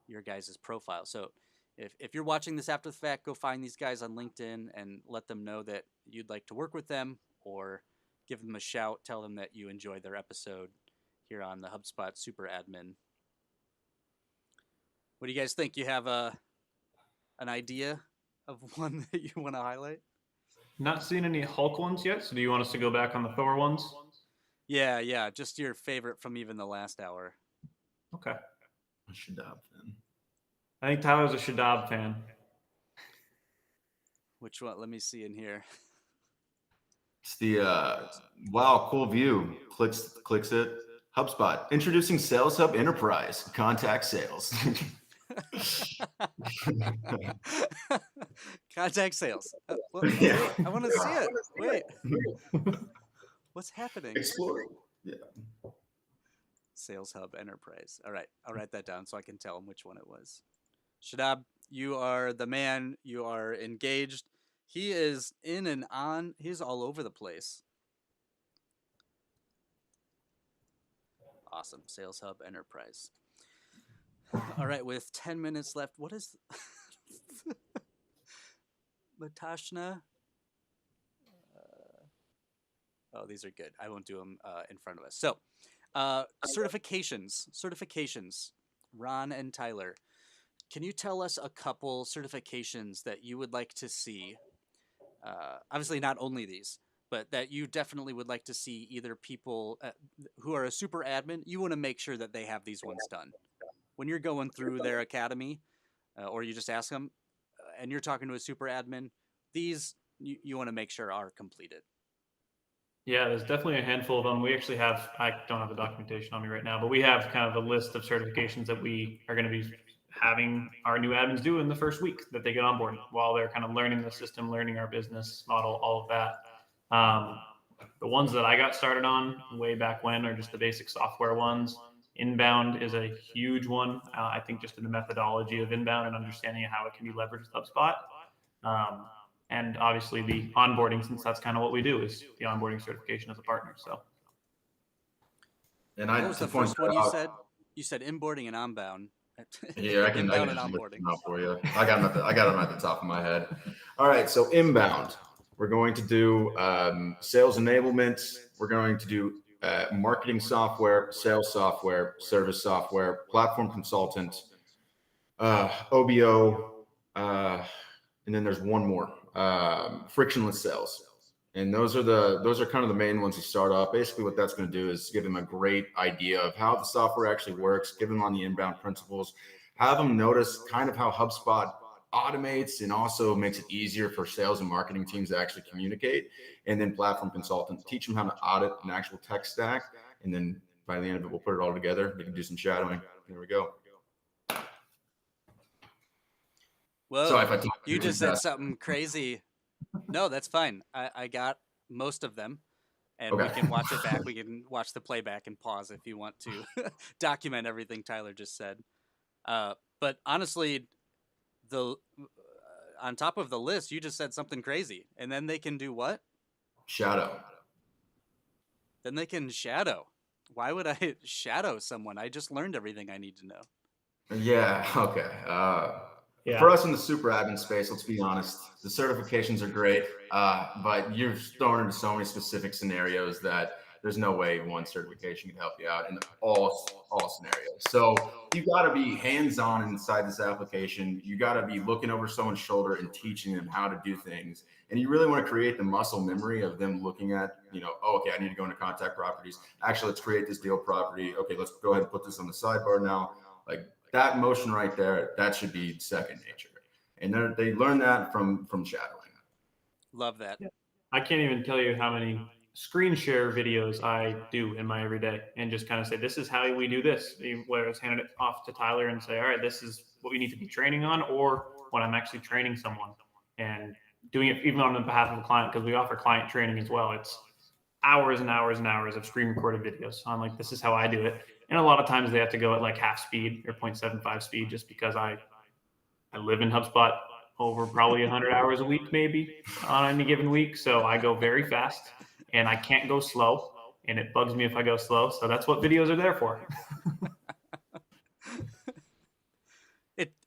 your guys' profile. So if you're watching this after the fact, go find these guys on LinkedIn and let them know that you'd like to work with them, or give them a shout, tell them that you enjoyed their episode here on the HubSpot Super Admin. What do you guys think? You have an idea of one that you want to highlight? Not seeing any Hulk ones yet, so do you want us to go back on the Thor ones? Yeah, just your favorite from even the last hour. Okay. A Shadab fan. I think Tyler's a Shadab fan. Which one? Let me see in here. It's the wow, cool view. Clicks it. HubSpot introducing Sales Hub Enterprise Contact Sales. Contact sales. Yeah. I want to see it. Wait. What's happening? Explore. Yeah. Sales Hub Enterprise. All right. I'll write that down so I can tell him which one it was. Shadab, you are the man. You are engaged. He is in and on. He's all over the place. Awesome. Sales Hub Enterprise. All right. With 10 minutes left, what is... Latashna? Oh, these are good. I won't do them in front of us. So, certifications. Ron and Tyler, can you tell us a couple certifications that you would like to see? Obviously, not only these, but that you definitely would like to see either people who are a super admin, you want to make sure that they have these ones done. When you're going through their academy, or you just ask them, and you're talking to a super admin, these you want to make sure are completed. Yeah, there's definitely a handful of them. We actually have, I don't have the documentation on me right now, but we have kind of a list of certifications that we are going to be having our new admins do in the first week that they get on board while they're kind of learning the system, learning our business model, all of that. The ones that I got started on way back when are just the basic software ones. Inbound is a huge one. I think just in the methodology of inbound and understanding how it can be leveraged with HubSpot. And obviously the onboarding, since that's kind of what we do, is the onboarding certification as a partner. So. And What was the first one you said? You said inboarding and onbound. Yeah, I can inbound and onboarding for you. I got them at the top of my head. All right, so inbound, we're going to do sales enablement. We're going to do marketing software, sales software, service software, platform consultant, OBO, and then there's one more, frictionless sales. And those are kind of the main ones to start off. Basically, what that's going to do is give them a great idea of how the software actually works, give them on the inbound principles, have them notice kind of how HubSpot automates and also makes it easier for sales and marketing teams to actually communicate. And then platform consultant, teach them how to audit an actual tech stack. And then by the end of it, we'll put it all together. They can do some shadowing. There we go. Whoa, so you just said something crazy. No, that's fine. I got most of them, and Okay. we can watch it back. We can watch the playback and pause if you want to document everything Tyler just said. But honestly, on top of the list, you just said something crazy. And then they can do what? Shadow. Then they can shadow. Why would I shadow someone? I just learned everything I need to know. Yeah, okay. Yeah. For us in the super admin space, let's be honest, the certifications are great, but you're thrown into so many specific scenarios that there's no way one certification can help you out in all scenarios. So you got to be hands-on inside this application. You got to be looking over someone's shoulder and teaching them how to do things. And you really want to create the muscle memory of them looking at, oh, okay, I need to go into contact properties. Actually, let's create this deal property. Okay, let's go ahead and put this on the sidebar now. Like that motion right there, that should be second nature. And they learn that from shadowing. Love that. I can't even tell you how many screen share videos I do in my everyday and just kind of say, this is how we do this. Whether it's handing it off to Tyler and say, all right, this is what we need to be training on, or when I'm actually training someone and doing it even on the behalf of a client, because we offer client training as well. It's hours and hours and hours of screen recorded videos on like, this is how I do it. And a lot of times they have to go at like half speed or 0.75 speed just because I live in HubSpot over probably 100 hours a week, maybe on any given week. So I go very fast and I can't go slow. And it bugs me if I go slow. So that's what videos are there for.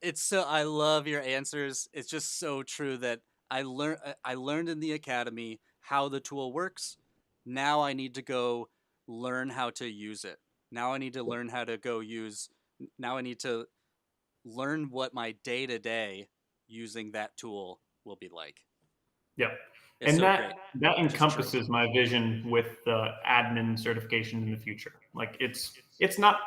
It's so, I love your answers. It's just so true that I learned in the academy how the tool works. Now I need to go learn how to use it. Now I need to learn how to go use. Now I need to learn what my day to day using that tool will be like. Yeah. It's And so that great. that Which is true. encompasses my vision with the admin certification in the future. Like it's not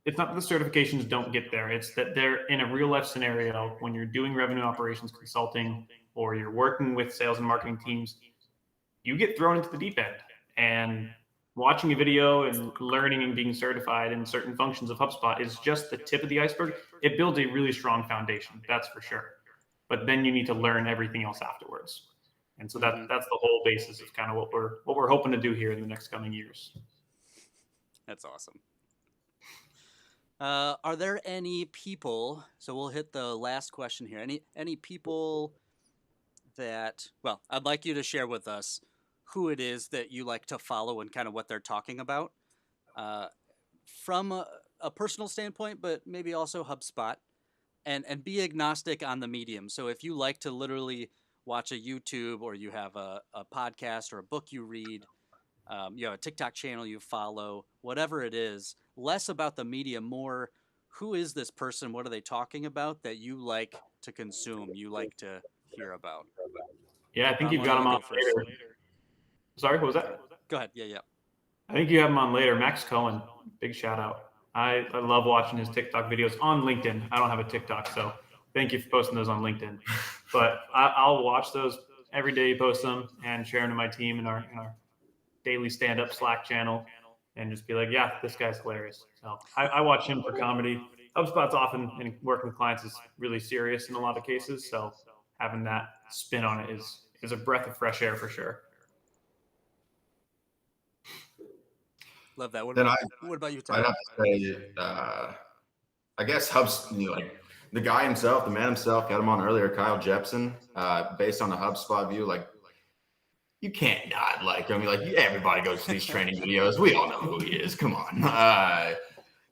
that the certifications don't get there. It's that they're in a real life scenario when you're doing revenue operations consulting or you're working with sales and marketing teams, you get thrown into the deep end. And watching a video and learning and being certified in certain functions of HubSpot is just the tip of the iceberg. It builds a really strong foundation, that's for sure. But then you need to learn everything else afterwards. And so that's the whole basis of kind of what we're hoping to do here in the next coming years. That's awesome. Are there any people? So we'll hit the last question here. Any people that? Well, I'd like you to share with us who it is that you like to follow and kind of what they're talking about, from a personal standpoint, but maybe also HubSpot, and be agnostic on the medium. So if you like to literally watch a YouTube, or you have a podcast or a book you read, you have a TikTok channel you follow, whatever it is, less about the media, more who is this person, what are they talking about that you like to consume, you like to hear about. Yeah, I think you've got them on later. Sorry, what was that? Go ahead. Yeah. I think you have him on later. Max Cohen, big shout out. I love watching his TikTok videos on LinkedIn. I don't have a TikTok, so thank you for posting those on LinkedIn. But I'll watch those every day. You post them and share them to my team in our daily stand-up Slack channel, and just be like, yeah, this guy's hilarious. So I watch him for comedy. HubSpot's often, in working with clients, is really serious in a lot of cases. So having that spin on it is a breath of fresh air for sure. Love that. What about you, Tyler? I'd have to say, I guess HubSpot, like the guy himself, the man himself, had him on earlier, Kyle Jepsen, based on a HubSpot view. Like, you can't not like, I mean, like, everybody goes to these training videos. We all know who he is. Come on.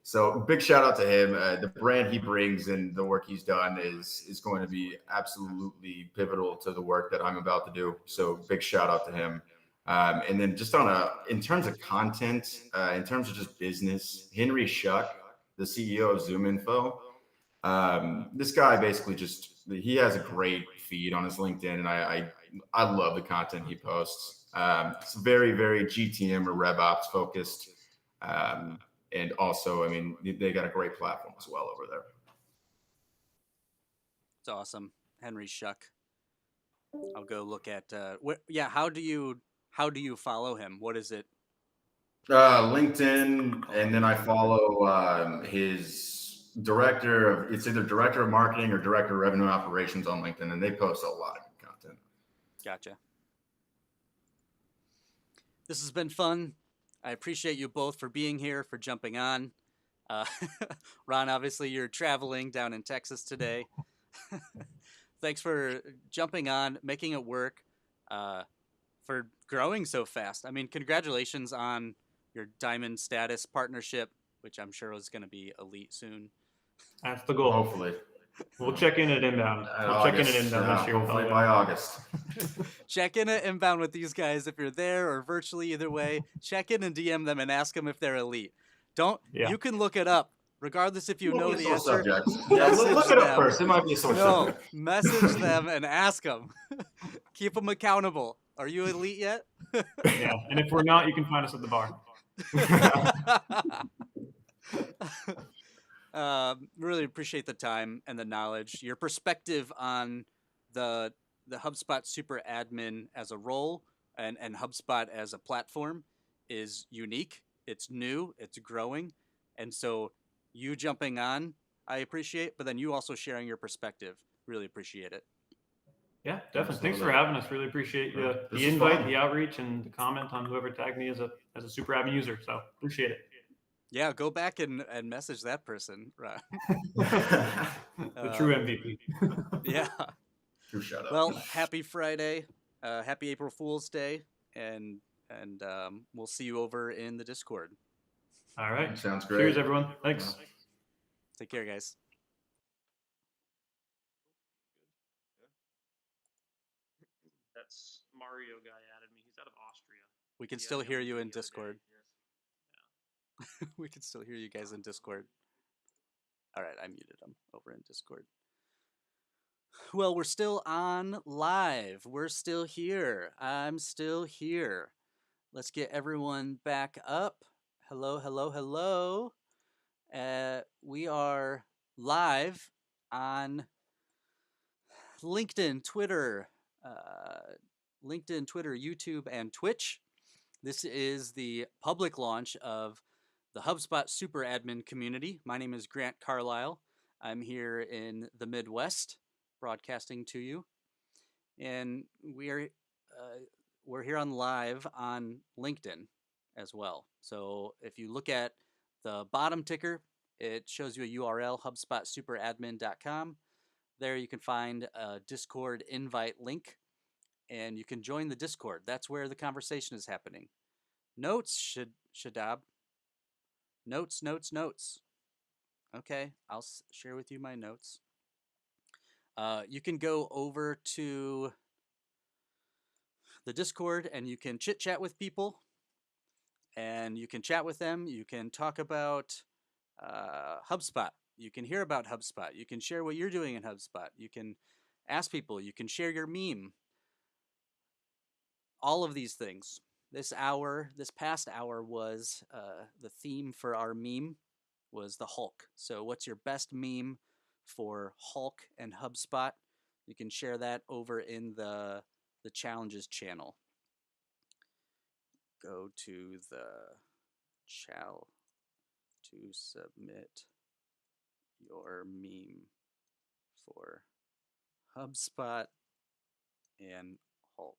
So big shout out to him. The brand he brings and the work he's done is going to be absolutely pivotal to the work that I'm about to do. So big shout out to him. And then just in terms of content, in terms of just business, Henry Schuck, the CEO of ZoomInfo, this guy basically he has a great feed on his LinkedIn, and I love the content he posts. It's very, very GTM or RevOps focused. And also, I mean, they got a great platform as well over there. It's awesome. Henry Schuck. I'll go look at, how do you follow him? What is it? LinkedIn, and then I follow his it's either director of marketing or director of revenue operations on LinkedIn, and they post a lot of good content. Gotcha. This has been fun. I appreciate you both for being here, for jumping on. Ron, obviously you're traveling down in Texas today. Thanks for jumping on, making it work, for growing so fast. I mean, congratulations on your diamond status partnership, which I'm sure is going to be elite soon. That's the goal. Hopefully. We'll check in at Inbound. We'll check in at Inbound this year. Hopefully by August. Check in at Inbound with these guys if you're there or virtually, either way. Check in and DM them and ask them if they're elite. You can look it up, regardless if you know the answer. Yeah, look it up first. It might be a source subject. Message them and ask them. Keep them accountable. Are you elite yet? Yeah, and if we're not, you can find us at the bar. Really appreciate the time and the knowledge, your perspective on the HubSpot Super Admin as a role, and HubSpot as a platform is unique. It's new. It's growing, and so you jumping on, I appreciate. But then you also sharing your perspective, really appreciate it. Yeah, definitely. Thanks for Absolutely. having us. Really appreciate This the was invite, fun. the outreach, and the comment on whoever tagged me as a super admin user. So appreciate it. Yeah, go back and message that person. Right. The true MVP. Yeah. True shout out. Well, happy Friday, happy April Fool's Day, and we'll see you over in the Discord. All right. Sounds great. Cheers, everyone. Thanks. Take care, guys. That's Mario guy added me. He's out of Austria. We can still hear you in Discord. We can still hear you guys in Discord. All right, I muted them over in Discord. Well, we're still on live. We're still here. I'm still here. Let's get everyone back up. Hello, hello, hello. We are live on LinkedIn, Twitter, YouTube, and Twitch. This is the public launch of the HubSpot Super Admin community. My name is Grant Carlisle. I'm here in the Midwest, broadcasting to you, and we're here on live on LinkedIn as well. So if you look at the bottom ticker, it shows you a URL, HubSpotSuperAdmin.com. There you can find a Discord invite link, and you can join the Discord. That's where the conversation is happening. Notes, Shadab. Notes. Okay, I'll share with you my notes. You can go over to the Discord and you can chit chat with people, and you can chat with them. You can talk about HubSpot. You can hear about HubSpot. You can share what you're doing in HubSpot. You can ask people. You can share your meme. All of these things. This past hour was the theme for our meme was the Hulk. So what's your best meme for Hulk and HubSpot? You can share that over in the challenges channel. Go to the chal to submit your meme for HubSpot and Hulk.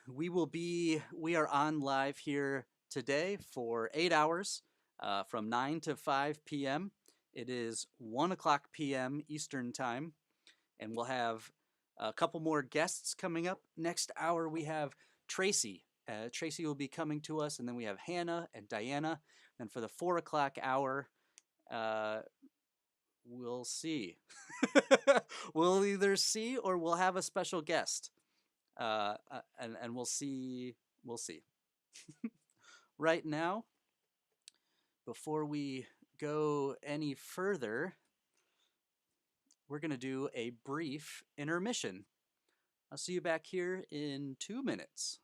We are on live here today for 8 hours from 9 to 5 p.m. It is 1 o'clock p.m. Eastern time, and we'll have a couple more guests coming up. Next hour, we have Tracy. Tracy will be coming to us, and then we have Hannah and Diana. And for the 4 o'clock hour, we'll see. We'll either see or we'll have a special guest. And we'll see. We'll see. Right now, before we go any further, we're going to do a brief intermission. I'll see you back here in 2 minutes.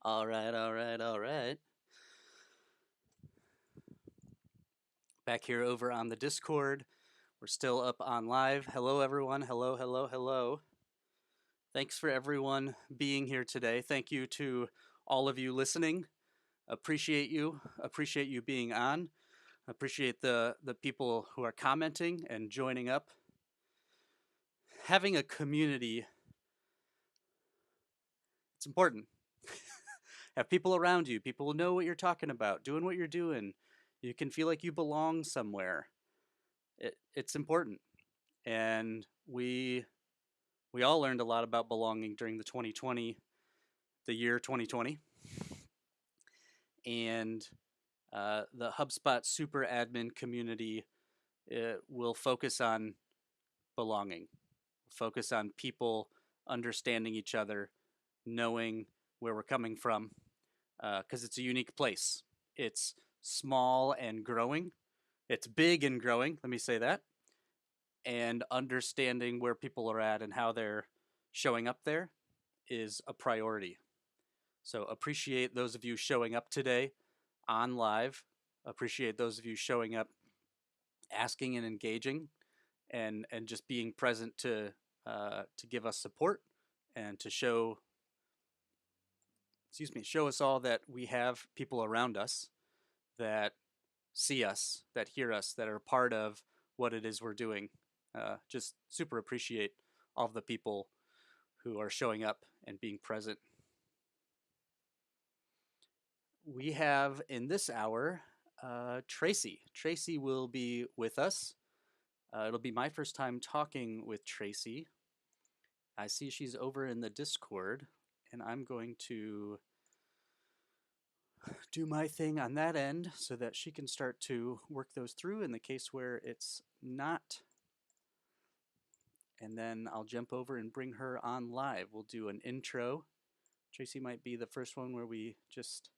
All right. Back here over on the Discord. We're still up on live. Hello, everyone. Hello. Thanks for everyone being here today. Thank you to all of you listening. Appreciate you. Appreciate you being on. Appreciate the people who are commenting and joining up. Having a community, it's important. Have people around you. People know what you're talking about, doing what you're doing. You can feel like you belong somewhere. It's important. And we all learned a lot about belonging during the year 2020. And the HubSpot Super Admin community will focus on belonging, focus on people understanding each other, knowing where we're coming from, because it's a unique place. It's small and growing. It's big and growing, let me say that. And understanding where people are at and how they're showing up there is a priority. So appreciate those of you showing up today on live. Appreciate those of you showing up, asking and engaging, and just being present to give us support and to show us all that we have people around us that see us, that hear us, that are part of what it is we're doing. Just super appreciate all of the people who are showing up and being present. We have in this hour Tracy. Tracy will be with us. It'll be my first time talking with Tracy. I see she's over in the Discord, and I'm going to do my thing on that end so that she can start to work those through in the case where it's not. And then I'll jump over and bring her on live. We'll do an intro. Tracy might be the first one where we just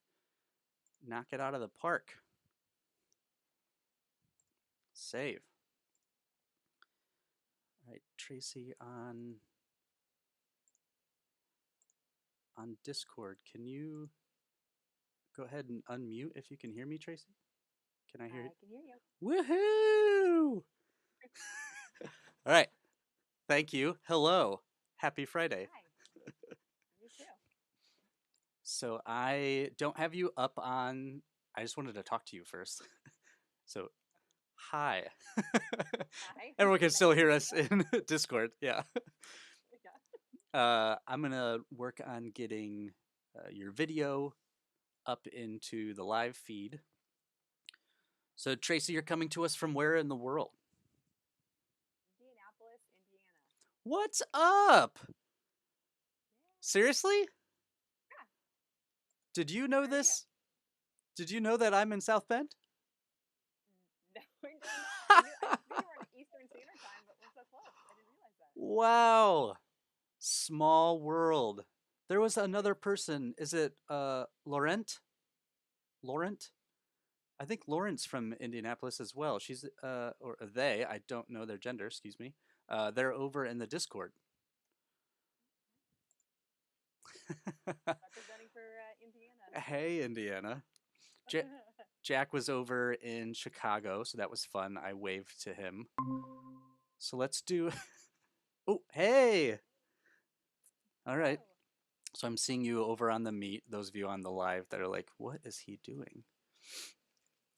knock it out of the park. Save. All right, Tracy on Discord. Can you go ahead and unmute if you can hear me, Tracy? Can I hear you? I can hear you. Woohoo! All right. Thank you. Hello. Happy Friday. Hi. You too. So I don't have you up on, I just wanted to talk to you first. So, hi. Hi. Everyone can still hear us in Discord. Yeah. Yeah. I'm going to work on getting your video up into the live feed. So, Tracy, you're coming to us from where in the world? Indianapolis, Indiana. What's up? Yeah. Seriously? Yeah. Did you know Where are you? this? Did you know that I'm in South Bend? No, I did not. I knew you were on Eastern Standard Time, but we're so close. I didn't realize that. Wow. Small world. There was another person. Is it Laurent? Laurent? I think Lauren's from Indianapolis as well. She's or they, I don't know their gender, excuse me. They're over in the Discord. Representing for Indiana. Hey, Indiana. Jack was over in Chicago, so that was fun. I waved to him. So let's do. Oh, hey. All right. Oh. So I'm seeing you over on the Meet, those of you on the live that are like, what is he doing?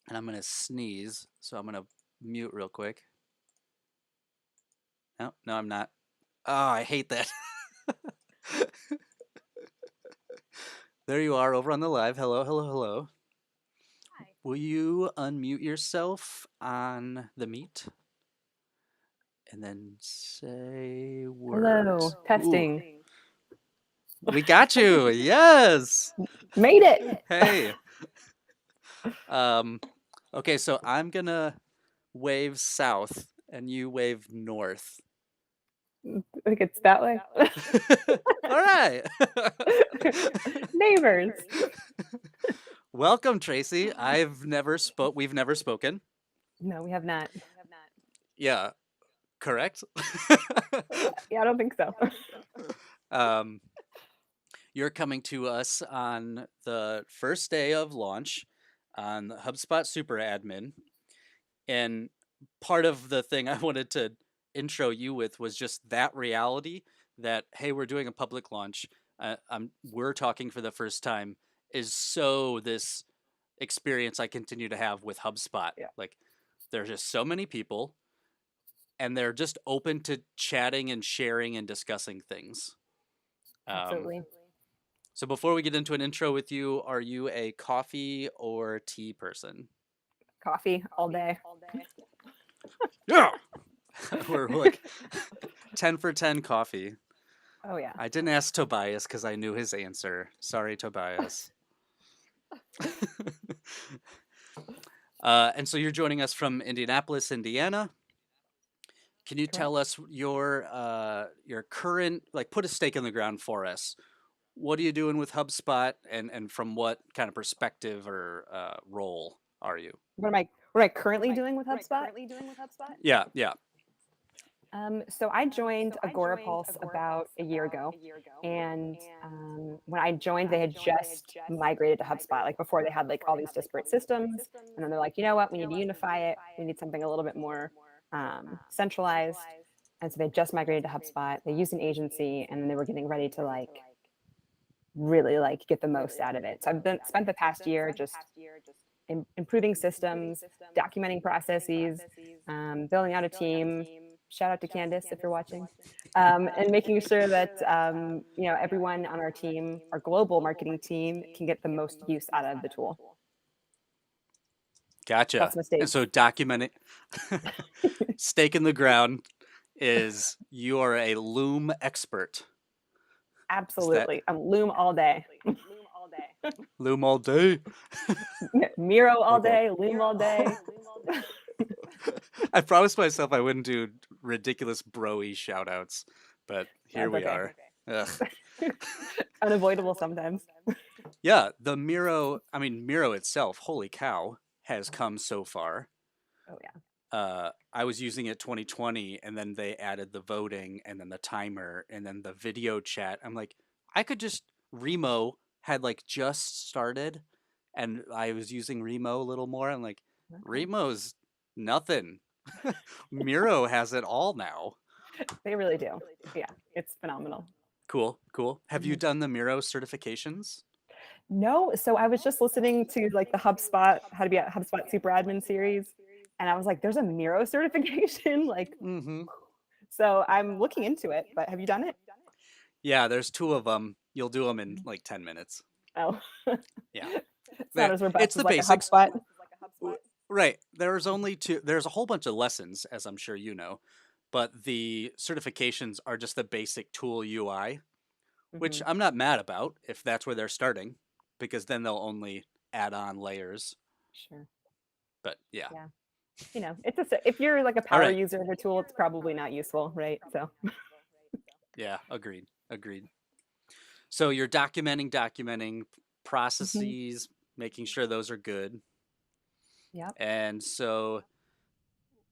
And I'm going to sneeze, so I'm going to mute real quick. No, I'm not. Oh, I hate that. There you are over on the live. Hello. Hi. Will you unmute yourself on the Meet? And then say words. Hello, testing. Ooh. We got you. Yes. Made it. Hey. Okay, so I'm gonna wave south and you wave north. I think it's that way. All right. Neighbors. Welcome, Tracy. We've never spoken. No, we have not. Yeah. Correct? Yeah, I don't think so. You're coming to us on the first day of launch on the HubSpot Super Admin. And part of the thing I wanted to intro you with was just that reality that, hey, we're doing a public launch. We're talking for the first time is so this experience I continue to have with HubSpot. Yeah. Like, there's just so many people, and they're just open to chatting and sharing and discussing things. Absolutely. So before we get into an intro with you, are you a coffee or tea person? Coffee all day. Yeah. We're like 10 for 10 coffee. Oh yeah. I didn't ask Tobias because I knew his answer. Sorry, Tobias. And so you're joining us from Indianapolis, Indiana. Can you tell us your current, like, put a stake in the ground for us? What are you doing with HubSpot, and from what kind of perspective or role are you? What am I currently doing with HubSpot? Yeah, yeah. So I joined Agorapulse about a year ago, and when I joined, they had just migrated to HubSpot. Like before, they had like all these disparate systems, and then they're like, you know what, we need to unify it. We need something a little bit more centralized, and so they just migrated to HubSpot. They used an agency, and then they were getting ready to like really like get the most out of it. So I've spent the past year just improving systems, documenting processes, building out a team. Shout out to Candace if you're watching, and making sure that everyone on our team, our global marketing team, can get the most use out of the tool. Gotcha. That's mistakes. And so documenting, stake in the ground is you are a Loom expert. Absolutely. I'm Loom all day. Loom all day. Miro all Okay. day, Loom all day. I promised myself I wouldn't do ridiculous bro-y shout outs, but here That's we okay. are. Ugh. Unavoidable sometimes. Yeah, the Miro itself, holy cow, has come so far. Oh yeah. I was using it 2020, and then they added the voting, and then the timer, and then the video chat. I'm like, I could just Remo had like just started, and I was using Remo a little more. I'm like, Remo's nothing. Miro has it all now. They really do. Yeah, it's phenomenal. Cool. Have you done the Miro certifications? No, so I was just listening to like the HubSpot, how to be a HubSpot Super Admin series, and I was like, there's a Miro certification, like, so I'm looking into it. But have you done it? Yeah, there's 2 of them. You'll do them in like 10 minutes. Oh, Yeah. it's not as robust It's the as like basics. a HubSpot. Right. There's only 2. There's a whole bunch of lessons, as I'm sure you know, but the certifications are just the basic tool UI, which I'm not mad about if that's where they're starting, because then they'll only add on layers. Sure. But yeah. It's if you're like a power right. user of a tool, it's probably not useful, right? So Yeah, agreed. So you're documenting processes, making sure those are good. Yep. And so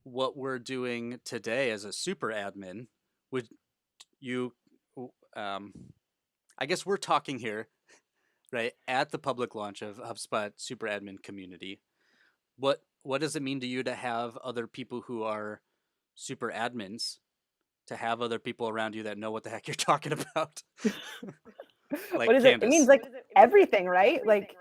what we're doing today as a super admin, would you I guess we're talking here, right, at the public launch of HubSpot Super Admin Community. What does it mean to you to have other people who are super admins, to have other people around you that know what the heck you're talking about? Like what is Candace. it? It means like everything, right? Like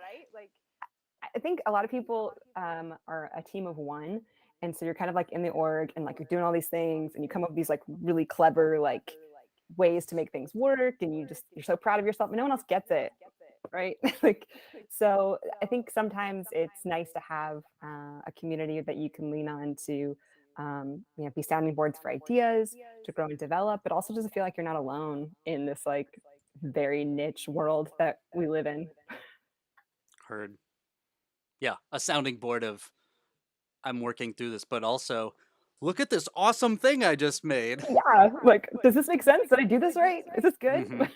I think a lot of people are a team of one, and so you're kind of like in the org and like you're doing all these things, and you come up with these like really clever like ways to make things work, and you're so proud of yourself, and no one else gets it, right? Like, so I think sometimes it's nice to have a community that you can lean on to be sounding boards for ideas, to grow and develop, but also just feel like you're not alone in this like very niche world that we live in. Heard. Yeah, a sounding board of, I'm working through this, but also, look at this awesome thing I just made. Yeah, like, does this make sense? Did I do this right? Is this good?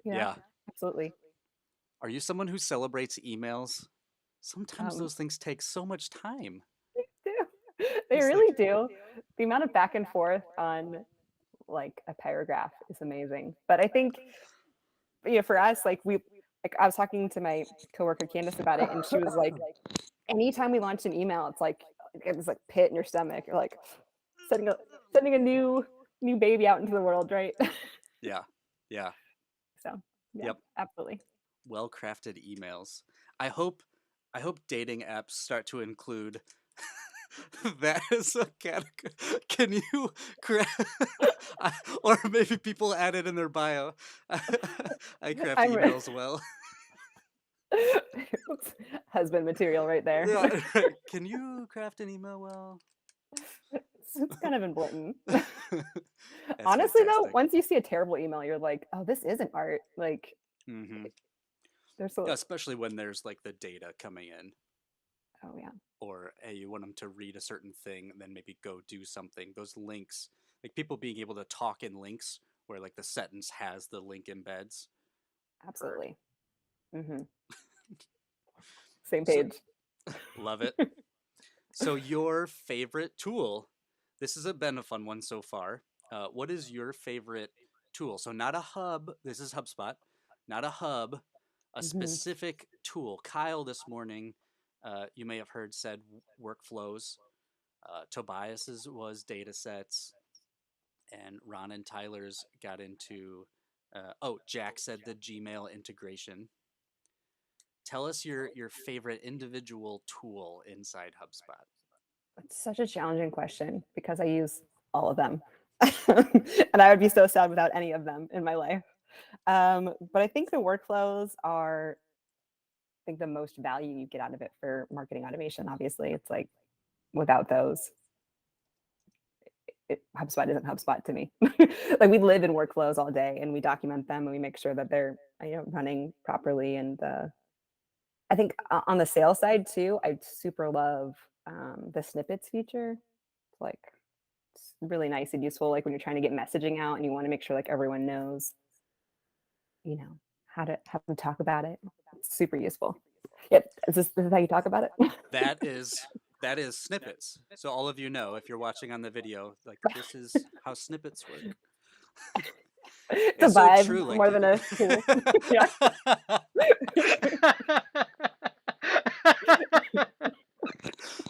Yeah, absolutely. Are you someone who celebrates emails? Sometimes those things take so much time. They really do. The amount of back and forth on like a paragraph is amazing. But I think for us, like I was talking to my coworker Candace about it, and she was like, anytime we launch an email, it's like pit in your stomach. You're like sending a new baby out into the world, right? Yeah. Yeah. So yeah, Yep. absolutely. Well-crafted emails. I hope dating apps start to include that as a category. Can you or maybe people add it in their bio. I craft emails well. Husband material right there. Yeah, right. Can you craft an email well? It's kind of important. That's Honestly, though, fantastic. once you see a terrible email, you're like, oh, this isn't art. Like, there's Yeah, especially when there's like the data coming in. Oh yeah. Or hey, you want them to read a certain thing and then maybe go do something. Those links, like people being able to talk in links where like the sentence has the link embeds. Absolutely. Same page. Love it. So your favorite tool? This has been a fun one so far. What is your favorite tool? So not a hub. This is HubSpot. Not a hub. A specific tool. Kyle this morning, you may have heard, said workflows. Tobias's was data sets, and Ron and Tyler's got into. Jack said the Gmail integration. Tell us your favorite individual tool inside HubSpot. It's such a challenging question because I use all of them. And I would be so sad without any of them in my life. But I think the workflows are, I think, the most value you get out of it for marketing automation. Obviously, it's like without those, HubSpot isn't HubSpot to me. Like we live in workflows all day and we document them and we make sure that they're running properly. And I think on the sales side too, I super love the snippets feature. It's really nice and useful, like when you're trying to get messaging out and you want to make sure like everyone knows, how to have them talk about it. It's super useful. Yep, this is how you talk about it. That is snippets. So all of you know, if you're watching on the video, like this is how snippets work. It's a vibe so true, like, more than a tool. Yeah.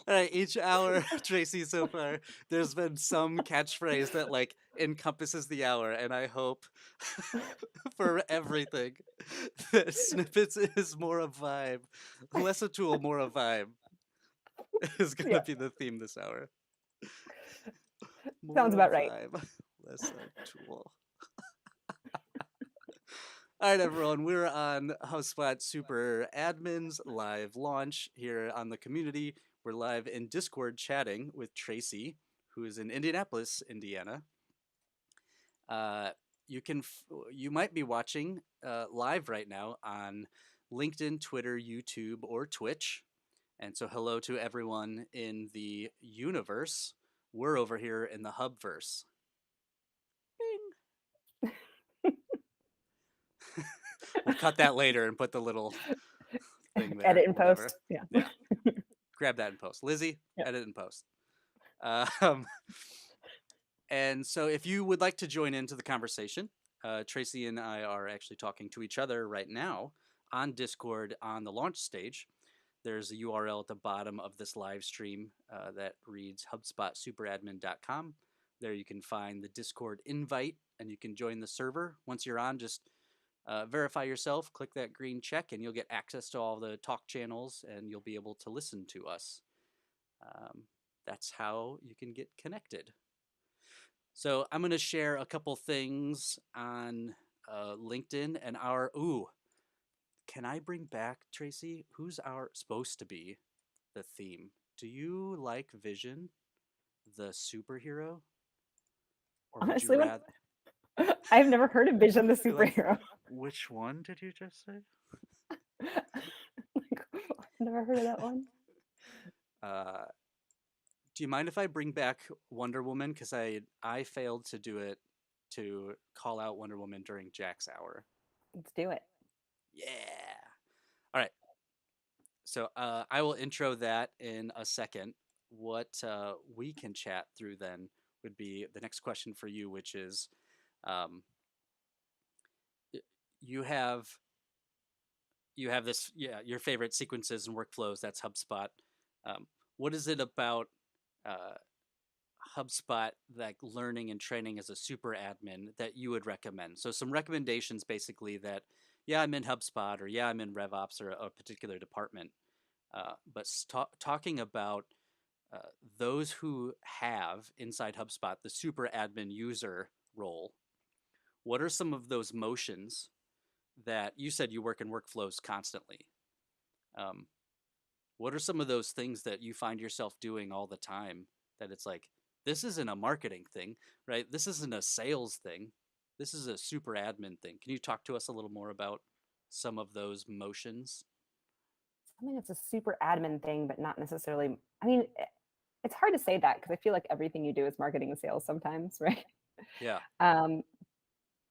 All right, each hour, Tracy, so far, there's been some catchphrase that like encompasses the hour, and I hope for everything that snippets is more a vibe, less a tool, more a vibe is gonna be the theme this hour. More Sounds about right. vibe, less a tool. All right, everyone, we're on HubSpot Super Admin's live launch here on the community. We're live in Discord chatting with Tracy, who is in Indianapolis, Indiana. You might be watching live right now on LinkedIn, Twitter, YouTube, or Twitch. And so hello to everyone in the universe. We're over here in the Hubverse. Bing. We'll cut that later and put the little thing there. Edit and whatever. post. Yeah. Grab that and post. Lizzie, edit and post. And so if you would like to join into the conversation, Tracy and I are actually talking to each other right now on Discord on the launch stage. There's a URL at the bottom of this live stream that reads HubSpotSuperadmin.com. There you can find the Discord invite and you can join the server. Once you're on, just verify yourself, click that green check, and you'll get access to all the talk channels and you'll be able to listen to us. That's how you can get connected. So I'm going to share a couple things on LinkedIn and can I bring back, Tracy, who's supposed to be the theme? Do you like Vision, the superhero? Or would Honestly, you rather... I've never heard of Vision the superhero. Like, which one did you just say? Never heard of that one. Do you mind if I bring back Wonder Woman? Because I failed to do it, to call out Wonder Woman during Jack's hour. Let's do it. Yeah. All right. So I will intro that in a second. What we can chat through then would be the next question for you, which is, you have this, your favorite sequences and workflows. That's HubSpot. What is it about uh, HubSpot, like learning and training as a super admin, that you would recommend? So some recommendations, basically, that yeah, I'm in HubSpot, or yeah, I'm in RevOps, or a particular department. But talking about those who have inside HubSpot the super admin user role, what are some of those motions that you said you work in workflows constantly? Um, what are some of those things that you find yourself doing all the time that it's like, this isn't a marketing thing, right? This isn't a sales thing. This is a super admin thing. Can you talk to us a little more about some of those motions? I mean, it's a super admin thing, but not necessarily. I mean, it's hard to say that because I feel like everything you do is marketing and sales sometimes, right? Yeah. Um,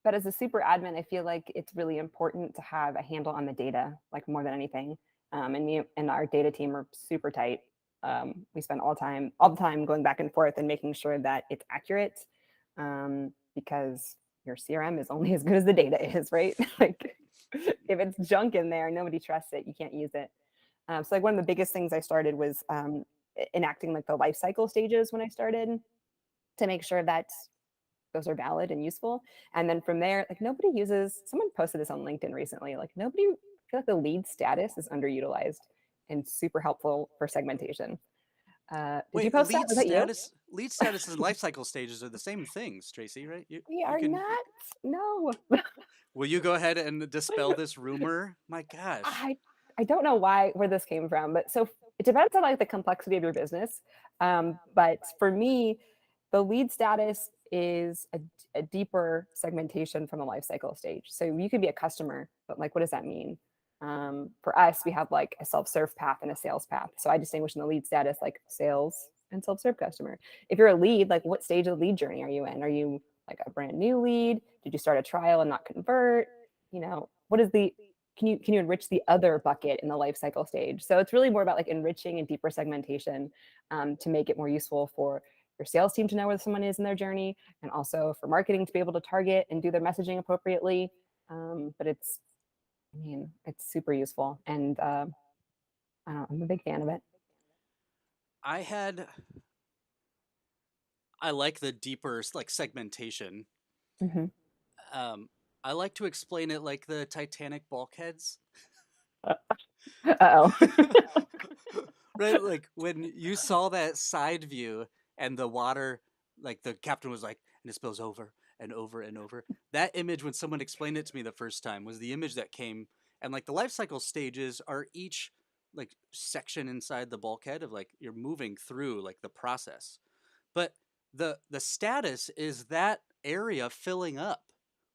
but as a super admin, I feel like it's really important to have a handle on the data, like more than anything. And me and our data team are super tight. We spend all the time going back and forth and making sure that it's accurate, because your CRM is only as good as the data is, right? Like if it's junk in there, nobody trusts it. You can't use it. So like one of the biggest things I started was enacting like the life cycle stages when I started, to make sure that those are valid and useful. And then from there, like nobody uses, someone posted this on LinkedIn recently, like nobody, I feel like the lead status is underutilized and super helpful for segmentation. Did you Wait, post that? Was that you? lead status and life cycle stages are the same things, Tracy, right? We You are can, not. No. will you go ahead and dispel this rumor? My gosh. I don't know where this came from, but so it depends on like the complexity of your business. But for me, the lead status is a deeper segmentation from the life cycle stage. So you could be a customer, but like, what does that mean? For us, we have like a self-serve path and a sales path. So I distinguish in the lead status like sales and self-serve customer. If you're a lead, like what stage of the lead journey are you in? Are you like a brand new lead? Did you start a trial and not convert? You know, what is the can you enrich the other bucket in the life cycle stage? So it's really more about like enriching and deeper segmentation, to make it more useful for your sales team to know where someone is in their journey, and also for marketing to be able to target and do their messaging appropriately. But I mean, it's super useful, and I don't know, I'm a big fan of it. I like the deeper like segmentation. Mm-hmm. I like to explain it like the Titanic bulkheads. Uh-oh. Right, like when you saw that side view and the water, like the captain was like, and it spills over and over and over. That image, when someone explained it to me the first time, was the image that came. And like the life cycle stages are each like section inside the bulkhead of like you're moving through like the process. But the status is that area filling up.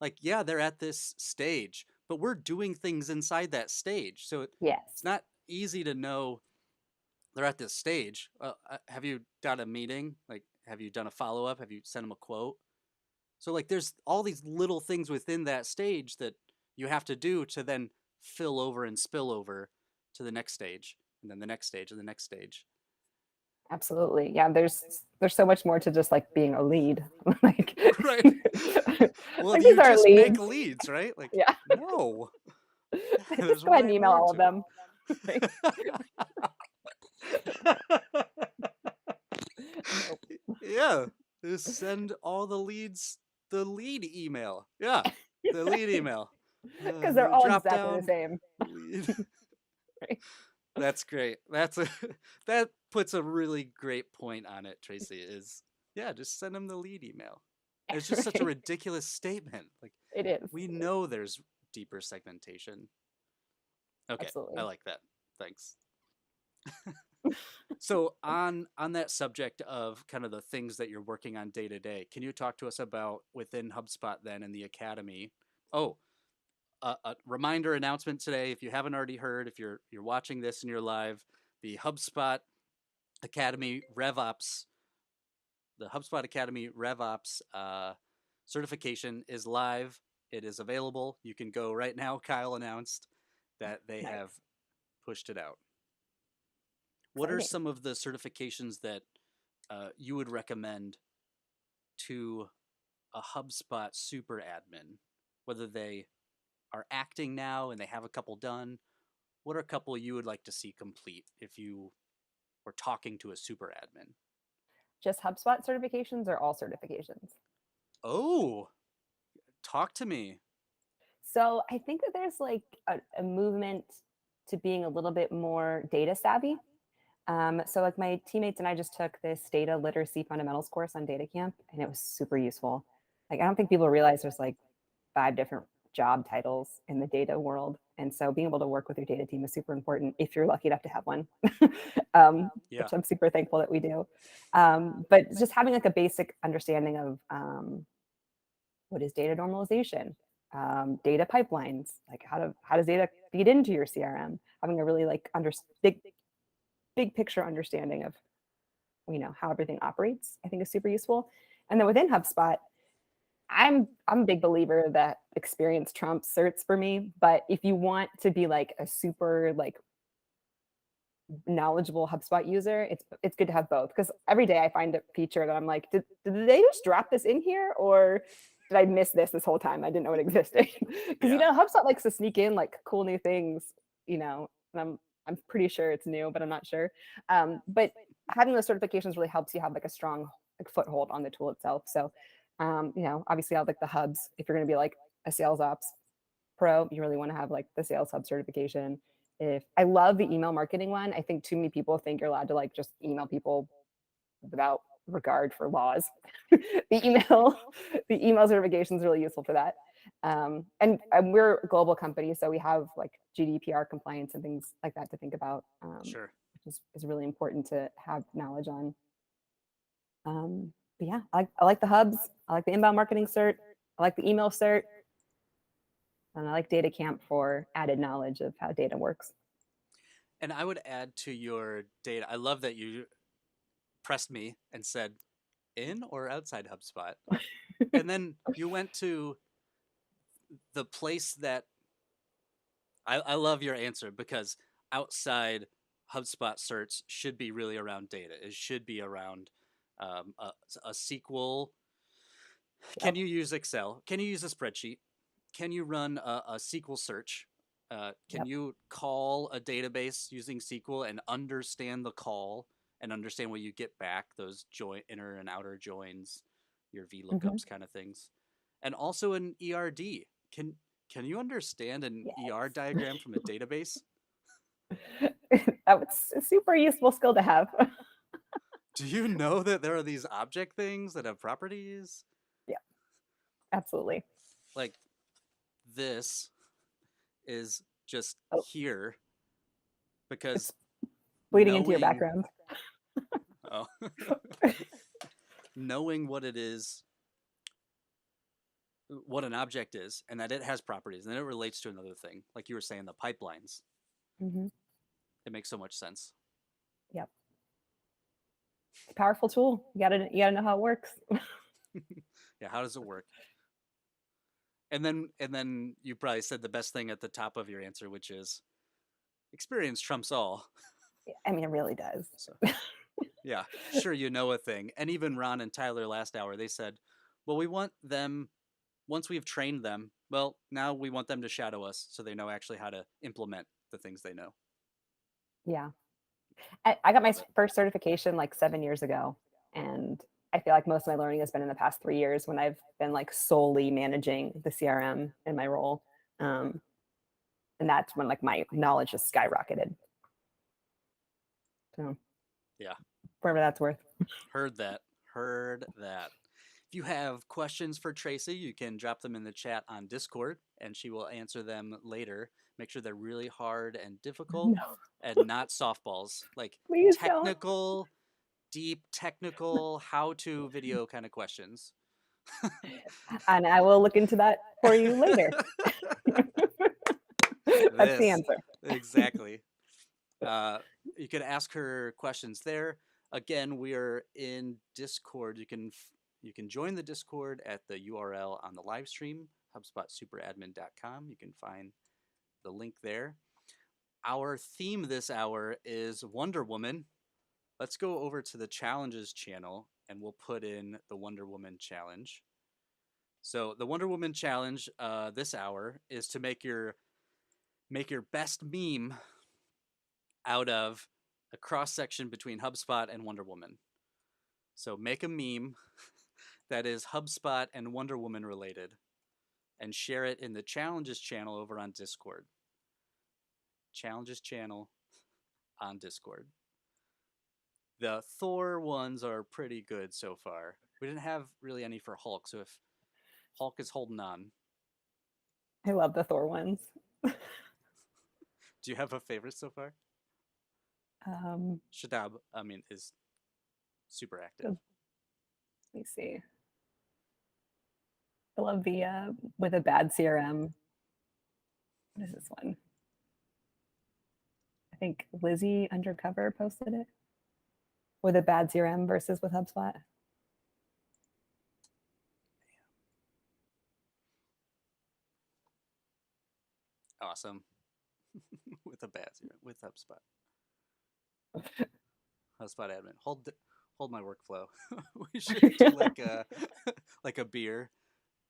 Like, yeah, they're at this stage, but we're doing things inside that stage. So Yes. it's not easy to know they're at this stage. Have you done a meeting? Like, have you done a follow up? Have you sent them a quote? So, like, there's all these little things within that stage that you have to do to then fill over and spill over to the next stage, and then the next stage, and the next stage. Absolutely. Yeah, there's so much more to just like being a lead. Like, right. Well, like you these are just leads. make leads, right? Like, yeah. No. Just go ahead and email all of them. Yeah. Just send all the leads the lead email. Yeah. The lead email. Because they're all drop exactly down the same. lead. That's great. That puts a really great point on it, Tracy, is yeah, just send them the lead email. It's just such a ridiculous statement. Like, it is. We know there's deeper segmentation. Okay. Absolutely. I like that. Thanks. So on that subject of kind of the things that you're working on day to day, can you talk to us about within HubSpot then in the Academy? Oh, a reminder announcement today, if you haven't already heard, if you're watching this and you're live, the HubSpot Academy RevOps, certification is live. It is available. You can go right now. Kyle announced that they have pushed it out. What are some of the certifications that you would recommend to a HubSpot super admin, whether they are acting now and they have a couple done, what are a couple you would like to see complete if you were talking to a super admin? Just HubSpot certifications or all certifications? Oh, talk to me. So I think that there's like a movement to being a little bit more data savvy. So like my teammates and I just took this data literacy fundamentals course on Data Camp, and it was super useful. Like I don't think people realize there's like 5 different job titles in the data world, and so being able to work with your data team is super important if you're lucky enough to have one, Yeah. which I'm super thankful that we do. But just having like a basic understanding of what is data normalization, data pipelines, like how does data feed into your CRM, having a really like big picture understanding of how everything operates, I think is super useful. And then within HubSpot, I'm a big believer that experience trumps certs for me. But if you want to be like a super like knowledgeable HubSpot user, it's good to have both, because every day I find a feature that I'm like, did they just drop this in here, or did I miss this whole time? I didn't know it existed. Because HubSpot likes to sneak in like cool new things, and I'm pretty sure it's new, but I'm not sure. But having those certifications really helps you have like a strong like foothold on the tool itself. So obviously I have like the hubs. If you're going to be like a sales ops pro, you really want to have like the sales hub certification. If I love the email marketing one, I think too many people think you're allowed to like just email people without regard for laws. the email certification is really useful for that. And we're a global company, so we have like GDPR compliance and things like that to think about. Sure. Which is really important to have knowledge on. But yeah, I like the hubs. I like the inbound marketing cert. I like the email cert. And I like Data Camp for added knowledge of how data works. And I would add to your data, I love that you pressed me and said, in or outside HubSpot? And then you went to the place that I love your answer, because outside HubSpot certs should be really around data. It should be around a SQL. Can you use Excel? Can you use a spreadsheet? Can you run a SQL search? Can you call a database using SQL and understand the call and understand what you get back, those inner and outer joins, your VLOOKUPs kind of things? And also an ERD. Can you understand an ER diagram from a database? That's a super useful skill to have. Do you know that there are these object things that have properties? Yeah, absolutely. Like this is just here because bleeding into your background. Oh. Knowing what it is, what an object is, and that it has properties, and then it relates to another thing. Like you were saying, the pipelines. Mm-hmm. It makes so much sense. Yep. It's a powerful tool. You gotta know how it works. Yeah, how does it work? And then you probably said the best thing at the top of your answer, which is experience trumps all. I mean, it really does. So, yeah, sure, you know a thing. And even Ron and Tyler last hour, they said, well, we want them, once we've trained them, well, now we want them to shadow us so they know actually how to implement the things they know. Yeah. I got my first certification like 7 years ago. And I feel like most of my learning has been in the past 3 years when I've been like solely managing the CRM in my role. And that's when like my knowledge just skyrocketed. So yeah, whatever that's worth. Heard that. If you have questions for Tracy, you can drop them in the chat on Discord and she will answer them later. Make sure they're really hard and difficult and not softballs, like Please technical, deep technical how-to video kind of questions. And I will look into that for you later. That's the answer. Exactly. You can ask her questions there. Again, we are in Discord. You can join the Discord at the URL on the live stream, HubSpotSuperadmin.com. You can find the link there. Our theme this hour is Wonder Woman. Let's go over to the challenges channel and we'll put in the Wonder Woman challenge. So the Wonder Woman challenge this hour is to make your best meme out of a cross section between HubSpot and Wonder Woman. So make a meme that is HubSpot and Wonder Woman related and share it in the challenges channel over on Discord. Challenges channel on Discord. The Thor ones are pretty good so far. We didn't have really any for Hulk, so if Hulk is holding on. I love the Thor ones. Do you have a favorite so far? Um, Shadab, is super active. Let me see. I love the with a bad CRM. What is this one? I think Lizzie Undercover posted it. With a bad CRM versus with HubSpot. Awesome. With a bad with HubSpot. HubSpot admin. Hold my workflow. We should do like a beer.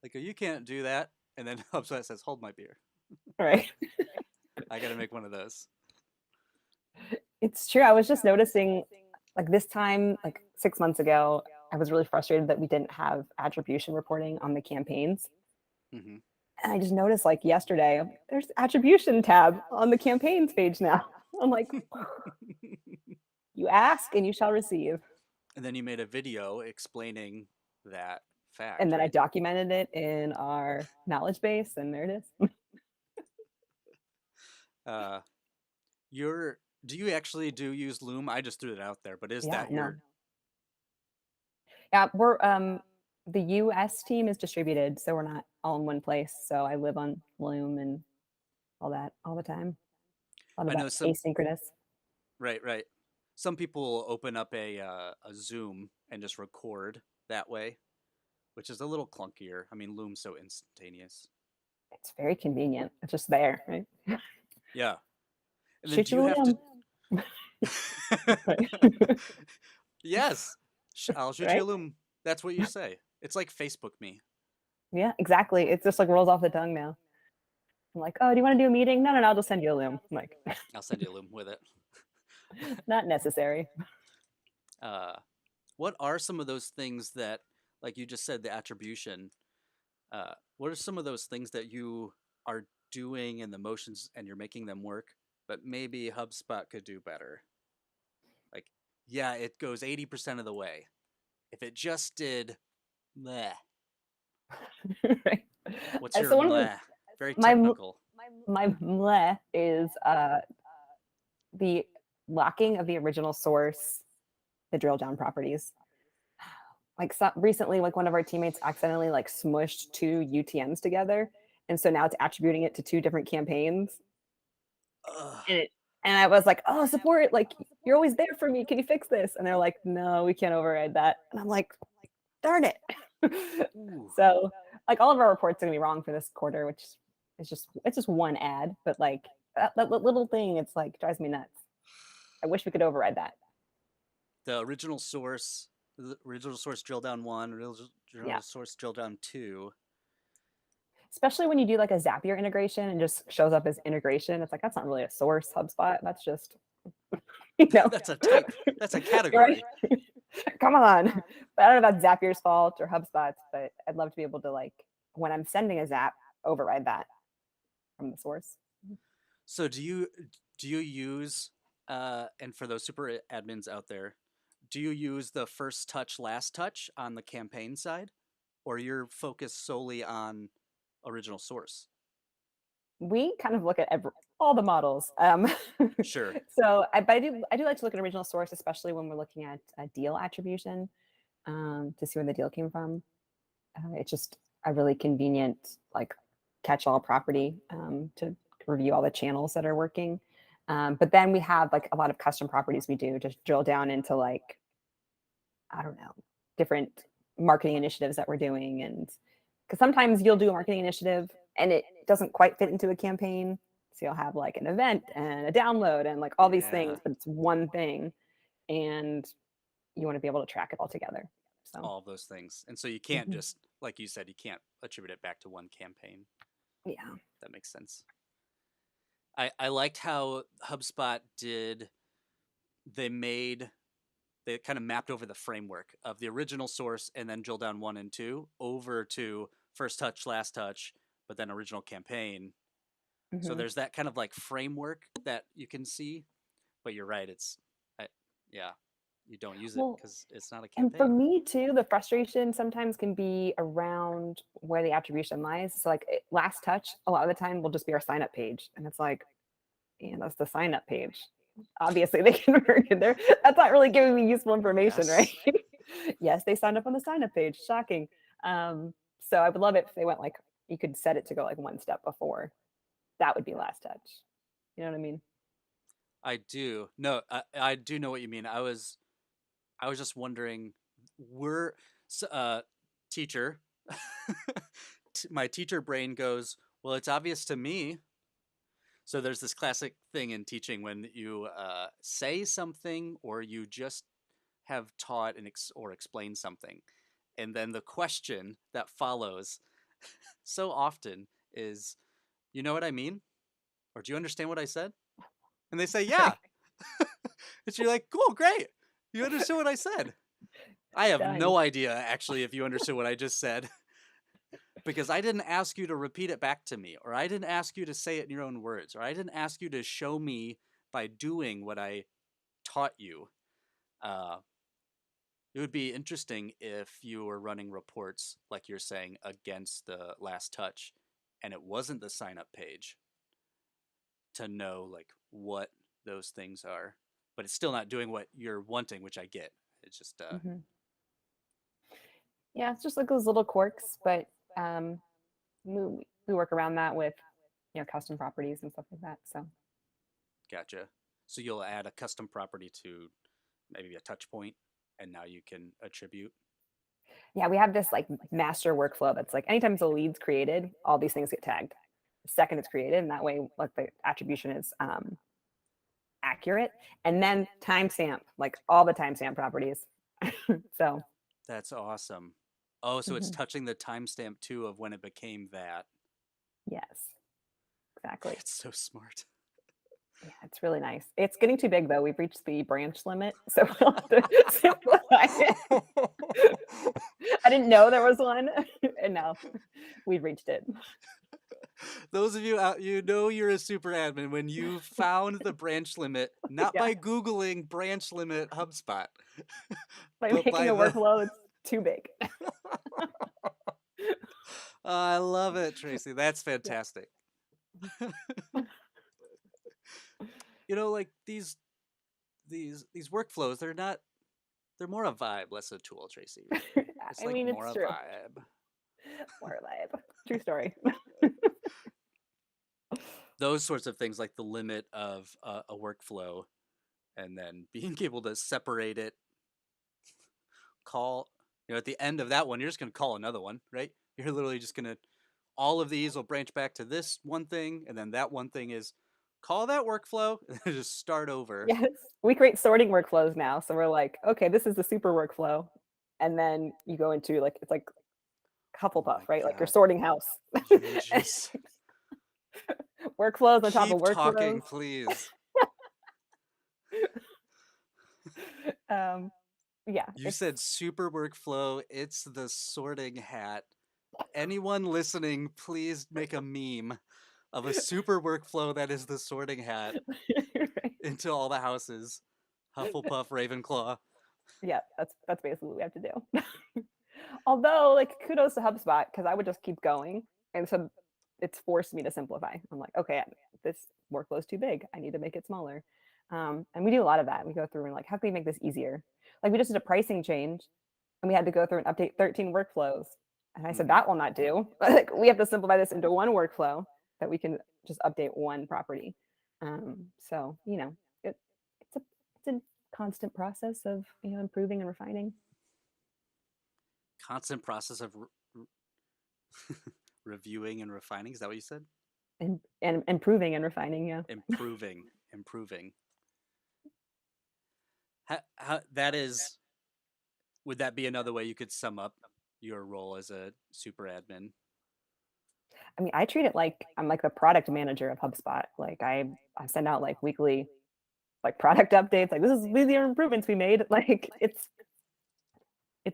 Like you can't do that, and then HubSpot says, "Hold my beer." Right. I got to make one of those. It's true. I was just noticing, like this time, like 6 months ago, I was really frustrated that we didn't have attribution reporting on the campaigns. Mm-hmm. And I just noticed, like yesterday, there's attribution tab on the campaigns page now. I'm like, you ask and you shall receive. And then you made a video explaining that fact. And then I right? documented it in our knowledge base, and there it is. Do you actually use Loom? I just threw it out there, but is Yeah, that your? Yeah, we're the US team is distributed, so we're not all in one place. So I live on Loom and all that all the time. A lot of that asynchronous. Right. Some people open up a Zoom and just record that way, which is a little clunkier. I mean, Loom's so instantaneous. It's very convenient. It's just there, right? Yeah. And then Shoot do you have to? Yes, I'll shoot you a Loom. That's what you say. It's like Facebook me. Yeah, exactly. It's just like rolls off the tongue now. I'm like, oh, do you want to do a meeting? No, I'll just send you a Loom. I'm like, I'll send you a Loom with it. Not necessary. What are some of those things that, like you just said, the attribution? What are some of those things that you are doing in the motions and you're making them work, but maybe HubSpot could do better? Like, yeah, it goes 80% of the way. If it just did, meh. Right. What's your meh? Very technical. My meh is the locking of the original source, the drill down properties. Like recently, like one of our teammates accidentally like smushed 2 UTMs together, and so now it's attributing it to 2 different campaigns. And I was like, oh, support, like you're always there for me. Can you fix this? And they're like, no, we can't override that. And I'm like, darn it. So like all of our reports are gonna be wrong for this quarter, which is just one ad, but like that little thing, it's like drives me nuts. I wish we could override that. The original source drill down 1, original source drill down 2. Especially when you do like a Zapier integration and just shows up as integration. It's like, that's not really a source HubSpot. That's just, That's a type. That's a category. Right? Come on. But I don't know if that's Zapier's fault or HubSpot's, but I'd love to be able to, like, when I'm sending a Zap, override that from the source. So do you use, and for those super admins out there, do you use the first touch, last touch on the campaign side, or you're focused solely on original source? We kind of look at all the models. Sure. So I do like to look at original source, especially when we're looking at a deal attribution to see where the deal came from. It's just a really convenient like catch-all property to review all the channels that are working. But then we have like a lot of custom properties we do to drill down into like, I don't know, different marketing initiatives that we're doing. And because sometimes you'll do a marketing initiative and it doesn't quite fit into a campaign. So you'll have like an event and a download and like all these things, but it's one thing. And you want to be able to track it all together. So all of those things. And so you can't Mhm. just, like you said, you can't attribute it back to one campaign. yeah. That makes sense. I liked how HubSpot they kind of mapped over the framework of the original source and then drill down 1 and 2 over to first touch, last touch, but then original campaign. So Mhm. there's that kind of like framework that you can see, but you're right. Yeah, you don't use it Well, because it's not a and for campaign. me too, the frustration sometimes can be around where the attribution lies. So like last touch, a lot of the time will just be our sign up page. And it's like, yeah, that's the sign up page. Obviously they can work in there. That's not really giving me useful information, Yes. right? Yes, they signed up on the sign up page. Shocking. So I would love it if they went like, you could set it to go like one step before. That would be last touch. You know what I mean? I do. No, I do know what you mean. I was just wondering, we're teacher. My teacher brain goes, well, it's obvious to me. So there's this classic thing in teaching when you say something or you just have taught or explained something, and then the question that follows so often is, you know what I mean? Or do you understand what I said? And they say, yeah. And you're like, cool, great. You understood what I said. I have Done. no idea, actually, if you understood what I just said. Because I didn't ask you to repeat it back to me, or I didn't ask you to say it in your own words, or I didn't ask you to show me by doing what I taught you. It would be interesting if you were running reports, like you're saying, against the last touch, and it wasn't the sign up page, to know like what those things are. But it's still not doing what you're wanting, which I get. It's just Mhm. Yeah, it's just like those little quirks, but we work around that with custom properties and stuff like that. So gotcha. So you'll add a custom property to maybe a touch point, and now you can attribute. yeah, we have this like master workflow that's like anytime the lead's created, all these things get tagged. The second it's created, and that way like the attribution is accurate. And then timestamp, like all the timestamp properties. So That's awesome. Oh, so it's Mhm. touching the timestamp too of when it became that. Yes, exactly. It's so smart. Yeah, it's really nice. It's getting too big though. We've reached the branch limit, so we'll have to simplify it. I didn't know there was one, and now we've reached it. Those of you out, you're a super admin when you found the branch limit, not Yeah. by Googling branch limit HubSpot, By but making by a workflow that's too big. I love it, Tracy. That's fantastic. Like these workflows, they're more a vibe, less a tool, Tracy. It's I like mean, more it's a true. vibe. More live. True story. Those sorts of things, like the limit of a workflow, and then being able to separate it, call, at the end of that one, you're just going to call another one, right? You're literally just going to, all of these will branch back to this one thing, and then that one thing is call that workflow, and then just start over. Yes. We create sorting workflows now. So we're like, okay, this is the super workflow. And then you go into like, it's like Hufflepuff, right? Like you're God. sorting house. You just Workflows on top keep of workflows. talking, please. Yeah. You said super workflow. It's the sorting hat. Anyone listening, please make a meme of a super workflow that is the sorting hat Right. into all the houses. Hufflepuff, Ravenclaw. Yeah, that's basically what we have to do. Although, like, kudos to HubSpot because I would just keep going, and so it's forced me to simplify. I'm like, okay, this workflow is too big. I need to make it smaller. And we do a lot of that. We go through and like, how can we make this easier? Like, we just did a pricing change, and we had to go through and update 13 workflows. And I said that will not do. Like, we have to simplify this into one workflow that we can just update one property. So it's a constant process of improving and refining. Constant process of reviewing and refining. Is that what you said? And improving and refining, yeah. Improving. How, that is would that be another way you could sum up your role as a super admin? I mean, I treat it like I'm like the product manager of HubSpot. Like I send out like weekly like product updates. Like these are improvements we made. Like it's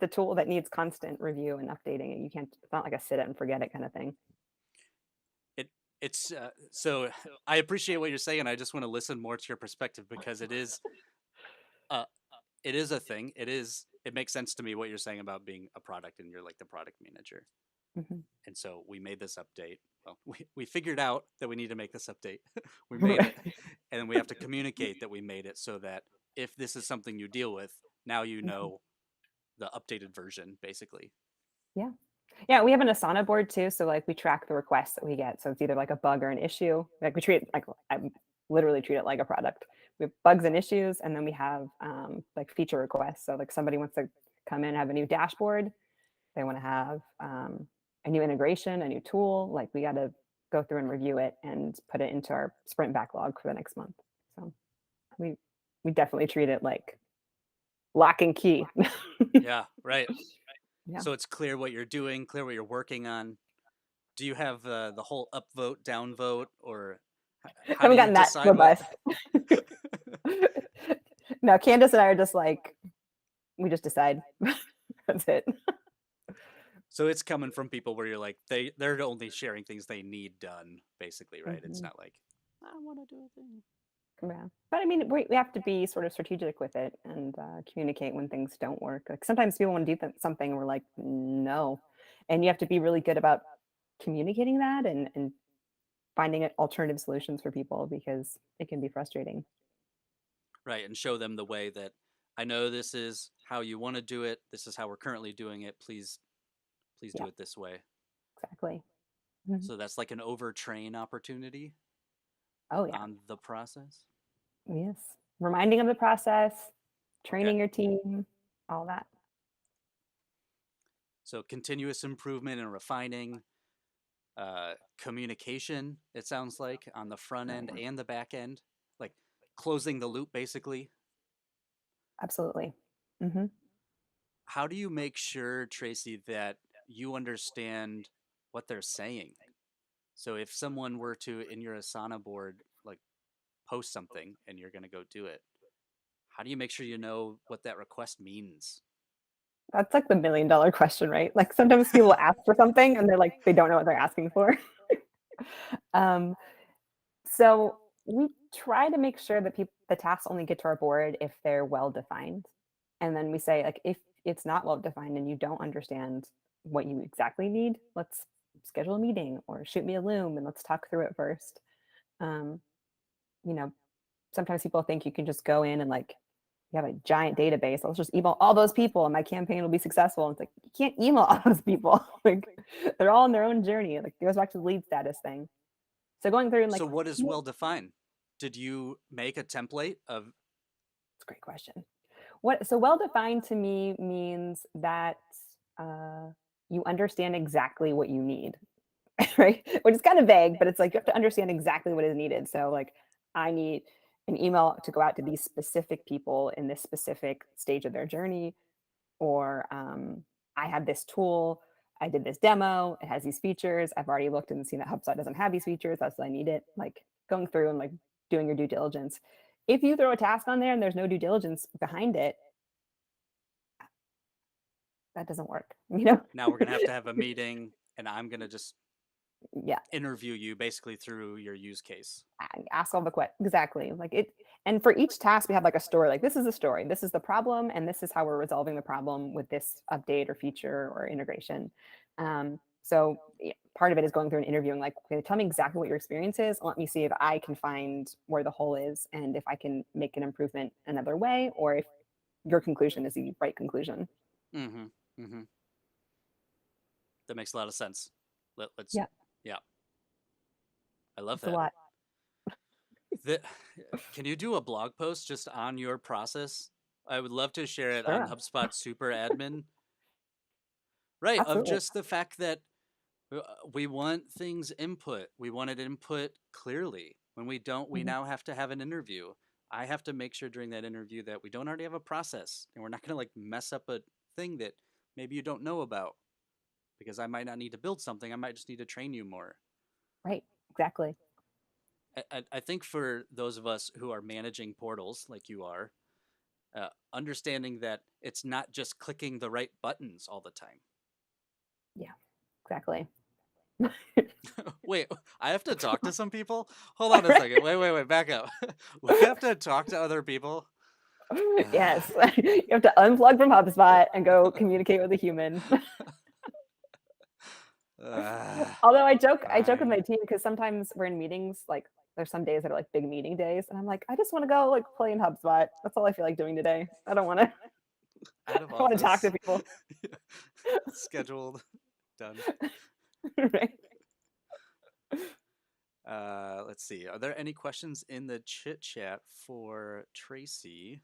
a tool that needs constant review and updating. And you can't. It's not like a sit it and forget it kind of thing. It's so I appreciate what you're saying. I just want to listen more to your perspective because uh, it is a thing. It makes sense to me what you're saying about being a product and you're like the product manager. Mhm. And so we made this update. Well, we figured out that we need to make this update. We made it, and then we have to communicate that we made it so that if this is something you deal with, now you know the updated version, basically. Yeah. Yeah, we have an Asana board too. So like we track the requests that we get. So it's either like a bug or an issue. Like we treat it like I literally treat it like a product. We have bugs and issues, and then we have like feature requests. So like somebody wants to come in and have a new dashboard. They want to have a new integration, a new tool. Like we got to go through and review it and put it into our sprint backlog for the next month. So we definitely treat it like lock and key. Yeah, right. Yeah. So it's clear what you're doing, clear what you're working on. Do you have the whole upvote, downvote, or how do Haven't you gotten that decide what? robust. No, Candace and I are just like, we just decide. That's it. So it's coming from people where you're like they're only sharing things they need done, basically, right? It's Mhm. not like I want to do a thing. Yeah. But I mean, we have to be sort of strategic with it and communicate when things don't work. Like sometimes people want to do something and we're like, no. And you have to be really good about communicating that and finding alternative solutions for people because it can be frustrating. Right, and show them the way that I know this is how you want to do it. This is how we're currently doing it. Please do Yeah, it this way. exactly. Mhm. So that's like an overtrain opportunity Oh, yeah. on the process. Yes. Reminding of the process, Okay. training your team, all that. So continuous improvement and refining, communication, it sounds like, on the front end and the back end, like closing the loop, basically. Absolutely. Hmm. How do you make sure, Tracy, that you understand what they're saying? So if someone were to, in your Asana board, like post something and you're going to go do it, how do you make sure you know what that request means? That's like the $1 million question, right? Like sometimes people ask for something and they're like, they don't know what they're asking for. um, so we try to make sure that the tasks only get to our board if they're well defined. And then we say, like, if it's not well defined and you don't understand what you exactly need, let's schedule a meeting or shoot me a Loom and let's talk through it first. Um, you know, sometimes people think you can just go in and like you have a giant database. Let's just email all those people and my campaign will be successful. And it's like, you can't email all those people. Like they're all on their own journey. Like it goes back to the lead status thing. So going through and like, So what is well defined? Did you make a template of? it's a great question. So well defined to me means that you understand exactly what you need, right? Which is kind of vague, but it's like you have to understand exactly what is needed. So like I need an email to go out to these specific people in this specific stage of their journey, or I have this tool, I did this demo, it has these features. I've already looked and seen that HubSpot doesn't have these features. That's why I need it. Like going through and like doing your due diligence. If you throw a task on there and there's no due diligence behind it, that doesn't work. You know? Now we're going to have a meeting and I'm going to just Yeah. interview you basically through your use case. Ask all the questions. Exactly. Like it. And for each task, we have like a story. Like this is the story. This is the problem, and this is how we're resolving the problem with this update or feature or integration. So part of it is going through and interviewing. Like, okay, tell me exactly what your experience is. Let me see if I can find where the hole is, and if I can make an improvement another way, or if your conclusion is the right conclusion. Mm-hmm. Mm-hmm. That makes a lot of sense. Let's. Yeah. Yeah. I love It's that. a lot. Can you do a blog post just on your process? I would love to share it on Sure. HubSpot Super Admin. Right, of Absolutely. just the fact that we want things input. We want it input clearly. When we don't, we Mhm. now have to have an interview. I have to make sure during that interview that we don't already have a process and we're not going to like mess up a thing that maybe you don't know about, because I might not need to build something. I might just need to train you more. Right. Exactly. I think for those of us who are managing portals like you are, understanding that it's not just clicking the right buttons all the time. Yeah. Exactly. Wait, I have to talk to some people? Hold on a second. Wait, back up. We have to talk to other people? Yes. You have to unplug from HubSpot and go communicate with a human. Although I joke with my team because sometimes we're in meetings, like there's some days that are like big meeting days, and I'm like, I just want to go like play in HubSpot. That's all I feel like doing today. I don't want to. Out of I want to talk to office. people. Scheduled. Done. Right. Let's see. Are there any questions in the chit chat for Tracy?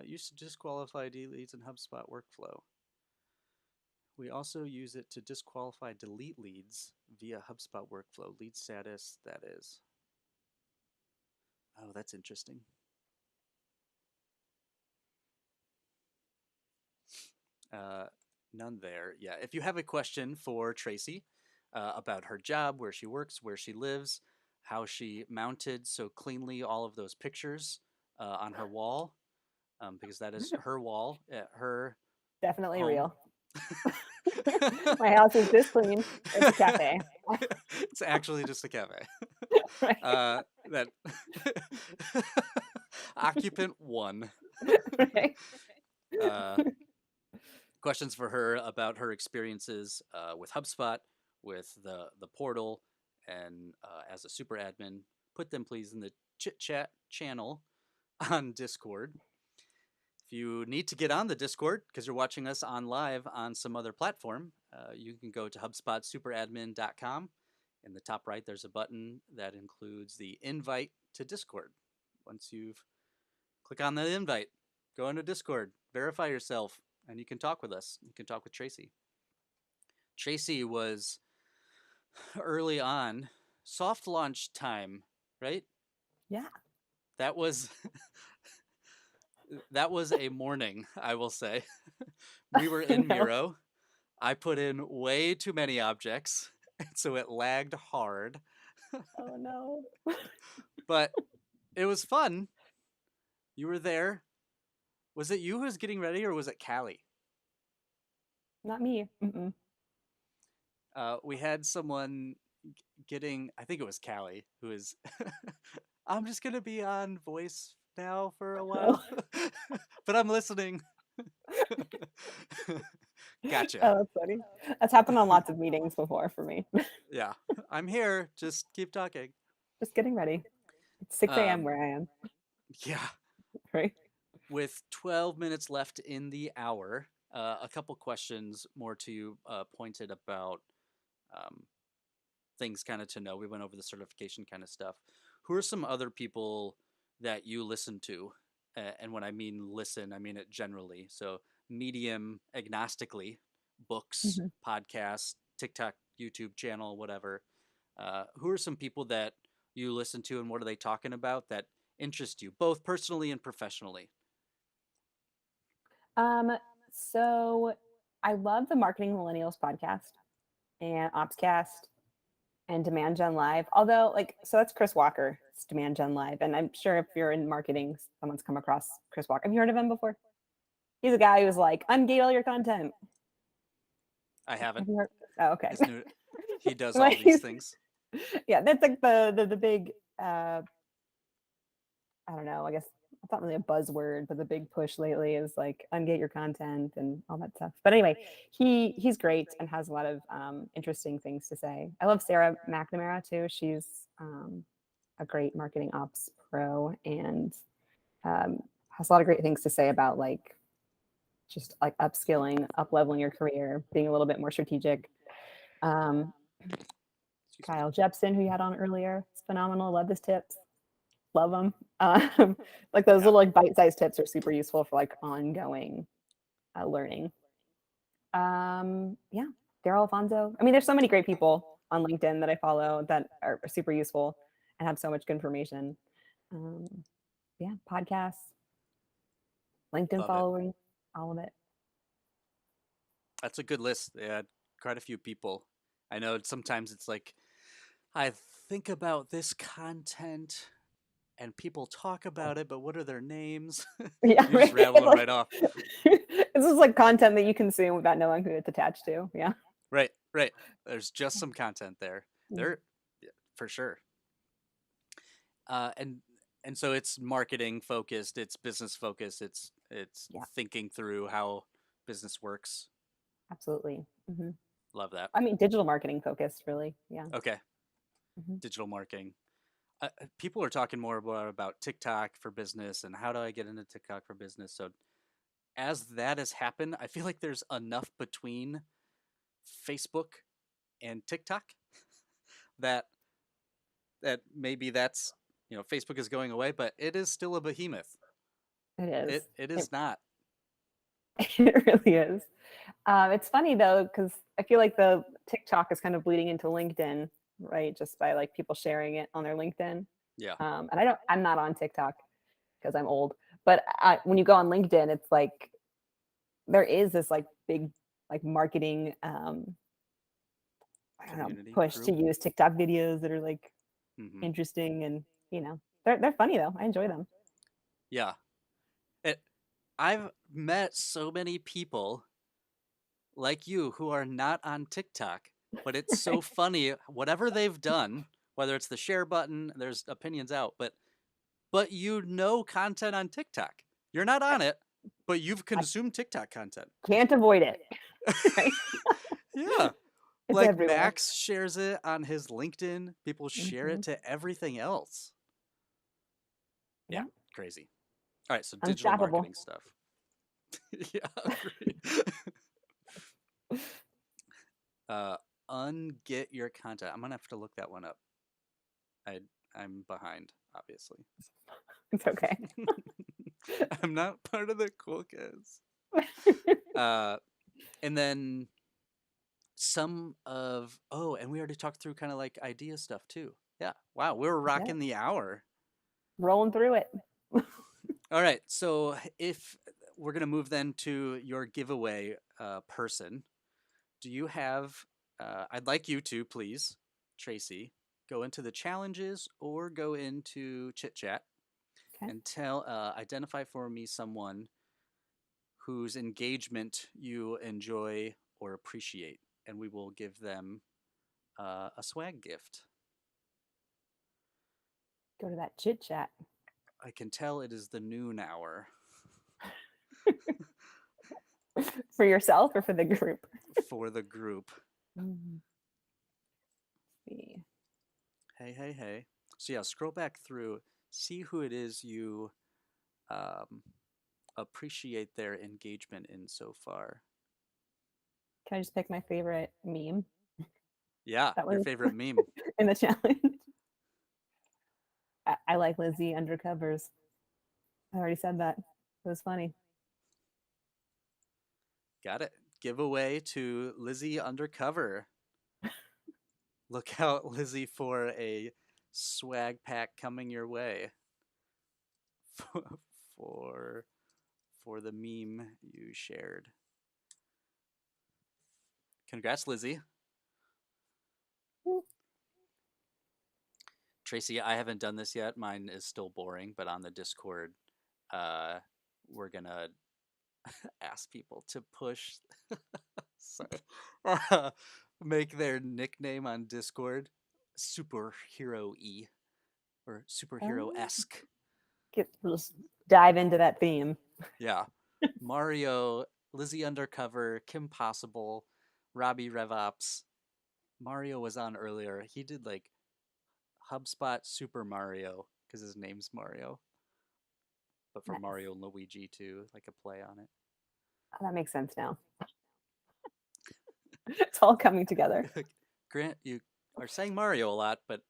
Used to disqualify deletes in HubSpot workflow. We also use it to disqualify delete leads via HubSpot workflow. Lead status, that is. Oh, that's interesting. None there. Yeah. If you have a question for Tracy about her job, where she works, where she lives, how she mounted so cleanly all of those pictures on her wall, because that is her wall at her Definitely home. real. My house is this clean. It's a cafe. It's actually just a cafe. Right. That occupant 1. Right. Questions for her about her experiences with HubSpot, with the portal, and as a super admin. Put them please in the chit chat channel on Discord. If you need to get on the Discord because you're watching us on live on some other platform, you can go to HubSpotSuperAdmin.com. In the top right, there's a button that includes the invite to Discord. Once you've click on that invite, go into Discord, verify yourself, and you can talk with us. You can talk with Tracy. Tracy was early on, soft launch time, right? Yeah. That was that was a morning, I will say. We were in No. Miro. I put in way too many objects, and so it lagged hard. Oh no. But it was fun. You were there. Was it you who was getting ready, or was it Callie? Not me. Mm-mm. We had someone getting, I think it was Callie, who is, I'm just going to be on voice now for a while, but I'm listening. Gotcha. Oh, that's funny. That's happened on lots of meetings before for me. Yeah, I'm here. Just keep talking. Just getting ready. It's 6 a.m. where I am. Yeah. Right. With 12 minutes left in the hour, a couple questions more to you pointed about things kind of to know. We went over the certification kind of stuff. Who are some other people that you listen to? And when I mean listen, I mean it generally. So medium agnostically, books, podcasts, TikTok, YouTube channel, whatever. Who are some people that you listen to, and what are they talking about that interest you, both personally and professionally? So I love the Marketing Millennials podcast and Opscast and Demand Gen Live. Although, so that's Chris Walker. It's Demand Gen Live, and I'm sure if you're in marketing, someone's come across Chris Walker. Have you heard of him before? He's a guy who's like, ungate all your content. I haven't. Have you heard? Oh, okay. He does all these things. Yeah, that's like the big. I don't know. I guess it's not really a buzzword, but the big push lately is like ungate your content and all that stuff. But anyway, he's great and has a lot of interesting things to say. I love Sarah McNamara too. She's a great marketing ops pro and has a lot of great things to say about just upskilling, up leveling your career, being a little bit more strategic. Kyle Jepson, who you had on earlier, is phenomenal. Love his tips. Love them. Those little bite-sized tips are super useful for ongoing learning. Yeah, Daryl Alfonso. I mean, there's so many great people on LinkedIn that I follow that are super useful and have so much good information. Yeah, podcasts, LinkedIn following, all of it. That's a good list. They had quite a few people. I know sometimes it's like, I think about this content and people talk about it, but what are their names? Yeah, You just right. rattle them Like, right off. this is like content that you consume without knowing who it's attached to. Yeah. Right, right. There's just some content there. Mm. There, yeah, for sure. Uh, and and so it's marketing focused, it's business focused, it's Yeah, thinking through how business works. absolutely. Hmm. Love that. I mean, digital marketing focused, really. Yeah. Okay, Hmm. digital marketing. People are talking more about TikTok for business and how do I get into TikTok for business. So as that has happened, I feel like there's enough between Facebook and TikTok that maybe that's, Facebook is going away, but it is still a behemoth. It is. It is not. It really is. It's funny though, because I feel like the TikTok is kind of bleeding into LinkedIn, right? Just by like people sharing it on their LinkedIn. Yeah. And I'm not on TikTok because I'm old. But when you go on LinkedIn, it's like there is this like big like marketing I don't know Community push to group. use TikTok videos that are like Hmm. interesting, and they're funny though. I enjoy them. Yeah. It, I've met so many people like you who are not on TikTok, but it's so funny. Whatever they've done, whether it's the share button, there's opinions out, but content on TikTok. You're not on it, but you've consumed TikTok content. Can't avoid it. Right? Yeah. It's Like everywhere. Max shares it on his LinkedIn. People share Mhm. it to everything else. Yeah, Yeah. crazy. All right, so digital Unstoppable. marketing stuff. Yeah, agreed. Unget your content. I'm gonna have to look that one up. I'm behind, obviously. It's okay. I'm not part of the cool kids. And then and we already talked through kind of like idea stuff too. Yeah. Wow, we were rocking the hour. Rolling through it. All right, so if we're gonna move then to your giveaway person, do you have? I'd like you to please, Tracy, go into the challenges or go into chit chat Okay. and identify for me someone whose engagement you enjoy or appreciate, and we will give them a swag gift. Go to that chit chat. I can tell it is the noon hour. For yourself or for the group? For the group. Mm. See. Hey. So yeah, scroll back through, see who it is you appreciate their engagement in so far. Can I just pick my favorite meme? Yeah, That your was favorite meme. in the challenge. I like Lizzie undercovers. I already said that. It was funny. Got it. Giveaway to Lizzie Undercover. Look out, Lizzie, for a swag pack coming your way. for for the meme you shared. Congrats, Lizzie. Tracy, I haven't done this yet. Mine is still boring, but on the Discord, we're gonna ask people to push, sorry, make their nickname on Discord superhero y or superhero esque. Let's dive into that theme. Yeah, Mario, Lizzie Undercover, Kim Possible, Robbie RevOps. Mario was on earlier. He did like HubSpot Super Mario because his name's Mario, but for Nice. Mario and Luigi too, like a play on it. Oh, that makes sense now. It's all coming together. Grant, you are saying Mario a lot, but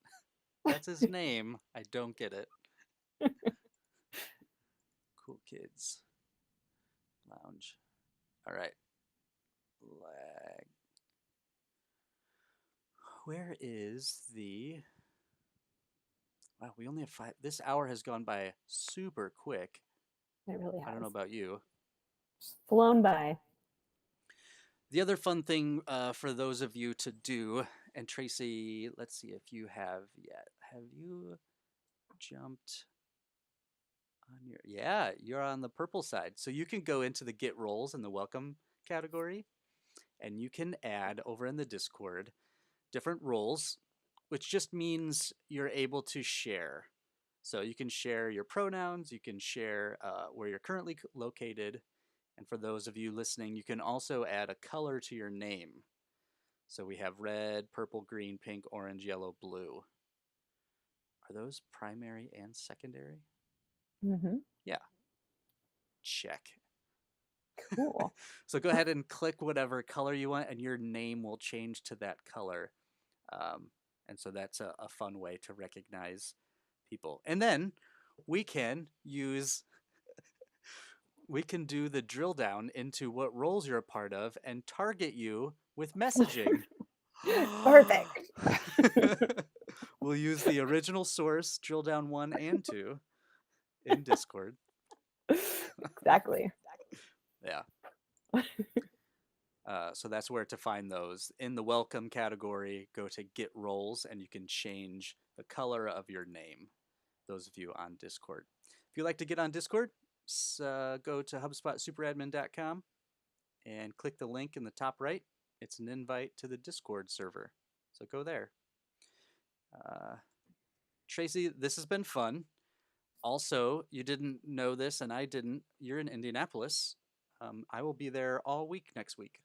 that's his name. I don't get it. Cool Kids Lounge. All right. Lag. Where is the... Wow, we only have 5. This hour has gone by super quick. It really has. I don't know about you. Just flown by. The other fun thing for those of you to do, and Tracy, let's see if you have yet. Have you jumped on your? Yeah, you're on the purple side. So you can go into the get roles in the welcome category, and you can add over in the Discord different roles, which just means you're able to share. So you can share your pronouns, you can share where you're currently located, and for those of you listening, you can also add a color to your name. So we have red, purple, green, pink, orange, yellow, blue. Are those primary and secondary? Mm-hmm. Yeah. Check. Cool. So go ahead and click whatever color you want, and your name will change to that color. And so that's a fun way to recognize people. And then we can do the drill down into what roles you're a part of and target you with messaging. Perfect. We'll use the original source, drill down 1 and 2, in Discord. Exactly. Yeah. So that's where to find those. In the welcome category, go to get roles, and you can change the color of your name. Those of you on Discord. If you'd like to get on Discord, go to HubSpotSuperadmin.com and click the link in the top right. It's an invite to the Discord server. So go there. Tracy, this has been fun. Also, you didn't know this, and I didn't. You're in Indianapolis. I will be there all week next week.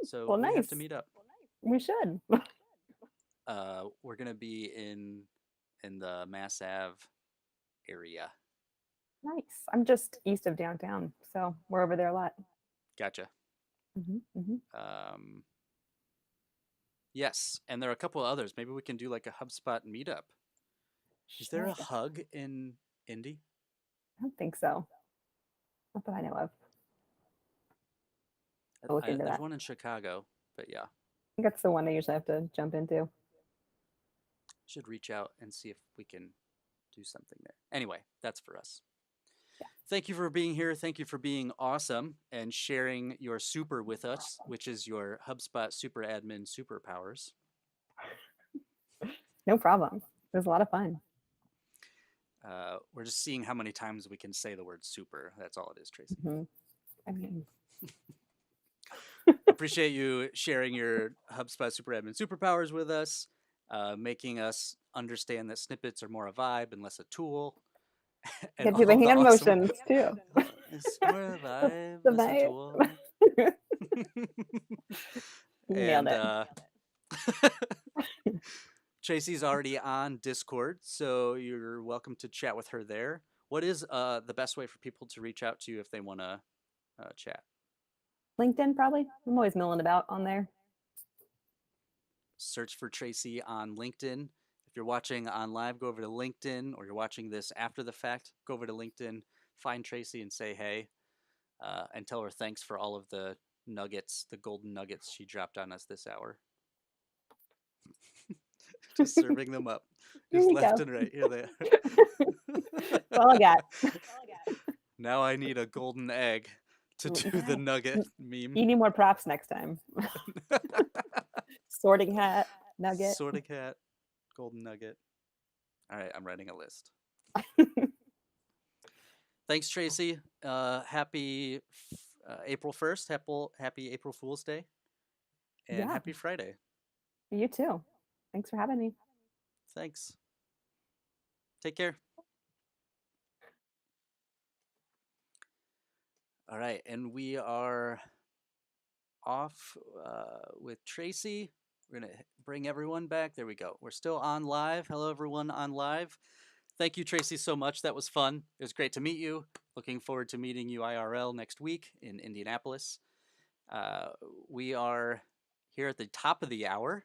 So Well, we nice. have to meet up. We should. We're gonna be in the Mass Ave area. Nice. I'm just east of downtown, so we're over there a lot. Gotcha. Mm-hmm, mm-hmm. Yes, and there are a couple of others. Maybe we can do like a HubSpot meetup. Is there a hug in Indy? I don't think so. Not that I know of. I'll look into There's that. one in Chicago, but yeah. I think that's the one I usually have to jump into. Should reach out and see if we can do something there. Anyway, that's for us. Yeah. Thank you for being here. Thank you for being awesome and sharing your super with us, which is your HubSpot Super Admin superpowers. No problem. It was a lot of fun. We're just seeing how many times we can say the word super. That's all it is, Tracy. Mm-hmm. I mean, appreciate you sharing your HubSpot Super Admin superpowers with us, making us understand that snippets are more a vibe and less a tool. Get people hanging on emotions too. It's more a vibe, the less vibe. a tool. Nailed it. Tracy's already on Discord, so you're welcome to chat with her there. What is the best way for people to reach out to you if they want to chat? LinkedIn, probably. I'm always milling about on there. Search for Tracy on LinkedIn. If you're watching on live, go over to LinkedIn, or you're watching this after the fact, go over to LinkedIn, find Tracy and say hey, and tell her thanks for all of the nuggets, the golden nuggets she dropped on us this hour. Just serving them up. Just left and right. Here they are. That's all I got. Now I need a golden egg to do the nugget meme. You need more props next time. Sorting hat, nugget. Sorting hat, golden nugget. All right, I'm writing a list. Thanks, Tracy. Happy April 1st. Happy April Fool's Day. And happy Friday. You too. Thanks for having me. Thanks. Take care. All right, and we are off with Tracy. We're going to bring everyone back. There we go. We're still on live. Hello, everyone on live. Thank you, Tracy, so much. That was fun. It was great to meet you. Looking forward to meeting you IRL next week in Indianapolis. We are here at the top of the hour.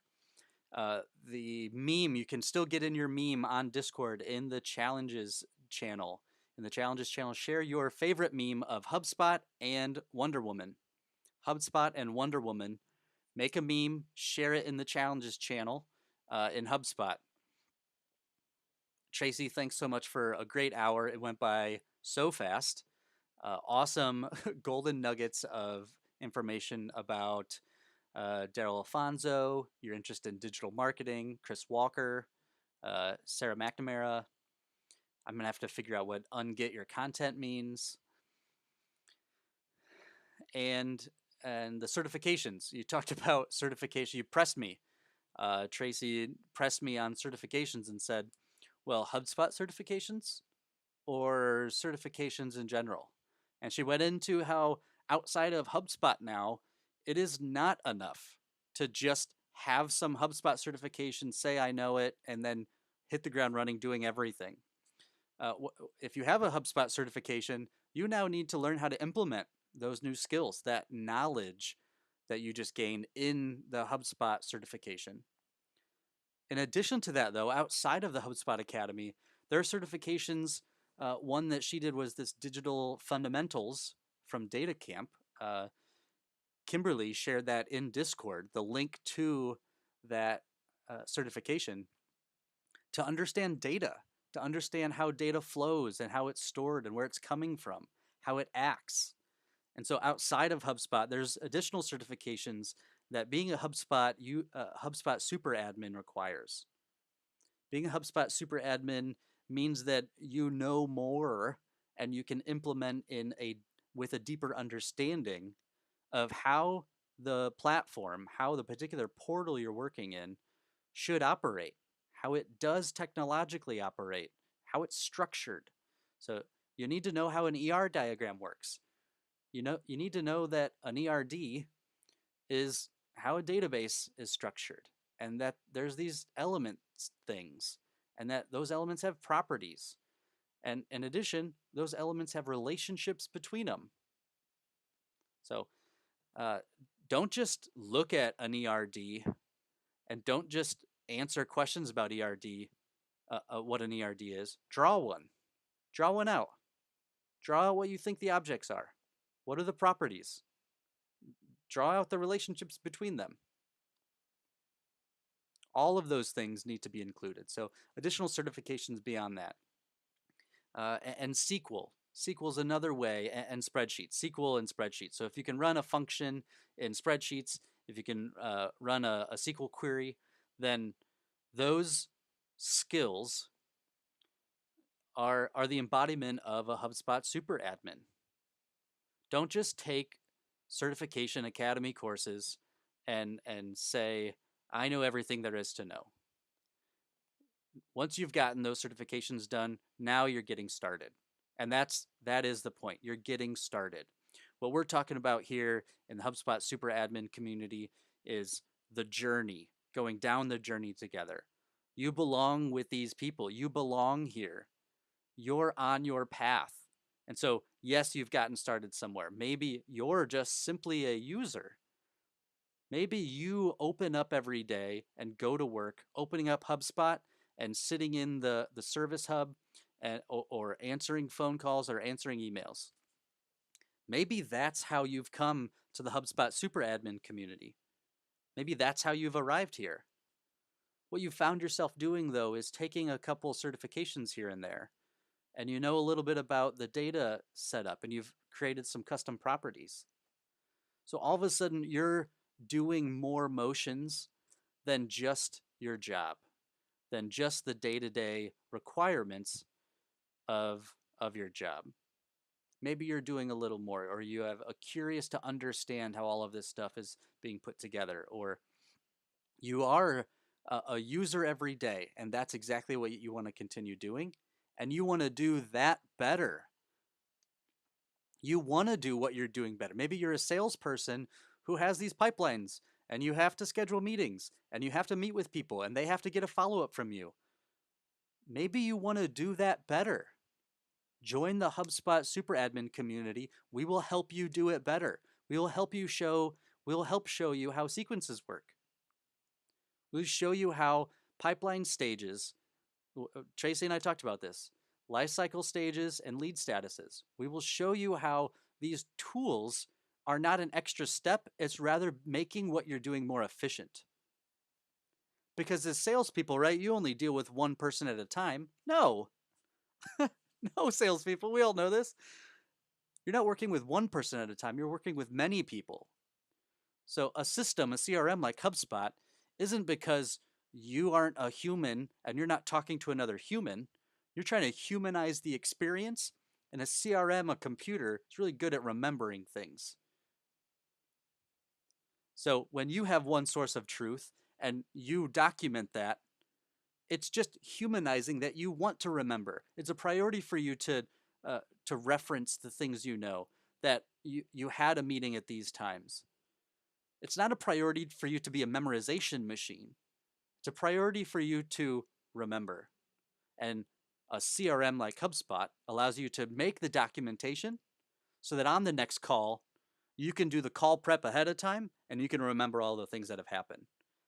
The meme, you can still get in your meme on Discord in the challenges channel. In the challenges channel, share your favorite meme of HubSpot and Wonder Woman. HubSpot and Wonder Woman. Make a meme, share it in the challenges channel in HubSpot. Tracy, thanks so much for a great hour. It went by so fast. Awesome golden nuggets of information about Daryl Alfonso, your interest in digital marketing, Chris Walker, Sarah McNamara. I'm going to have to figure out what unget your content means. And the certifications. You talked about certification. You pressed me. Tracy pressed me on certifications and said, well, HubSpot certifications or certifications in general? And she went into how outside of HubSpot now, it is not enough to just have some HubSpot certification, say I know it, and then hit the ground running doing everything. If you have a HubSpot certification, you now need to learn how to implement those new skills, that knowledge that you just gained in the HubSpot certification. In addition to that, though, outside of the HubSpot Academy, there are certifications. One that she did was this digital fundamentals from Data Camp. Kimberly shared that in Discord, the link to that certification to understand data, to understand how data flows and how it's stored and where it's coming from, how it acts. And so outside of HubSpot, there's additional certifications that being a HubSpot Super Admin requires. Being a HubSpot Super Admin means that you know more and you can implement with a deeper understanding of how the platform, how the particular portal you're working in should operate, how it does technologically operate, how it's structured. So you need to know how an ER diagram works. You need to know that an ERD is how a database is structured, and that there's these elements things, and that those elements have properties. And in addition, those elements have relationships between them. So don't just look at an ERD and don't just answer questions about ERD, what an ERD is. Draw one. Draw one out. Draw out what you think the objects are. What are the properties? Draw out the relationships between them. All of those things need to be included. So additional certifications beyond that. And SQL. SQL is another way, and spreadsheets. SQL and spreadsheets. So if you can run a function in spreadsheets, if you can run a SQL query, then those skills are the embodiment of a HubSpot Super Admin. Don't just take certification academy courses and say, I know everything there is to know. Once you've gotten those certifications done, now you're getting started. And that is the point. You're getting started. What we're talking about here in the HubSpot Super Admin community is the journey, going down the journey together. You belong with these people. You belong here. You're on your path. And so, yes, you've gotten started somewhere. Maybe you're just simply a user. Maybe you open up every day and go to work, opening up HubSpot and sitting in the service hub or answering phone calls or answering emails. Maybe that's how you've come to the HubSpot Super Admin community. Maybe that's how you've arrived here. What you found yourself doing, though, is taking a couple certifications here and there, and you know a little bit about the data setup, and you've created some custom properties. So all of a sudden, you're doing more motions than just your job, than just the day-to-day requirements of your job. Maybe you're doing a little more, or you have a curious to understand how all of this stuff is being put together, or you are a user every day, and that's exactly what you want to continue doing, and you want to do that better. You want to do what you're doing better. Maybe you're a salesperson who has these pipelines, and you have to schedule meetings, and you have to meet with people, and they have to get a follow-up from you. Maybe you want to do that better. Join the HubSpot Super Admin community. We will help you do it better. We will help show you how sequences work. We'll show you how pipeline stages, Tracy and I talked about this, lifecycle stages and lead statuses. We will show you how these tools are not an extra step. It's rather making what you're doing more efficient. Because as salespeople, right, you only deal with one person at a time. No. No, salespeople, we all know this. You're not working with one person at a time. You're working with many people. So a system, a CRM like HubSpot, isn't because you aren't a human and you're not talking to another human. You're trying to humanize the experience. And a CRM, a computer, is really good at remembering things. So when you have one source of truth and you document that, it's just humanizing that you want to remember. It's a priority for you to reference the things you know, that you had a meeting at these times. It's not a priority for you to be a memorization machine. It's a priority for you to remember. And a CRM like HubSpot allows you to make the documentation so that on the next call, you can do the call prep ahead of time and you can remember all the things that have happened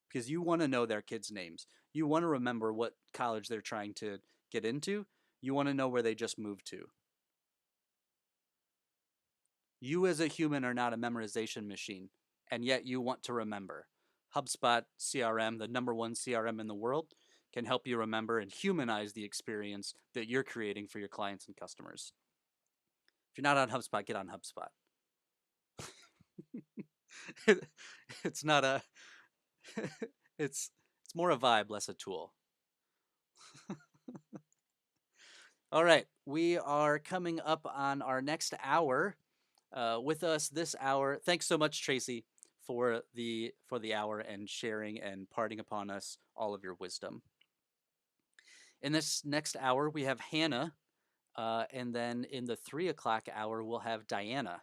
because you want to know their kids' names. You want to remember what college they're trying to get into. You want to know where they just moved to. You as a human are not a memorization machine, and yet you want to remember. HubSpot CRM, the #1 CRM in the world, can help you remember and humanize the experience that you're creating for your clients and customers. If you're not on HubSpot, get on HubSpot. It's not a it's more a vibe, less a tool. All right, we are coming up on our next hour. With us this hour, thanks so much, Tracy, for the hour and sharing and imparting upon us all of your wisdom. In this next hour, we have Hannah, and then in the 3 o'clock hour, we'll have Diana.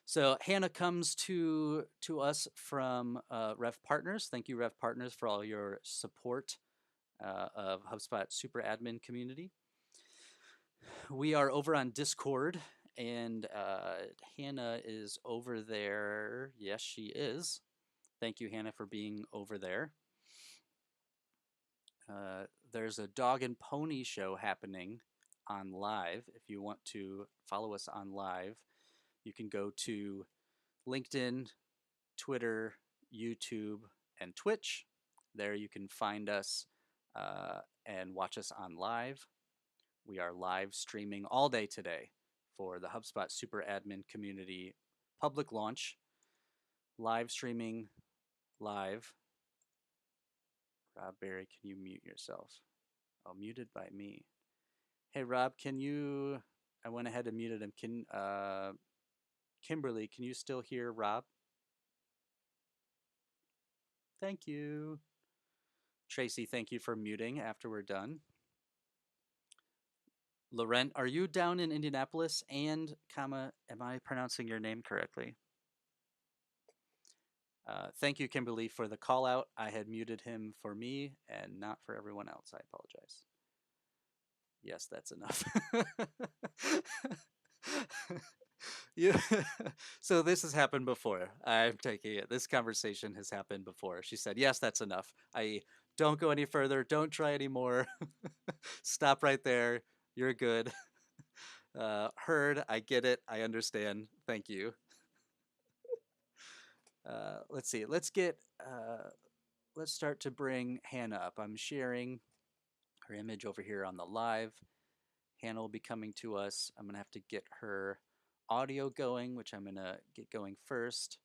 So Hannah comes to us from Rev Partners. Thank you, Rev Partners, for all your support of HubSpot Super Admin community. We are over on Discord, and Hannah is over there. Yes, she is. Thank you, Hannah, for being over there. There's a dog and pony show happening on live. If you want to follow us on live, you can go to LinkedIn, Twitter, YouTube, and Twitch. There you can find us and watch us on live. We are live streaming all day today for the HubSpot Super Admin Community public launch. Live streaming live. Rob Berry, can you mute yourself? Oh, muted by me. Hey, Rob, can you... I went ahead and muted him. Kimberly, can you still hear Rob? Thank you. Tracy, thank you for muting after we're done. Laurent, are you down in Indianapolis? And, am I pronouncing your name correctly? Thank you, Kimberly, for the call out. I had muted him for me and not for everyone else. I apologize. Yes, that's enough. Yeah. So this has happened before. I'm taking it. This conversation has happened before. She said, yes, that's enough. Don't go any further. Don't try anymore. Stop right there. You're good. Heard. I get it. I understand. Thank you. Let's see. Let's start to bring Hannah up. I'm sharing her image over here on the live. Hannah will be coming to us. I'm going to have to get her audio going, which I'm going to get going first.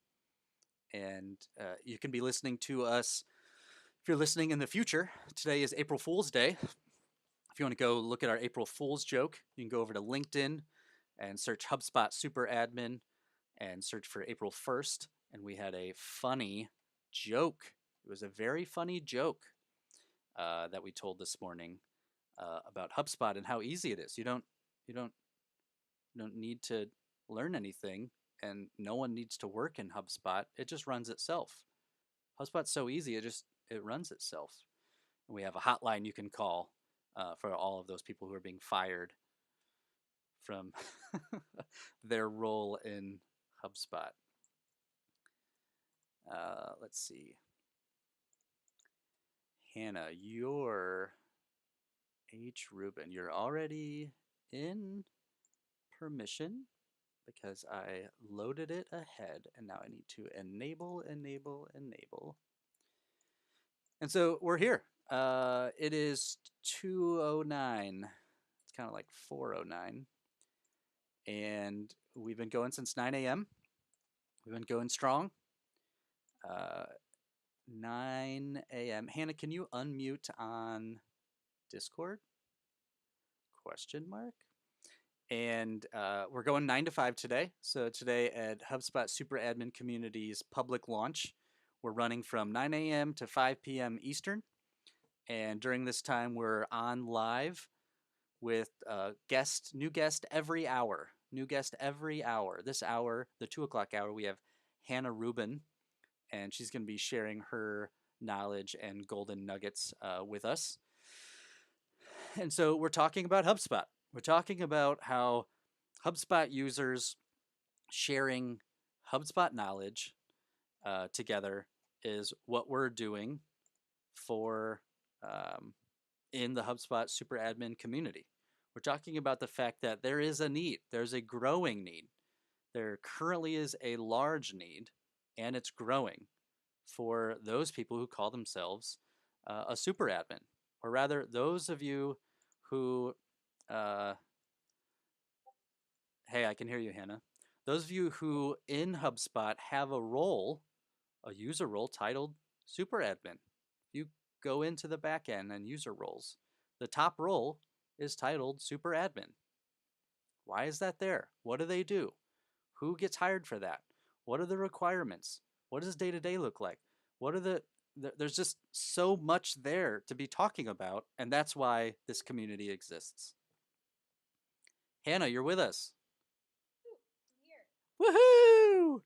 And you can be listening to us if you're listening in the future. Today is April Fool's Day. If you want to go look at our April Fool's joke, you can go over to LinkedIn and search HubSpot Super Admin and search for April 1st. And we had a funny joke. It was a very funny joke that we told this morning about HubSpot and how easy it is. You don't need to learn anything, and no one needs to work in HubSpot. It just runs itself. HubSpot's so easy, it runs itself. And we have a hotline you can call for all of those people who are being fired from their role in HubSpot. Let's see. Hannah, you're H. Rubin. You're already in permission because I loaded it ahead, and now I need to enable. And so we're here. It is 2:09. It's kind of like 4:09. And we've been going since 9 a.m. We've been going strong. 9 a.m. Hannah, can you unmute on Discord? Question mark. And we're going 9 to 5 today. So today at HubSpot Super Admin Community's public launch, we're running from 9 a.m. to 5 p.m. Eastern. And during this time, we're on live with new guest every hour. New guest every hour. This hour, the 2 o'clock hour, we have Hannah Rubin, and she's going to be sharing her knowledge and golden nuggets with us. And so we're talking about HubSpot. We're talking about how HubSpot users sharing HubSpot knowledge together is what we're doing for in the HubSpot Super Admin community. We're talking about the fact that there is a need. There's a growing need. There currently is a large need, and it's growing for those people who call themselves a super admin, or rather, those of you who, hey, I can hear you, Hannah. Those of you who in HubSpot have a role, a user role titled super admin. You go into the back end and user roles. The top role is titled super admin. Why is that there? What do they do? Who gets hired for that? What are the requirements? What does day-to-day look like? What are there's just so much there to be talking about, and that's why this community exists. Hannah, you're with us. Woohoo!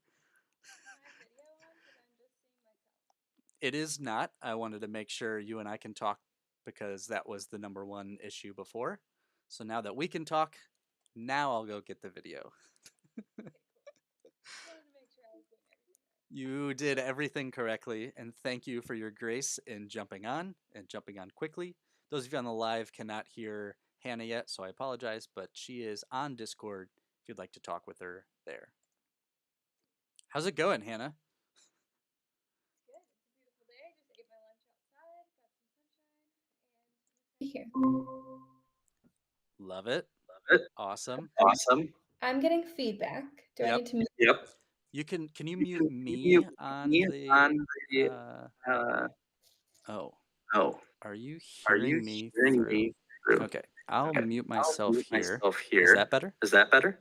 It is not. I wanted to make sure you and I can talk because that was the number one issue before. So now that we can talk, now I'll go get the video. You did everything correctly, and thank you for your grace in jumping on quickly. Those of you on the live cannot hear Hannah yet, so I apologize, but she is on Discord if you'd like to talk with her there. How's it going, Hannah? Here. Love it. Awesome. I'm getting feedback. Do I need to mute? Yep. Can you mute me on the Oh. Are you hearing me through? Okay. I'll mute myself here. Is that better?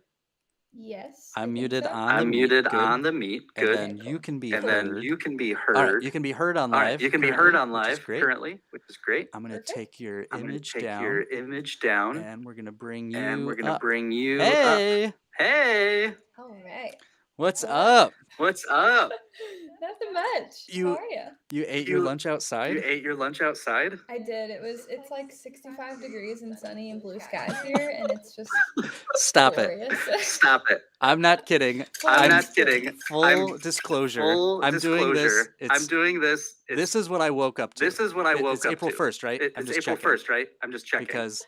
Yes. I'm muted on I'm the muted Meet. on the Meet. And Good. then you can be And heard. then you can be heard. All right, you can be heard on live. You can be heard on live currently, which is great. I'm going to take your I'm gonna image take down. your image down. And we're going to bring you And we're gonna up. bring you Hey! up. Hey! All right. What's up? What's up? Nothing much. How are you? You ate your lunch outside? You ate your lunch outside? I did. It's like 65 degrees and sunny and blue skies here, and it's just Stop glorious. it. Stop it. I'm not kidding. I'm not kidding. Full disclosure. I'm doing this. I'm doing this. This is what I woke up to. This is what I woke It's up April to. 1st, right? It's April 1st, right? I'm just checking. Because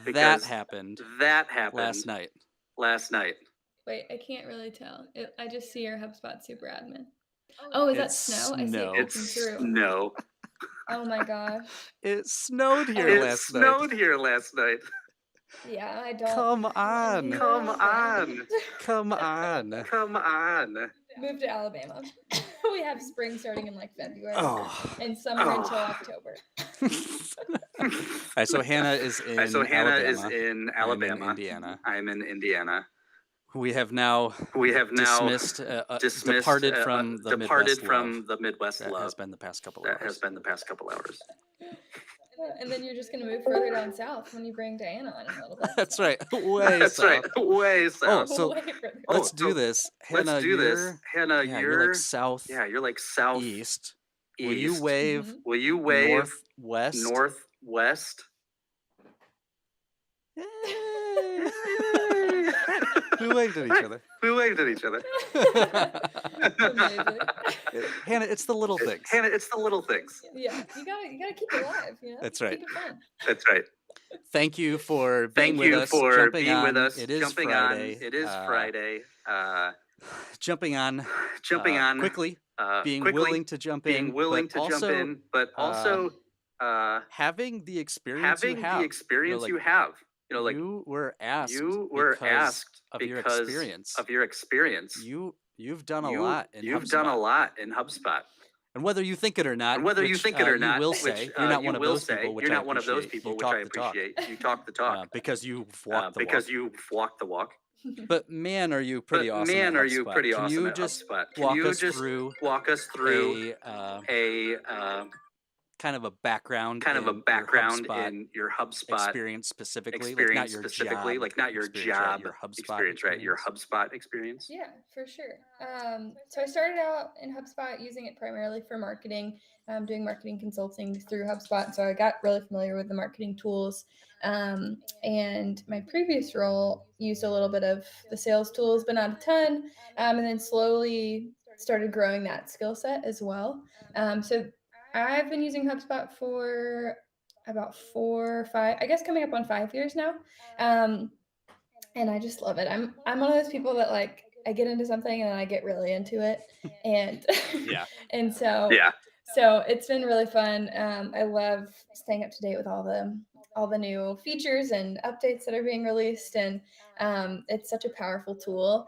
that happened last night. Wait, I can't really tell. I just see your HubSpot Super Admin. Oh, is that snow? I see it peeking through. Snow. Oh my gosh. It snowed here last night. It snowed here last night. Yeah, I don't. Come on. Come on. Come on. Come on. Move to Alabama. We have spring starting in like February and summer until October. All right, so Hannah is in Alabama. I'm in Indiana. We have now dismissed, departed from the Midwest that love. has been the past couple hours. And then you're just gonna move further down south when you bring Diana on in a little bit. That's right. Way south. Way south. Oh, so let's do this. Hannah, Hannah, you're like south. Yeah, you're like southeast. Will you wave? Mm-hmm. Will you wave northwest? We waved at each other. Amazing. Hannah, it's the little things. Yeah, you gotta keep it alive. You know? That's right. Keep it fun. That's right. Thank you for being with us. It is Friday. Jumping on quickly. Being willing to jump in. But also having the experience you have. You know, like you were asked because of your experience. You You've done a lot in You've done a HubSpot. lot in HubSpot. And whether you think it or not, And whether you which, think it or you not, will which say, you're not you one of will those say, people, which you're I not one of those appreciate. people, You which I talk the talk. appreciate. You talk the talk Because you've walked the because walk. you've walked the walk. But man, are you pretty But awesome man, at are you HubSpot. pretty Can awesome you at just HubSpot? Can walk you us just through walk us through a kind of a background kind of a in background your HubSpot in your HubSpot experience specifically, like not your job like not your experience, right? job Your HubSpot experience, right? Your experience. HubSpot experience. Yeah, for sure. So I started out in HubSpot using it primarily for marketing, doing marketing consulting through HubSpot. So I got really familiar with the marketing tools. And my previous role used a little bit of the sales tools, but not a ton. And then slowly started growing that skill set as well. So I've been using HubSpot for about 4 or 5, I guess coming up on 5 years now. And I just love it. I'm one of those people that like I get into something and then I get really into it, and Yeah. and so it's been really fun. I love staying up to date with all the new features and updates that are being released, and it's such a powerful tool.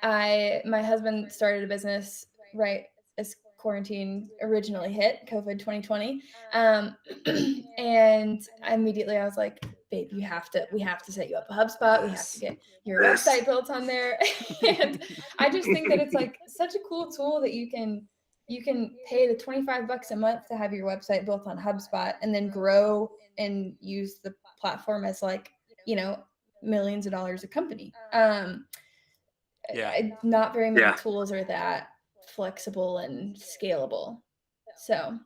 My husband started a business right as quarantine originally hit, COVID 2020, and immediately I was like, babe, we have to set you up a HubSpot. We have to get your website built on there. And I just think that it's like such a cool tool that you can pay the $25 a month to have your website built on HubSpot and then grow and use the platform as like, millions of dollars a company. Not very many tools are that flexible and scalable. So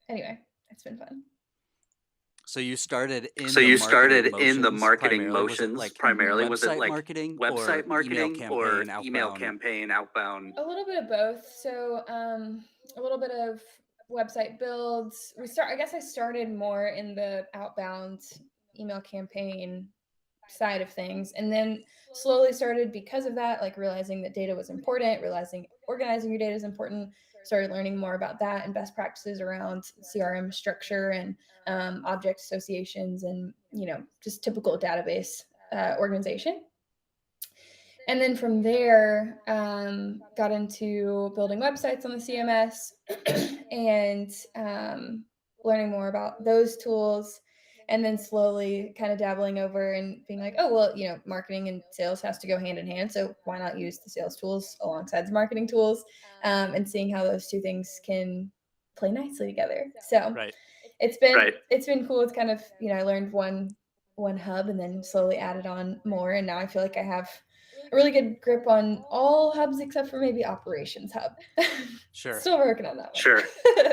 anyway, it's been fun. So you started in the marketing motions primarily. Was it like marketing website or marketing or email outbound? campaign outbound? A little bit of both. So a little bit of website builds. I guess I started more in the outbound email campaign side of things, and then slowly started, because of that, like realizing that data was important, realizing organizing your data is important, started learning more about that and best practices around CRM structure and object associations and just typical database organization. And then from there, got into building websites on the CMS and learning more about those tools. And then slowly kind of dabbling over and being like, oh, well, marketing and sales has to go hand in hand. So why not use the sales tools alongside the marketing tools, and seeing how those two things can play nicely together. So it's been cool. It's kind of, I learned one hub and then slowly added on more. And now I feel like I have a really good grip on all hubs except for maybe operations hub. Sure. Still working on that one. Sure.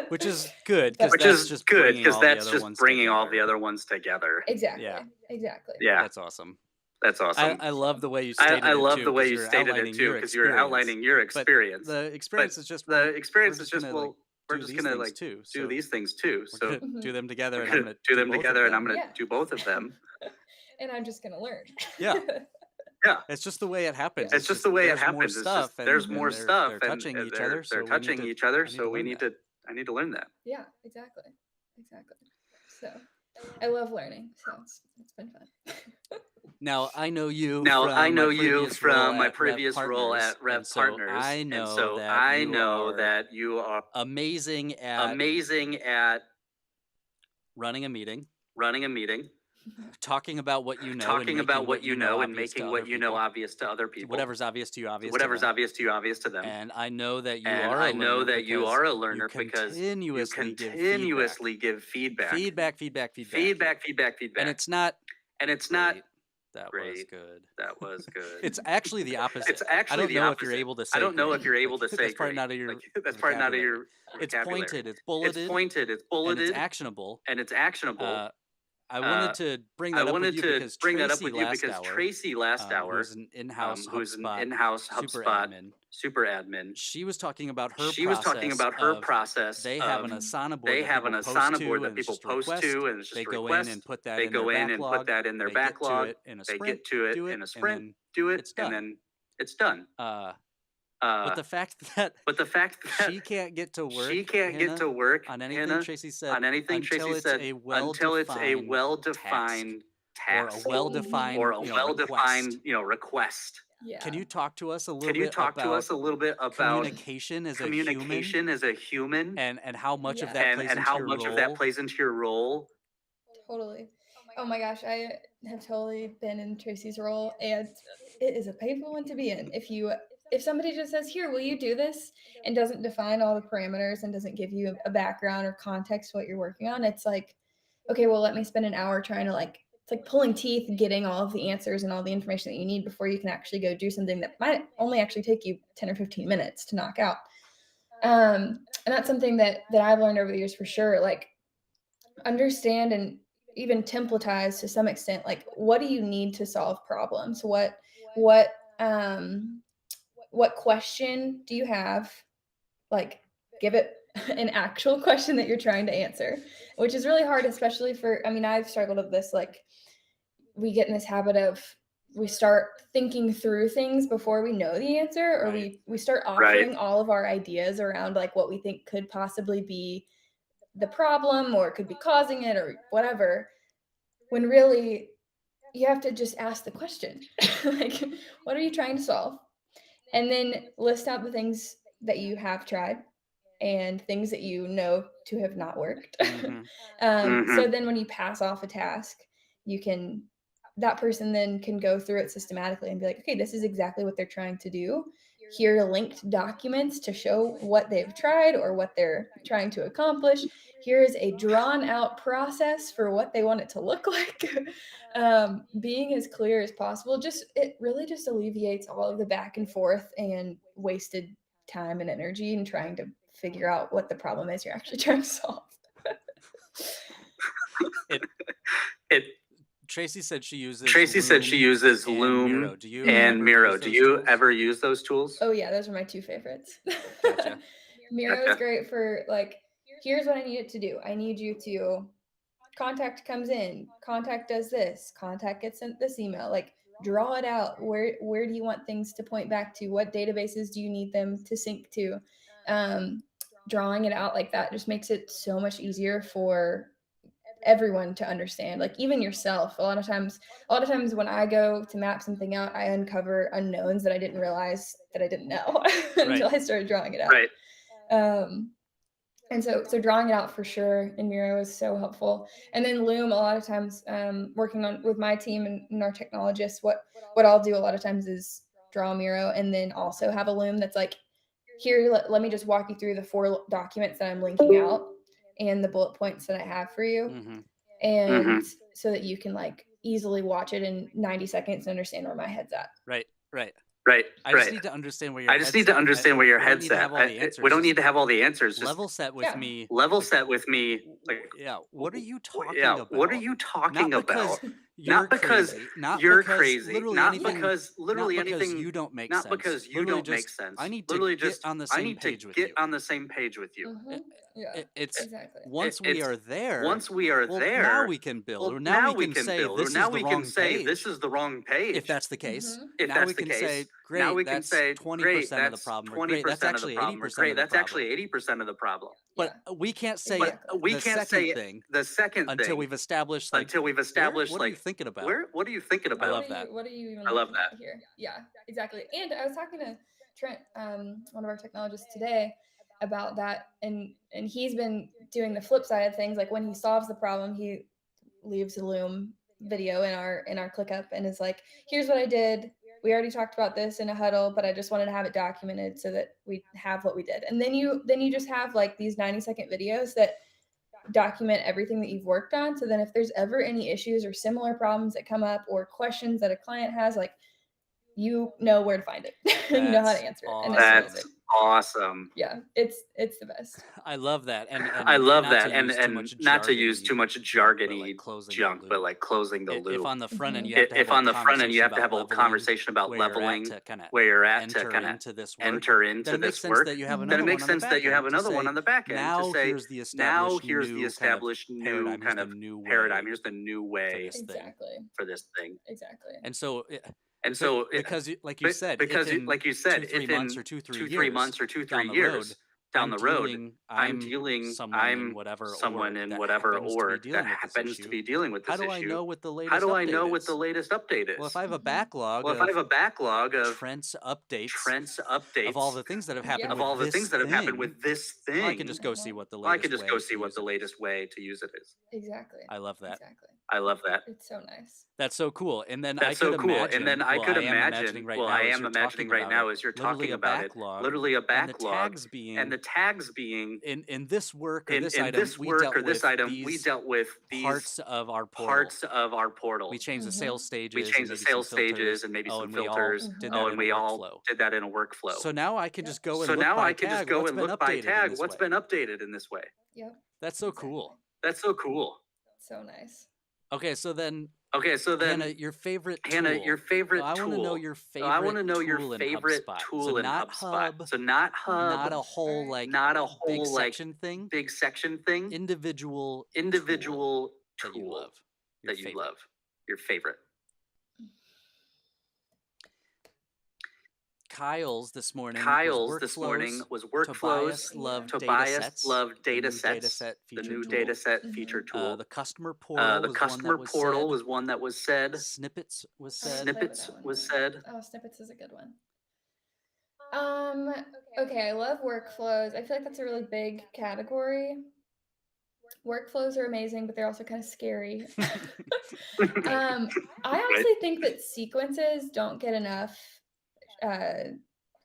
Which is good Which that's is just good bringing because all the that's other just ones bringing all together. the other ones together. Exactly. Yeah. Exactly. Yeah. That's awesome. That's awesome. I love the way you stated I it love too, the way 'cause you you're stated it outlining too, your because you're outlining your But experience. the experience is just The well, experience we're is just gonna, well, we're just gonna like too. do So these things too. we're So gonna do them together, we're and I'm gonna gonna do them both of together, and I'm them. gonna do both of them. And I'm just gonna learn. Yeah. Yeah. It's just the way it happens. It's just the way it there's more happens. It's stuff, just there's and more they're, stuff, they're and touching each they're other. So touching each other. So we learn need that. to. I need to learn that. Yeah, exactly. So I love learning. So it's been fun. Now I know you. Now from I know my you previous from role my at previous Rev role Partners, at Rev and so Partners, I and know so that I you know are that you are amazing at running a meeting, talking about what you know, talking and about making what you know and obvious to making other what you know people. obvious to other people. Whatever's obvious to you, obvious Whatever's to them. obvious to you, obvious to them. And I know that you And are a I know learner that you because are a learner because you continuously continuously give feedback. Feedback. And it's not great. That was great. good. That was good. It's actually the opposite. It's actually I don't the know opposite. if you're able to say I don't know great. if you're able to say that's part great. not of your That's part not of your It's vocabulary. pointed, it's bulleted, It's pointed, it's bulleted, and it's actionable. I wanted to bring that up with you because Tracy last hour, who's an in-house who's an HubSpot in-house super HubSpot admin, super admin. she was talking about her She was talking about her process. They have an Asana board. They that have an people Asana post board to, that people and post it's just a to, request. and it's just They a go request. in and put that They in go their in and put backlog. that in their They get backlog. to it in a They sprint. get to it do in a sprint. and then Do it, it's done. and then it's done. But the fact that she can't get to work, get to work on anything Hannah, Tracy said, on anything until Tracy it's said, a until it's a well-defined well-defined task or a well-defined or a well-defined request. request. Yeah. Can you talk to us a little Can you bit talk to about us a little bit about communication as a human communication as a human and how much of Yeah. that plays and into how your much of role? that plays into your role? Totally. Oh my gosh, I have totally been in Tracy's role, and it is a painful one to be in. If somebody just says, "Here, will you do this?" and doesn't define all the parameters and doesn't give you a background or context to what you're working on, it's like, okay, well, let me spend an hour trying to it's like pulling teeth, getting all of the answers and all the information that you need before you can actually go do something that might only actually take you 10 or 15 minutes to knock out. And that's something that I've learned over the years for sure. Like, understand and even templatize to some extent, like, what do you need to solve problems? What question do you have? Like, give it an actual question that you're trying to answer, which is really hard, especially for, I mean, I've struggled with this. Like, we get in this habit of, we start thinking through things before we know the answer, or we start offering all of our ideas around like what we think could possibly be the problem or could be causing it or whatever, when really you have to just ask the question. Like, what are you trying to solve? And then list out the things that you have tried and things that you know to have not worked. So then when you pass off a task, that person then can go through it systematically and be like, okay, this is exactly what they're trying to do. Here are linked documents to show what they've tried or what they're trying to accomplish. Here is a drawn out process for what they want it to look like. Being as clear as possible, it really just alleviates all of the back and forth and wasted time and energy in trying to figure out what the problem is you're actually trying to solve. Tracy said she uses Loom Miro. and Miro. Do you ever use those tools? Oh yeah, those are my two favorites. Gotcha. Miro is great for like, here's what I need it to do. I need you to, contact comes in, contact does this, contact gets sent this email. Like, draw it out. Where do you want things to point back to? What databases do you need them to sync to? Drawing it out like that just makes it so much easier for everyone to understand. Like, even yourself, a lot of times when I go to map something out, I uncover unknowns that I didn't realize that I didn't know until I started drawing it out. And so drawing it out for sure in Miro is so helpful. And then Loom, a lot of times, working on with my team and our technologists, what I'll do a lot of times is draw Miro and then also have a Loom that's like, here, let me just walk you through the 4 documents that I'm linking out and the bullet points that I have for you. And so that you can like easily watch it in 90 seconds and understand where my head's at. Right. I just need to understand where your just need to understand where your head's at. We don't need to have all the answers. Just level set with me. Like, yeah. What are you talking about? What are you talking about? Not because crazy. Not you're because crazy. Literally Not anything, because literally not because anything. you don't make not sense. because you literally don't make just, sense. I need to literally get just on the I same need page to with get you. on the same page with you. Yeah. It's exactly. Once we are there. Once we are well, there. Now we can build. Well, or now we can say build. this Or now is the we wrong can say page. this is the wrong page. If that's the case. If now that's we the can case, say, great, now we can that's say 20% of the that's problem. Or 20% great, that's of the actually problem. 80% Or great, of the that's problem. actually 80% of the problem. But we can't say we the can't second say thing the second until thing we've established like what are you thinking about? What are you thinking about? I love that. What are you even I love looking at here? Yeah, exactly. And I was talking to Trent, one of our technologists today, about that, and he's been doing the flip side of things. Like, when he solves the problem, he leaves a Loom video in our ClickUp and is like, here's what I did. We already talked about this in a huddle, but I just wanted to have it documented so that we have what we did. And then you just have like these 90-second videos that document everything that you've worked on. So then if there's ever any issues or similar problems that come up or questions that a client has, like, you know where to find it. You know how to answer it. And that's awesome. Yeah, it's the best. I love that. And I love not that. To And use too much not to use jargony too much junk, jargony junk, but like closing the loop. If on the front end you If have to have on the front end you have to have a conversation about leveling where you're at to kind of into this work, enter into this work, then it makes sense that you have another one on the back end to say, here's the now established here's the new established new kind of paradigm. Here's the new way for this thing. Exactly. And so because like you said, if in 2-3 months or 2-3 years down the road, down the road, I'm dealing, someone in whatever someone org in that whatever happens to be org that dealing with this happens to issue. be dealing with How this do I issue. know what the How latest do I know update what the is? latest update is? Well, if I have a backlog Well, if I have a backlog of Trent's updates updates of all the things that have happened of with all the this things that have happened thing, with this thing, well, I can just go see what the well, I latest can just way go to see what use the it is. latest way to use it is. Exactly. I love that. Exactly. I love that. It's so nice. That's so cool. And then That's I could so cool. imagine, And then I well, could I am imagining right well, now I as am you're imagining talking right about now it, as you're literally talking a about backlog, literally a and the backlog, tags being and the tags being in this work or in this in item, this we work dealt or this with item, we these dealt with these parts of our portal. parts of our portal. We changed the sales stages, We changed the and maybe sales some filters. stages and maybe Oh, some and we all filters. did Oh, that and in a we all workflow. did that in a workflow. So now I can just go and So look now by I can just tag go what's and been look by updated in tag this what's way. been updated in this way. Yep. That's so cool. That's so cool. So nice. Okay, so then Hannah, your favorite Hannah, tool. your favorite I want to know tool. your So I want favorite to know your tool in favorite HubSpot. tool So in not HubSpot. Hub, So not Hub, not a whole like not a big whole like section thing. big section thing. Individual Individual tool that you tool love. Your that you favorite. love. Your favorite. Kyle's this morning was workflows. Tobias loved Tobias data sets. loved the data new sets. data set The feature new tool. data set feature tool. The customer portal The was customer one that was portal said. was one that was said. Snippets was I didn't said. play with Snippets that one was yet. said. Oh, snippets is a good one. Okay, I love workflows. I feel like that's a really big category. Workflows are amazing, but they're also kind of scary. I honestly think that sequences don't get enough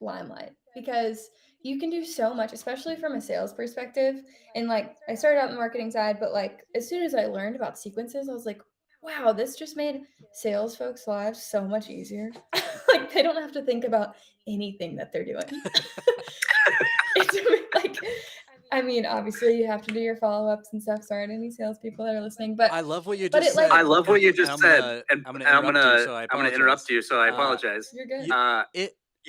limelight because you can do so much, especially from a sales perspective. And like, I started out in the marketing side, but like, as soon as I learned about sequences, I was like, wow, this just made sales folks' lives so much easier. Like, they don't have to think about anything that they're doing. It's like, I mean, obviously you have to do your follow-ups and stuff. Sorry to any salespeople that are listening, but I love what you but just it, said. like, I love what you just I'm said, gonna- and I'm gonna I'm gonna interrupt you, so I apologize. You're good.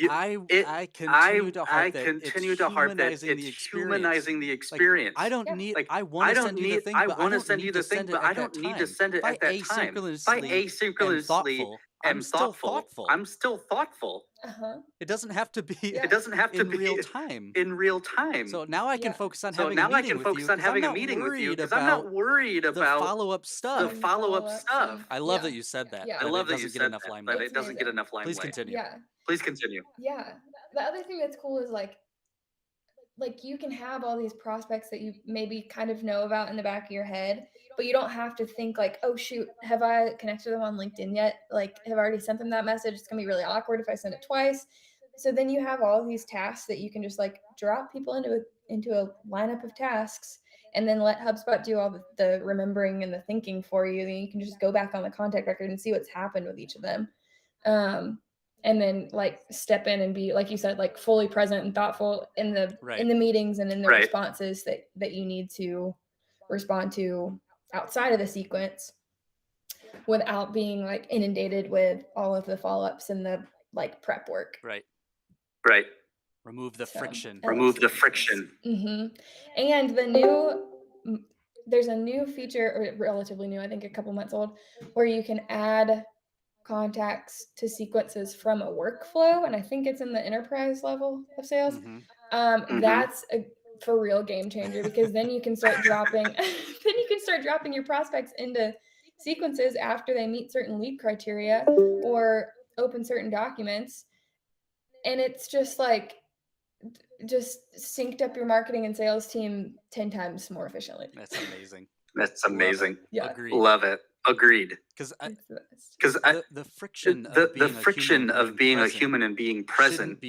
I continue to harp that continue it's to harp that humanizing the it's experience. humanizing the experience. I don't Yeah. need. Like, I want to send you the thing, I but I want to don't send need you to the thing, send it but at I don't that need to time. send it If I at that time. If I asynchronously am thoughtful, I'm still thoughtful. I'm still thoughtful. It doesn't have to be. Yeah. It doesn't have to in be real time. in real time. So now I can Yeah. focus on So having now a I meeting can with focus you on having a I'm not meeting with you worried because I'm not about worried the about follow-up the stuff. follow-up follow-ups stuff. and- I love Yeah. that you said that. Yeah. I but love it that you doesn't get said enough that, limelight. but it doesn't get amazing. enough limelight. Please continue. Yeah. Please continue. Yeah. The other thing that's cool is like you can have all these prospects that you maybe kind of know about in the back of your head, but you don't have to think like, oh shoot, have I connected them on LinkedIn yet? Like, have I already sent them that message? It's gonna be really awkward if I send it twice. So then you have all these tasks that you can just like drop people into a lineup of tasks and then let HubSpot do all the remembering and the thinking for you. Then you can just go back on the contact record and see what's happened with each of them. And then like step in and be, like you said, like fully present and thoughtful in the Right. in the meetings and in the Right. responses that you need to respond to outside of the sequence without being like inundated with all of the follow-ups and the like prep work. Right. Right. Remove the So, friction. I love Remove the sequences. friction. And there's a new feature, or relatively new, I think a couple months old, where you can add contacts to sequences from a workflow, and I think it's in the enterprise level of sales. That's a for real game changer because then you can start dropping your prospects into sequences after they meet certain lead criteria or open certain documents, and it's just like synced up your marketing and sales team 10 times more efficiently. That's amazing. That's amazing. Yeah. Agreed. Love it. Agreed. Because It's the best. the friction The friction of being a human and being present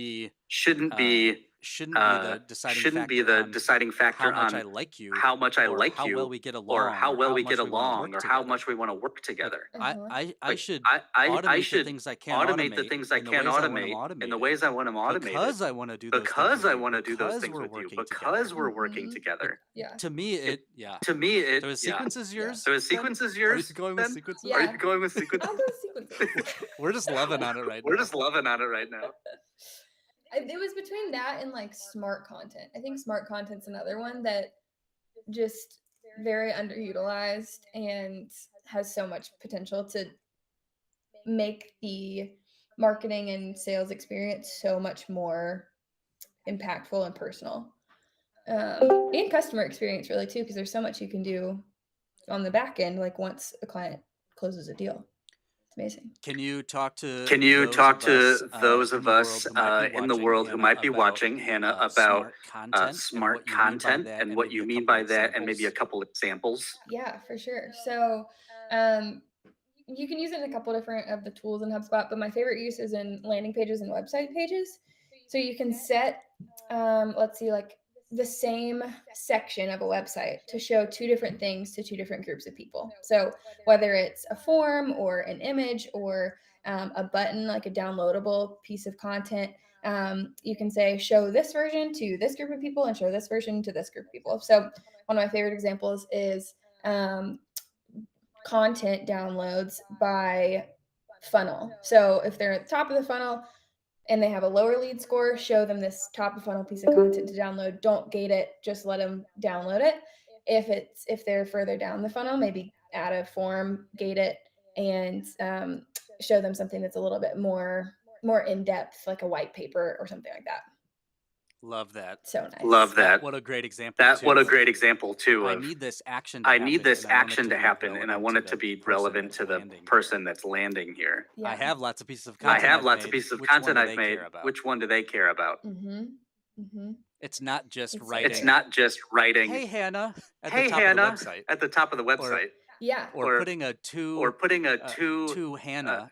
shouldn't be the deciding factor on how much I like you, how much I like how you, well we get along, or how well we much get we wanna along, work or how together. much we want to work together. I should I automate should the things I can't automate the things I in the can't ways I want them automate in the ways I want them automated because I want to do those because things I with want to you, do those because things we're with you working because together. we're working together. Yeah. To me, it So is sequences yours? So is sequences yours? Are you going Ben? with sequences? Yeah. Are you going with sequences? I'll go sequences. We're just loving on it right We're now. just loving on it right now. It was between that and like smart content. I think smart content's another one that just very underutilized and has so much potential to make the marketing and sales experience so much more impactful and personal. and customer experience really too, because there's so much you can do on the back end, like once a client closes a deal. It's amazing. Can you talk to those of us in the world who might be watching, Hannah, about smart content and what you mean by that, and maybe a couple examples? Yeah, for sure. So you can use it in a couple different of the tools in HubSpot, but my favorite use is in landing pages and website pages. So you can set, let's see, like the same section of a website to show two different things to two different groups of people. So whether it's a form or an image or a button, like a downloadable piece of content, you can say, show this version to this group of people and show this version to this group of people. So one of my favorite examples is content downloads by funnel. So if they're at the top of the funnel and they have a lower lead score, show them this top of funnel piece of content to download. Don't gate it, just let them download it. If they're further down the funnel, maybe add a form, gate it, and show them something that's a little bit more in depth, like a white paper or something like that. Love that. So nice. Love that. What a great example. What a great example too. I Of, need this action. I need this action to happen, and I want it to be relevant to the person that's landing here. I have lots of pieces of I content. have lots of pieces of content I've made. Which one do they care about? Mm-hmm. Mm-hmm. It's not just writing. It's not just writing. Hey Hannah. Hey Hannah. At the top of the website. Yeah. Or putting a to Hannah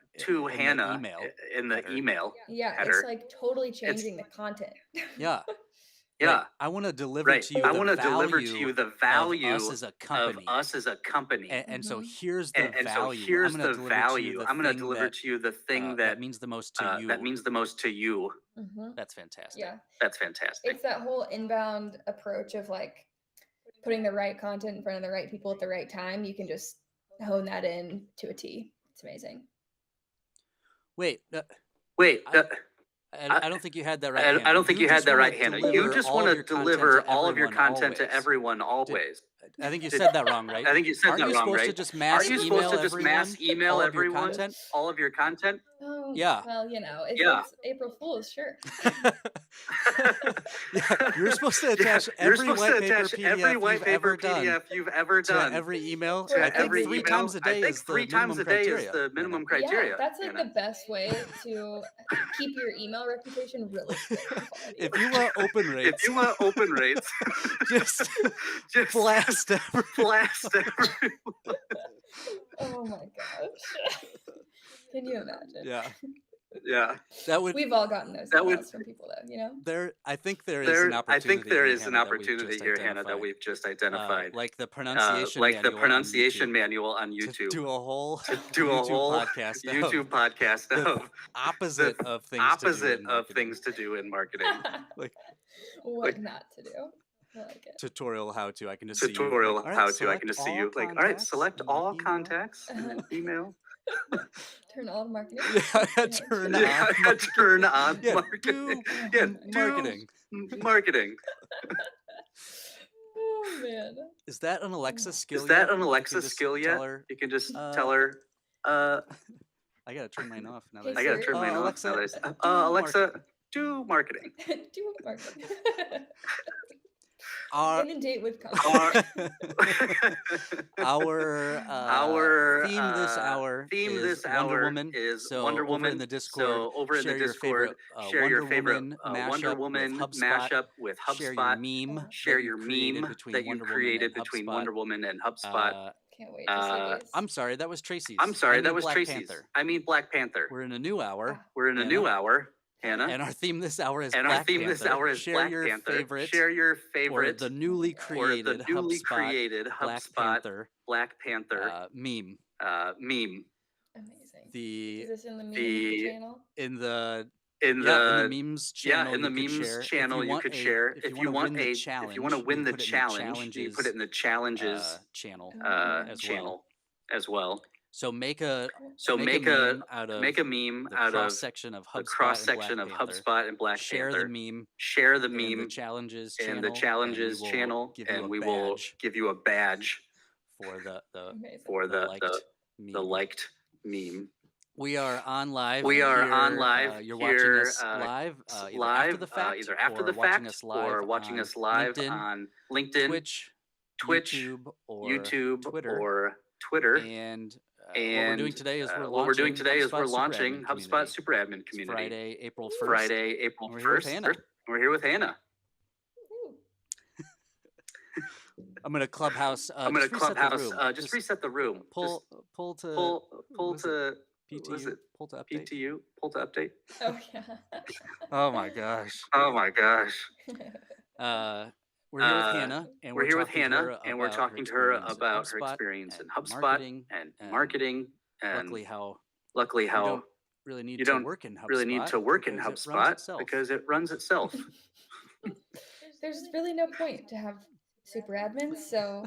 in the email. Yeah, header. it's like totally changing the content. Yeah. Yeah. Right. I want to deliver to you the value of us as a company. And so here's the value. I'm going to deliver to you the thing that means the most to you. Mm-hmm. That's fantastic. Yeah. That's fantastic. It's that whole inbound approach of like putting the right content in front of the right people at the right time. You can just hone that in to a T. It's amazing. Wait. I don't think you had that right. I don't think you had that right, Hannah. You just want to deliver all of your content to everyone always. I think you said that wrong, right? I think you said that wrong, right? Are you supposed to just mass email everyone all of your content? Oh, yeah. Well, you know, it's April Fool's, sure. Yeah, you're supposed to attach every white paper PDF you've ever done to every email. I think 3 times a day is the minimum criteria. Yeah, that's like the best way to keep your email reputation really good. If you want open rates, just blast everyone. Oh my gosh. Can you imagine? Yeah. That would. We've all gotten those emails from people, though. You know. I think there is an opportunity here, Hannah, that we've just identified. Like the pronunciation manual on YouTube. To do a whole YouTube podcast of opposite of things to do in marketing. Like what not to do. I like it. Tutorial how to. I can just see you. I can just see you. Like, all right, select all contacts in email. Turn on marketing. Turn on marketing. Marketing. Oh man. Is that an Alexa skill? Yet? You can just tell her. I gotta turn mine off now. Alexa, do marketing. Do marketing. Inundate with content. Our theme this hour is Wonder Woman. Over in the Discord, share your favorite Wonder Woman mashup with HubSpot. Share your meme that you created between Wonder Woman and HubSpot. Can't wait to see these. I'm sorry, that was Tracy's. I mean Black Panther. We're in a new hour. Hannah. And our theme this hour is Share your favorite. Or the newly created HubSpot Black Panther meme. Amazing. Is this in the meme channel? In the memes channel, you could share. If you want to win the challenge, you put it in the challenges channel as well. So make a meme out of the cross section of HubSpot and Black Panther. Share the meme in the challenges channel, and we will give you a badge for the liked meme. We are on live. We are here. on live. You're watching here, us live, either live, after the fact, either after or the watching fact, us live or watching on us live LinkedIn, on LinkedIn, Twitch, Twitch, YouTube, or YouTube, Twitter. or Twitter. And And what we're doing today is what we're doing today is HubSpot we're Super launching Admin HubSpot Community. Super Admin It's Community. Friday, April 1st. Friday, April We're here with 1st. Hannah. We're here with Hannah. I'm gonna Clubhouse. I'm gonna just reset the Clubhouse. room. Just reset the room. Pull to pull was to it? was PTU. it? Pull to update. PTU. Pull to update. Oh yeah. Oh my gosh. Oh my gosh. We're here with Hannah, and we're here with talking to her Hannah, and we're about talking to her about her experience in HubSpot and marketing, and luckily how you don't really need to work in HubSpot really need to work in because it runs HubSpot itself. because it runs itself. There's really no point to have super admins, so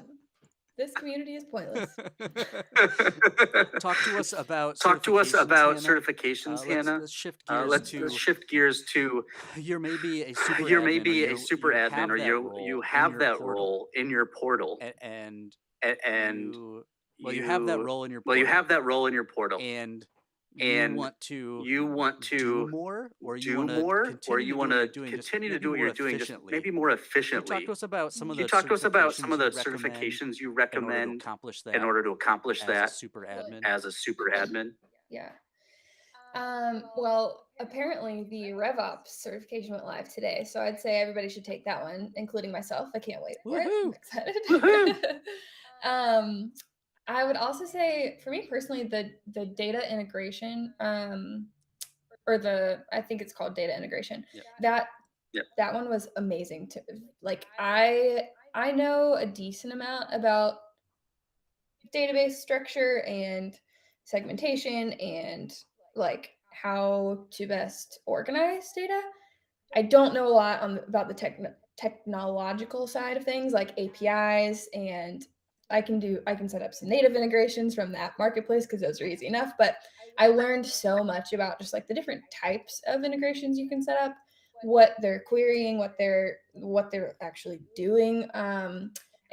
this community is pointless. Talk to us about certifications, Hannah. Let's shift gears Let's shift gears to you're maybe a super you're admin, maybe or a super admin, or you have that portal. role in your portal, and you have that role in your portal. Well, you have that role in your portal, and you want to do more, or you want to continue to do what you're doing just maybe more efficiently. Can you talk to us about some of Can the you talk to us about some of the certifications you recommend in order to accomplish that as a super admin? Yeah. Well, apparently the RevOps certification went live today, so I'd say everybody should take that one, including myself. I can't wait for it. I'm excited. I would also say, for me personally, the data integration, or I think it's called data integration. Yep. That one was amazing. I know a decent amount about database structure and segmentation and like how to best organize data. I don't know a lot about the technological side of things, like APIs, and I can set up some native integrations from that marketplace because those are easy enough. But I learned so much about just like the different types of integrations you can set up, what they're querying, what they're actually doing, and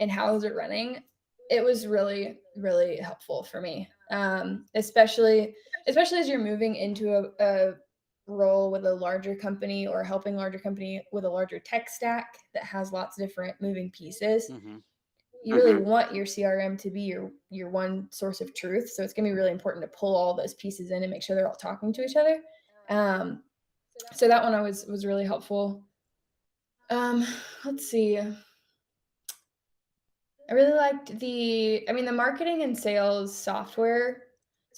how is it running. It was really, really helpful for me, especially as you're moving into a role with a larger company or helping a larger company with a larger tech stack that has lots of different moving pieces. You really want your CRM to be your one source of truth. So it's going to be really important to pull all those pieces in and make sure they're all talking to each other. So that one was really helpful. Let's see. I really liked the marketing and sales software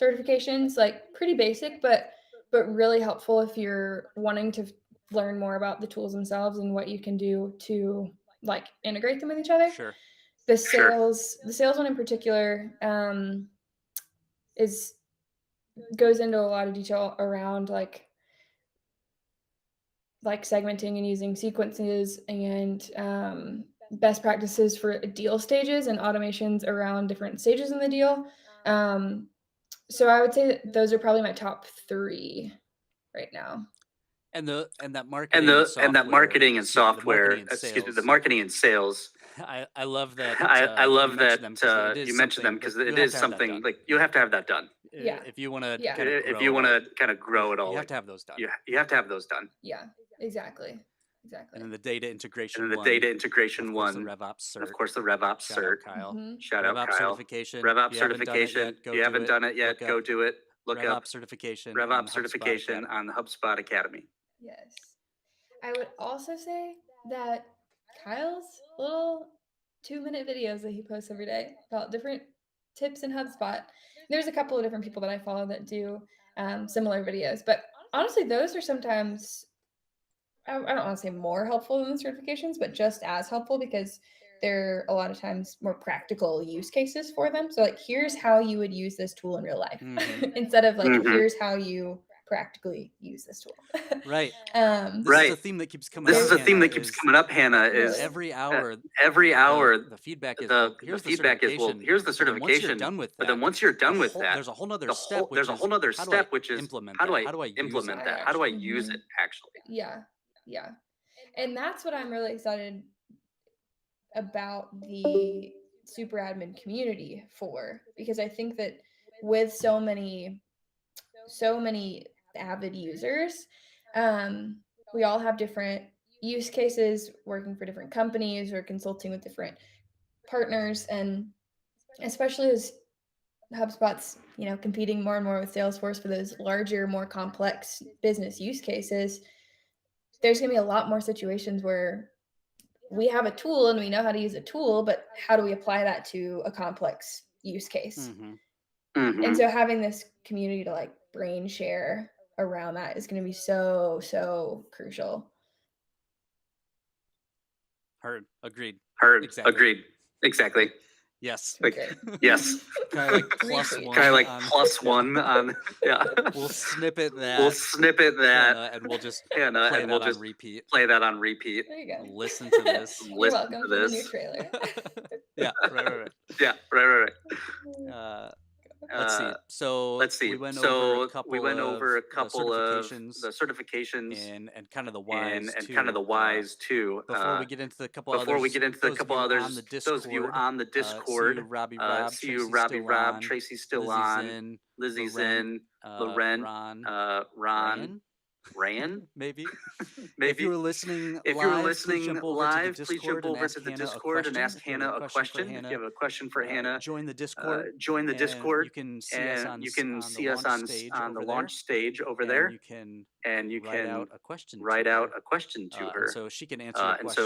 certifications, like pretty basic, but really helpful if you're wanting to learn more about the tools themselves and what you can do to like integrate them with each other. Sure. The sales one in particular goes into a lot of detail around like segmenting and using sequences and best practices for deal stages and automations around different stages in the deal. So I would say that those are probably my top 3 right now. And that marketing and software. The marketing and sales. I love that. I love that you mentioned them because it is something like you have to have that done. Yeah. If you want to If you want to kind of grow it all, you have to have those done. You have to have those done. Yeah, exactly. And then the data integration one. The RevOps cert. Of course, the RevOps cert. Kyle. Shout out Kyle. Certification. RevOps certification. If you haven't done it yet, go do it. Look up RevOps certification. RevOps certification on the HubSpot Academy. Yes. I would also say that Kyle's little 2-minute videos that he posts every day about different tips in HubSpot. There's a couple of different people that I follow that do similar videos, but honestly, those are sometimes, I don't want to say more helpful than the certifications, but just as helpful because they're a lot of times more practical use cases for them. So like, here's how you would use this tool in real life instead of like, here's how you practically use this tool. Right. This is a theme that keeps coming up. Hannah, is every hour the feedback is here's the certification. But then once you're done with that, there's a whole nother step, which is how do I implement that? How do I use it actually? Yeah. And that's what I'm really excited about the super admin community for, because I think that with so many so many avid users. We all have different use cases, working for different companies or consulting with different partners, and especially as HubSpot's, competing more and more with Salesforce for those larger, more complex business use cases, there's going to be a lot more situations where we have a tool and we know how to use a tool, but how do we apply that to a complex use case? And so having this community to like brain share around that is going to be so crucial. Heard. Agreed. Agreed. Exactly. Yes. Yes. Kind of like plus Retweet. one. Kind of like on- plus one on. Yeah. We'll snippet that. We'll snippet that. and we'll just Hannah, play and that we'll on just repeat. play that on repeat. There you go. Listen to this. You're Listen welcome to for the new this. trailer. Yeah. Right. Yeah. Right. Let's see. So we went over a couple of the certifications and kind of the whys and too. kind of the whys too. Before we get into the couple Before others, we get into the those couple of you others, on the those of you Discord, on the Discord, see you, Robbie Rob, see you, Tracy's Robbie still Rob, on, Tracy's still Lizzie's on, in, Lizzie's Loren, in, Loren, Ron, Ron, maybe. maybe. If you were listening please jump over to the Discord and ask Hannah a question. If you have a question for Hannah, join the Discord. Join the Discord. You can see us and on, you can on see the us launch stage over there. launch stage over there. And you can write out a question. write to out her. a question to her. And so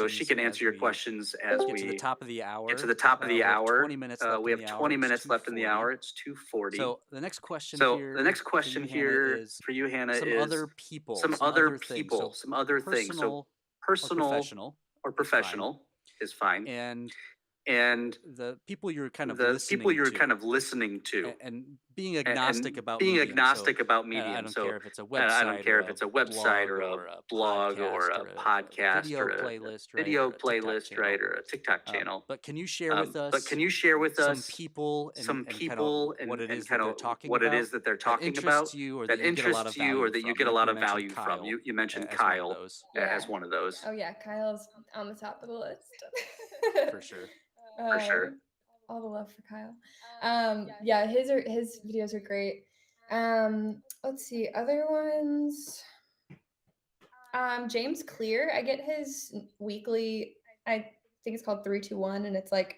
she can answer your questions. as get we to the top of the hour. get to the top of the we have hour. 20 minutes left We in have the hour. 20 It's minutes left in the 2:40. hour. It's 2:40. So the next question So here. the next question for you, Hannah, here is for you, Hannah, some is other people. some other people, some other things. So personal or professional is fine. And the people you're kind of the listening people you're to, kind of listening to, and being agnostic about being medium. agnostic So, about medium. I don't so care if it's a website. I don't care if it's a website or a blog or a podcast video or a playlist, video right, or a TikTok playlist, channel. right, or a TikTok channel. But can you share with us? But can you share with some us people and, some and kind people of what it and is kind that they're of talking what about? it is that they're talking that about interests you or that that you get a lot of interests you or that you from? get a Like lot you of value mentioned from? Kyle You mentioned as one of Kyle those. as one of those. Oh yeah, Kyle's on the top of the list. For sure. For sure. All the love for Kyle. Yeah, his videos are great. Let's see, other ones. James Clear, I get his weekly, I think it's called 321, and it's like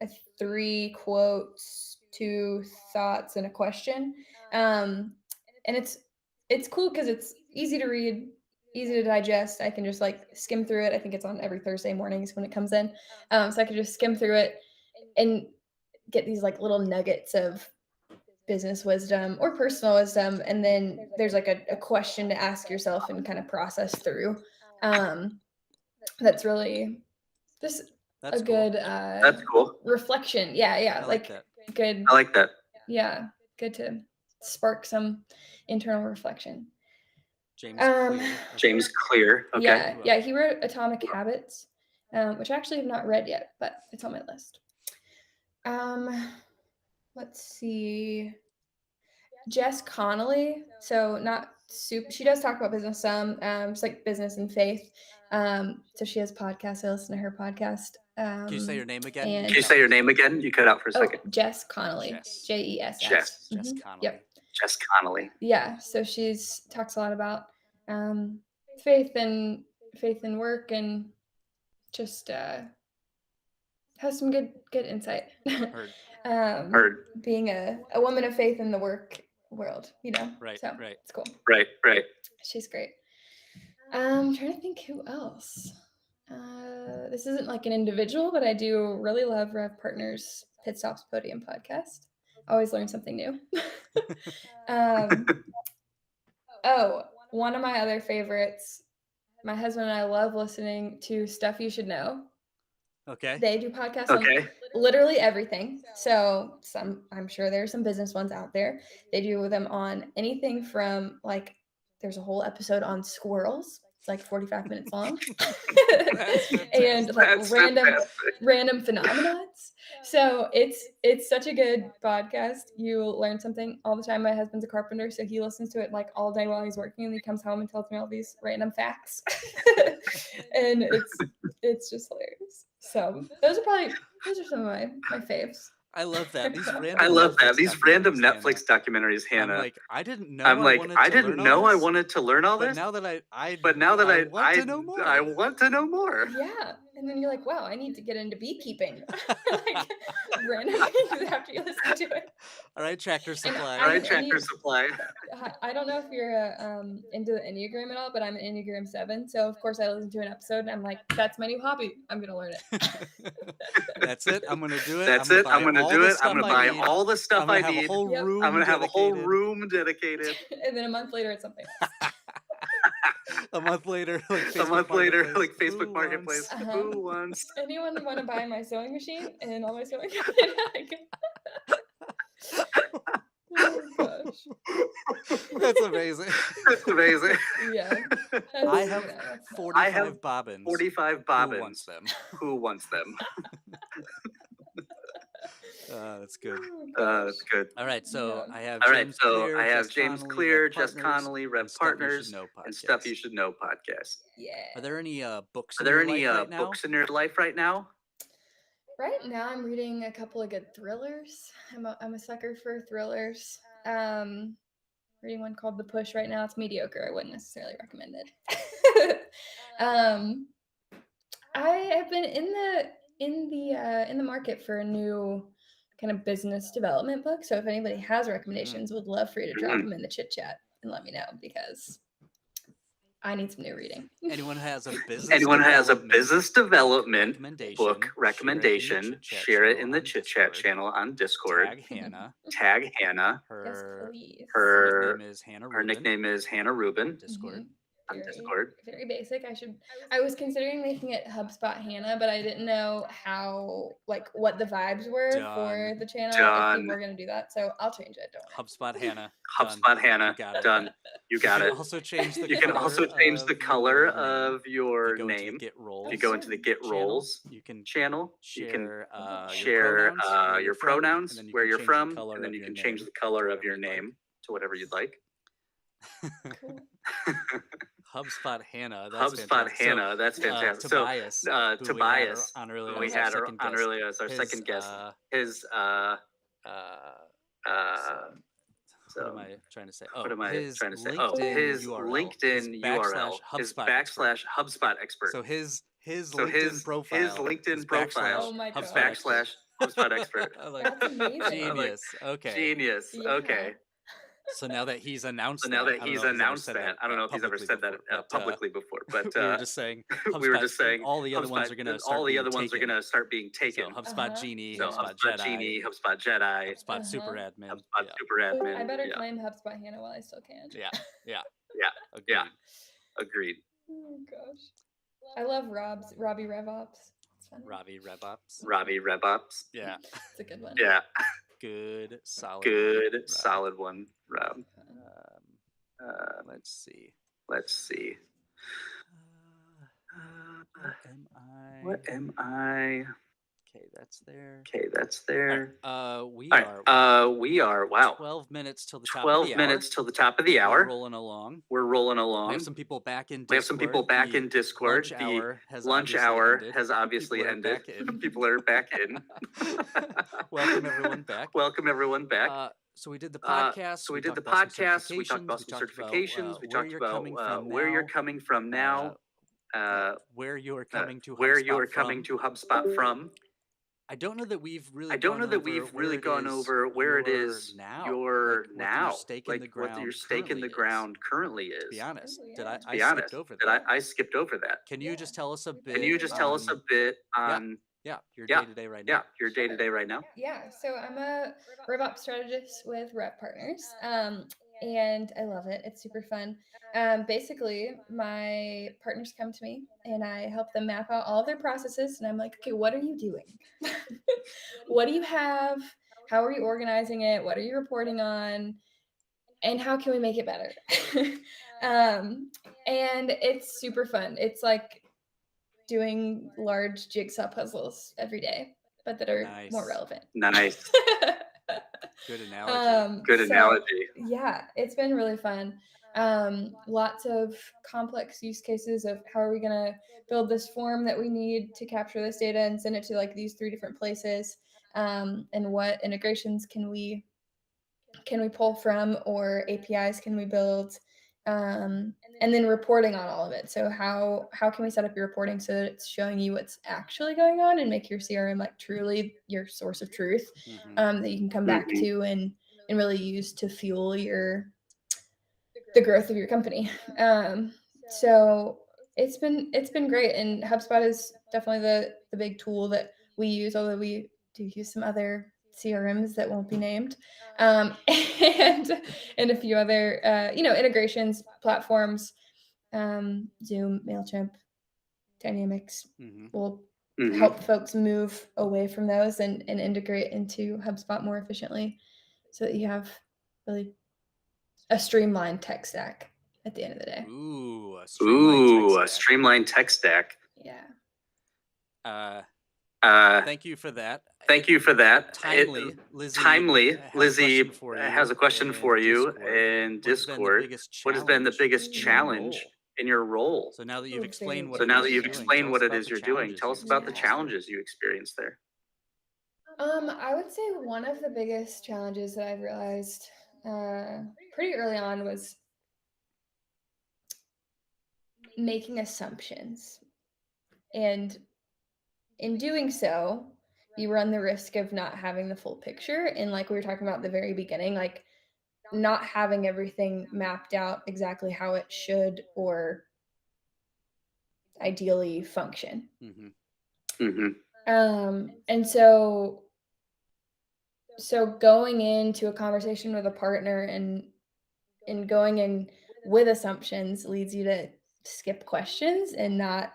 a 3 quotes, 2 thoughts, and a question. And it's cool because it's easy to read, easy to digest. I can just like skim through it. I think it's on every Thursday mornings when it comes in. So I can just skim through it and get these like little nuggets of business wisdom or personal wisdom, and then there's like a question to ask yourself and kind of process through. That's really just That's a cool. good That's cool. reflection. Yeah, I like that. Good. I like that. Yeah, good to spark some internal reflection. James Clear. James Clear. Okay. Yeah, he wrote Atomic Habits, which I actually have not read yet, but it's on my list. Let's see. Jess Connolly. So not super. She does talk about business some. It's like business and faith. So she has podcasts. I listen to her podcast. Can you say your name again? and- Can you say your name again? You cut out for a second. Jess Connolly. Jess. JESS. Jess. Jess Mhm. Connolly. Yep. Jess Connolly. Yeah. So she's talks a lot about faith and work, and just has some good insight. Heard. Heard. Being a woman of faith in the work world, Right, So right. it's cool. Right. She's great. I'm trying to think who else. This isn't like an individual, but I do really love Rev Partners Pit Stops Podium podcast. Always learn something new. One of my other favorites. My husband and I love listening to Stuff You Should Know. Okay. They do podcasts on literally everything. So I'm sure there are some business ones out there. They do them on anything from like, there's a whole episode on squirrels. It's like 45 minutes long. And like random phenomena. So it's such a good podcast. You learn something all the time. My husband's a carpenter, so he listens to it like all day while he's working, and he comes home and tells me all these random facts. And it's just hilarious. So those are some of my faves. I love that. These I random love that. Netflix These random documentaries, Netflix documentaries, Hannah. Hannah. I'm like, I didn't know I'm I like, wanted I to didn't learn all know I this, wanted to learn all but this, now that I want to know more. I want to know more. Yeah. And then you're like, wow, I need to get into beekeeping. Like random things after you listen to it. All right, Tractor Supply. I All right, mean, Tractor Supply. I don't know if you're into the Enneagram at all, but I'm an Enneagram 7. So of course I listened to an episode and I'm like, that's my new hobby. I'm gonna learn it. That's it. I'm gonna do it. That's it. I'm gonna do it. I'm I'm gonna buy all the stuff I need. A whole Yep. room I'm gonna have a whole dedicated. room dedicated. And then a month later it's something else. A month later, like Facebook Marketplace. Who wants? Anyone want to buy my sewing machine and all my sewing? Oh gosh. That's amazing. That's amazing. Yeah. I have 45 bobbins. 45 bobbins. Who wants them? Who wants them? That's good. That's good. All right, so I have James Clear, Jess Connolly, Rev Partners, and Stuff You Should Know podcast. Yeah. Are there any books? Are there any books in your life right now? Right now, I'm reading a couple of good thrillers. I'm a sucker for thrillers. Reading one called The Push right now. It's mediocre. I wouldn't necessarily recommend it. I have been in the market for a new kind of business development book. So if anybody has recommendations, would love for you to drop them in the chit chat and let me know because I need some new reading. Anyone has a business development book recommendation? Share it in the chit chat channel on Discord. Tag Hannah. Her nickname is Hannah Rubin. Discord. On Discord. Very basic. I was considering making it HubSpot Hannah, but I didn't know how, like, what the vibes were for the channel. If people were gonna do that, so I'll change it. Don't worry. HubSpot Hannah. HubSpot Hannah. Done. You got it. You can also change the color of your name. If you go into the Get Roles channel, you can share your pronouns, where you're from, and then you can change the color of your name to whatever you'd like. Cool. HubSpot Hannah. That's fantastic. Tobias, Tobias, we had her on earlier as our second guest. What am I trying to say? His URL LinkedIn URL is /HubSpot expert. So his LinkedIn profile is /HubSpot expert. That's amazing. Genius. Okay. So now that he's announced that, I don't know if he's ever said that publicly before, but we were just saying all the other ones are going to start being taken. So HubSpot Genie, HubSpot Jedi, HubSpot Super Admin. Super Admin. I better claim HubSpot Hannah while I still can. Yeah. Agreed. Oh gosh, I love Robbie RevOps. Robbie RevOps. Yeah, it's a good one. Yeah. Good, solid one, Rob. Let's see. What am I? Okay, that's there. We are. Wow. 12 minutes till the top 12 of the hour. minutes till the top of the hour. We're rolling along. We have some people back in Discord. The lunch hour has obviously ended. People are back in. Welcome everyone back. So we did the podcast. We talked about some certifications. We talked about where you're coming from now. Where you are coming to HubSpot from. I don't know that we've really gone over where it is you're now, like what your stake in the ground currently is. To be honest, I skipped over that. Can you just tell us a bit? On your day-to-day right now? Your day-to-day right now? Yeah, so I'm a RevOps strategist with Rev Partners, and I love it. It's super fun. Basically, my partners come to me, and I help them map out all of their processes, and I'm like, okay, what are you doing? What do you have? How are you organizing it? What are you reporting on? And how can we make it better? And it's super fun. It's like doing large jigsaw puzzles every day, but that are more relevant. Nice. Good analogy. Analogy. Yeah, it's been really fun. Lots of complex use cases of how are we going to build this form that we need to capture this data and send it to like these 3 different places. and what integrations can we pull from, or APIs can we build, and then reporting on all of it. So how can we set up your reporting so that it's showing you what's actually going on and make your CRM like truly your source of truth, that you can come back to and really use to fuel the growth of your company. So it's been great, and HubSpot is definitely the big tool that we use, although we do use some other CRMs that won't be named, and a few other integrations platforms, Zoom, Mailchimp, Dynamics will help folks move away from those and integrate into HubSpot more efficiently, so that you have really a streamlined tech stack at the end of the day. Ooh, a streamlined tech stack. Yeah. Thank you for that. Thank you for that. Timely, Lizzie has a question for you in Discord. What has been the biggest challenge in your role? So now that you've explained what it is you're doing, tell us about the challenges you experienced there. I would say one of the biggest challenges that I've realized pretty early on was making assumptions. And in doing so, you run the risk of not having the full picture. And like we were talking about at the very beginning, like not having everything mapped out exactly how it should or ideally function. And so going into a conversation with a partner and going in with assumptions leads you to skip questions and not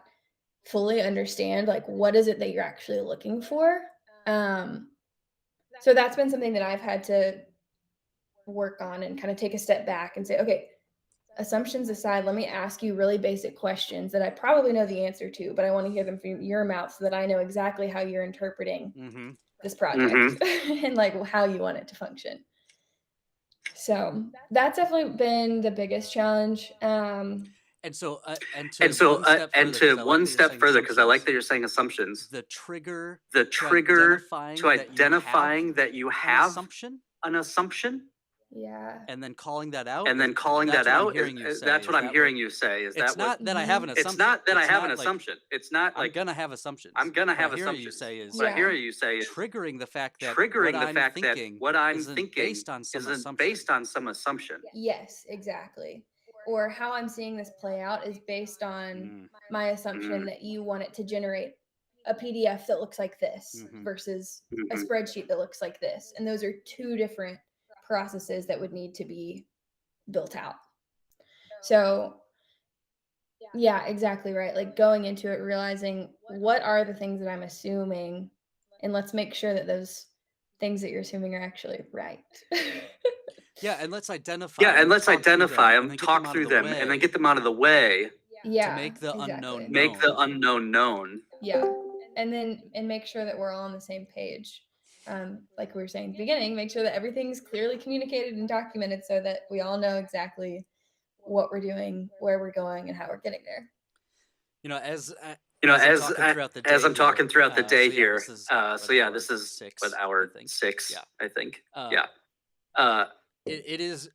fully understand like what is it that you're actually looking for. So that's been something that I've had to work on and kind of take a step back and say, okay, assumptions aside, let me ask you really basic questions that I probably know the answer to, but I want to hear them from your mouth so that I know exactly how you're interpreting this project and like how you want it to function. So that's definitely been the biggest challenge. And to one step further, because I like that you're saying assumptions. The trigger to identifying that you have an assumption. Yeah. And then calling that out. That's what I'm hearing you say. It's not that I have an assumption. It's not that I have an assumption. It's not like I'm gonna have assumptions. I'm gonna have what assumptions. What I hear you say is triggering the fact that what I'm thinking based on some isn't based on some assumption. Yes, exactly. Or how I'm seeing this play out is based on my assumption that you want it to generate a PDF that looks like this versus a spreadsheet that looks like this. And those are two different processes that would need to be built out. So yeah, exactly right. Like going into it, realizing what are the things that I'm assuming, and let's make sure that those things that you're assuming are actually right. Yeah, and let's identify them, talk through them, and then get them out of the way. Yeah. To make the unknown Make the unknown known. Yeah. And make sure that we're all on the same page. Like we were saying at the beginning, make sure that everything's clearly communicated and documented so that we all know exactly what we're doing, where we're going, and how we're getting there. As I'm talking throughout the day here. This is hour 6, I think. It is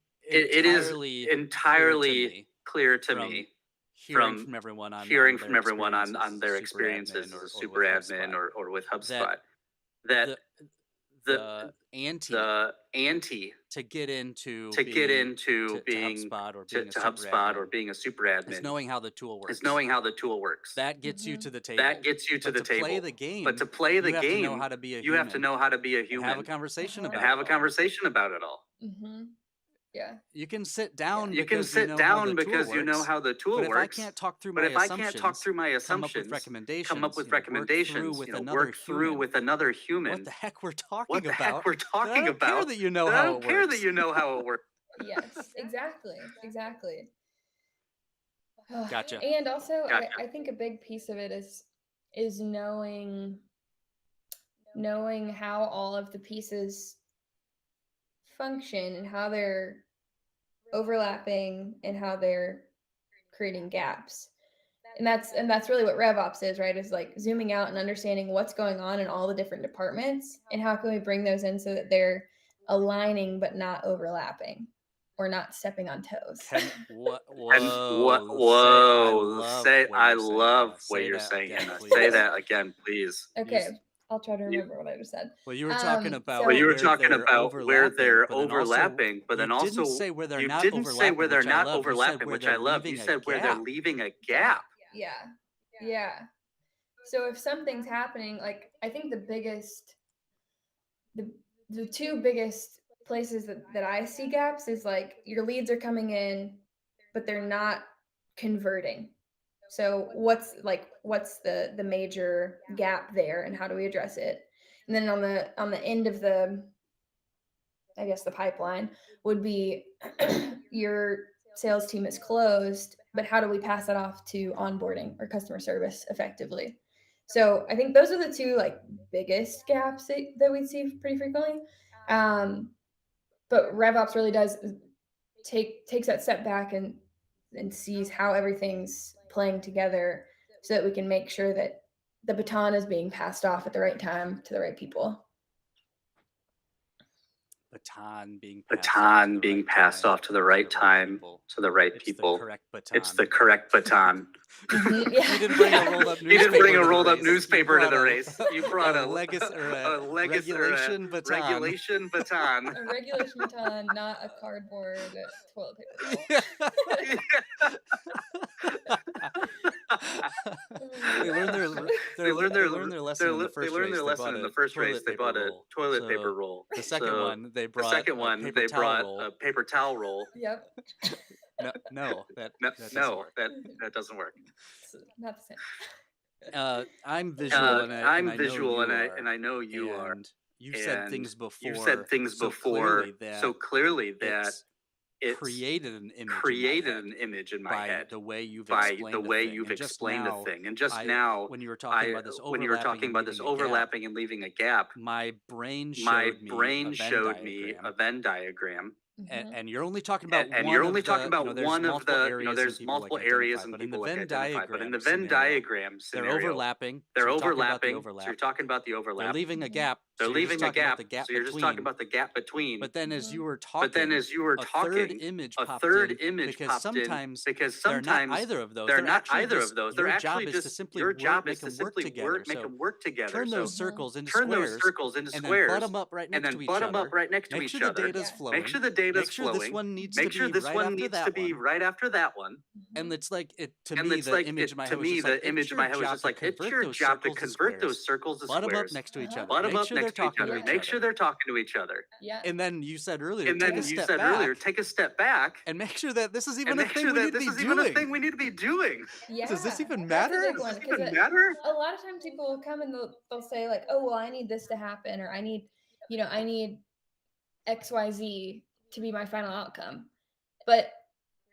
entirely clear to me from everyone on their experiences as a super admin or with HubSpot that the ante to get into being HubSpot or being a super admin is knowing how the tool works. That gets you to the table. To play the game. But to play the game, you have to know how to be a you have to know how to be a human. And have a conversation about it all. Yeah. You can sit down. You because you know how the tool works. But if I can't talk through my assumptions, come up with recommendations, work through with another human. What the heck we're talking what the about? Heck we're talking I don't about? Care that you know I how don't it care works. that you know how it works. Yes, exactly. Gotcha. And also, I think a big piece of it is knowing how all of the pieces function and how they're overlapping and how they're creating gaps. and that's really what RevOps is, right? Is like zooming out and understanding what's going on in all the different departments and how can we bring those in so that they're aligning but not overlapping or not stepping on toes. Whoa, I love what you're saying, Hannah. Say that again, please. Okay, I'll try to remember what I just said. Well, you were talking about Well, you were where talking they're about where they're overlapping, but then also you didn't say where they're you not didn't say where they're not overlapping, overlapping, which I love. You said where they're leaving a gap. Yeah. So if something's happening, like I think the two biggest places that I see gaps is like your leads are coming in, but they're not converting. So what's the major gap there and how do we address it? And then on the end of the, I guess the pipeline would be your sales team is closed, but how do we pass that off to onboarding or customer service effectively? So I think those are the two like biggest gaps that we see pretty frequently. But RevOps really does takes that step back and sees how everything's playing together so that we can make sure that the baton is being passed off at the right time to the right people. Baton being passed off to the right time to the right people. It's the correct baton. You didn't bring a rolled up newspaper to the race. You brought a regulation baton. Regulation baton. A regulation baton, not a cardboard toilet paper They learned their lesson in the first race. They bought a toilet paper roll. The second one, they brought a paper towel roll. Yep. No, that doesn't work. It's not the same. I'm visual, and I know you are. You've said things before. So clearly that it's created an image in my head the way you've explained the thing. And just now, when you were talking about this overlapping and leaving a gap, my brain showed me a Venn diagram. And you're only talking about one of the there's multiple areas and people identify, but in the Venn diagram scenario, they're overlapping. So you're talking about the overlap. They're leaving a gap. So you're just talking about the gap between. But then as you were talking, a third image popped in because sometimes they're not either of those. They're actually just your job is to simply make them work together. Turn those circles into squares, and then butt them up right next to each other. Make sure the data's flowing. This one needs to be right after that one. And it's like to me the image in my head was just like it's your job to convert those circles to squares. Butt them up next to each other. Make sure they're talking to each other. Yeah. And then you said earlier, take a step back and make sure that this is even a thing we need to be doing. Yeah. Does this even matter? Does this even matter? A lot of times people will come and they'll say like, oh, well, I need this to happen, or I need XYZ to be my final outcome. But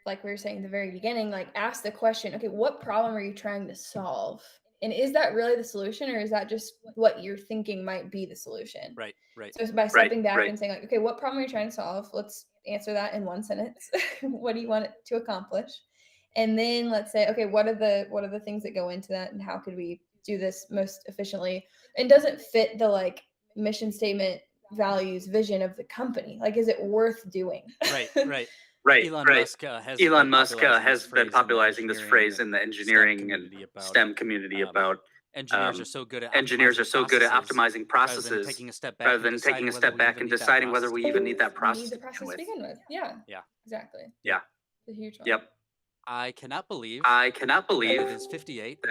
like we were saying at the very beginning, like ask the question, okay, what problem are you trying to solve? And is that really the solution, or is that just what you're thinking might be the solution? Right. So by stepping back and saying like, okay, what problem are you trying to solve? Let's answer that in one sentence. What do you want it to accomplish? And then let's say, okay, what are the things that go into that, and how could we do this most efficiently? And does it fit the like mission statement, values, vision of the company? Like, is it worth doing? Right. Elon Musk has been popularizing this phrase in the engineering and STEM community about engineers are so good at optimizing processes rather than taking a step back and deciding whether we even need that process to begin with. Yeah. Exactly. Yeah. It's a huge one. Yep. I cannot believe that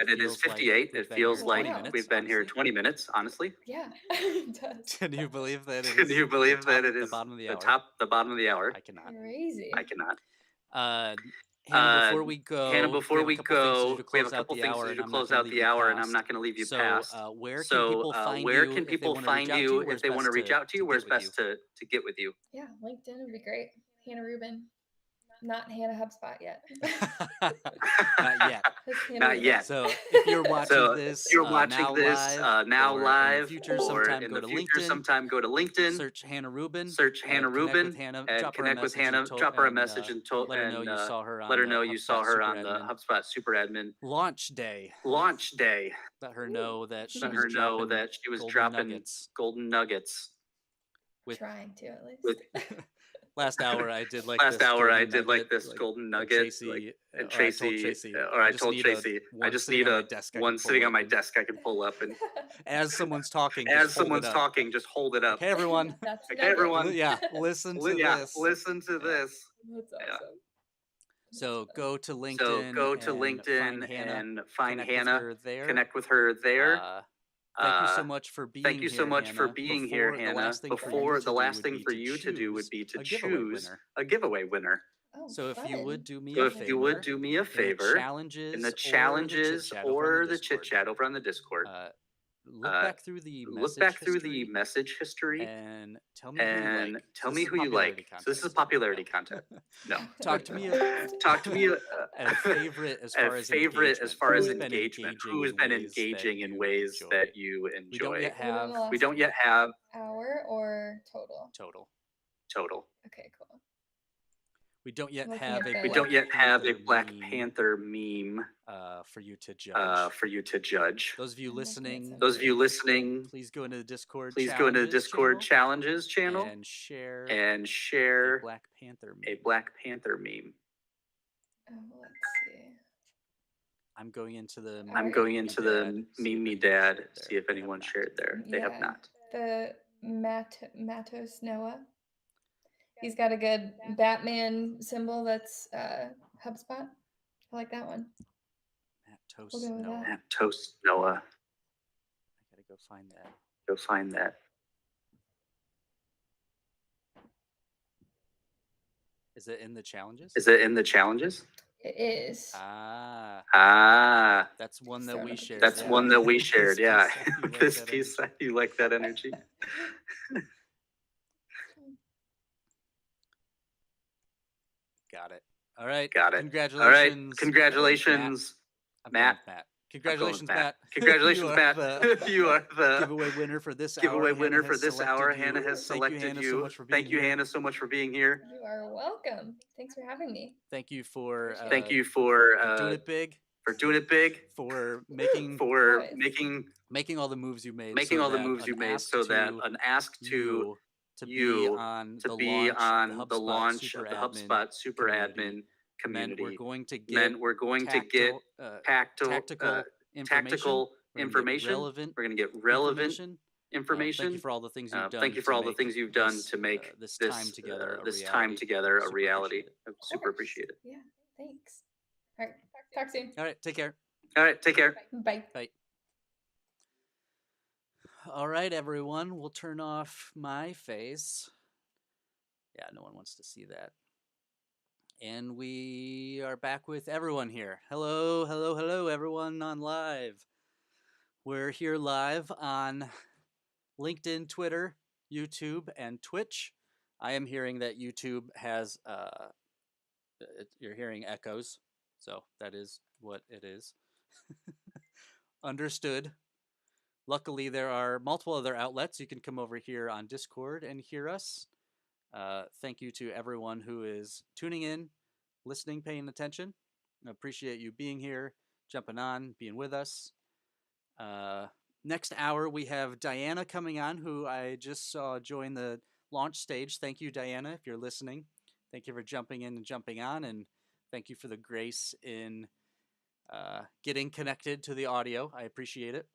it is 58. It feels like we've been here 20 minutes, honestly. Yeah, it does. Can you believe that it is the bottom of the hour? The bottom of the hour. I cannot. Crazy. I cannot. Hannah, before we go, we have a couple things to do to close out the hour, and I'm not going to leave you past. Where can people find you if they want to reach out to you? Where's best to get with you? Yeah, LinkedIn would be great. Hannah Rubin. not Hannah HubSpot yet. Not yet. Just Hannah Not Rubin. yet. So if you're watching So this, if you're watching now this live, now or in the live, future, or sometime in go the to future, LinkedIn, sometime go to LinkedIn, search Hannah Rubin, search Hannah and connect with Rubin, Hannah, and drop her a connect with message, Hannah, and drop her a message, and let her know you saw her on let her the know you saw HubSpot her Super on the Admin HubSpot Super Admin launch day. launch day. Let her know that she Let was her know dropping that she was golden dropping nuggets. golden nuggets. With Trying to at least. with last hour, I did like Last this hour, I golden did like nugget, this golden nugget. Tracy, And or I told Tracy, Tracy, or I told need Tracy, I one just sitting need on my a desk I one can pull sitting on up my and- desk I can pull up, and as someone's talking, just as hold it someone's up. talking, just hold it up. Like, hey everyone, That's Like, nugget. hey everyone, yeah, listen to yeah, this. listen to Yeah. this. That's Yeah. awesome. So go to LinkedIn. So go to and LinkedIn find Hannah, and find connect with Hannah, her there. connect with her there. Thank you so much for being Thank you so here, much for Hannah. being here, Before, Hannah. The last thing Before, the last thing for to you to do would be to a giveaway choose winner. a giveaway winner. Oh, So if you fun. would do me So a if favor, you would do me a in the favor, challenges, in the or the challenges chit-chat over on or the the Discord, chit chat over on the Discord, look back through the look message back through history the message history and tell me who you like. and So tell this me is a who you popularity like. So this is a contest. popularity contest. No. Talk to me. Talk to me. A favorite as A far as favorite as engagement. far as Who's been engagement. engaging Who's in been ways that engaging in you ways enjoy? that you enjoy? We don't yet Within the have last We don't yet have hour or total? total. Okay, cool. We don't yet Looking have at a the- We Black don't yet have a Panther Black meme, Panther meme for you to judge. for you to judge. Those of you I'm looking at listening, some Those of you listening, please go into the Discord. please go into the Discord channel challenges channel and share and a share Black Panther meme. a Black Panther meme. Oh, let's see. I'm going into the. I'm Alright. going into the Meme Dad, see if They have anyone not. shared there. They have Yeah. not. The Matos Noah. He's got a good Batman symbol that's HubSpot. I like that one. Matt Toast We'll go with Noah. that. And Toast Noah. I gotta go find that. Go find that. Is it in the challenges? Is it in the challenges? It is. Ah, That's one that we shared. that's yeah. one that we shared. Yeah. This piece, You like that energy? Got it. All right. Got it. Congratulations. All right. Congratulations, Matt. Matt. Congratulations, Matt. Matt. Congratulations, You are Matt. the You are the giveaway winner for this giveaway hour. winner Hannah for has this hour. selected you. Hannah has selected Thank you, Hannah, you. so much for being Thank you, here. Hannah, so much for being here. You are welcome. Thanks for having me. Thank you for Appreciate Thank you for doing it big, for making Nice. making all the moves you made, making so all the that moves an you made, ask so that to an ask to you to be you on to the be launch on of the HubSpot launch Super of the Admin HubSpot Super community Admin community. meant we're going to get Meant we're going to get tactile tactical information. relevant We're going to get relevant information. Thank you information. for all the things you've done. Thank you for all the things you've done to make this time together this time together a reality. I super course. appreciate it. Yeah, thanks. All right. Talk soon. All right, take care. All right, take care. Bye. Bye. All right, everyone, we'll turn off my face. Yeah, no one wants to see that. And we are back with everyone here. Hello, hello, hello, everyone on live. We're here live on LinkedIn, Twitter, YouTube, and Twitch. I am hearing that YouTube has, you're hearing echoes, so that is what it is. Understood. Luckily, there are multiple other outlets. You can come over here on Discord and hear us. Thank you to everyone who is tuning in, listening, paying attention. I appreciate you being here, jumping on, being with us. Next hour, we have Diana coming on, who I just saw join the launch stage. Thank you, Diana, if you're listening. Thank you for jumping in and jumping on, and thank you for the grace in getting connected to the audio. I appreciate it.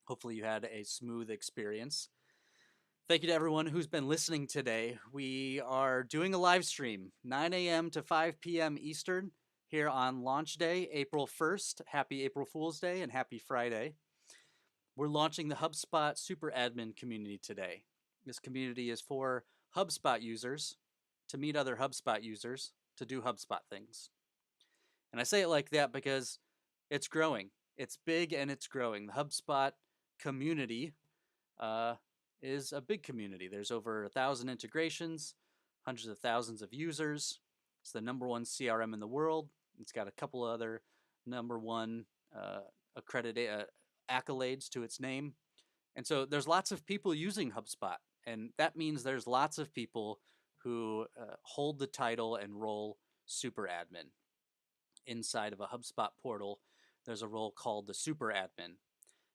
Hopefully you had a smooth experience. Thank you to everyone who's been listening today. We are doing a live stream, 9 a.m. to 5 p.m. Eastern, here on launch day, April 1st. Happy April Fool's Day and happy Friday. We're launching the HubSpot Super Admin community today. This community is for HubSpot users to meet other HubSpot users to do HubSpot things. And I say it like that because it's growing. It's big and it's growing. The HubSpot community is a big community. There's over 1,000 integrations, hundreds of thousands of users. It's the #1 CRM in the world. It's got a couple other #1 accolades to its name. And so there's lots of people using HubSpot. And that means there's lots of people who hold the title and role Super Admin. Inside of a HubSpot portal, there's a role called the Super Admin.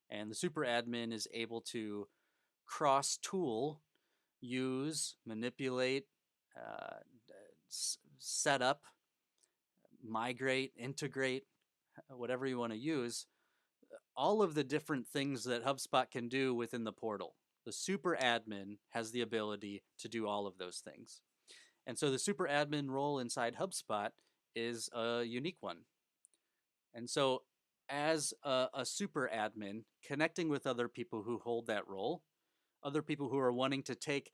And the Super Admin is able to cross-tool, use, manipulate, set up, migrate, integrate, whatever you want to use, all of the different things that HubSpot can do within the portal. The Super Admin has the ability to do all of those things. And so the Super Admin role inside HubSpot is a unique one. And so as a Super Admin, connecting with other people who hold that role, other people who are wanting to take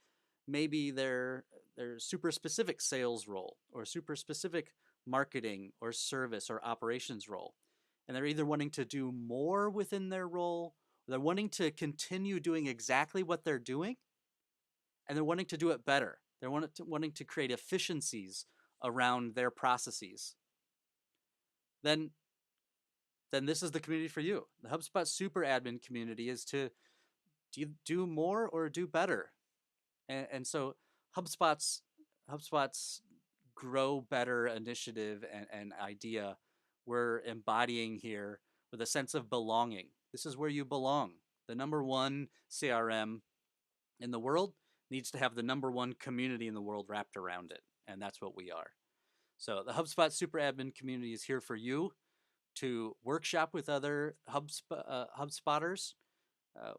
maybe their super specific sales role or super specific marketing or service or operations role. And they're either wanting to do more within their role, or they're wanting to continue doing exactly what they're doing, and they're wanting to do it better. They're wanting to create efficiencies around their processes. Then this is the community for you. The HubSpot Super Admin community is to do more or do better. And so HubSpot's Grow Better initiative and idea we're embodying here with a sense of belonging. This is where you belong. The #1 CRM in the world needs to have the #1 community in the world wrapped around it. And that's what we are. So the HubSpot Super Admin community is here for you to workshop with other HubSpotters,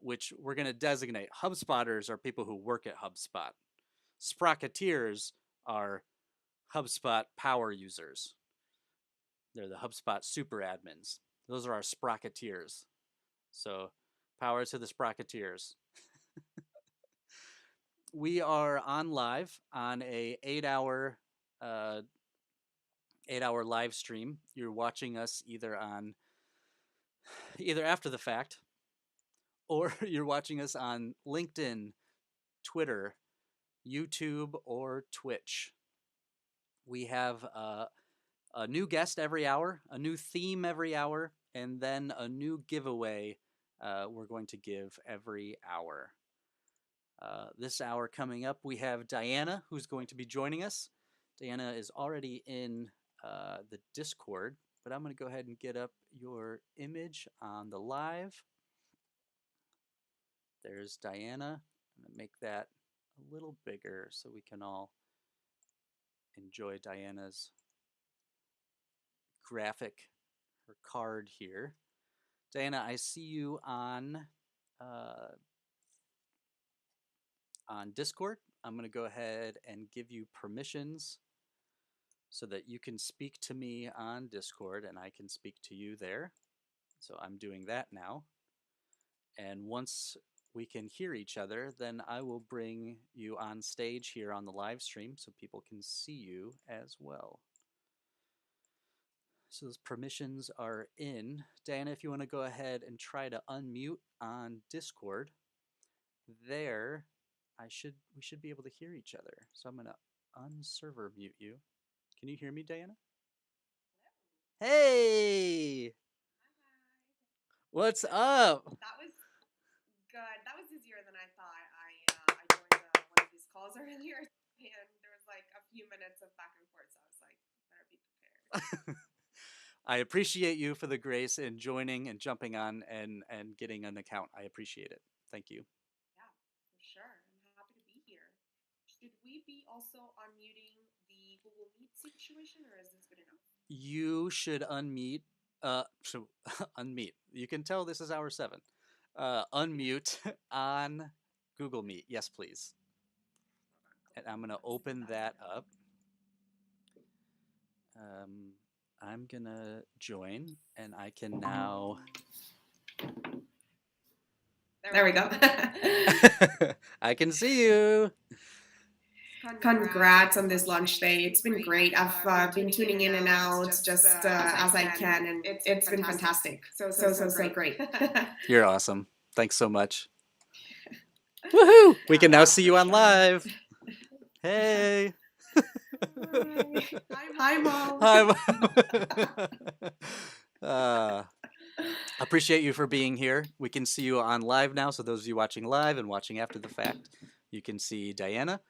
which we're going to designate. HubSpotters are people who work at HubSpot. Sprocketeers are HubSpot power users. They're the HubSpot Super Admins. Those are our Sprocketeers. So power to the Sprocketeers. We are on live on a 8-hour live stream. You're watching us either after the fact, or you're watching us on LinkedIn, Twitter, YouTube, or Twitch. We have a new guest every hour, a new theme every hour, and then a new giveaway we're going to give every hour. This hour coming up, we have Diana, who's going to be joining us. Diana is already in the Discord, but I'm going to go ahead and get up your image on the live. There's Diana. I'm going to make that a little bigger so we can all enjoy Diana's graphic, her card here. Diana, I see you on Discord. I'm going to go ahead and give you permissions so that you can speak to me on Discord and I can speak to you there. So I'm doing that now. And once we can hear each other, then I will bring you on stage here on the live stream so people can see you as well. So those permissions are in. Diana, if you want to go ahead and try to unmute on Discord, there we should be able to hear each other. So I'm going to unserver mute you. Can you hear me, Diana? Hey! Hi. What's up? That was good. That was easier than I thought. I joined one of these calls earlier, and there was like a few minutes of back and forth, so I was like, better be prepared. I appreciate you for the grace in joining and jumping on and getting an account. I appreciate it. Thank you. Yeah, for sure. I'm happy to be here. Should we be also unmuting the Google Meet situation, or is this good enough? You should unmute. Unmute. You can tell this is hour 7. Unmute on Google Meet. Yes, please. And I'm going to open that up. I'm going to join, and I can now... There we go. I can see you. Congrats on this launch day. It's been great. I've been tuning in and out just as I can, and it's been fantastic. So great. You're awesome. Thanks so much. Woohoo! We can now see you on live. Hey. Hi, Mom. Hi, Mom. Appreciate you for being here. We can see you on live now. So those of you watching live and watching after the fact, you can see Diana.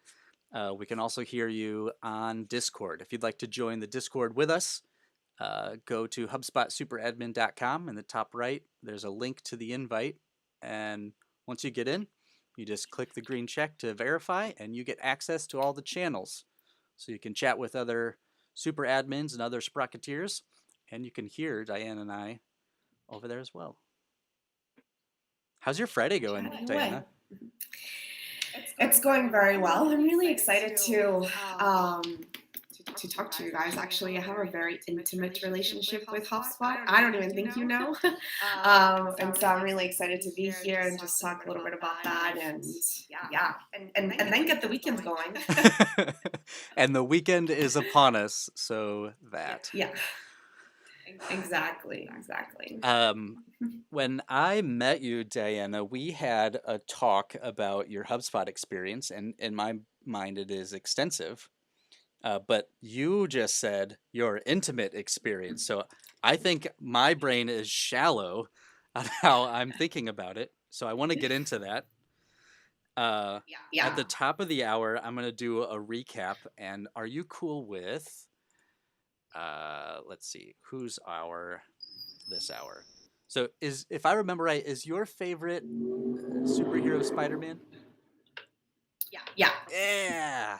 We can also hear you on Discord. If you'd like to join the Discord with us, go to HubSpotSuperAdmin.com. In the top right, there's a link to the invite. And once you get in, you just click the green check to verify, and you get access to all the channels. So you can chat with other super admins and other Sprocketeers, and you can hear Diana and I over there as well. How's your Friday going, Diana? It's going very well. I'm really excited to talk to you guys. Actually, I have a very intimate relationship with HubSpot. I don't even think you know. And so I'm really excited to be here and just talk a little bit about that. And yeah, and then get the weekend going. And the weekend is upon us, so that. Yeah. Exactly. When I met you, Diana, we had a talk about your HubSpot experience, and in my mind, it is extensive. But you just said your intimate experience. So I think my brain is shallow on how I'm thinking about it. So I want to get into that. At the top of the hour, I'm going to do a recap. And are you cool with, let's see, who's this hour? So if I remember right, is your favorite superhero Spider-Man? Yeah.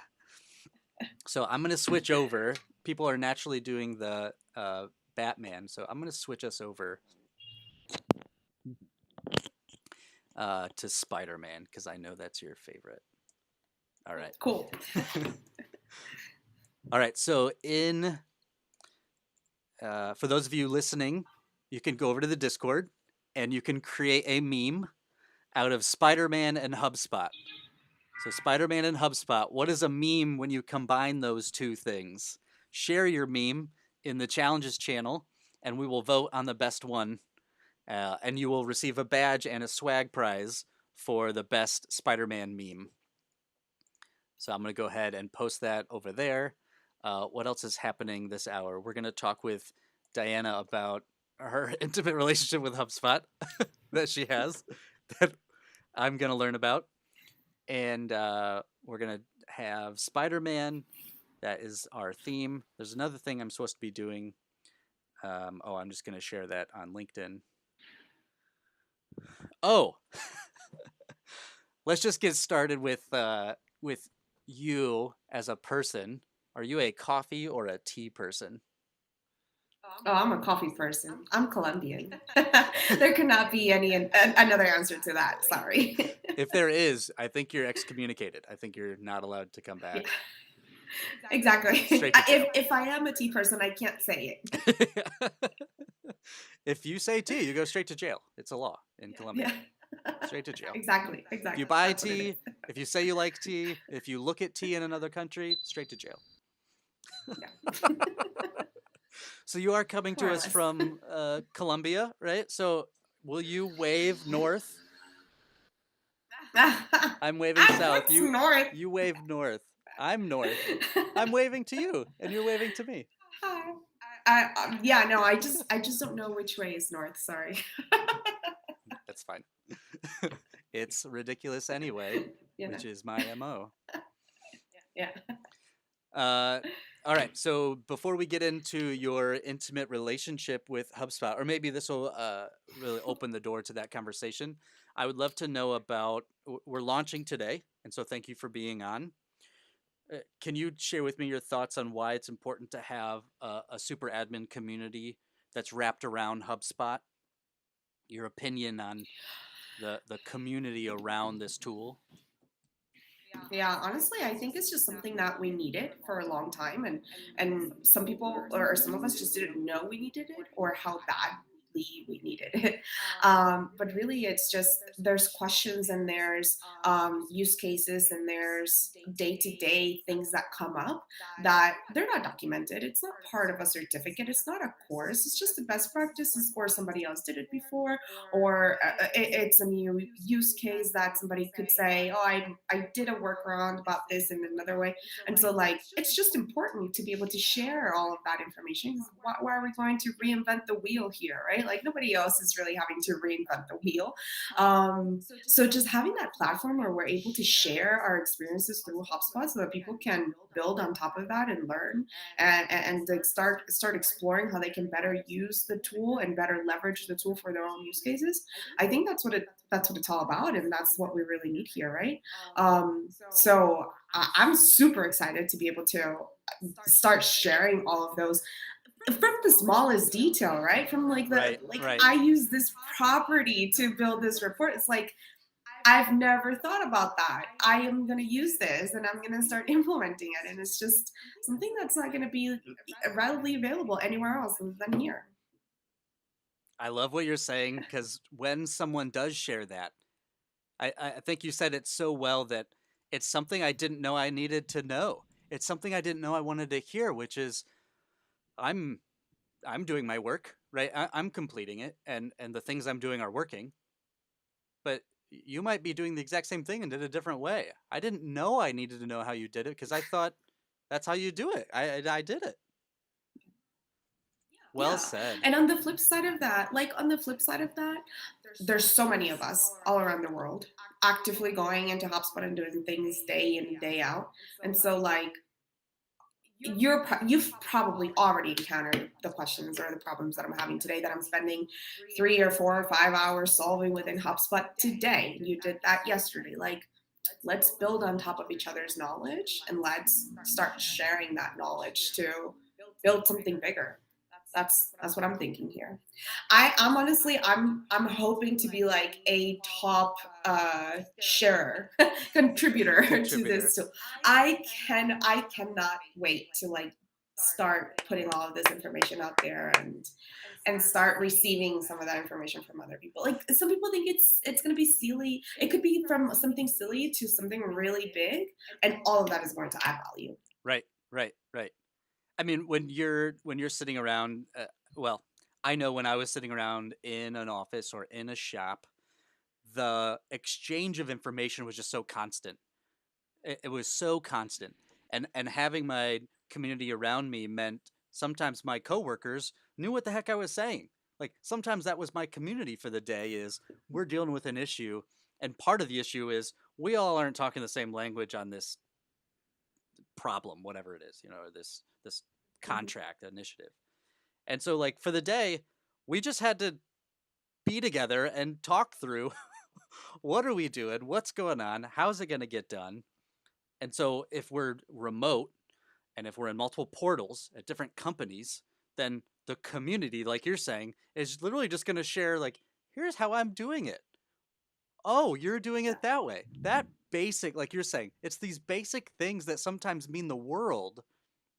So I'm going to switch over. People are naturally doing the Batman, so I'm going to switch us over to Spider-Man because I know that's your favorite. All right. Cool. All right. So for those of you listening, you can go over to the Discord and you can create a meme out of Spider-Man and HubSpot. So Spider-Man and HubSpot, what is a meme when you combine those two things? Share your meme in the challenges channel, and we will vote on the best one. And you will receive a badge and a swag prize for the best Spider-Man meme. So I'm going to go ahead and post that over there. What else is happening this hour? We're going to talk with Diana about her intimate relationship with HubSpot that she has, that I'm going to learn about. And we're going to have Spider-Man. That is our theme. There's another thing I'm supposed to be doing. I'm just going to share that on LinkedIn. Oh, let's just get started with you as a person. Are you a coffee or a tea person? Oh, I'm a coffee person. I'm Colombian. There could not be another answer to that. Sorry. If there is, I think you're excommunicated. I think you're not allowed to come back. Yeah. Exactly. Straight to jail. If I am a tea person, I can't say it. If you say tea, you go straight to jail. It's a law in Colombia. Yeah. Straight to jail. Exactly. If you buy tea, if you say you like tea, if you look at tea in another country, straight to jail. Yeah. So you are coming to us from Colombia, right? So will you wave north? I'm waving south. North. You wave north. I'm north. I'm waving to you, and you're waving to me. Yeah, no, I just don't know which way is north. Sorry. That's fine. It's ridiculous anyway, which is my MO. Yeah. All right. So before we get into your intimate relationship with HubSpot, or maybe this will really open the door to that conversation, I would love to know about. We're launching today, and so thank you for being on. Can you share with me your thoughts on why it's important to have a super admin community that's wrapped around HubSpot? Your opinion on the community around this tool? Yeah, honestly, I think it's just something that we needed for a long time, and some people or some of us just didn't know we needed it or how bad we needed it. But really, it's just there's questions and there's use cases and there's day-to-day things that come up that they're not documented. It's not part of a certificate. It's not a course. It's just the best practices, or somebody else did it before, or it's a new use case that somebody could say, oh, I did a workaround about this in another way. And so like, it's just important to be able to share all of that information. Why are we going to reinvent the wheel here, right? Like nobody else is really having to reinvent the wheel. So just having that platform where we're able to share our experiences through HubSpot so that people can build on top of that and learn and like start exploring how they can better use the tool and better leverage the tool for their own use cases. I think that's what it's all about, and that's what we really need here, right? So I'm super excited to be able to start sharing all of those from the smallest detail, right? From like I use this property to build this report. It's like, I've never thought about that. I am going to use this and I'm going to start implementing it. And it's just something that's not going to be readily available anywhere else than here. I love what you're saying, because when someone does share that, I think you said it so well that it's something I didn't know I needed to know. It's something I didn't know I wanted to hear, which is I'm doing my work, right? I'm completing it, and the things I'm doing are working. But you might be doing the exact same thing and did it a different way. I didn't know I needed to know how you did it because I thought that's how you do it. I did it. Well said. And on the flip side of that, there's so many of us all around the world actively going into HubSpot and doing things day in and day out. And so like, you've probably already encountered the questions or the problems that I'm having today that I'm spending 3 or 4 or 5 hours solving within HubSpot today. You did that yesterday. Like, let's build on top of each other's knowledge and let's start sharing that knowledge to build something bigger. That's what I'm thinking here. I'm honestly I'm hoping to be like a top sharer contributor to this tool. I cannot wait to like start putting all of this information out there and start receiving some of that information from other people. Like some people think it's going to be silly. It could be from something silly to something really big, and all of that is going to add value. Right. I mean, when you're sitting around, well, I know when I was sitting around in an office or in a shop, the exchange of information was just so constant. It was so constant, and having my community around me meant sometimes my coworkers knew what the heck I was saying. Like sometimes that was my community for the day. Is we're dealing with an issue, and part of the issue is we all aren't talking the same language on this problem, whatever it is, this contract initiative. And so like for the day, we just had to be together and talk through what are we doing, what's going on, how's it going to get done. And so if we're remote and if we're in multiple portals at different companies, then the community, like you're saying, is literally just going to share like, here's how I'm doing it. Oh, you're doing it that way. That basic, like you're saying, it's these basic things that sometimes mean the world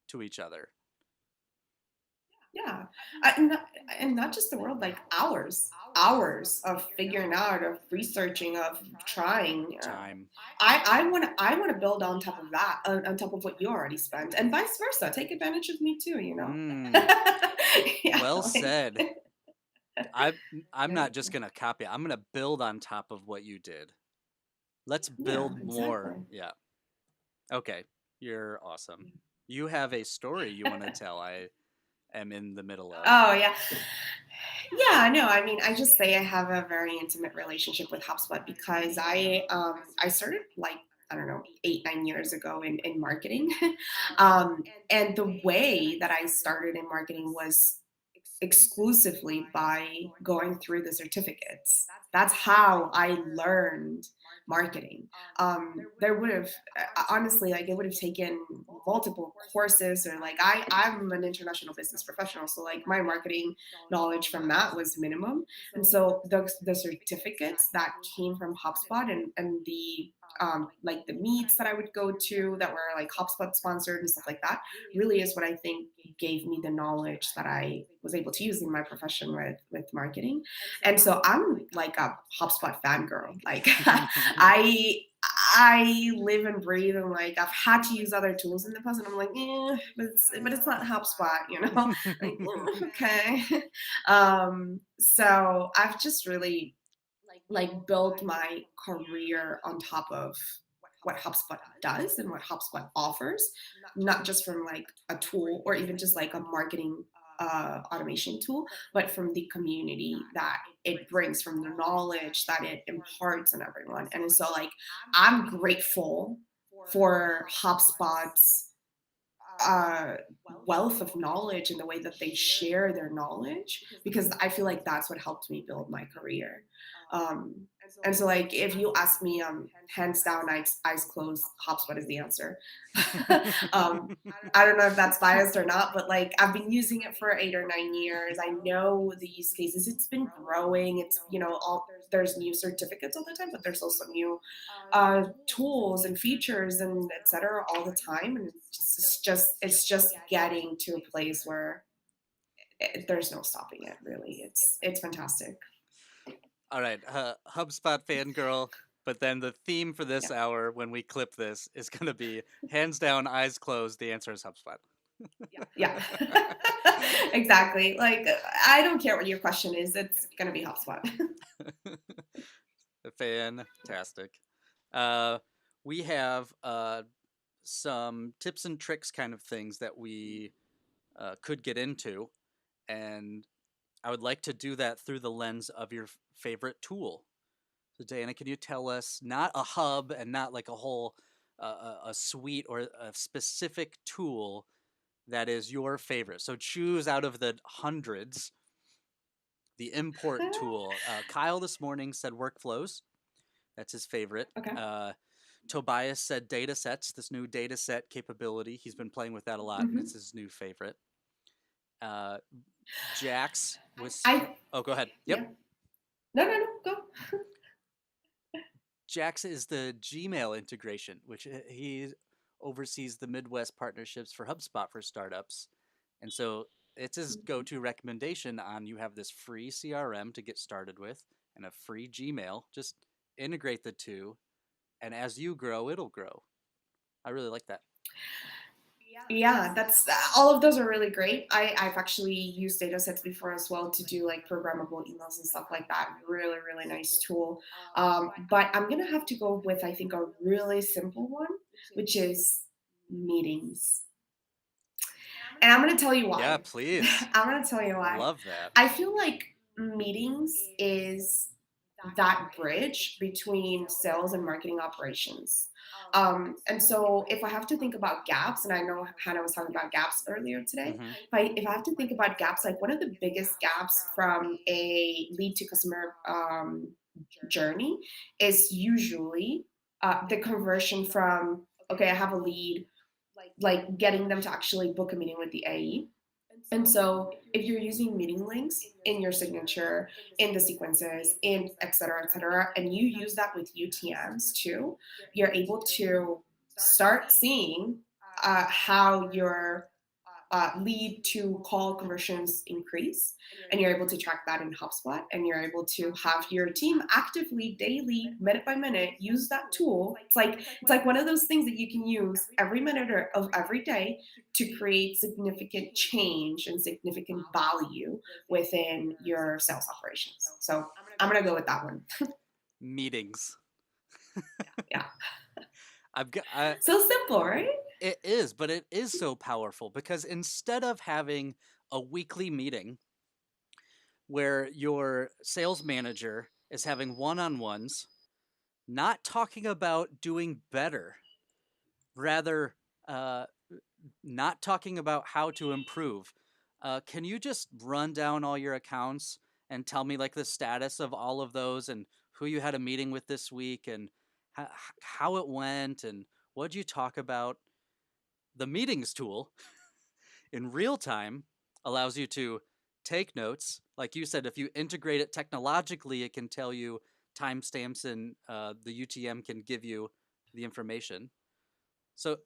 to each other. Yeah, and not just the world, like hours of figuring out, of researching, of trying. Time. I want to build on top of that, on top of what you already spent, and vice versa. Take advantage of me too, Yeah, well said. I'm not just gonna copy. I'm gonna build on top of what you did. Let's build more. Yeah. Okay, you're awesome. You have a story you want to tell. I am in the middle of. Oh yeah. Yeah, no, I mean, I just say I have a very intimate relationship with HubSpot because I started like, I don't know, 8-9 years ago in marketing. And the way that I started in marketing was exclusively by going through the certificates. That's how I learned marketing. There would have honestly, like it would have taken multiple courses, or like I'm an international business professional, so like my marketing knowledge from that was minimum. And so the certificates that came from HubSpot and the like the meets that I would go to that were like HubSpot sponsored and stuff like that, really is what I think gave me the knowledge that I was able to use in my profession with marketing. And so I'm like a HubSpot fangirl. Like I live and breathe, and like I've had to use other tools in the past, and I'm like, but it's not HubSpot, you know? Like, okay. So I've just really like built my career on top of what HubSpot does and what HubSpot offers, not just from like a tool or even just like a marketing automation tool, but from the community that it brings, from the knowledge that it imparts on everyone. And so like I'm grateful for HubSpot's wealth of knowledge and the way that they share their knowledge, because I feel like that's what helped me build my career. And so like if you ask me, hands down, eyes closed, HubSpot is the answer. I don't know if that's biased or not, but like I've been using it for 8 or 9 years. I know the use cases. It's been growing. It's, you know, there's new certificates all the time, but there's also new tools and features and et cetera all the time. And it's just getting to a place where there's no stopping it. Really, it's fantastic. All right, HubSpot fangirl. But then the theme for this hour, when we clip this, is going to be hands down, eyes closed. The answer is HubSpot. Yeah, exactly. Like I don't care what your question is. It's going to be HubSpot. Fantastic. We have some tips and tricks kind of things that we could get into, and I would like to do that through the lens of your favorite tool. So Diana, can you tell us, not a hub and not like a whole a suite or a specific tool that is your favorite? So choose out of the hundreds the import tool. Kyle this morning said workflows. That's his favorite. Okay. Tobias said data sets, this new data set capability. He's been playing with that a lot, and it's his new favorite. Jax was... Oh, go ahead. Yep. Yeah. No, go. Jax is the Gmail integration, which he oversees the Midwest partnerships for HubSpot for startups. And so it's his go-to recommendation on, you have this free CRM to get started with and a free Gmail. Just integrate the two, and as you grow, it'll grow. I really like that. Yeah, that's all of those are really great. I've actually used data sets before as well to do like programmable emails and stuff like that. Really, really nice tool. But I'm gonna have to go with, I think, a really simple one, which is meetings. And I'm gonna tell you why. Yeah, please. I'm gonna tell you why. Love that. I feel like meetings is that bridge between sales and marketing operations. And so if I have to think about gaps, and I know Hannah was talking about gaps earlier today, if I have to think about gaps, like one of the biggest gaps from a lead to customer journey is usually the conversion from, okay, I have a lead, like getting them to actually book a meeting with the AE. And so if you're using meeting links in your signature, in the sequences, in et cetera, and you use that with UTMs too, you're able to start seeing how your lead to call conversions increase, and you're able to track that in HubSpot, and you're able to have your team actively, daily, minute by minute, use that tool. It's like one of those things that you can use every minute of every day to create significant change and significant value within your sales operations. So I'm gonna go with that one. Meetings. Yeah. So simple, right? It is, but it is so powerful, because instead of having a weekly meeting where your sales manager is having one-on-ones, not talking about doing better, rather not talking about how to improve, can you just run down all your accounts and tell me like the status of all of those and who you had a meeting with this week and how it went and what'd you talk about? The meetings tool in real time allows you to take notes. Like you said, if you integrate it technologically, it can tell you timestamps, and the UTM can give you the information. So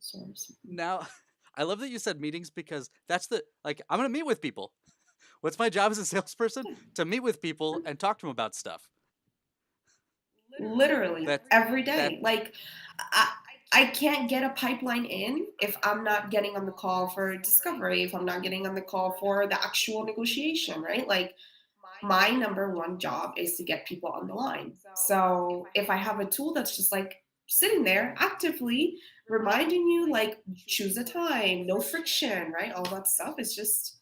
now I love that you said meetings, because that's I'm going to meet with people. What's my job as a salesperson? To meet with people and talk to them about stuff. Literally every day. I can't get a pipeline in if I'm not getting on the call for discovery, if I'm not getting on the call for the actual negotiation, right? Like, my number one job is to get people on the line. So if I have a tool that's just like sitting there actively reminding you, like, choose a time, no friction, right? All that stuff is just,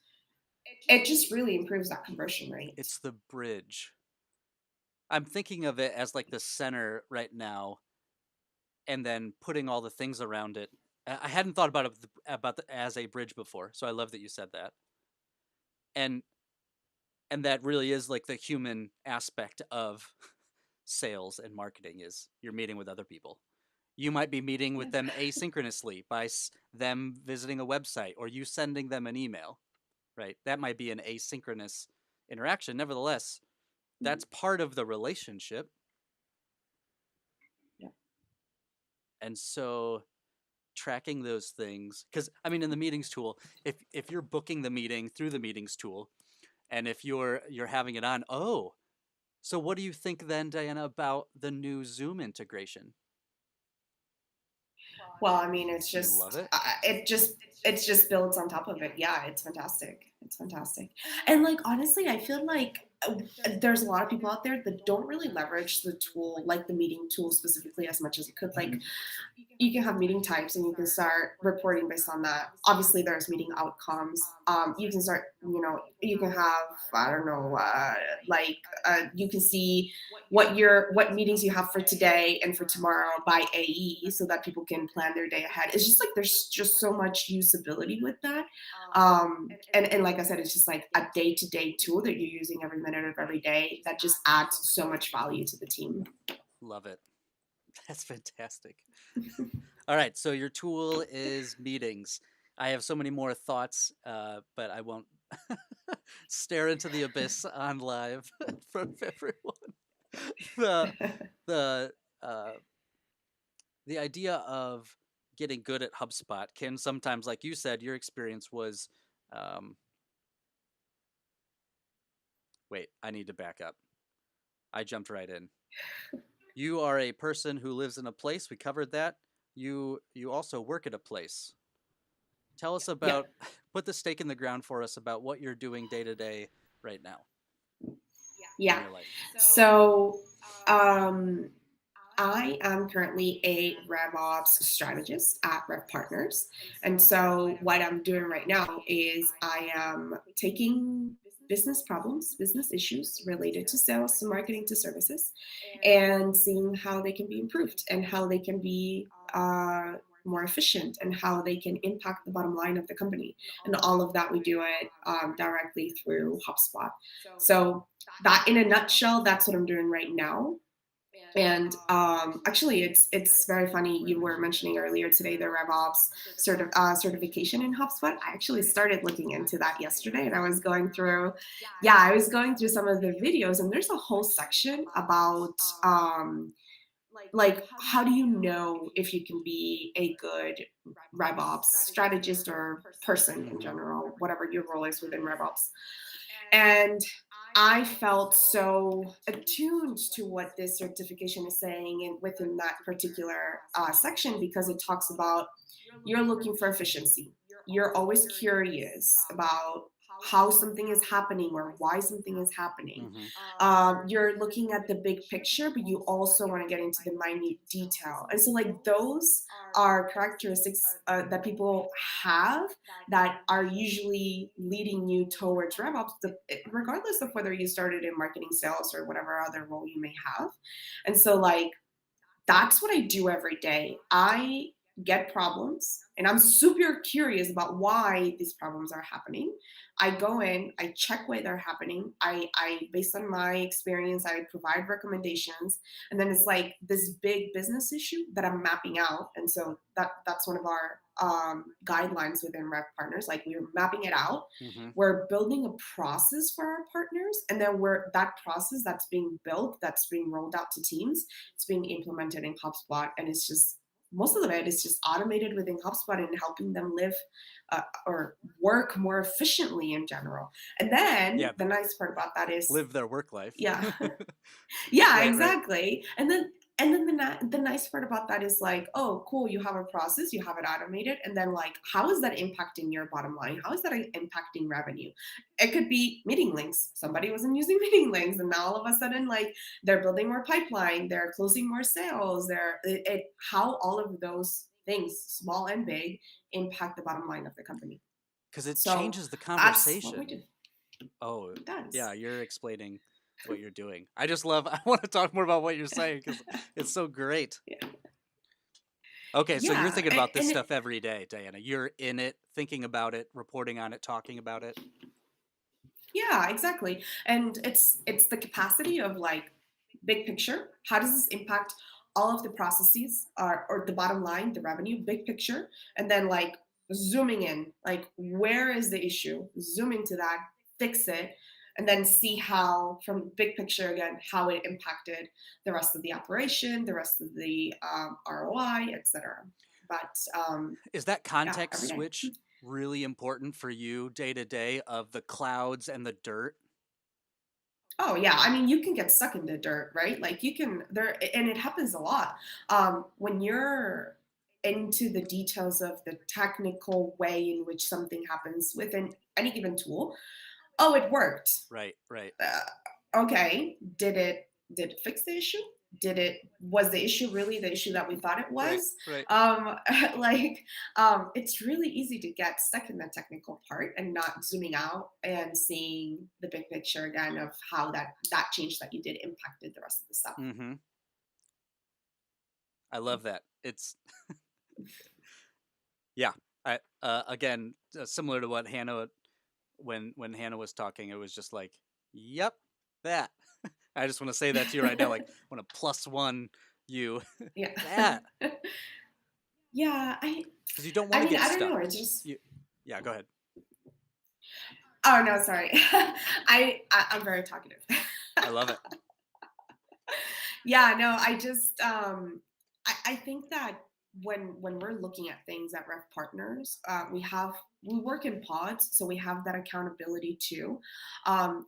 it just really improves that conversion rate. It's the bridge. I'm thinking of it as like the center right now, and then putting all the things around it. I hadn't thought about it as a bridge before, so I love that you said that. And that really is like the human aspect of sales and marketing, is you're meeting with other people. You might be meeting with them asynchronously by them visiting a website or you sending them an email, right? That might be an asynchronous interaction. Nevertheless, that's part of the relationship. Yeah. And so tracking those things, because I mean, in the meetings tool, if you're booking the meeting through the meetings tool, and if you're having it on, so what do you think then, Diana, about the new Zoom integration? Well, I mean, it's You just, love it? it just builds on top of it. Yeah, it's fantastic. It's fantastic. And like, honestly, I feel like there's a lot of people out there that don't really leverage the tool, like the meeting tool specifically, as much as it could. Like, you can have meeting types and you can start reporting based on that. Obviously, there's meeting outcomes. You can start, you can have, I don't know, you can see what meetings you have for today and for tomorrow by AE, so that people can plan their day ahead. It's just like there's just so much usability with that. And like I said, it's just like a day-to-day tool that you're using every minute of every day that just adds so much value to the team. Love it. That's fantastic. All right, so your tool is meetings. I have so many more thoughts, but I won't stare into the abyss on live from everyone. The idea of getting good at HubSpot can sometimes, like you said, your experience was, wait, I need to back up. I jumped right in. You are a person who lives in a place. We covered that. You also work at a place. Tell us about, put the stake in the ground for us about what you're doing day to day right now. Yeah. So, I am currently a RevOps strategist at Rev Partners. And so what I'm doing right now is I am taking business problems, business issues related to sales, to marketing, to services, and seeing how they can be improved and how they can be more efficient and how they can impact the bottom line of the company. And all of that, we do it directly through HubSpot. So that, in a nutshell, that's what I'm doing right now. And actually, it's very funny. You were mentioning earlier today the RevOps certification in HubSpot. I actually started looking into that yesterday, and I was going through some of the videos, and there's a whole section about like, how do you know if you can be a good RevOps strategist or person in general, whatever your role is within RevOps. And I felt so attuned to what this certification is saying and within that particular section, because it talks about you're looking for efficiency. You're always curious about how something is happening or why something is happening. You're looking at the big picture, but you also want to get into the minute detail. And so, like, those are characteristics that people have that are usually leading you towards RevOps, regardless of whether you started in marketing, sales, or whatever other role you may have. And so, like, that's what I do every day. I get problems and I'm super curious about why these problems are happening. I go in, I check why they're happening. I based on my experience, I provide recommendations, and then it's like this big business issue that I'm mapping out. And so that's one of our guidelines within Rev Partners. Like, we're mapping it out. We're building a process for our partners, and then that process that's being built, that's being rolled out to teams, it's being implemented in HubSpot, and it's just most of it is just automated within HubSpot and helping them live or work more efficiently in general. And then the nice part about that is live their work life. Yeah. Yeah, Right. exactly. And then the nice part about that is like, oh, cool, you have a process, you have it automated, and then like, how is that impacting your bottom line? How is that impacting revenue? It could be meeting links. Somebody wasn't using meeting links, and now all of a sudden, like, they're building more pipeline, they're closing more sales. How all of those things, small and big, impact the bottom line of the company. Because it So changes the that's what we conversation. do. Oh, It does. yeah, you're explaining what you're doing. I want to talk more about what you're saying because it's so great. Yeah. Okay, so you're Yeah, thinking about this and stuff every day, Diana. You're in it, thinking about it, reporting on it, talking about it. Yeah, exactly. And it's the capacity of like big picture. How does this impact all of the processes or the bottom line, the revenue, big picture, and then like zooming in, like where is the issue? Zoom into that, fix it, and then see how from big picture again how it impacted the rest of the operation, the rest of the ROI, etc. But Is that yeah, context every day. switch really important for you day to day of the clouds and the dirt? Oh yeah, I mean you can get stuck in the dirt, right? Like you can there, and it happens a lot when you're into the details of the technical way in which something happens within any given tool. Oh, it worked. Right. Okay, did it fix the issue? Was the issue really the issue that we thought it was? Right. It's really easy to get stuck in the technical part and not zooming out and seeing the big picture again of how that change that you did impacted the rest of the stuff. Mm-hmm. I love that. It's yeah. I again, similar to what Hannah when Hannah was talking, it was just like, yep, that. I just want to say that to you right now, like, I want to +1 you. Yeah. That. Yeah, because you don't want to get I stuck. don't know. It's just yeah. Go ahead. Oh no, sorry. I'm very talkative. I love it. Yeah, no, I just I think that when we're looking at things at Ref Partners, we work in pods, so we have that accountability too,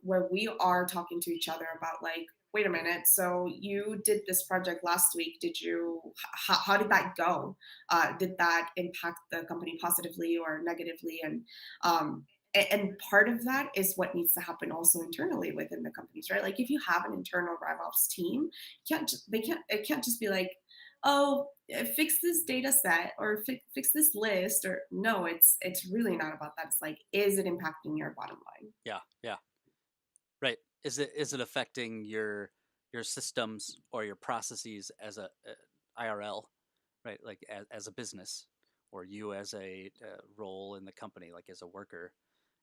where we are talking to each other about like, wait a minute, so you did this project last week. How did that go? Did that impact the company positively or negatively? And part of that is what needs to happen also internally within the companies, right? Like if you have an internal RevOps team, it can't just be like, oh, fix this data set or fix this list, or no, it's really not about that. It's like, is it impacting your bottom line? Yeah. Right. Is it affecting your systems or your processes as a IRL, right? Like as a business, or you as a role in the company, like as a worker,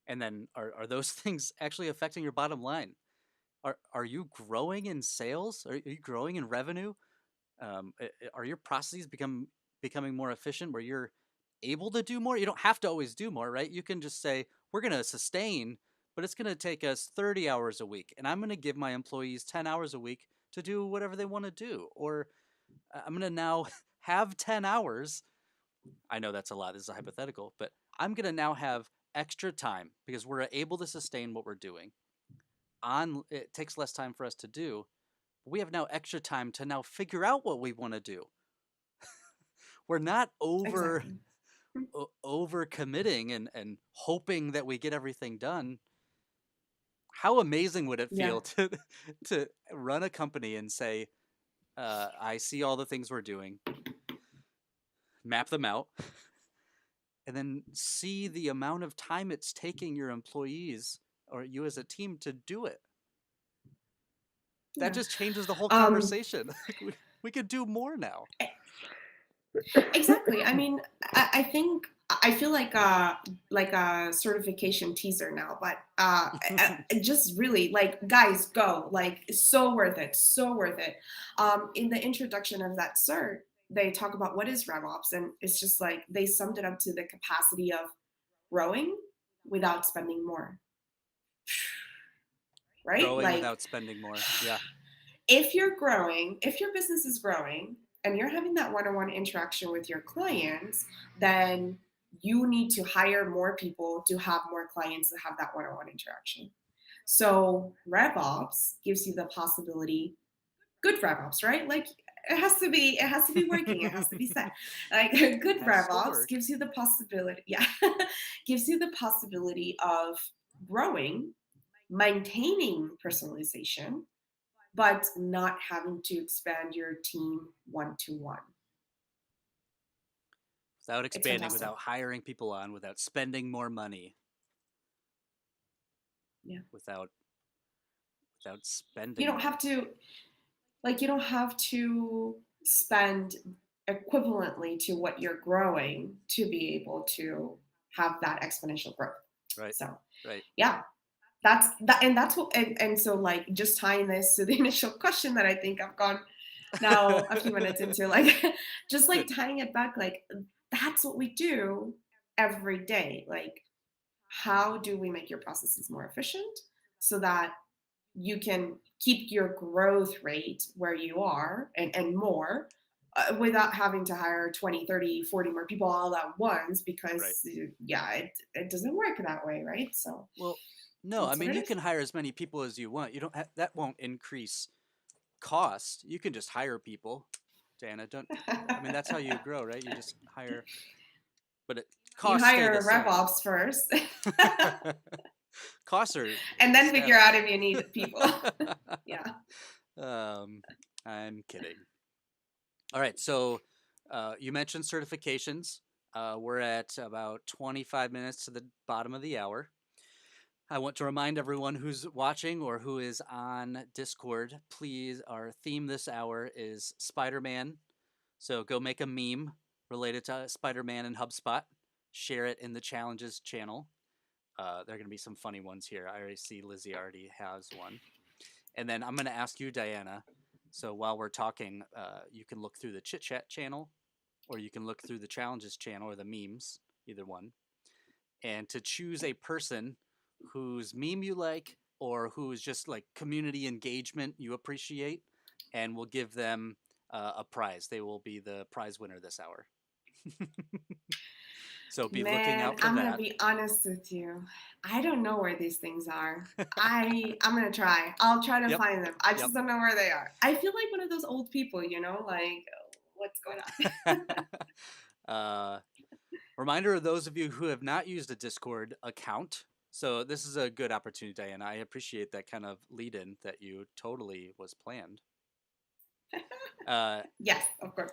and then are those things actually affecting your bottom line? Are you growing in sales? Are you growing in revenue? Are your processes becoming more efficient where you're able to do more? You don't have to always do more, right? You can just say, we're going to sustain, but it's going to take us 30 hours a week, and I'm going to give my employees 10 hours a week to do whatever they want to do. Or I'm going to now have 10 hours. I know that's a lot. This is a hypothetical, but I'm going to now have extra time because we're able to sustain what we're doing. It takes less time for us to do. We have now extra time to now figure out what we want to do. We're not over committing and hoping that we get everything done. How amazing would it feel to run a company and say, I see all the things we're doing, map them out, and then see the amount of time it's taking your employees or you as a team to do it. That just changes the whole conversation. We could do more now. Exactly. I mean, I think I feel like a certification teaser now, but just really like, guys, go, like, it's so worth it, so worth it. In the introduction of that cert, they talk about what is RevOps, and it's just like they summed it up to the capacity of growing without spending more. Right? Growing like, without spending more. Yeah. If you're growing, if your business is growing and you're having that one-on-one interaction with your clients, then you need to hire more people to have more clients to have that one-on-one interaction. So RevOps gives you the possibility, good RevOps, right? Like it has to be working, it has to be set. Like good RevOps gives you the possibility, gives you the possibility of growing, maintaining personalization, but not having to expand your team one-to-one. Without expanding, without hiring people on, without spending more money. Yeah. Without spending. You don't have to spend equivalently to what you're growing to be able to have that exponential growth. Right. So right. Yeah. That's what and so like just tying this to the initial question that I think I've gone now a few minutes into, like just like tying it back, like that's what we do every day. Like how do we make your processes more efficient so that you can keep your growth rate where you are and more without having to hire 20, 30, 40 more people all at once, because it doesn't work that way, right? So well, no, I mean, you can hire as many people as you want. You don't that won't increase cost. You can just hire people, Diana. I mean, that's how you grow, right? You just hire, but costs stay the same. You hire RevOps first. Costs are and then figure out if you need people. Yeah. I'm kidding. All right, so you mentioned certifications. We're at about 25 minutes to the bottom of the hour. I want to remind everyone who's watching or who is on Discord, please, our theme this hour is Spider-Man. So go make a meme related to Spider-Man and HubSpot. Share it in the challenges channel. There are going to be some funny ones here. I already see Lizzie already has one. And then I'm going to ask you, Diana. So while we're talking, you can look through the Chit Chat channel, or you can look through the challenges channel or the memes, either one. And to choose a person whose meme you like or who's just like community engagement you appreciate, and we'll give them a prize. They will be the prize winner this hour. So be looking out for I'm that. gonna be honest with you. I don't know where these things are. I'm gonna try. I'll try to find them. I just don't know where they are. I feel like one of those old people, you know, like what's going on? Reminder of those of you who have not used a Discord account. So this is a good opportunity, Diana. I appreciate that kind of lead-in that you totally was planned. Yes, of course.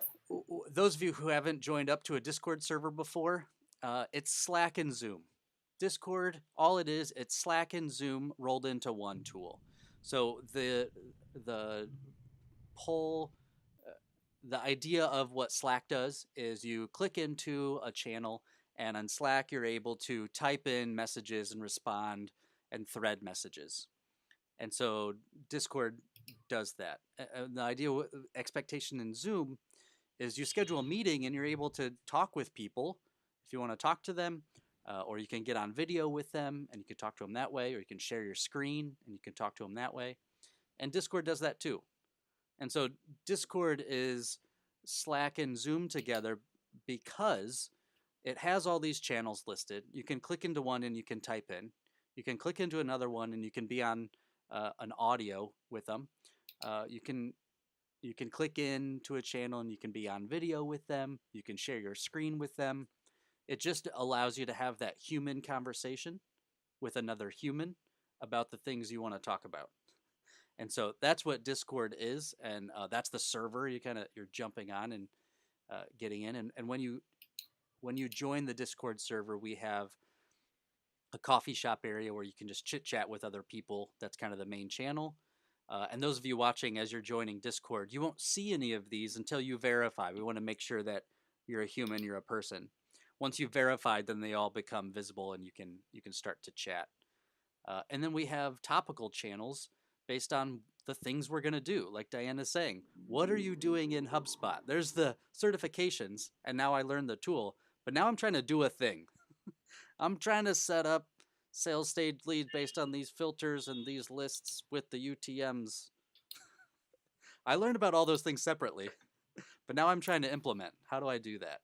Those of you who haven't joined up to a Discord server before, it's Slack and Zoom. Discord, all it is, it's Slack and Zoom rolled into one tool. So the idea of what Slack does is you click into a channel, and on Slack you're able to type in messages and respond and thread messages. And so Discord does that. The idea, expectation in Zoom is you schedule a meeting and you're able to talk with people if you want to talk to them, or you can get on video with them and you can talk to them that way, or you can share your screen and you can talk to them that way. And Discord does that too. And so Discord is Slack and Zoom together because it has all these channels listed. You can click into one and you can type in. You can click into another one and you can be on an audio with them. You can click into a channel and you can be on video with them. You can share your screen with them. It just allows you to have that human conversation with another human about the things you want to talk about. And so that's what Discord is, and that's the server you're jumping on and getting in. And when you join the Discord server, we have a coffee shop area where you can just chit chat with other people. That's kind of the main channel. And those of you watching as you're joining Discord, you won't see any of these until you verify. We want to make sure that you're a human, you're a person. Once you've verified, then they all become visible and you can start to chat. And then we have topical channels based on the things we're going to do. Like Diana's saying, what are you doing in HubSpot? There's the certifications, and now I learned the tool, but now I'm trying to do a thing. I'm trying to set up sales stage leads based on these filters and these lists with the UTMs. I learned about all those things separately, but now I'm trying to implement. How do I do that?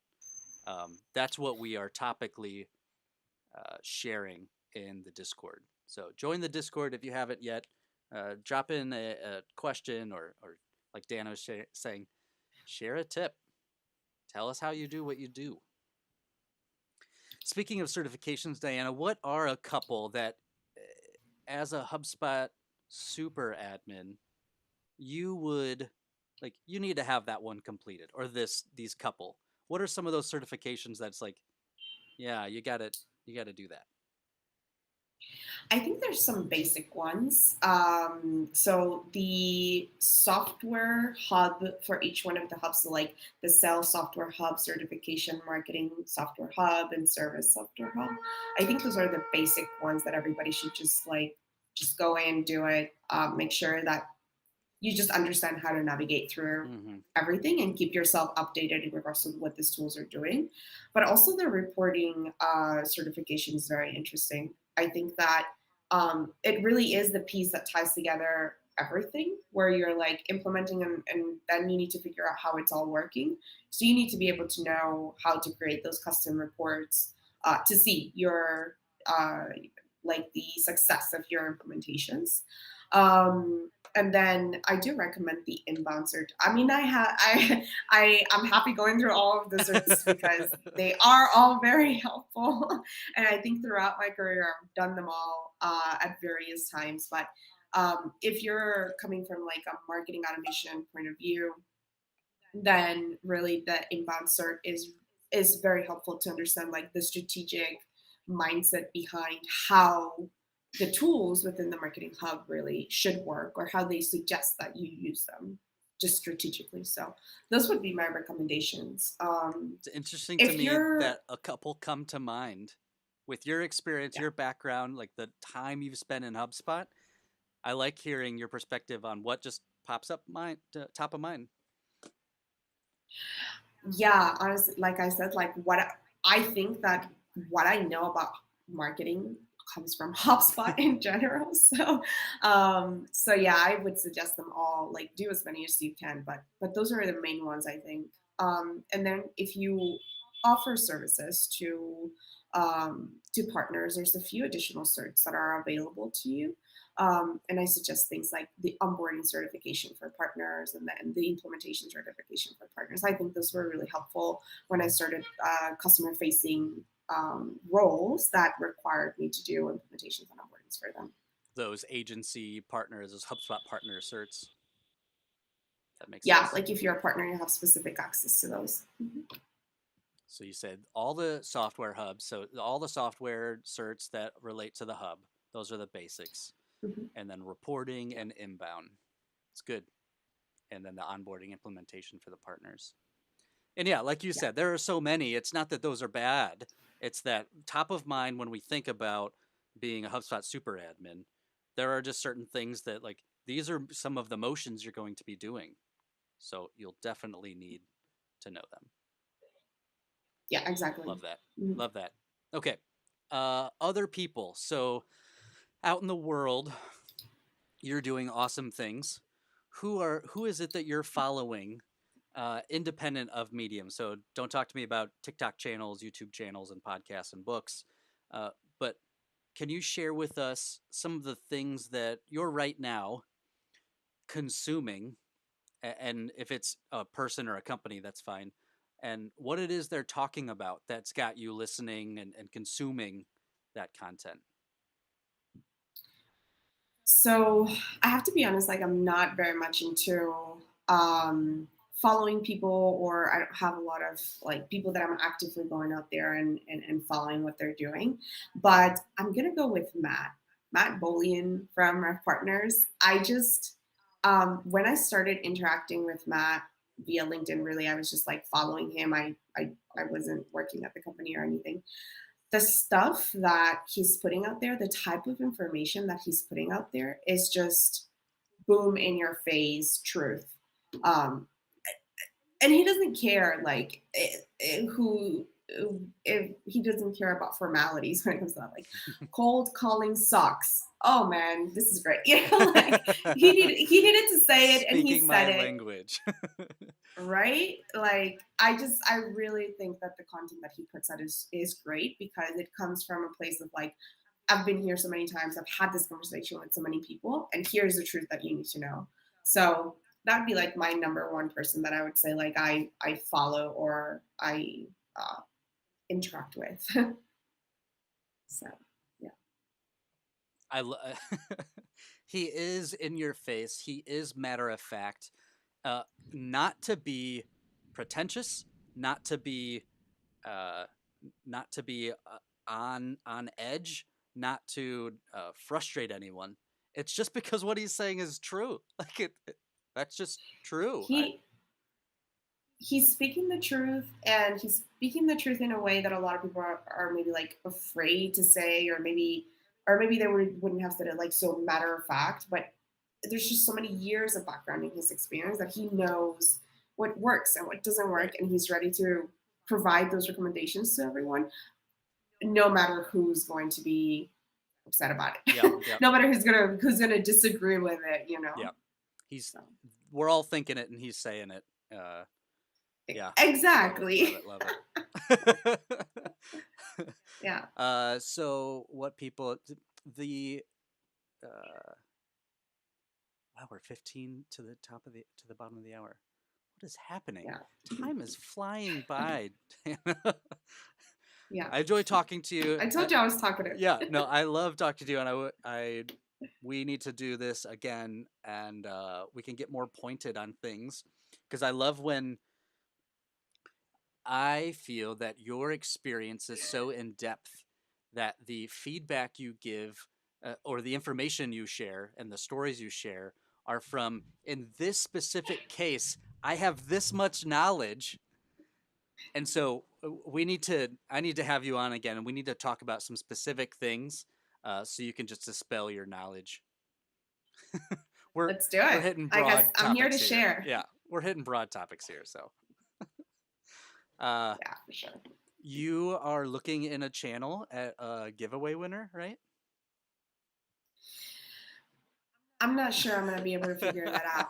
That's what we are topically sharing in the Discord. So join the Discord if you haven't yet. Drop in a question or like Dan was saying, share a tip. Tell us how you do what you do. Speaking of certifications, Diana, what are a couple that, as a HubSpot Super Admin, you would like? You need to have that one completed, or these couple. What are some of those certifications that's like, yeah, you gotta do that? I think there's some basic ones. So the software hub for each one of the hubs, so like the sales software hub, certification marketing software hub, and service software hub. I think those are the basic ones that everybody should just go in, do it, make sure that you just understand how to navigate through everything and keep yourself updated in regards to what these tools are doing. But also the reporting certification is very interesting. I think that it really is the piece that ties together everything, where you're like implementing and then you need to figure out how it's all working. So you need to be able to know how to create those custom reports to see your like the success of your implementations. And then I do recommend the inbound cert. I mean, I'm happy going through all of the certs because they are all very helpful. And I think throughout my career, I've done them all at various times. But if you're coming from like a marketing automation point of view, then really the inbound cert is very helpful to understand like the strategic mindset behind how the tools within the marketing hub really should work, or how they suggest that you use them just strategically. So those would be my recommendations. It's interesting to me that a couple come to mind with your experience, your background, like the time you've spent in HubSpot. I like hearing your perspective on what just pops up top of mind. Yeah, honestly, like I said, like I think that what I know about marketing comes from HubSpot in general. So yeah, I would suggest them all. Like do as many as you can, but those are the main ones, I think. And then if you offer services to partners, there's a few additional certs that are available to you. And I suggest things like the onboarding certification for partners and then the implementation certification for partners. I think those were really helpful when I started customer facing roles that required me to do implementations and onboardings for them. Those agency partners, those HubSpot partner certs. That makes sense. Yeah, sense. like if you're a partner, you have specific access to those. So you said all the software hubs, so all the software certs that relate to the hub, those are the basics. And then reporting and inbound. It's good. And then the onboarding implementation for the partners. And yeah, like you said, there are so many. It's not that those are bad. It's that top of mind when we think about being a HubSpot Super Admin, there are just certain things that like, these are some of the motions you're going to be doing. So you'll definitely need to know them. Yeah, exactly. Love that. Love that. Okay. Other people. So out in the world, you're doing awesome things. Who is it that you're following independent of Medium? So don't talk to me about TikTok channels, YouTube channels, and podcasts and books. But can you share with us some of the things that you're right now consuming? And if it's a person or a company, that's fine. And what it is they're talking about that's got you listening and consuming that content. So I have to be honest, like I'm not very much into following people, or I don't have a lot of like people that I'm actively going out there and following what they're doing. But I'm gonna go with Matt Bolian from Ref Partners. I just when I started interacting with Matt via LinkedIn, really, I was just like following him. I wasn't working at the company or anything. The stuff that he's putting out there, the type of information that he's putting out there is just boom in your face truth. And he doesn't care like who if he doesn't care about formalities when it comes to that, like cold calling sucks. Oh man, this is great. You know, like he needed to say it, and he Speaking said my it. language. Right? Like I really think that the content that he puts out is great because it comes from a place of like, I've been here so many times, I've had this conversation with so many people, and here's the truth that you need to know. So that'd be like my number one person that I would say like I follow or I interact with. So yeah. He is in your face. He is matter of fact. Not to be pretentious, not to be on edge, not to frustrate anyone. It's just because what he's saying is true. Like that's just true. He's speaking the truth, and he's speaking the truth in a way that a lot of people are maybe like afraid to say, or maybe they wouldn't have said it like so matter of fact. But there's just so many years of background in his experience that he knows what works and what doesn't work, and he's ready to provide those recommendations to everyone, no matter who's going to be upset about it. Yeah. No matter who's gonna disagree with it, you know. Yeah. We're all thinking it, and he's saying it. Yeah. Exactly. Love it. Yeah. So what people wow, we're 15 to the bottom of the hour. What is happening? Yeah. Time is flying by. Yeah. I enjoy talking to you. I told you I was talkative. Yeah, no, I love talking to you, and we need to do this again, and we can get more pointed on things, because I love when I feel that your experience is so in depth that the feedback you give or the information you share and the stories you share are from, in this specific case, I have this much knowledge. And so I need to have you on again, and we need to talk about some specific things so you can just dispel your knowledge. Let's do it. We're hitting broad I guess I'm here to topics share. Yeah, we're hitting broad topics here, so. Yeah, for sure. You are looking in a channel at a giveaway winner, right? I'm not sure I'm going to be able to figure that out.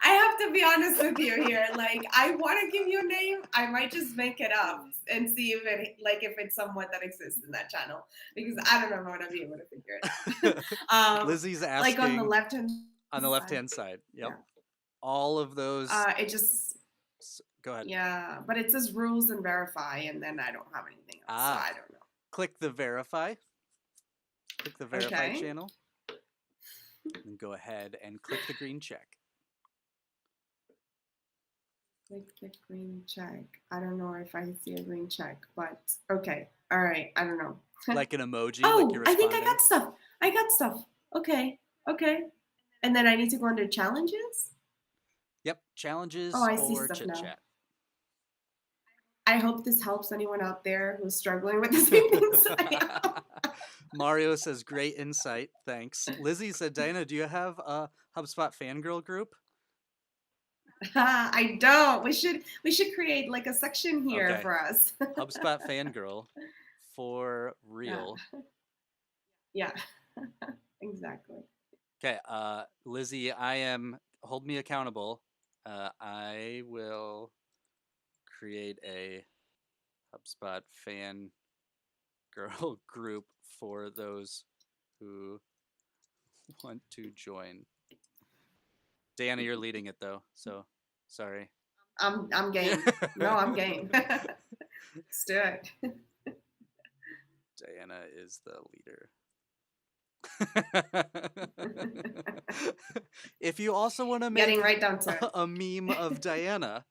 I have to be honest with you here. Like, I want to give you a name. I might just make it up and see if it's someone that exists in that channel, because I don't know if I'm going to be able to figure it out. Lizzie's asking. Like on the left-hand side. Yep. Yeah. All of those. It just. Go ahead. Yeah, but it says rules and verify, and then I don't have anything else, so I don't know. Click the verify. Click the verify channel. And go ahead and click the green check. Click the green check. I don't know if I see a green check, but okay. All right. I don't know. Like an emoji. Oh, like you're I think responding. I got stuff. Okay. And then I need to go under challenges? Yep. Challenges I see or stuff chit now. chat. I hope this helps anyone out there who's struggling with the same things I am. Mario says, great insight. Thanks. Lizzie said, Diana, do you have a HubSpot fangirl group? I don't. We should create like a section here for us. HubSpot fangirl for real. Yeah. Exactly. Okay, Lizzie, hold me accountable. I will create a HubSpot fan girl group for those who want to join. Diana, you're leading it though, so sorry. I'm game. No, I'm game. Let's do it. Diana is the leader. If you also want to make getting right down to it. A meme of Diana,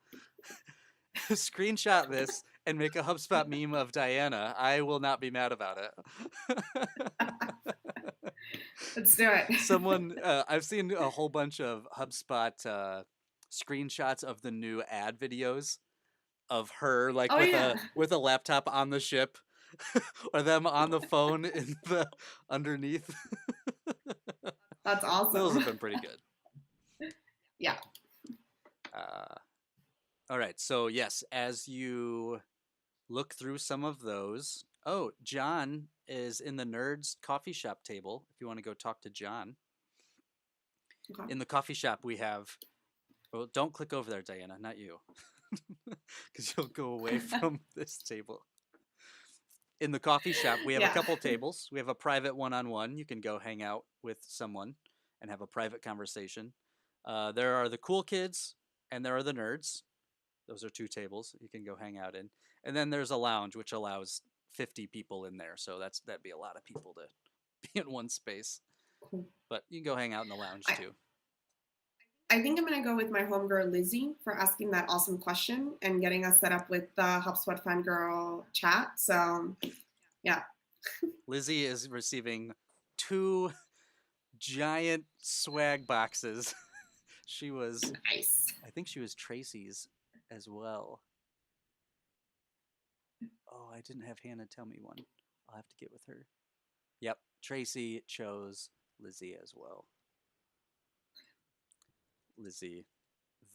screenshot this and make a HubSpot meme of Diana. I will not be mad about it. Let's do it. Someone, I've seen a whole bunch of HubSpot screenshots of the new ad videos of her like with a laptop on the ship, or them on the phone in the underneath. That's awesome. Those have been pretty good. Yeah. All right. So yes, as you look through some of those. Oh, John is in the Nerds coffee shop table. If you want to go talk to John. Okay. In the coffee shop, we have. Well, don't click over there, Diana. Not you, because you'll go away from this table. In the coffee shop, we have a Yeah. couple tables. We have a private one-on-one. You can go hang out with someone and have a private conversation. There are the cool kids, and there are the nerds. Those are two tables you can go hang out in. And then there's a lounge, which allows 50 people in there. So that'd be a lot of people to be in one space. Cool. But you can go hang out in the lounge too. I think I'm going to go with my homegirl Lizzie for asking that awesome question and getting us set up with the HubSpot Fangirl chat. So, yeah. Lizzie is receiving 2 giant swag boxes. She was nice. I think she was Tracy's as well. Oh, I didn't have Hannah tell me one. I'll have to get with her. Yep, Tracy chose Lizzie as well. Lizzie,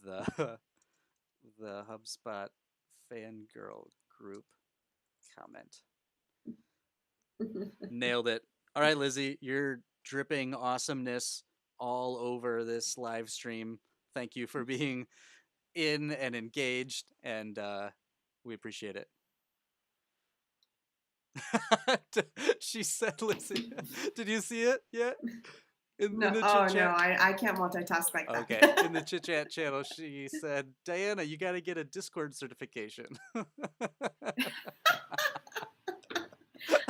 the HubSpot fangirl group comment. Nailed it. All right, Lizzie, you're dripping awesomeness all over this live stream. Thank you for being in and engaged, and we appreciate it. She said, Lizzie, did you see it yet? No, in the oh chit no, chat? I can't multitask like that. Okay, in the chit chat channel, she said, Diana, you got to get a Discord certification.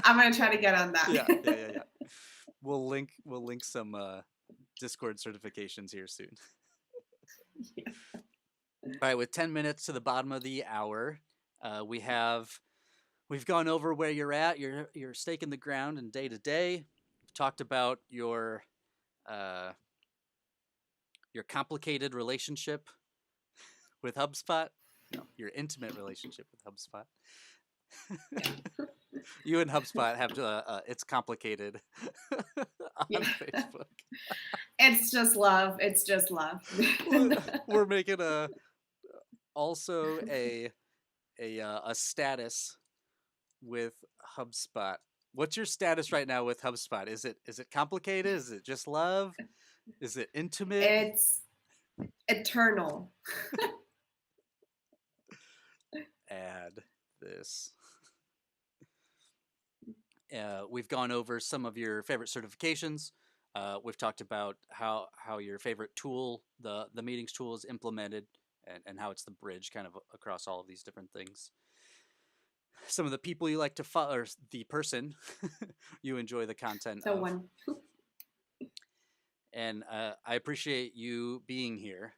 I'm gonna try to get on that. Yeah. We'll link some Discord certifications here soon. Yeah. All right, with 10 minutes to the bottom of the hour, we've gone over where you're at, your stake in the ground and day to day. We've talked about your complicated relationship with HubSpot. No, your intimate relationship with HubSpot. You and HubSpot have to, it's complicated on Facebook. It's just love. It's just love. We're making also a status with HubSpot. What's your status right now with HubSpot? Is it complicated? Is it just love? Is it intimate? It's eternal. Add this. We've gone over some of your favorite certifications. We've talked about how your favorite tool, the meetings tool, is implemented, and how it's the bridge kind of across all of these different things. Some of the people you like to follow, or the person you enjoy the content of. One. And I appreciate you being here.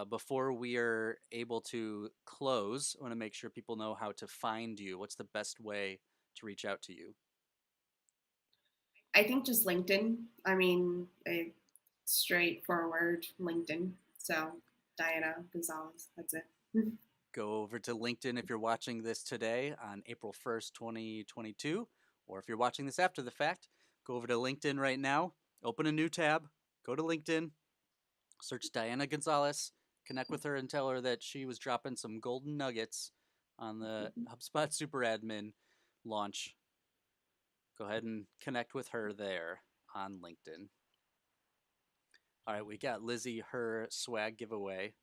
Before we are able to close, I want to make sure people know how to find you. What's the best way to reach out to you? I think just LinkedIn. I mean, a straightforward LinkedIn. So Diana Gonzalez, that's it. Go over to LinkedIn if you're watching this today on April 1st, 2022, or if you're watching this after the fact, go over to LinkedIn right now, open a new tab, go to LinkedIn, search Diana Gonzalez, connect with her and tell her that she was dropping some golden nuggets on the HubSpot Super Admin launch. Go ahead and connect with her there on LinkedIn. All right, we got Lizzie, her swag giveaway.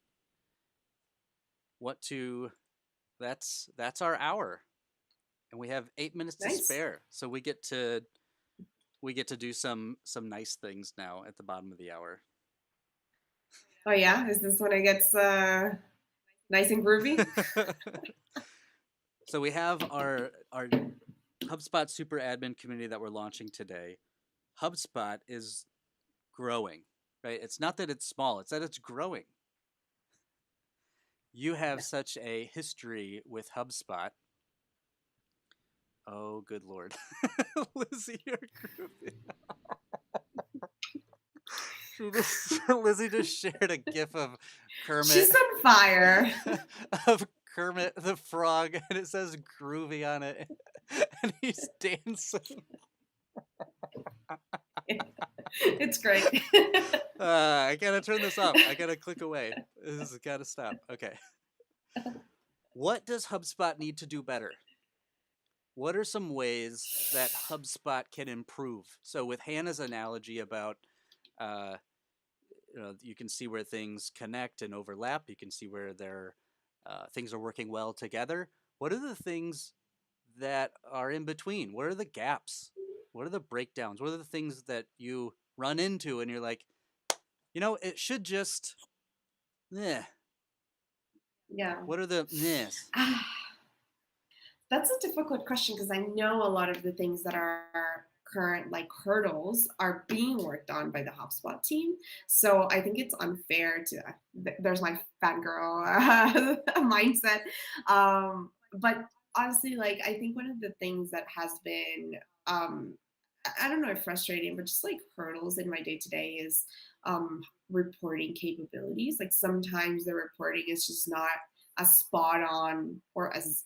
That's our hour, and we have 8 minutes to spare. So we get to do some nice things now at the bottom of the hour. Oh yeah, is this when it gets nice and groovy? So we have our HubSpot Super Admin community that we're launching today. HubSpot is growing, right? It's not that it's small; it's that it's growing. You have such a history with HubSpot. Oh, good Lord. Lizzie, you're groovy. Lizzie just shared a gif of Kermit. She's on fire. Of Kermit the Frog, and it says groovy on it. And he's dancing. It's great. I gotta turn this off. I gotta click away. This has gotta stop. Okay. What does HubSpot need to do better? What are some ways that HubSpot can improve? So with Hannah's analogy about, you can see where things connect and overlap. You can see where things are working well together. What are the things that are in between? What are the gaps? What are the breakdowns? What are the things that you run into and you're like, it should just, eh. Yeah. What are the mehs? That's a difficult question because I know a lot of the things that are current like hurdles are being worked on by the HubSpot team. So I think it's unfair to there's my fangirl mindset. But honestly, like I think one of the things that has been I don't know if frustrating, but just like hurdles in my day to day is reporting capabilities. Like sometimes the reporting is just not as spot on or as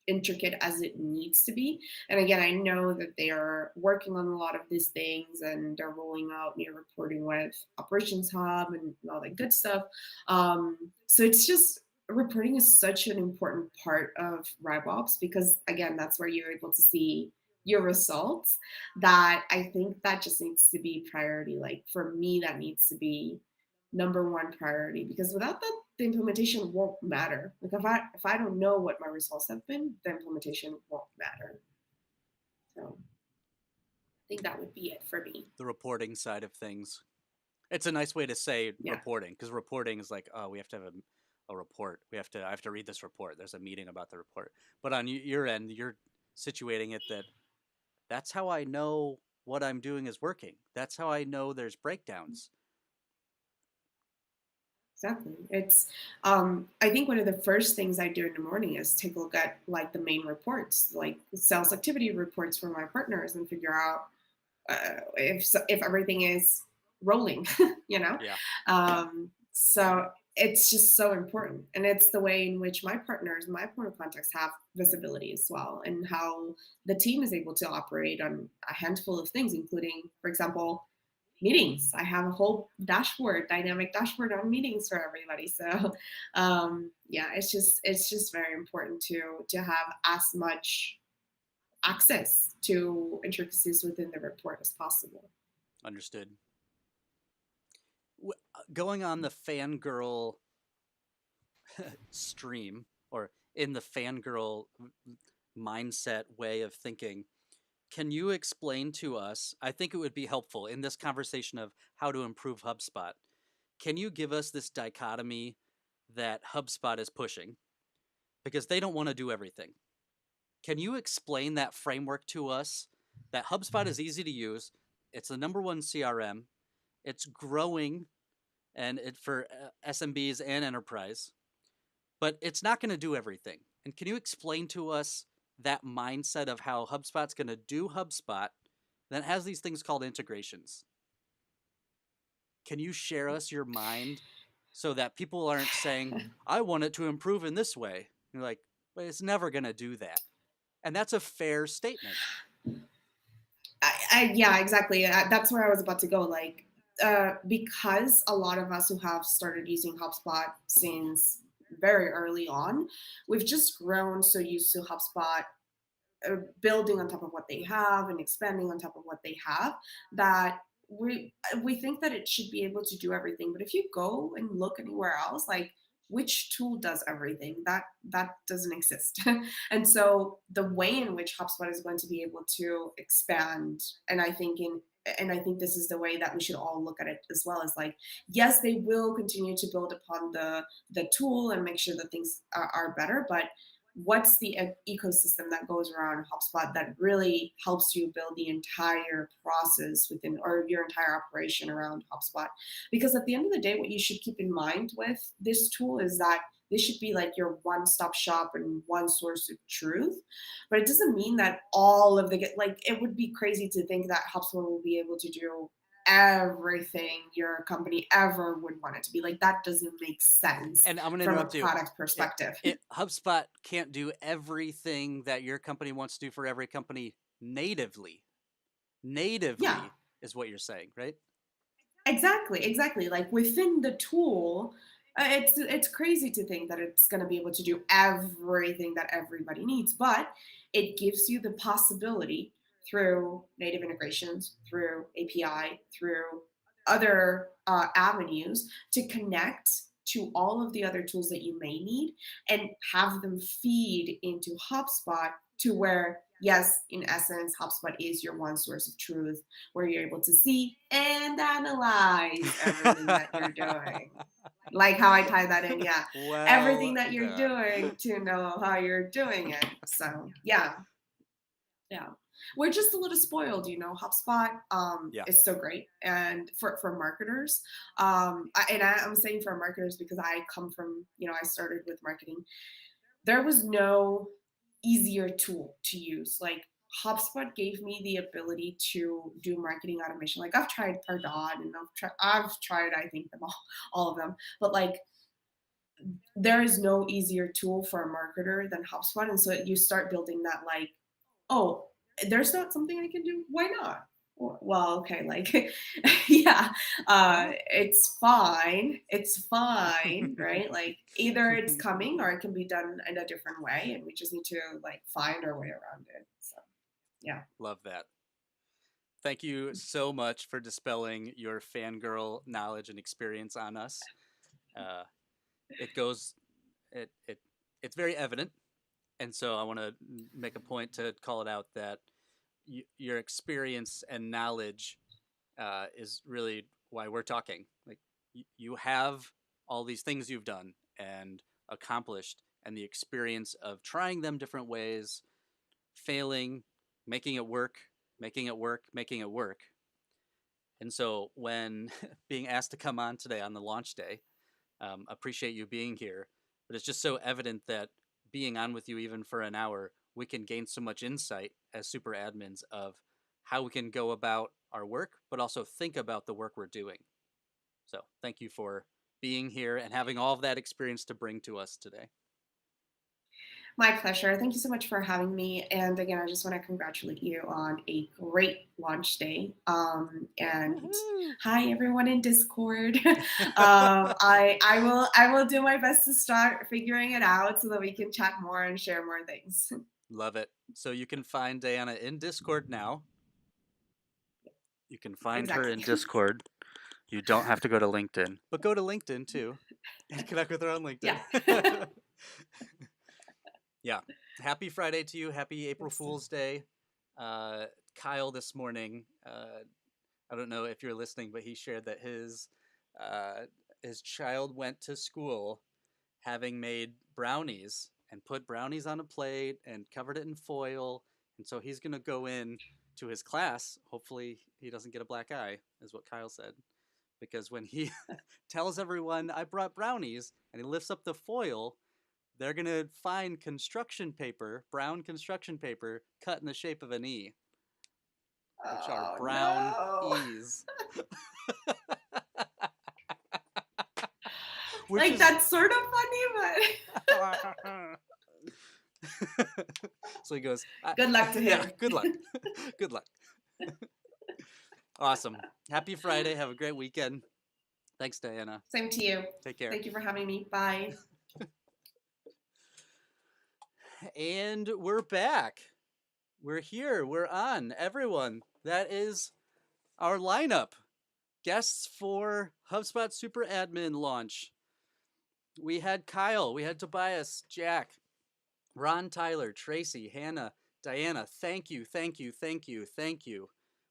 intricate as it needs to be. And again, I know that they are working on a lot of these things and they're rolling out new reporting with Operations Hub and all that good stuff. So it's just reporting is such an important part of RevOps because again, that's where you're able to see your results that I think that just needs to be priority. Like for me, that needs to be number one priority because without that, the implementation won't matter. Like if I don't know what my results have been, the implementation won't matter. So I think that would be it for me. The reporting side of things. It's a nice way to say reporting because reporting is like, oh, we have to have a report. I have to read this report. There's a meeting about the report. But on your end, you're situating it that's how I know what I'm doing is working. That's how I know there's breakdowns. Exactly. It's I think one of the first things I do in the morning is take a look at like the main reports, like sales activity reports for my partners and figure out if everything is rolling, you know? Yeah. So it's just so important. And it's the way in which my partners, my point of contacts have visibility as well, and how the team is able to operate on a handful of things, including, for example, meetings. I have a whole dashboard, dynamic dashboard on meetings for everybody. So yeah, it's just very important to have as much access to intricacies within the report as possible. Understood. Going on the fangirl stream or in the fangirl mindset way of thinking, can you explain to us, I think it would be helpful in this conversation of how to improve HubSpot, can you give us this dichotomy that HubSpot is pushing? Because they don't want to do everything. Can you explain that framework to us? That HubSpot is easy to use. It's the number one CRM. It's growing and for SMBs and enterprise, but it's not going to do everything. And can you explain to us that mindset of how HubSpot's going to do HubSpot that has these things called integrations? Can you share us your mind so that people aren't saying, I want it to improve in this way? You're like, but it's never going to do that. And that's a fair statement. Yeah, exactly. That's where I was about to go. Like, because a lot of us who have started using HubSpot since very early on, we've just grown so used to HubSpot building on top of what they have and expanding on top of what they have that we think that it should be able to do everything. But if you go and look anywhere else, like which tool does everything, that doesn't exist. And so the way in which HubSpot is going to be able to expand, and I think this is the way that we should all look at it as well, as like, yes, they will continue to build upon the tool and make sure that things are better, but what's the ecosystem that goes around HubSpot that really helps you build the entire process within or your entire operation around HubSpot? Because at the end of the day, what you should keep in mind with this tool is that this should be like your one-stop shop and one source of truth. But it doesn't mean that all of like it would be crazy to think that HubSpot will be able to do everything your company ever would want it to be. Like that doesn't make sense. And I'm going to from interrupt a you. Product perspective. HubSpot can't do everything that your company wants to do for every company natively. Yeah. Is what you're saying, right? Exactly. Like within the tool, It's crazy to think that it's going to be able to do everything that everybody needs, but it gives you the possibility through native integrations, through API, through other avenues to connect to all of the other tools that you may need and have them feed into HubSpot to where, yes, in essence, HubSpot is your one source of truth where you're able to see and analyze everything that you're doing. Like how I tie that in, yeah. Well Everything that you're done. doing to know how you're doing it. So yeah. We're just a little spoiled, HubSpot is so great, and for marketers, I'm saying for marketers because I come from, I started with marketing. There was no easier tool to use. Like HubSpot gave me the ability to do marketing automation. Like I've tried Pardot and I've tried I think them all of them, but like there is no easier tool for a marketer than HubSpot, and so you start building that like, oh, there's not something I can do. Why not? Well, okay, like, yeah, it's fine. It's fine, right? Like, either it's coming or it can be done in a different way, and we just need to like find our way around it. So, yeah. Love that. Thank you so much for dispelling your fangirl knowledge and experience on us. It's very evident, and so I want to make a point to call it out that your experience and knowledge is really why we're talking. Like you have all these things you've done and accomplished, and the experience of trying them different ways, failing, making it work, making it work, making it work. And so when being asked to come on today on the launch day, appreciate you being here, but it's just so evident that being on with you even for an hour, we can gain so much insight as super admins of how we can go about our work, but also think about the work we're doing. So thank you for being here and having all of that experience to bring to us today. My pleasure. Thank you so much for having me. And again, I just want to congratulate you on a great launch day. And hi everyone in Discord. I will do my best to start figuring it out so that we can chat more and share more things. Love it. So you can find Diana in Discord now. You can find her in Discord. You don't have to go to LinkedIn, but go to LinkedIn too and connect with her on LinkedIn. Yeah. Yeah. Happy Friday to you. Happy April Fool's Day. Kyle this morning, I don't know if you're listening, but he shared that his child went to school having made brownies and put brownies on a plate and covered it in foil. And so he's going to go in to his class. Hopefully he doesn't get a black eye, is what Kyle said. Because when he tells everyone, I brought brownies, and he lifts up the foil, they're going to find construction paper, brown construction paper, cut in the shape of an E, which are brown E's. Like, that's sort of funny, but... So he goes, good luck to him. Yeah, good luck. Good luck. Awesome. Happy Friday. Have a great weekend. Thanks, Diana. Same to you. Take care. Thank you for having me. Bye. And we're back. We're here. We're on. Everyone, that is our lineup. Guests for HubSpot Super Admin launch. We had Kyle. We had Tobias, Jack, Ron, Tyler, Tracy, Hannah, Diana. Thank you, thank you, thank you, thank you.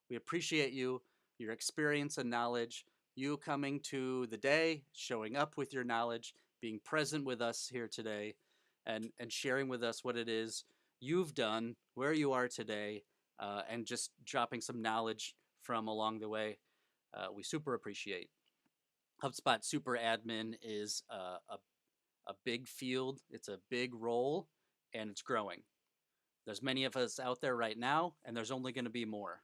We appreciate you, your experience and knowledge, you coming to the day, showing up with your knowledge, being present with us here today, and sharing with us what it is you've done, where you are today, and just dropping some knowledge from along the way. We super appreciate. HubSpot Super Admin is a big field. It's a big role, and it's growing. There's many of us out there right now, and there's only going to be more.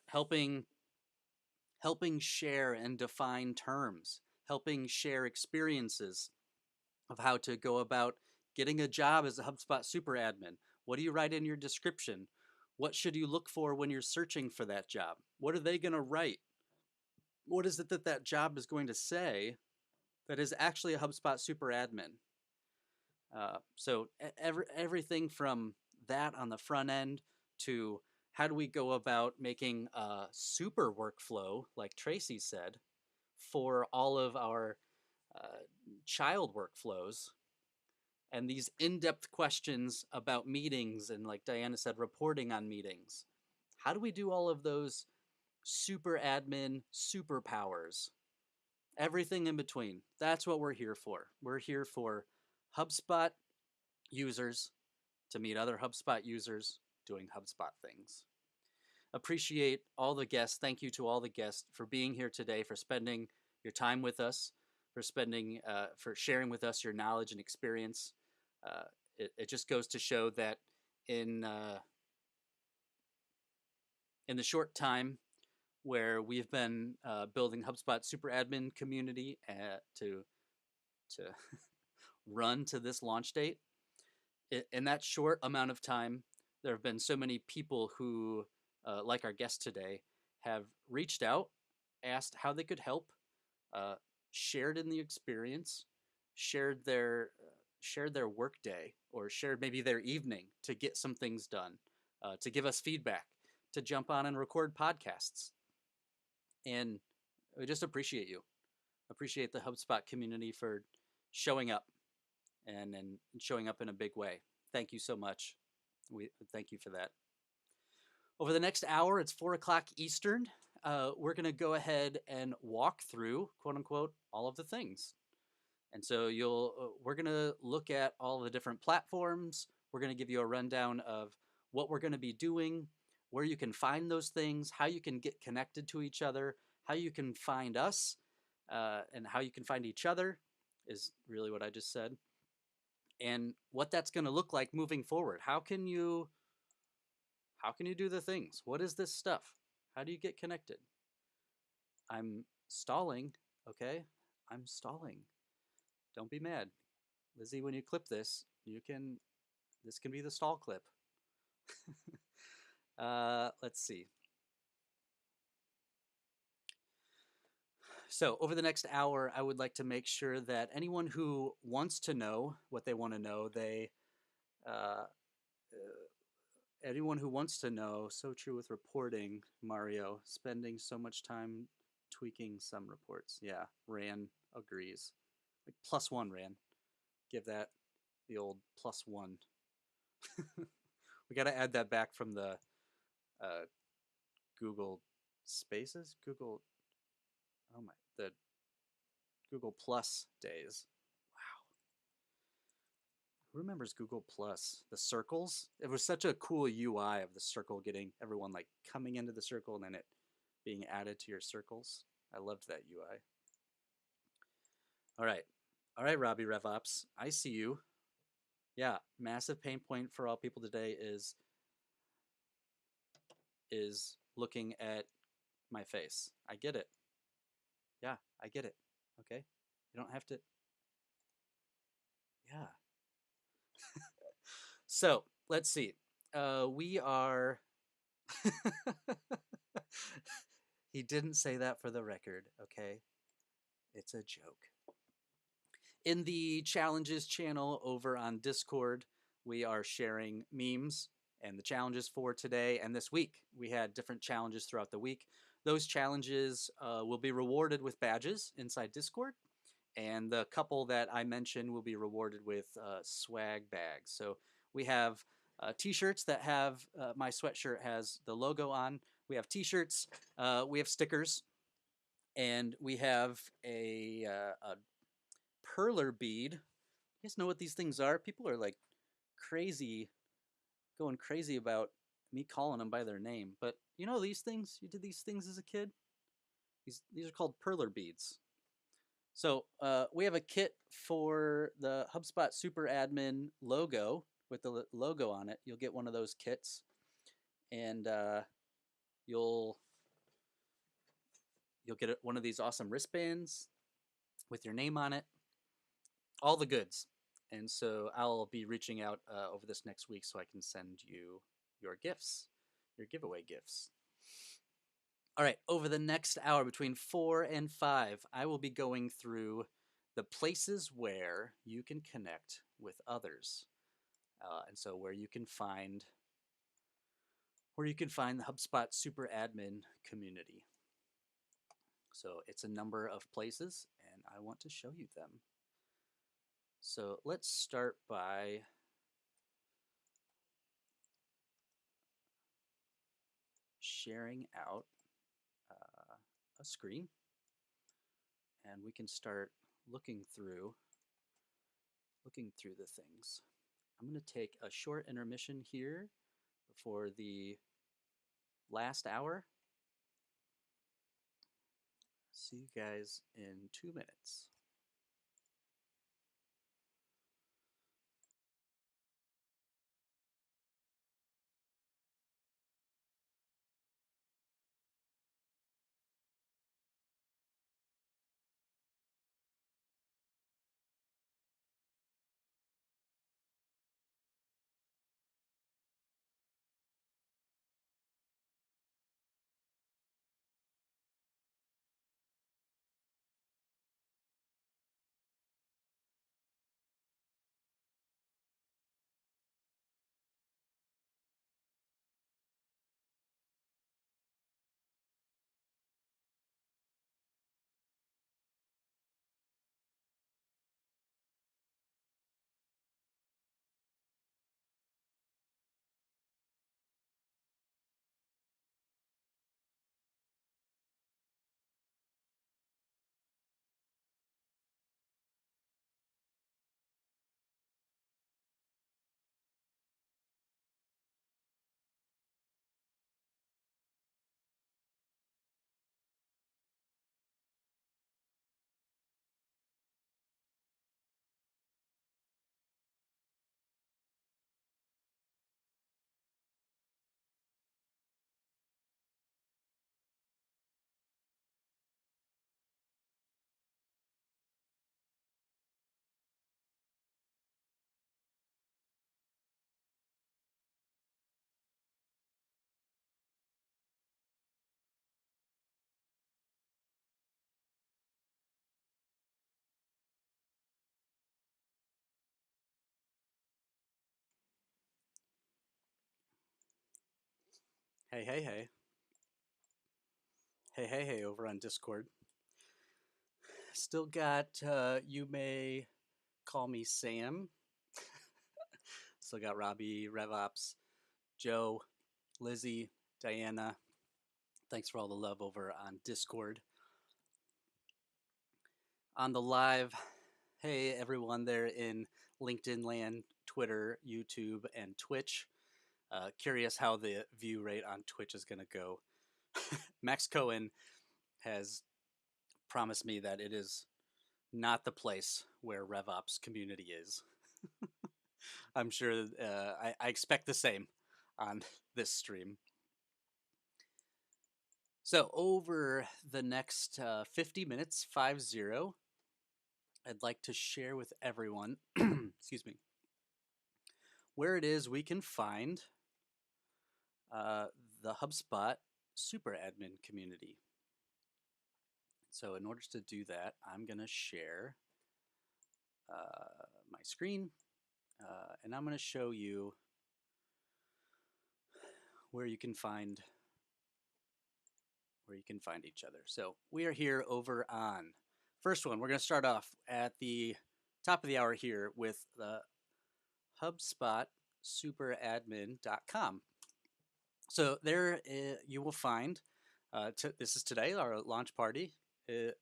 Helping share and define terms, helping share experiences of how to go about getting a job as a HubSpot Super Admin. What do you write in your description? What should you look for when you're searching for that job? What are they going to write? What is it that job is going to say? that is actually a HubSpot Super Admin. So everything from that on the front end to how do we go about making a super workflow, like Tracy said, for all of our child workflows, and these in-depth questions about meetings and, like Diana said, reporting on meetings. How do we do all of those super admin superpowers? Everything in between. That's what we're here for. We're here for HubSpot users to meet other HubSpot users doing HubSpot things. Appreciate all the guests. Thank you to all the guests for being here today, for spending your time with us, for sharing with us your knowledge and experience. It just goes to show that in the short time where we've been building HubSpot Super Admin community to run to this launch date, in that short amount of time, there have been so many people who, like our guest today, have reached out, asked how they could help, shared in the experience, shared their work day, or shared maybe their evening to get some things done, to give us feedback, to jump on and record podcasts. And we just appreciate you. Appreciate the HubSpot community for showing up and showing up in a big way. Thank you so much. We thank you for that. Over the next hour, it's 4 o'clock Eastern. We're going to go ahead and walk through, quote unquote, all of the things. And so we're going to look at all the different platforms. We're going to give you a rundown of what we're going to be doing, where you can find those things, how you can get connected to each other, how you can find us, and how you can find each other is really what I just said. And what that's going to look like moving forward. How can you do the things? What is this stuff? How do you get connected? I'm stalling, okay? I'm stalling. Don't be mad. Lizzie, when you clip this, this can be the stall clip. Let's see. So over the next hour, I would like to make sure that anyone who wants to know what they want to know, anyone who wants to know, so true with reporting, Mario, spending so much time tweaking some reports. Yeah, Ran agrees. Like +1, Ran. Give that the old +1. We got to add that back from the Google Spaces? the Google Plus days. Wow. Who remembers Google Plus? The circles? It was such a cool UI of the circle, getting everyone like coming into the circle and then it being added to your circles. I loved that UI. All right, Robbie RevOps, I see you. Yeah, massive pain point for all people today is looking at my face. I get it. Yeah, I get it. Okay? You don't have to. Yeah. So, let's see. We are. He didn't say that for the record, okay? It's a joke. In the challenges channel over on Discord, we are sharing memes and the challenges for today and this week. We had different challenges throughout the week. Those challenges will be rewarded with badges inside Discord. And the couple that I mentioned will be rewarded with swag bags. So we have t-shirts that have, my sweatshirt has the logo on. We have t-shirts, we have stickers, and we have a perler bead. You guys know what these things are? People are like going crazy about me calling them by their name. But you know these things? You did these things as a kid? These are called perler beads. So we have a kit for the HubSpot Super Admin logo with the logo on it. You'll get one of those kits, and you'll get one of these awesome wristbands with your name on it. All the goods. And so I'll be reaching out over this next week so I can send you your gifts, your giveaway gifts. All right, over the next hour between 4 and 5, I will be going through the places where you can connect with others. And so where you can find the HubSpot Super Admin community. So it's a number of places, and I want to show you them. So let's start by sharing out a screen, and we can start looking through the things. I'm going to take a short intermission here before the last hour. See you guys in 2 minutes. Hey, hey, hey. Hey, hey, hey, over on Discord. Still got, you may call me Sam. Still got Robbie, RevOps, Joe, Lizzie, Diana. Thanks for all the love over on Discord. On the live, hey everyone there in LinkedIn land, Twitter, YouTube, and Twitch. Curious how the view rate on Twitch is going to go. Max Cohen has promised me that it is not the place where RevOps community is. I'm sure I expect the same on this stream. So over the next 50 minutes, 50, I'd like to share with everyone, excuse me, where it is we can find the HubSpot Super Admin community. So in order to do that, I'm going to share my screen, and I'm going to show you where you can find each other. So we are here over on first one. We're going to start off at the top of the hour here with the HubSpot superadmin.com. So there you will find, this is today, our launch party.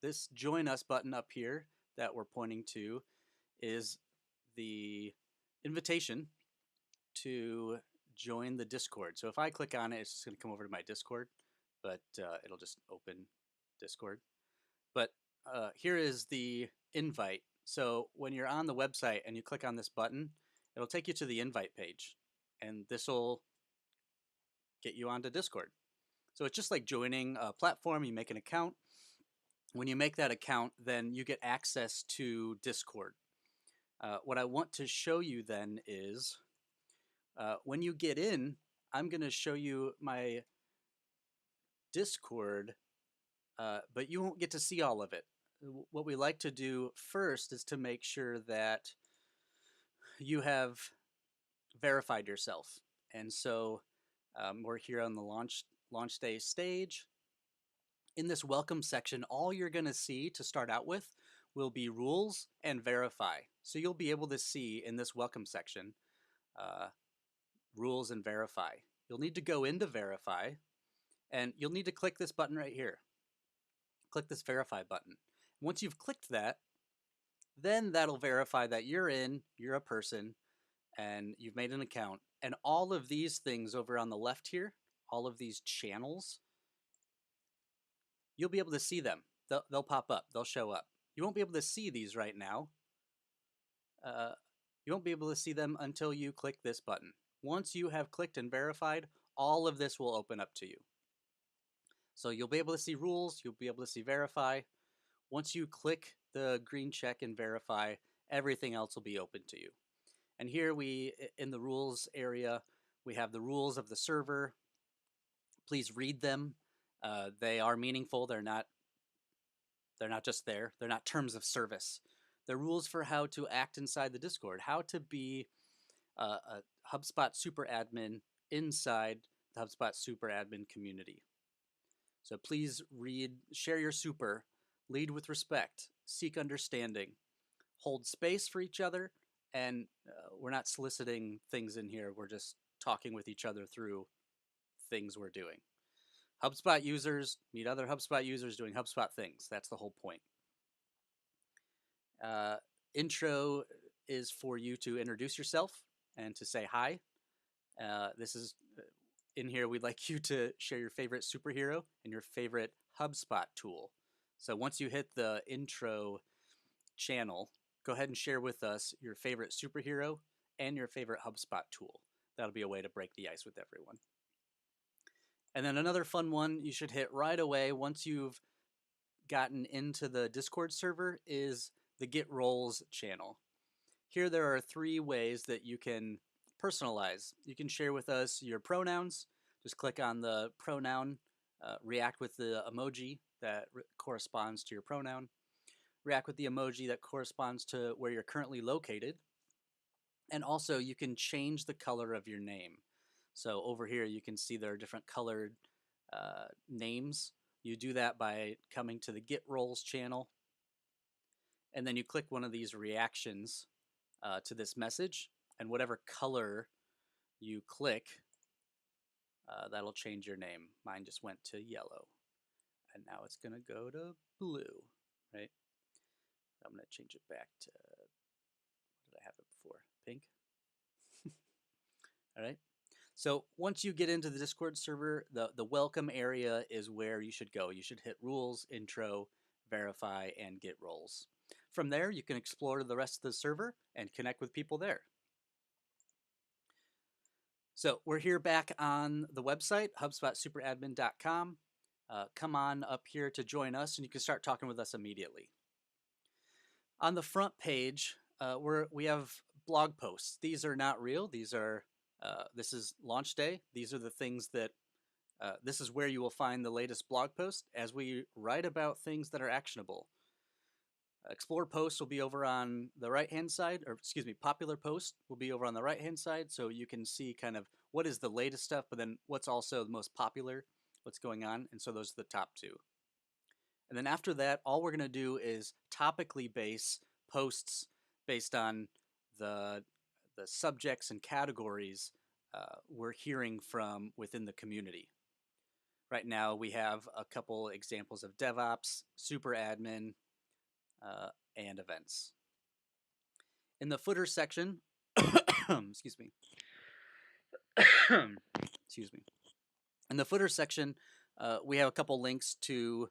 This join us button up here that we're pointing to is the invitation to join the Discord. So if I click on it, it's just going to come over to my Discord, but it'll just open Discord. But here is the invite. So when you're on the website and you click on this button, it'll take you to the invite page, and this will get you onto Discord. So it's just like joining a platform. You make an account. When you make that account, then you get access to Discord. What I want to show you then is when you get in, I'm going to show you my Discord, but you won't get to see all of it. what we like to do first is to make sure that you have verified yourself. And so we're here on the launch day stage. In this welcome section, all you're going to see to start out with will be rules and verify. So you'll be able to see in this welcome section rules and verify. You'll need to go into verify, and you'll need to click this button right here. Click this verify button. Once you've clicked that, then that'll verify that you're a person, and you've made an account. And all of these things over on the left here, all of these channels, you'll be able to see them. They'll pop up. They'll show up. You won't be able to see these right now. You won't be able to see them until you click this button. Once you have clicked and verified, all of this will open up to you. So you'll be able to see rules. You'll be able to see verify. Once you click the green check and verify, everything else will be open to you. And here in the rules area, we have the rules of the server. Please read them. They are meaningful. They're not just there. They're not terms of service. They're rules for how to act inside the Discord, how to be a HubSpot Super Admin inside the HubSpot Super Admin community. So please read, share your super, lead with respect, seek understanding, hold space for each other, and we're not soliciting things in here. We're just talking with each other through things we're doing. HubSpot users meet other HubSpot users doing HubSpot things. That's the whole point. Intro is for you to introduce yourself and to say hi. This is in here. We'd like you to share your favorite superhero and your favorite HubSpot tool. So once you hit the intro channel, go ahead and share with us your favorite superhero and your favorite HubSpot tool. That'll be a way to break the ice with everyone. And then another fun one you should hit right away once you've gotten into the Discord server is the Get Roles channel. Here there are 3 ways that you can personalize. You can share with us your pronouns. Just click on the pronoun, react with the emoji that corresponds to your pronoun. React with the emoji that corresponds to where you're currently located. And also you can change the color of your name. So over here you can see there are different colored names. You do that by coming to the Get Roles channel, and then you click one of these reactions to this message, and whatever color you click, that'll change your name. Mine just went to yellow, and now it's going to go to blue, right? I'm going to change it back to, what did I have it before? Pink? All right. So once you get into the Discord server, the welcome area is where you should go. You should hit rules, intro, verify, and get roles. From there, you can explore the rest of the server and connect with people there. So we're here back on the website, HubSpotSuperAdmin.com. Come on up here to join us, and you can start talking with us immediately. On the front page, we have blog posts. These are not real. These are this is launch day. These are the things that this is where you will find the latest blog post as we write about things that are actionable. Explore posts will be over on the right-hand side, or excuse me, popular post will be over on the right-hand side, so you can see kind of what is the latest stuff, but then what's also the most popular, what's going on, and so those are the top 2. And then after that, all we're going to do is topically base posts based on the subjects and categories we're hearing from within the community. Right now, we have a couple examples of DevOps, Super Admin, and events. In the footer section, excuse me. Excuse me. In the footer section, we have a couple links to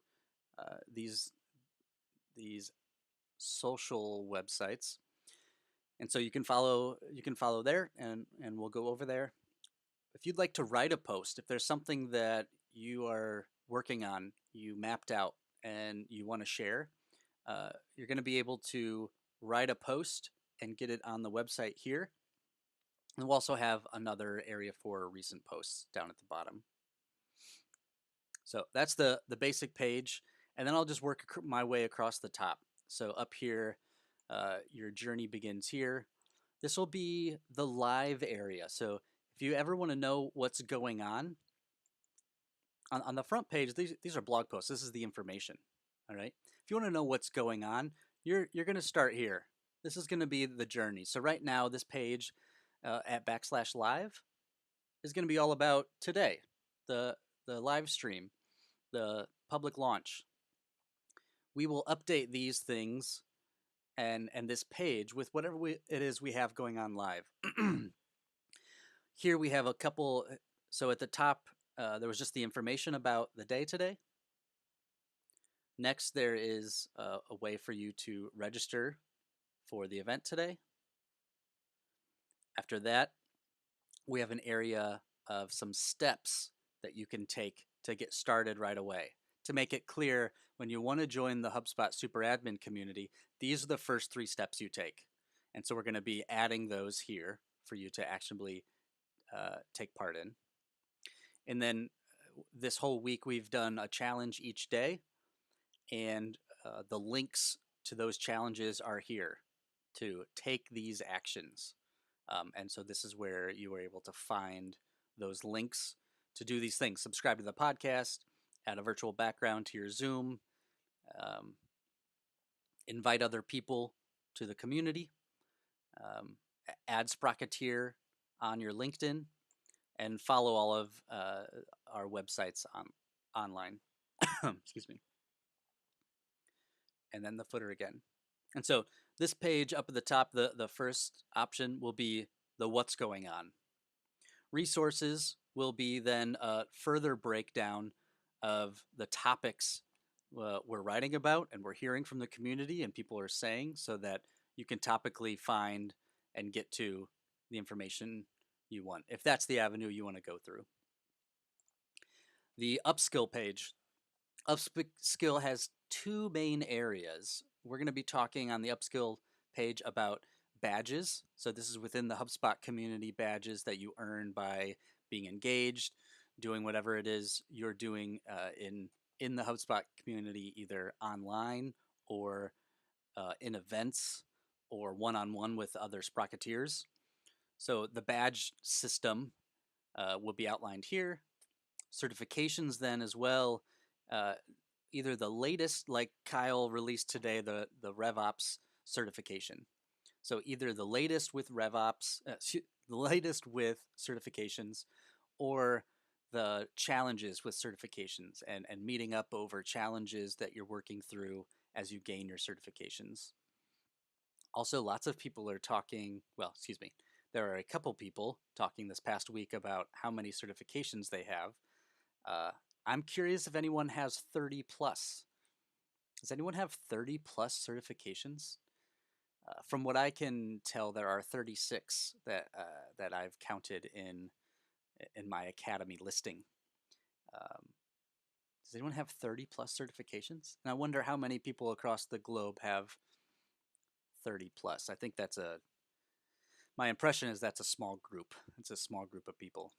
these social websites, and so you can follow there, and we'll go over there. If you'd like to write a post, if there's something that you are working on, you mapped out, and you want to share, you're going to be able to write a post and get it on the website here. And we'll also have another area for recent posts down at the bottom. So that's the basic page. And then I'll just work my way across the top. So up here, your journey begins here. This will be the live area. So if you ever want to know what's going on the front page, these are blog posts. This is the information. All right. If you want to know what's going on, you're going to start here. This is going to be the journey. So right now, this page at /live is going to be all about today, the live stream, the public launch. We will update these things and this page with whatever it is we have going on live. Here we have a couple. So at the top, there was just the information about the day today. Next, there is a way for you to register for the event today. After that, we have an area of some steps that you can take to get started right away. To make it clear, when you want to join the HubSpot Super Admin community, these are the first 3 steps you take. And so we're going to be adding those here for you to actionably take part in. And then this whole week, we've done a challenge each day. And the links to those challenges are here to take these actions. And so this is where you were able to find those links to do these things. Subscribe to the podcast, add a virtual background to your Zoom, invite other people to the community, add Sprocketeer on your LinkedIn, and follow all of our websites online. Excuse me. And then the footer again. And so this page up at the top, the first option will be the what's going on. Resources will be then a further breakdown of the topics we're writing about and we're hearing from the community and people are saying, so that you can topically find and get to the information you want, if that's the avenue you want to go through. The upskill page. Upskill has 2 main areas. We're going to be talking on the upskill page about badges. So this is within the HubSpot community, badges that you earn by being engaged, doing whatever it is you're doing in the HubSpot community, either online or in events or one-on-one with other Sprocketeers. So the badge system will be outlined here. Certifications then as well, either the latest, like Kyle released today, the RevOps certification. So either the latest with RevOps, the latest with certifications, or the challenges with certifications and meeting up over challenges that you're working through as you gain your certifications. Also, lots of people are talking, well, excuse me, there are a couple people talking this past week about how many certifications they have. I'm curious if anyone has 30 plus. Does anyone have 30 plus certifications? From what I can tell, there are 36 that I've counted in my Academy listing. Does anyone have 30 plus certifications? And I wonder how many people across the globe have 30 plus. I think my impression is that's a small group. It's a small group of people.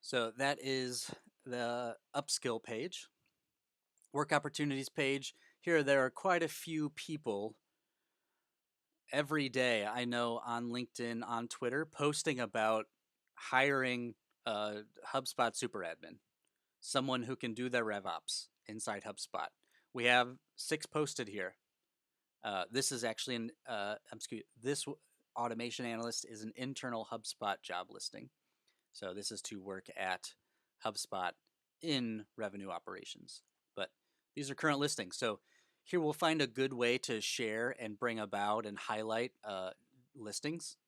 So that is the upskill page. Work opportunities page. Here there are quite a few people every day, I know, on LinkedIn, on Twitter, posting about hiring a HubSpot Super Admin, someone who can do their RevOps inside HubSpot. We have 6 posted here. This is actually this automation analyst is an internal HubSpot job listing. So this is to work at HubSpot in revenue operations. But these are current listings. So here we'll find a good way to share and bring about and highlight listings.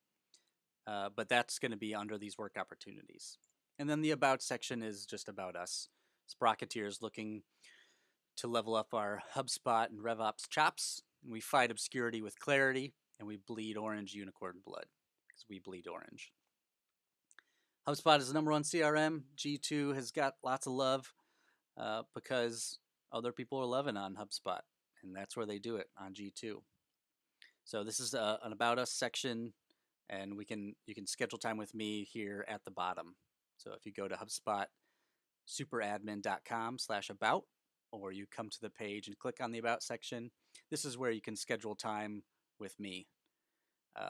But that's going to be under these work opportunities. And then the about section is just about us, Sprocketeers looking to level up our HubSpot and RevOps chops. And we fight obscurity with clarity, and we bleed orange unicorn blood because we bleed orange. HubSpot is the #1 CRM. G2 has got lots of love because other people are loving on HubSpot, and that's where they do it, on G2. So this is an About Us section, and you can schedule time with me here at the bottom. So if you go to HubSpot superadmin.com/about, or you come to the page and click on the About section. This is where you can schedule time with me.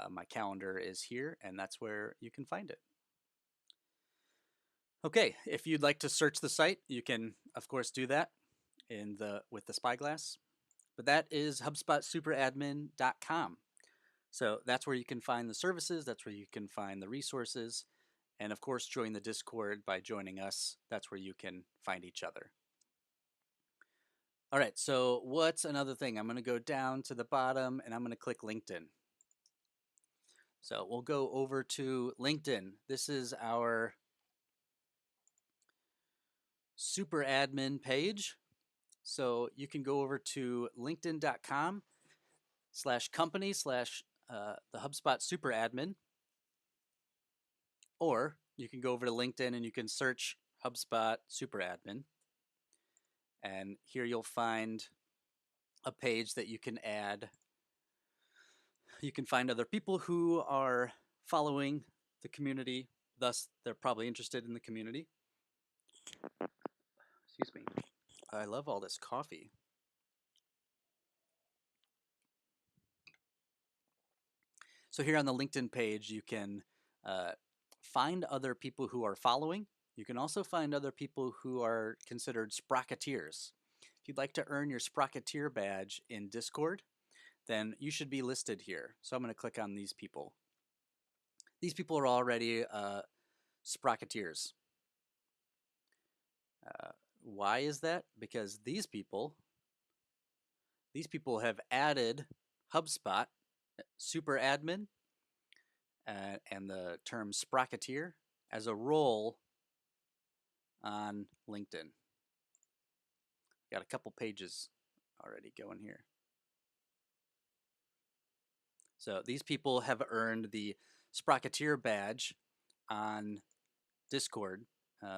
My calendar is here, and that's where you can find it. Okay, if you'd like to search the site, you can, of course, do that with the spyglass. But that is HubSpotSuperAdmin.com. So that's where you can find the services, that's where you can find the resources, and of course, join the Discord by joining us. That's where you can find each other. All right, so what's another thing? I'm going to go down to the bottom and I'm going to click LinkedIn. So we'll go over to LinkedIn. This is our super admin page. So you can go over to linkedin.com/company/the HubSpot Super Admin, or you can go over to LinkedIn and you can search HubSpot Super Admin. And here you'll find a page that you can add. You can find other people who are following the community, thus they're probably interested in the community. Excuse me. I love all this coffee. So here on the LinkedIn page, you can find other people who are following. You can also find other people who are considered Sprocketeers. If you'd like to earn your Sprocketeer badge in Discord, then you should be listed here. So I'm going to click on these people. These people are already Sprocketeers. Why is that? Because these people have added HubSpot Super Admin and the term Sprocketeer as a role on LinkedIn. Got a couple pages already going here. So these people have earned the Sprocketeer badge on Discord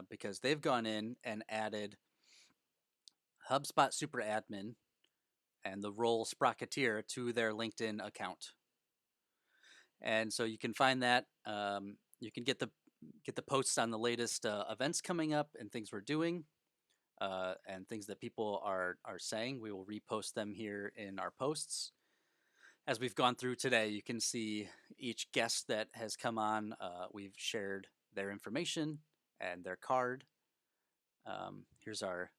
because they've gone in and added HubSpot Super Admin and the role Sprocketeer to their LinkedIn account. And so you can find that. You can get the posts on the latest events coming up and things we're doing and things that people are saying. We will repost them here in our posts. As we've gone through today, you can see each guest that has come on. We've shared their information and their card. Here's our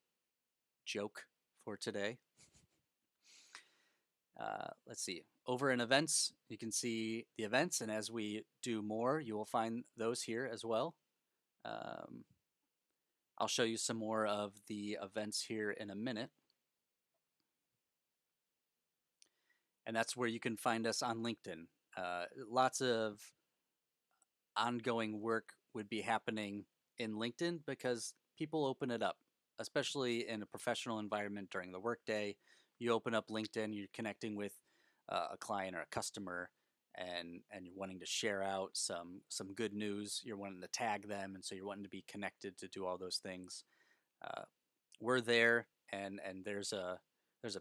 joke for today. Let's see. Over in events, you can see the events, and as we do more, you will find those here as well. I'll show you some more of the events here in a minute. And that's where you can find us on LinkedIn. Lots of ongoing work would be happening in LinkedIn because people open it up, especially in a professional environment during the workday. You open up LinkedIn, you're connecting with a client or a customer, and you're wanting to share out some good news. You're wanting to tag them, and so you're wanting to be connected to do all those things. We're there, and there's a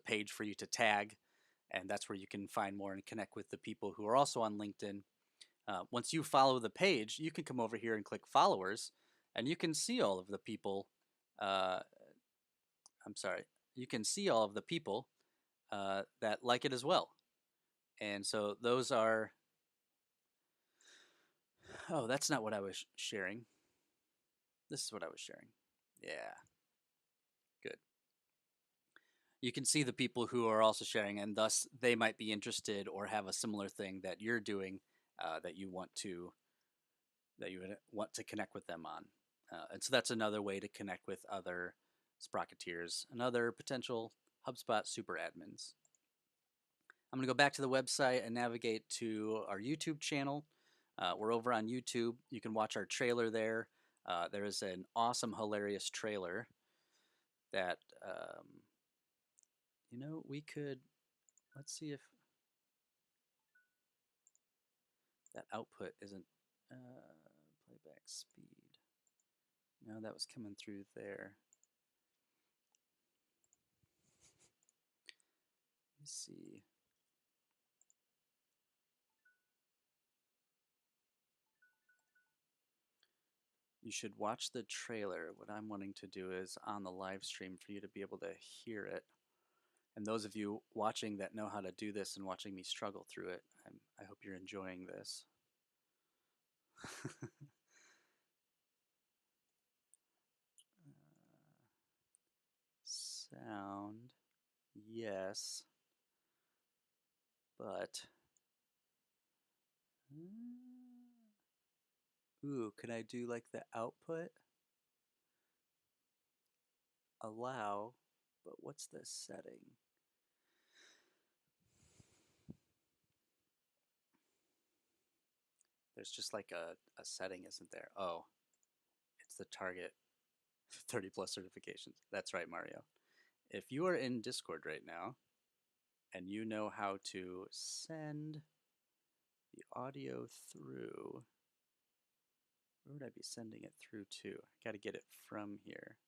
page for you to tag, and that's where you can find more and connect with the people who are also on LinkedIn. Once you follow the page, you can come over here and click followers, and you can see all of the people. You can see all of the people that like it as well. And so those are, oh, that's not what I was sharing. This is what I was sharing. Yeah, good. You can see the people who are also sharing, and thus they might be interested or have a similar thing that you're doing that you want to connect with them on. And so that's another way to connect with other Sprocketeers and other potential HubSpot super admins. I'm going to go back to the website and navigate to our YouTube channel. We're over on YouTube. You can watch our trailer there. There is an awesome, hilarious trailer that, we could, let's see if that output isn't playback speed. No, that was coming through there. Let me see. should watch the trailer. What I'm wanting to do is on the live stream for you to be able to hear it. And those of you watching that know how to do this and watching me struggle through it, I hope you're enjoying this. Sound, yes, but ooh, can I do like the output? Allow, but what's the setting? There's just like a setting, isn't there? Oh, it's the target 30 plus certifications. That's right, Mario. If you are in Discord right now and you know how to send the audio through, where would I be sending it through to? I got to get it from here.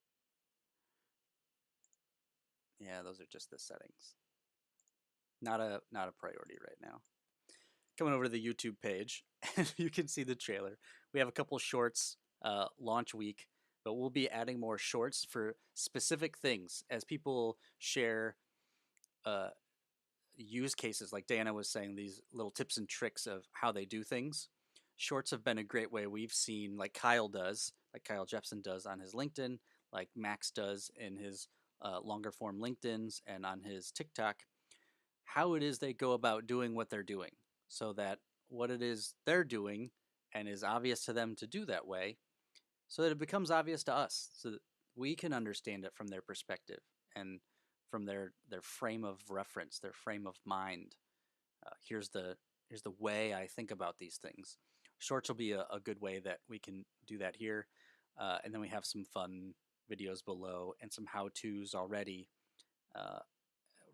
Yeah, those are just the settings. Not a priority right now. Coming over to the YouTube page, and you can see the trailer. We have a couple shorts launch week, but we'll be adding more shorts for specific things as people share use cases, like Dana was saying, these little tips and tricks of how they do things. Shorts have been a great way. We've seen, like Kyle Jepson does on his LinkedIn, like Max does in his longer form LinkedIn's and on his TikTok, how it is they go about doing what they're doing, so that what it is they're doing and is obvious to them to do that way, so that it becomes obvious to us, so that we can understand it from their perspective and from their frame of reference, their frame of mind. Here's the way I think about these things. Shorts will be a good way that we can do that here. And then we have some fun videos below and some how-tos already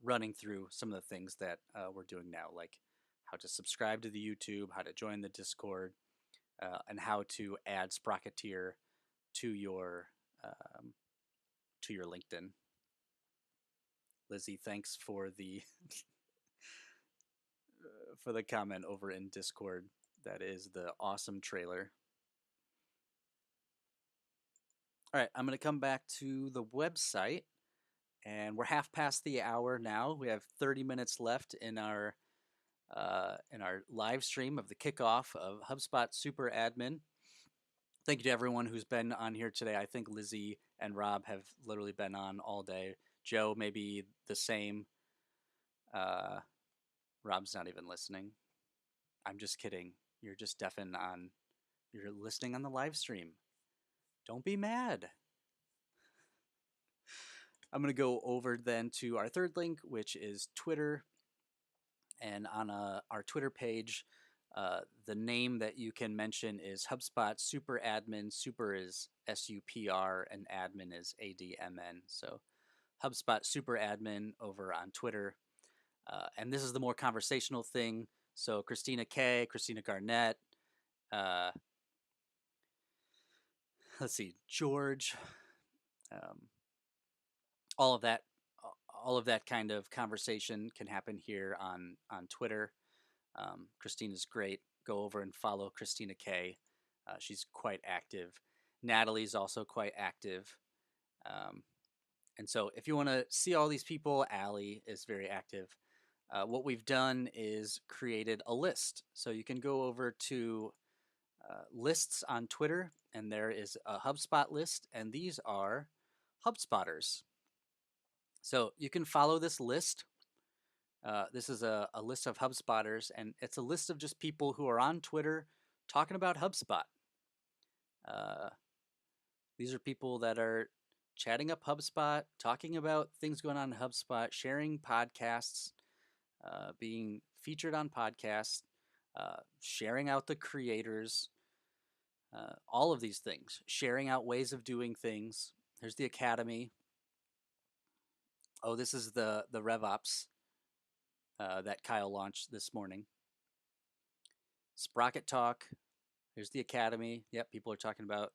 running through some of the things that we're doing now, like how to subscribe to the YouTube, how to join the Discord, and how to add Sprocketeer to your LinkedIn. Lizzie, thanks for the for the comment over in Discord. That is the awesome trailer. All right, I'm going to come back to the website, and we're half past the hour now. We have 30 minutes left in our live stream of the kickoff of HubSpot Super Admin. Thank you to everyone who's been on here today. I think Lizzie and Rob have literally been on all day. Joe, maybe the same. Rob's not even listening. I'm just kidding. You're just deafened on. You're listening on the live stream. Don't be mad. I'm going to go over then to our third link, which is Twitter. And on our Twitter page, the name that you can mention is HubSpot Super Admin. Super is SUPR and admin is ADMN. So HubSpot Super Admin over on Twitter. And this is the more conversational thing. So Christina K, Christina Garnett, let's see, George, all of that kind of conversation can happen here on Twitter. Christina's great. Go over and follow Christina K. She's quite active. Natalie's also quite active. And so if you want to see all these people, Allie is very active. What we've done is created a list. So you can go over to lists on Twitter, and there is a HubSpot list, and these are HubSpotters. So you can follow this list. This is a list of HubSpotters, and it's a list of just people who are on Twitter talking about HubSpot. These are people that are chatting up HubSpot, talking about things going on in HubSpot, sharing podcasts, being featured on podcasts, sharing out the creators, all of these things, sharing out ways of doing things. There's the Academy. Oh, this is the RevOps that Kyle launched this morning. Sprocket Talk. Here's the Academy. Yep, people are talking about,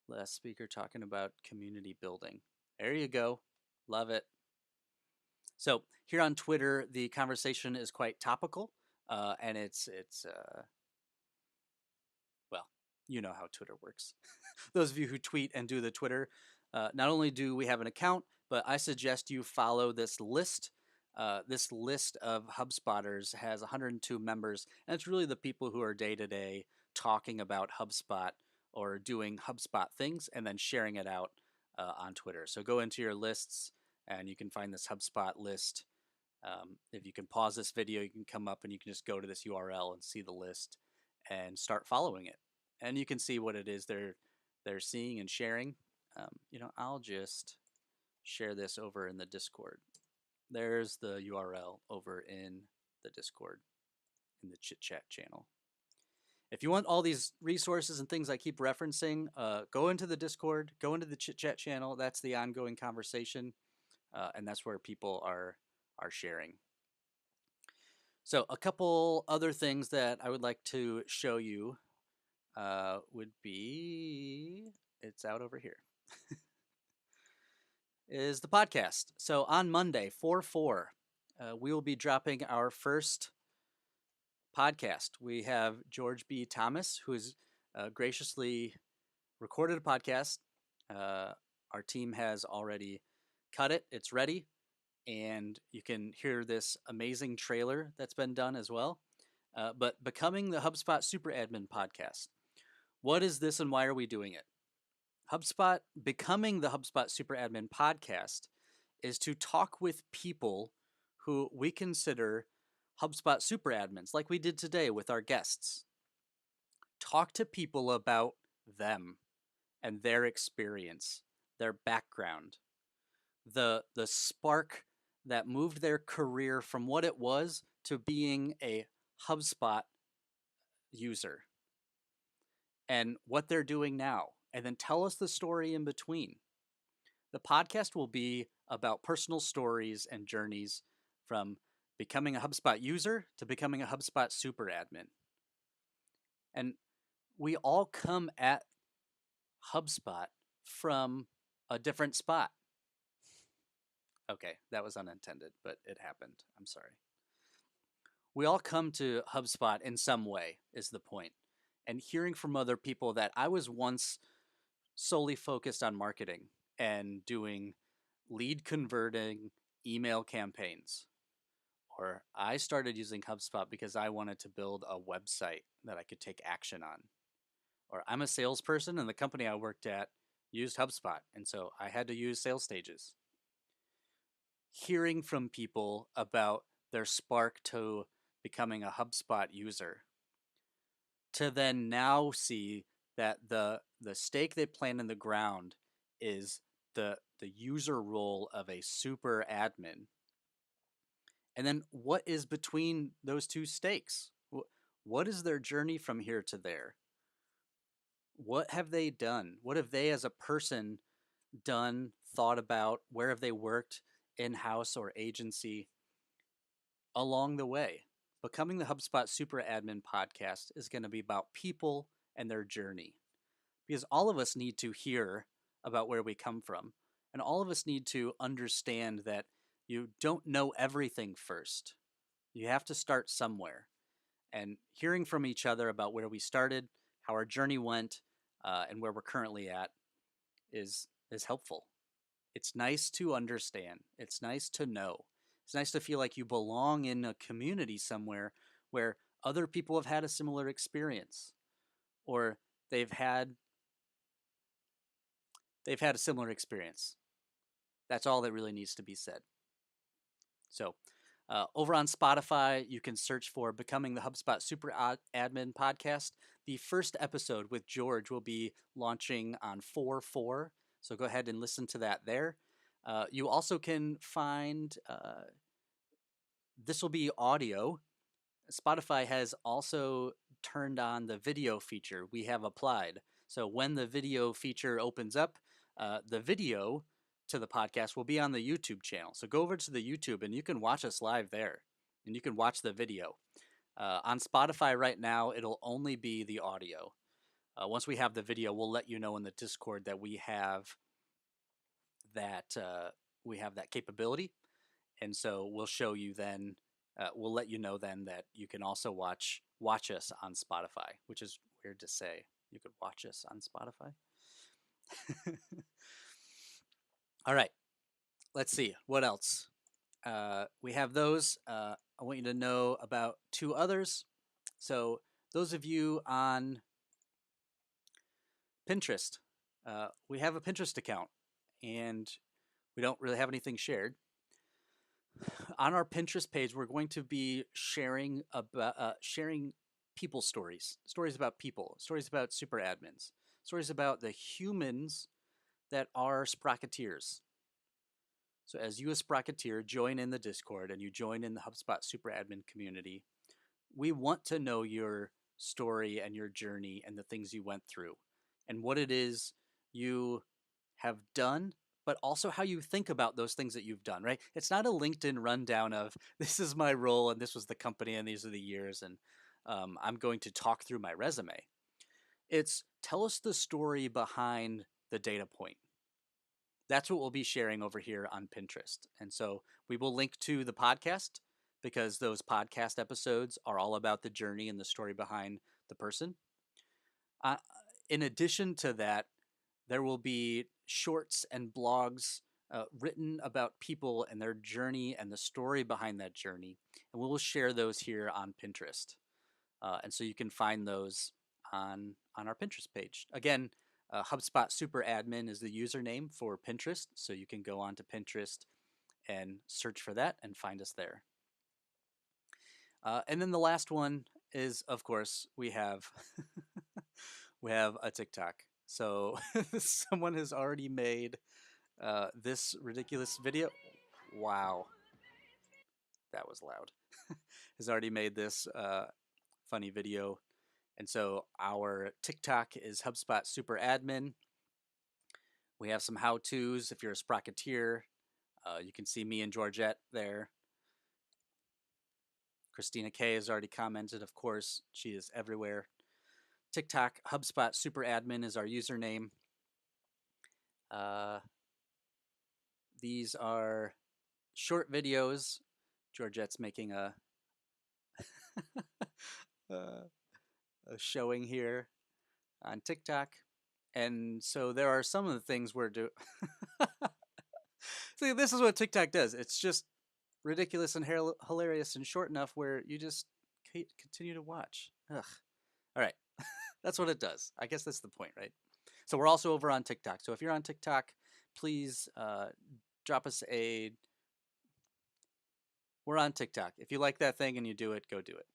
last speaker talking about community building. There you go. Love it. So here on Twitter, the conversation is quite topical, and it's well, you know how Twitter works. Those of you who tweet and do the Twitter, not only do we have an account, but I suggest you follow this list. This list of HubSpotters has 102 members, and it's really the people who are day to day talking about HubSpot or doing HubSpot things and then sharing it out on Twitter. So go into your lists and you can find this HubSpot list. If you can pause this video, you can come up and you can just go to this URL and see the list and start following it. And you can see what it is they're seeing and sharing. I'll just share this over in the Discord. There's the URL over in the Discord, in the chit chat channel. If you want all these resources and things I keep referencing, go into the Discord, go into the chit chat channel. That's the ongoing conversation, and that's where people are sharing. So a couple other things that I would like to show you would be, it's out over here, is the podcast. So on Monday, 4/4, we will be dropping our first podcast. We have George B. Thomas, who has graciously recorded a podcast. Our team has already cut it. It's ready. And you can hear this amazing trailer that's been done as well. But Becoming the HubSpot Super Admin podcast. What is this and why are we doing it? Becoming the HubSpot Super Admin podcast is to talk with people who we consider HubSpot Super Admins, like we did today with our guests. Talk to people about them and their experience, their background, the spark that moved their career from what it was to being a HubSpot user and what they're doing now, and then tell us the story in between. The podcast will be about personal stories and journeys from becoming a HubSpot user to becoming a HubSpot Super Admin. And we all come at HubSpot from a different spot. Okay, that was unintended, but it happened. I'm sorry. We all come to HubSpot in some way, is the point. And hearing from other people that I was once solely focused on marketing and doing lead converting email campaigns. Or I started using HubSpot because I wanted to build a website that I could take action on. Or I'm a salesperson and the company I worked at used HubSpot, and so I had to use sales stages. Hearing from people about their spark to becoming a HubSpot user, to then now see that the stake they plant in the ground is the user role of a super admin. And then what is between those two stakes? What is their journey from here to there? What have they done? What have they as a person done, thought about? Where have they worked, in-house or agency, along the way? Becoming the HubSpot Super Admin podcast is going to be about people and their journey. Because all of us need to hear about where we come from. And all of us need to understand that you don't know everything first. You have to start somewhere. And hearing from each other about where we started, how our journey went, and where we're currently at is helpful. It's nice to understand. It's nice to know. It's nice to feel like you belong in a community somewhere where other people have had a similar experience, or they've had a similar experience. That's all that really needs to be said. So over on Spotify, you can search for Becoming the HubSpot Super Admin podcast. The first episode with George will be launching on 4/4. So go ahead and listen to that there. You also can find, this will be audio. Spotify has also turned on the video feature. We have applied. So when the video feature opens up, the video to the podcast will be on the YouTube channel. So go over to the YouTube and you can watch us live there. And you can watch the video. On Spotify right now, it'll only be the audio. Once we have the video, we'll let you know in the Discord that we have that capability. And so we'll show you then, we'll let you know then that you can also watch us on Spotify, which is weird to say. you could watch us on Spotify. All right, let's see what else. We have those. I want you to know about 2 others. So those of you on Pinterest, we have a Pinterest account, and we don't really have anything shared. On our Pinterest page, we're going to be sharing people stories about people, stories about super admins, stories about the humans that are Sprocketeers. So as you, a Sprocketeer, join in the Discord and you join in the HubSpot Super Admin community, we want to know your story and your journey and the things you went through and what it is you have done, but also how you think about those things that you've done, right? It's not a LinkedIn rundown of this is my role and this was the company and these are the years and I'm going to talk through my resume. It's tell us the story behind the data point. That's what we'll be sharing over here on Pinterest. And so we will link to the podcast because those podcast episodes are all about the journey and the story behind the person. In addition to that, there will be shorts and blogs written about people and their journey and the story behind that journey. And we will share those here on Pinterest. And so you can find those on our Pinterest page. Again, HubSpot Super Admin is the username for Pinterest. So you can go onto Pinterest and search for that and find us there. And then the last one is, of course, we have we have a TikTok. So someone has already made this ridiculous video. Wow, that was loud. Has already made this funny video. And so our TikTok is HubSpot Super Admin. We have some how-tos if you're a Sprocketeer. You can see me and Georgette there. Christina K has already commented, of course. She is everywhere. TikTok, HubSpot Super Admin is our username. These are short videos. Georgette's making a, a showing here on TikTok. And so there are some of the things we're doing. See, this is what TikTok does. It's just ridiculous and hilarious and short enough where you just continue to watch. Ugh. All right. That's what it does. I guess that's the point, right? So we're also over on TikTok. So if you're on TikTok, please drop us a... We're on TikTok. If you like that thing and you do it, go do it.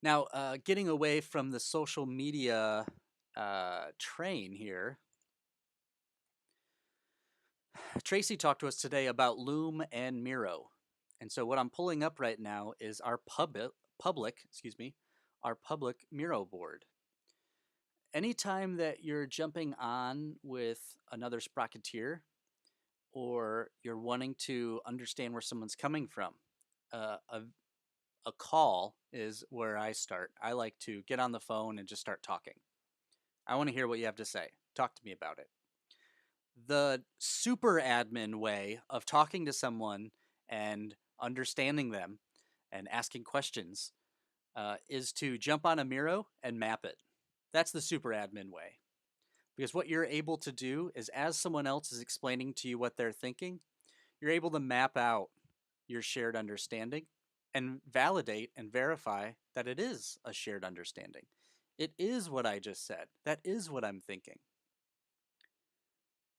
Now, getting away from the social media train here, Tracy talked to us today about Loom and Miro. And so what I'm pulling up right now is our public Miro board. Anytime that you're jumping on with another Sprocketeer or you're wanting to understand where someone's coming from, a call is where I start. I like to get on the phone and just start talking. I want to hear what you have to say. Talk to me about it. The super admin way of talking to someone and understanding them and asking questions is to jump on a Miro and map it. That's the super admin way. Because what you're able to do is as someone else is explaining to you what they're thinking, you're able to map out your shared understanding and validate and verify that it is a shared understanding. It is what I just said. That is what I'm thinking.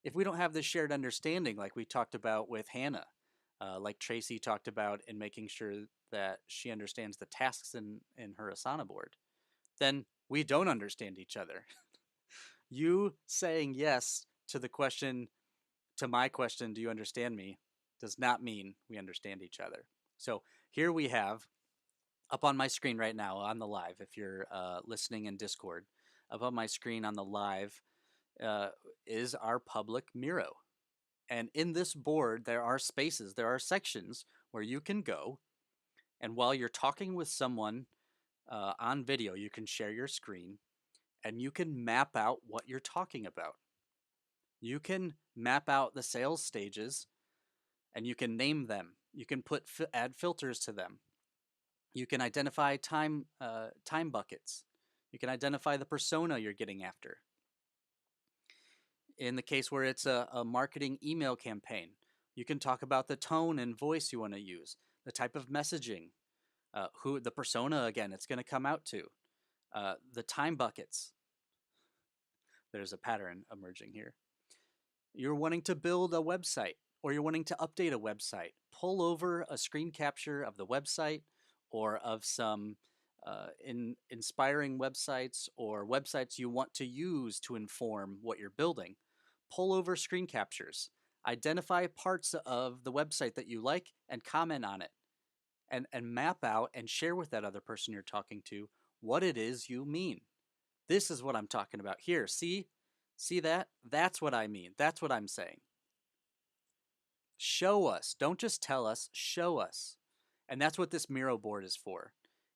If we don't have this shared understanding like we talked about with Hannah, like Tracy talked about in making sure that she understands the tasks in her Asana board, then we don't understand each other. You saying yes to the question, to my question, do you understand me, does not mean we understand each other. So here we have, up on my screen right now on the live, if you're listening in Discord, up on my screen on the live is our public Miro. And in this board, there are spaces, there are sections where you can go. And while you're talking with someone on video, you can share your screen and you can map out what you're talking about. You can map out the sales stages and you can name them. You can add filters to them. You can identify time buckets. You can identify the persona you're getting after. In the case where it's a marketing email campaign, you can talk about the tone and voice you want to use, the type of messaging, who the persona again it's going to come out to, the time buckets. There's a pattern emerging here. You're wanting to build a website or you're wanting to update a website. Pull over a screen capture of the website or of some inspiring websites or websites you want to use to inform what you're building. Pull over screen captures. Identify parts of the website that you like and comment on it. And map out and share with that other person you're talking to what it is you mean. This is what I'm talking about here. See that? That's what I mean. That's what I'm saying. Show us. Don't just tell us, show us. And that's what this Miro board is for.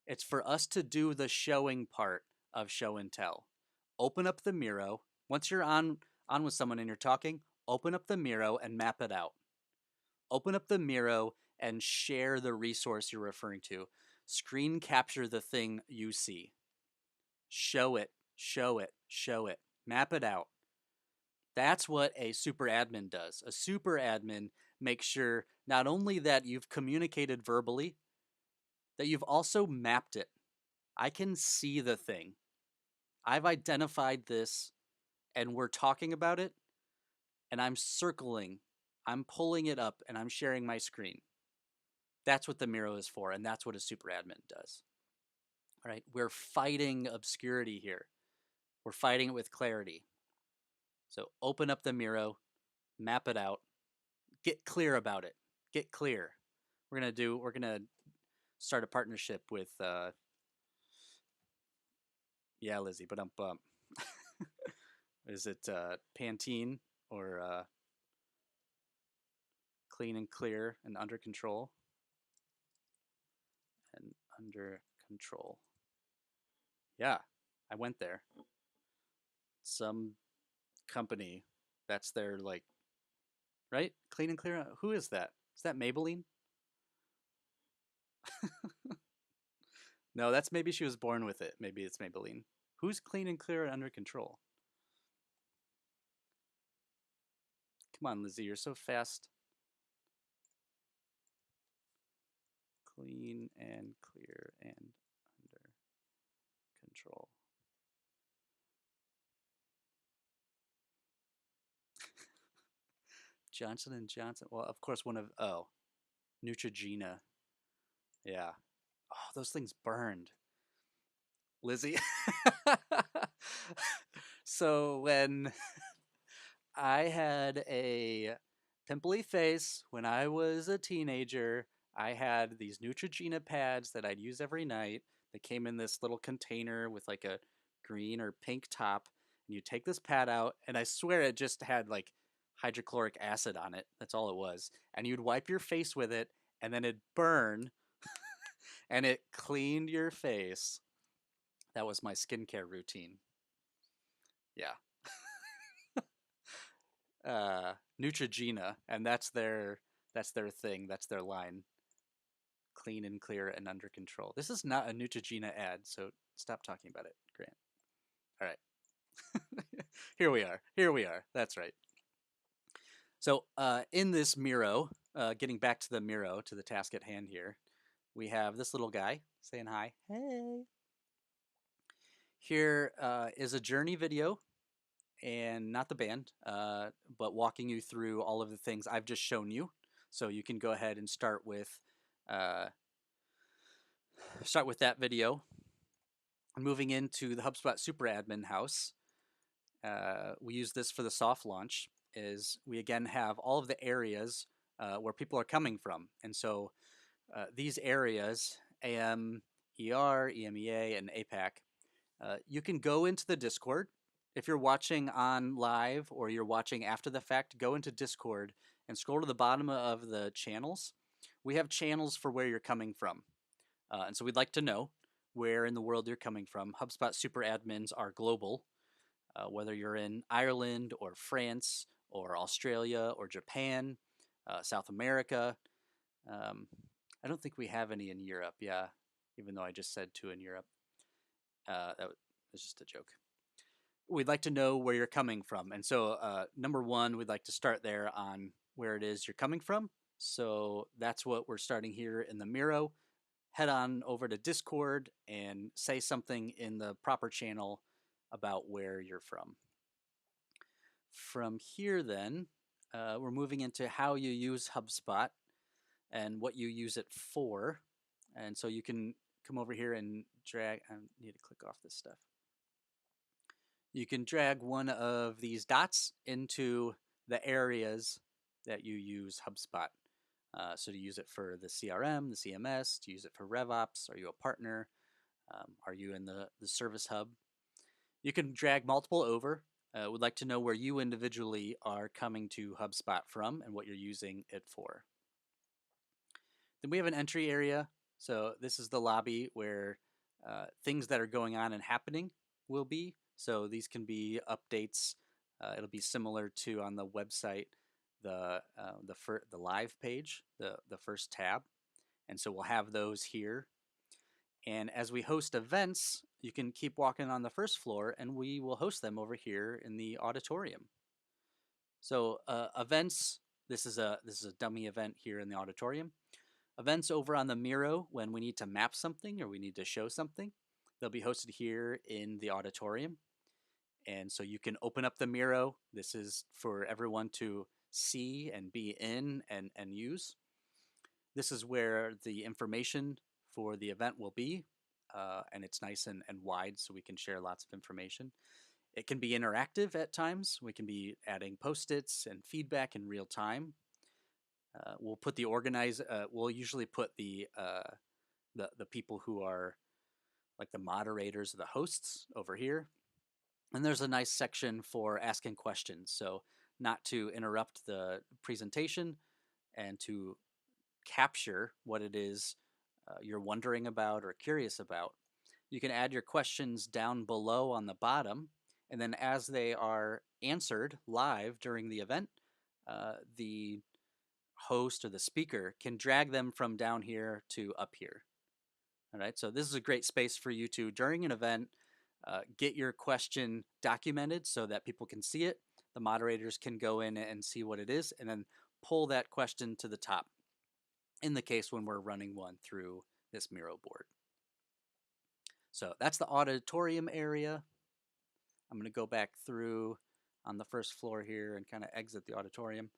It's for us to do the showing part of show and tell. Open up the Miro. Once you're on with someone and you're talking, open up the Miro and map it out. Open up the Miro and share the resource you're referring to. Screen capture the thing you see. Show it, show it, show it. Map it out. That's what a super admin does. A super admin makes sure not only that you've communicated verbally, that you've also mapped it. I can see the thing. I've identified this and we're talking about it and I'm circling, I'm pulling it up and I'm sharing my screen. That's what the Miro is for, and that's what a super admin does. All right, we're fighting obscurity here. We're fighting it with clarity. So open up the Miro, map it out, get clear about it. Get clear. We're gonna start a partnership with yeah, Lizzie, but is it Pantene or Clean and Clear and Under Control? And Under Control. Yeah, I went there. Some company that's their like, right? Clean and Clear. Who is that? Is that Maybelline? No, that's maybe she was born with it. Maybe it's Maybelline. Who's Clean and Clear and Under Control? Come on, Lizzie, you're so fast. Clean and Clear and Under Control. Johnson and Johnson. Well, of course, Neutrogena. Yeah. Oh, those things burned. Lizzie. So when I had a pimply face when I was a teenager, I had these Neutrogena pads that I'd use every night. They came in this little container with like a green or pink top. And you take this pad out, and I swear it just had like hydrochloric acid on it. That's all it was. And you'd wipe your face with it, and then it'd burn, and it cleaned your face. That was my skincare routine. Yeah. Neutrogena, and that's their thing. That's their line. Clean and Clear and Under Control. This is not a Neutrogena ad, so stop talking about it, Grant. All right. Here we are. That's right. So in this Miro, getting back to the Miro, to the task at hand here, we have this little guy saying hi. Hey. Here is a journey video, and not the band, but walking you through all of the things I've just shown you. So you can go ahead and start with that video. Moving into the HubSpot Super Admin house, we use this for the soft launch. Is we again have all of the areas where people are coming from, and so these areas, AM, ER, EMEA, and APAC, you can go into the Discord. If you're watching on live or you're watching after the fact, go into Discord and scroll to the bottom of the channels. We have channels for where you're coming from. And so we'd like to know where in the world you're coming from. HubSpot Super Admins are global, whether you're in Ireland or France or Australia or Japan, South America. I don't think we have any in Europe. Yeah, even though I just said to in Europe. That was just a joke. We'd like to know where you're coming from. And so, number one, we'd like to start there on where it is you're coming from. So that's what we're starting here in the Miro. Head on over to Discord and say something in the proper channel about where you're from. From here, then, we're moving into how you use HubSpot and what you use it for. And so you can come over here and drag. I need to click off this stuff. You can drag one of these dots into the areas that you use HubSpot. So to use it for the CRM, the CMS, to use it for RevOps, are you a partner? Are you in the Service Hub? You can drag multiple over. Would like to know where you individually are coming to HubSpot from and what you're using it for. Then we have an entry area. So this is the lobby where things that are going on and happening will be. So these can be updates. It'll be similar to on the website, the live page, the first tab. And so we'll have those here. And as we host events, you can keep walking on the first floor and we will host them over here in the auditorium. So events, this is a dummy event here in the auditorium. Events over on the Miro when we need to map something or we need to show something, they'll be hosted here in the auditorium. And so you can open up the Miro. This is for everyone to see and be in and use. This is where the information for the event will be. And it's nice and wide so we can share lots of information. It can be interactive at times. We can be adding post-its and feedback in real time. We'll put the we'll usually put the people who are like the moderators or the hosts over here. And there's a nice section for asking questions. So not to interrupt the presentation and to capture what it is you're wondering about or curious about. You can add your questions down below on the bottom. And then as they are answered live during the event, the host or the speaker can drag them from down here to up here. All right, so this is a great space for you to, during an event, get your question documented so that people can see it. The moderators can go in and see what it is and then pull that question to the top in the case when we're running one through this Miro board. So that's the auditorium area. I'm going to go back through on the first floor here and kind of exit the auditorium.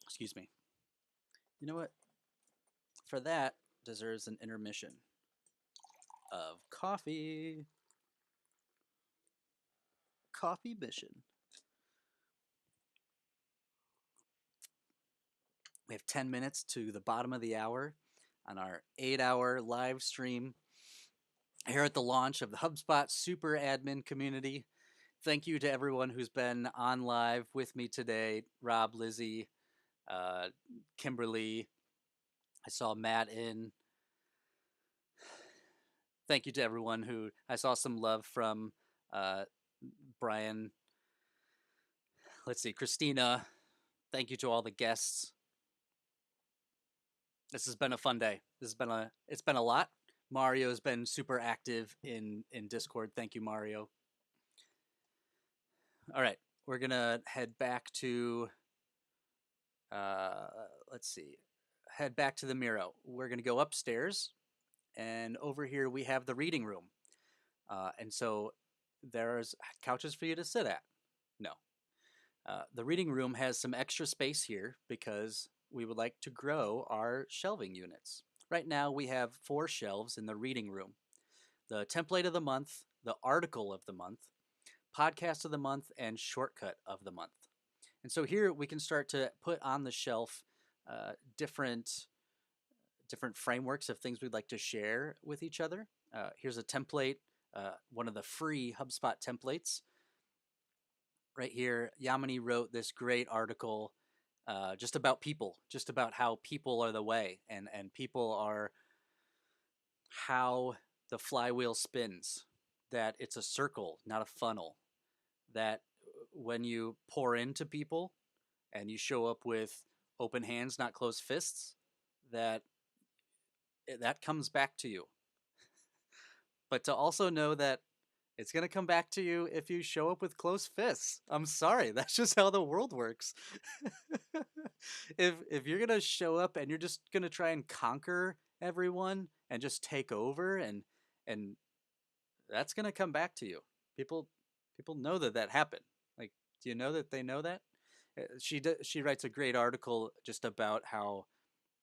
Excuse me. You know what? For that, deserves an intermission of coffee. Coffee mission. We have 10 minutes to the bottom of the hour on our 8-hour live stream here at the launch of the HubSpot Super Admin community. Thank you to everyone who's been on live with me today. Rob, Lizzie, Kimberly. I saw Matt in. Thank you to everyone who, I saw some love from Brian. Let's see, Christina. Thank you to all the guests. This has been a fun day. It's been a lot. Mario has been super active in Discord. Thank you, Mario. All right, we're gonna head back to let's see, head back to the Miro. We're gonna go upstairs, and over here we have the reading room, and so there's couches for you to sit at. No, the reading room has some extra space here because we would like to grow our shelving units. Right now we have 4 shelves in the reading room. The template of the month, the article of the month, podcast of the month, and shortcut of the month. And so here we can start to put on the shelf different frameworks of things we'd like to share with each other. Here's a template, one of the free HubSpot templates. Right here, Yamini wrote this great article just about people, just about how people are the way, and people are how the flywheel spins, that it's a circle, not a funnel, that when you pour into people and you show up with open hands, not closed fists, that that comes back to you. But to also know that it's going to come back to you if you show up with closed fists. I'm sorry, that's just how the world works. If you're going to show up and you're just going to try and conquer everyone and just take over, and that's going to come back to you. People know that happened. Like, do you know that they know that? She writes a great article just about how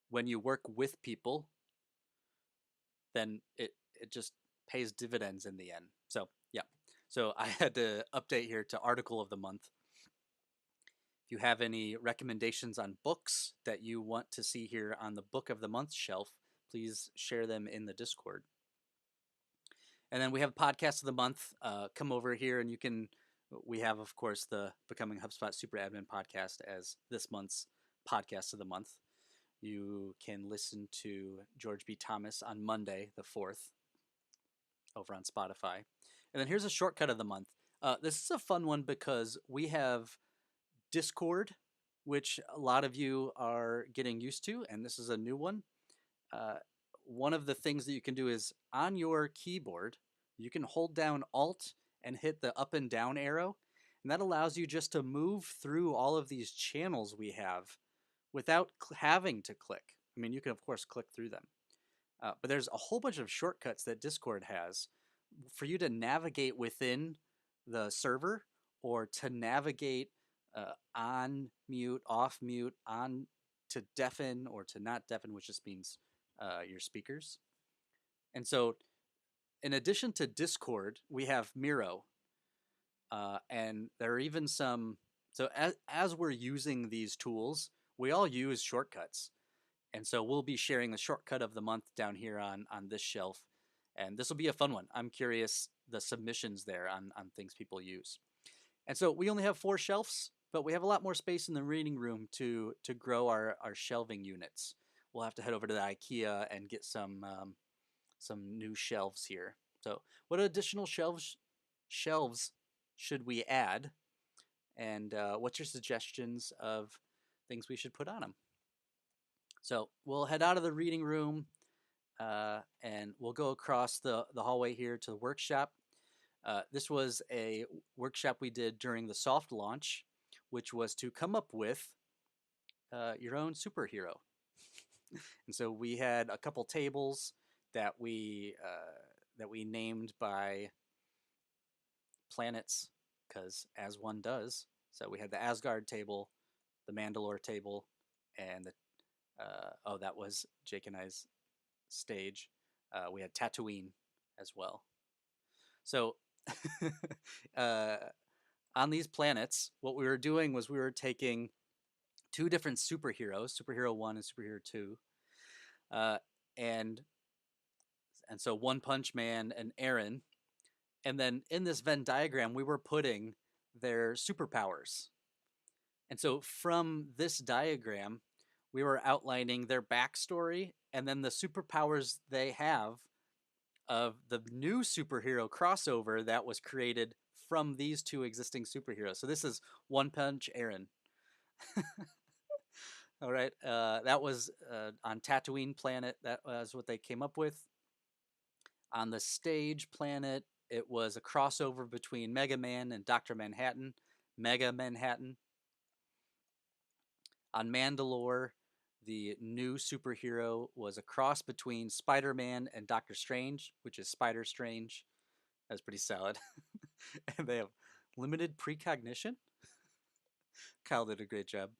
when you work with people, then it just pays dividends in the end. So yeah. So I had to update here to article of the month. If you have any recommendations on books that you want to see here on the book of the month shelf, please share them in the Discord. And then we have podcast of the month. Come over here and we have, of course, the Becoming HubSpot Super Admin podcast as this month's podcast of the month. You can listen to George B. Thomas on Monday, the 4th, over on Spotify. And then here's a shortcut of the month. This is a fun one because we have Discord, which a lot of you are getting used to, and this is a new one. One of the things that you can do is on your keyboard, you can hold down Alt and hit the up and down arrow, and that allows you just to move through all of these channels we have without having to click. I mean, you can, of course, click through them. But there's a whole bunch of shortcuts that Discord has for you to navigate within the server, or to navigate on mute, off mute, on to deafen, or to not deafen, which just means your speakers. And so in addition to Discord, we have Miro. And there are even some, so as we're using these tools, we all use shortcuts. And so we'll be sharing the shortcut of the month down here on this shelf. And this will be a fun one. I'm curious the submissions there on things people use. And so we only have 4 shelves, but we have a lot more space in the reading room to grow our shelving units. We'll have to head over to the IKEA and get some new shelves here. So what additional shelves should we add? And what's your suggestions of things we should put on them? So we'll head out of the reading room and we'll go across the hallway here to the workshop. This was a workshop we did during the soft launch, which was to come up with your own superhero. And so we had a couple tables that we named by planets, because as one does. So we had the Asgard table, the Mandalore table, and the that was Jake and I's stage. We had Tatooine as well. So on these planets, what we were doing was we were taking 2 different superheroes, Superhero 1 and Superhero 2, and so One Punch Man and Aaron. And then in this Venn diagram, we were putting their superpowers. And so from this diagram, we were outlining their backstory and then the superpowers they have of the new superhero crossover that was created from these 2 existing superheroes. So this is One Punch Aaron. All right, that was on Tatooine planet. That was what they came up with. On the stage planet, it was a crossover between Mega Man and Dr. Manhattan, Mega Manhattan. On Mandalore, the new superhero was a cross between Spider-Man and Doctor Strange, which is Spider Strange. That's pretty solid. And they have limited precognition. Kyle did a great job.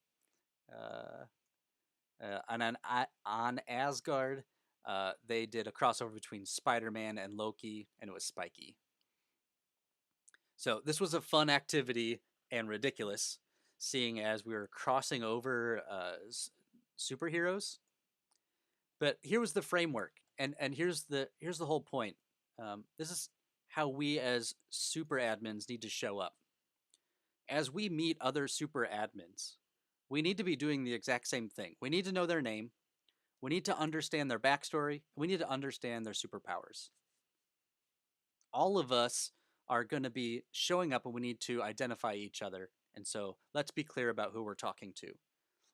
And on Asgard, they did a crossover between Spider-Man and Loki, and it was Spiky. So this was a fun activity and ridiculous, seeing as we were crossing over superheroes. But here was the framework, and here's the whole point. This is how we as super admins need to show up. As we meet other super admins, we need to be doing the exact same thing. We need to know their name. We need to understand their backstory. We need to understand their superpowers. All of us are going to be showing up and we need to identify each other. And so let's be clear about who we're talking to.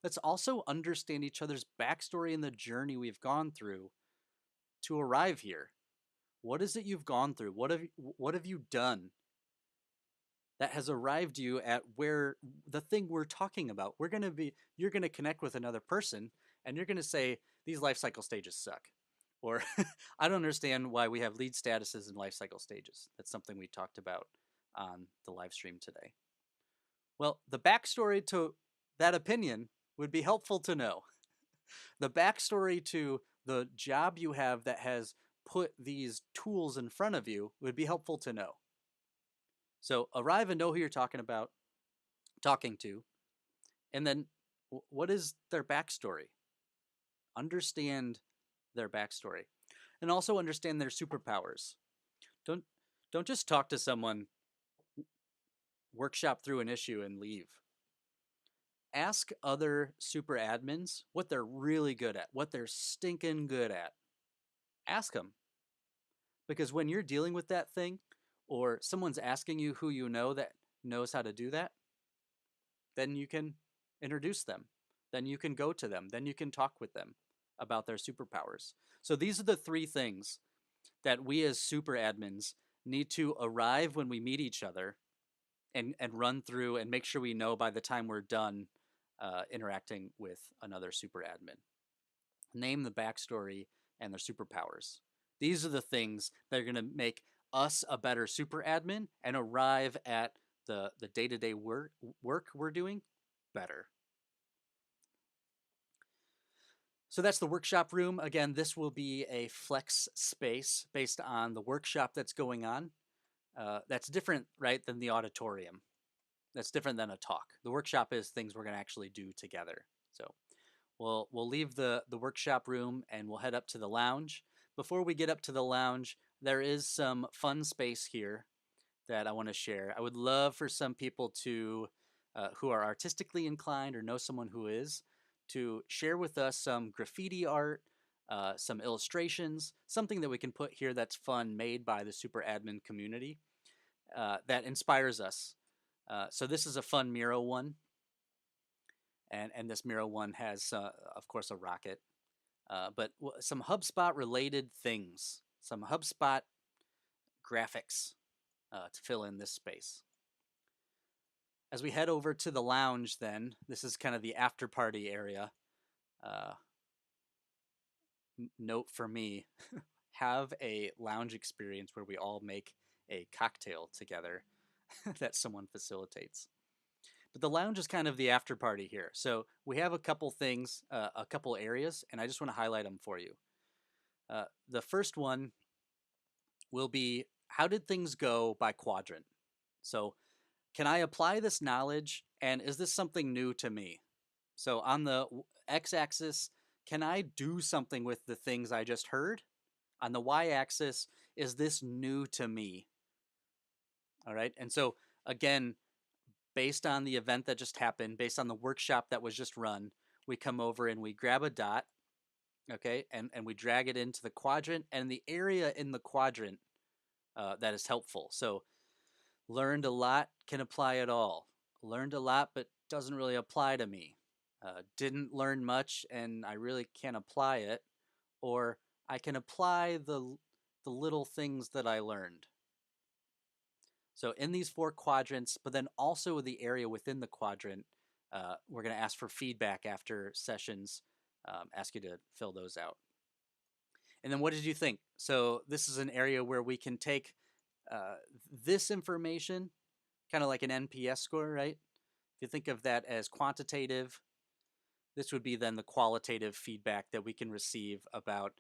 Let's also understand each other's backstory and the journey we've gone through to arrive here? What is it you've gone through? What have you done that has arrived you at where the thing we're talking about? You're going to connect with another person and you're going to say these life cycle stages suck. Or I don't understand why we have lead statuses and life cycle stages. That's something we talked about on the live stream today. Well, the backstory to that opinion would be helpful to know. The backstory to the job you have that has put these tools in front of you would be helpful to know. So arrive and know who you're talking to, and then what is their backstory? Understand their backstory, and also understand their superpowers. Don't just talk to someone, workshop through an issue, and leave. Ask other super admins what they're really good at, what they're stinking good at. Ask them. Because when you're dealing with that thing, or someone's asking you who you know that knows how to do that, then you can introduce them. Then you can go to them. Then you can talk with them about their superpowers. So these are the three things that we as super admins need to arrive when we meet each other and run through and make sure we know by the time we're done interacting with another super admin. Name the backstory and their superpowers. These are the things that are going to make us a better super admin and arrive at the day-to-day work we're doing better. So that's the workshop room. Again, this will be a flex space based on the workshop that's going on. That's different, right, than the auditorium. That's different than a talk. The workshop is things we're going to actually do together. So we'll leave the workshop room and we'll head up to the lounge. Before we get up to the lounge, there is some fun space here that I want to share. I would love for some people to, who are artistically inclined or know someone who is, to share with us some graffiti art, some illustrations, something that we can put here that's fun, made by the super admin community that inspires us. So this is a fun Miro one. And this Miro one has, of course, a rocket. But some HubSpot related things, some HubSpot graphics to fill in this space. As we head over to the lounge then, this is kind of the after party area. Note for me, have a lounge experience where we all make a cocktail together that someone facilitates. But the lounge is kind of the after party here. So we have a couple things, a couple areas, and I just want to highlight them for you. The first one will be, how did things go by quadrant? So can I apply this knowledge, and is this something new to me? So on the x-axis, can I do something with the things I just heard? On the y-axis, is this new to me? All right, and so again, based on the event that just happened, based on the workshop that was just run, we come over and we grab a dot, okay, and we drag it into the quadrant, and the area in the quadrant that is helpful. So learned a lot, can apply it all. Learned a lot, but doesn't really apply to me. Didn't learn much, and I really can't apply it. Or I can apply the little things that I learned. So in these four quadrants, but then also the area within the quadrant, we're going to ask for feedback after sessions, ask you to fill those out. And then what did you think? So this is an area where we can take this information, kind of like an NPS score, right? If you think of that as quantitative, this would be then the qualitative feedback that we can receive about,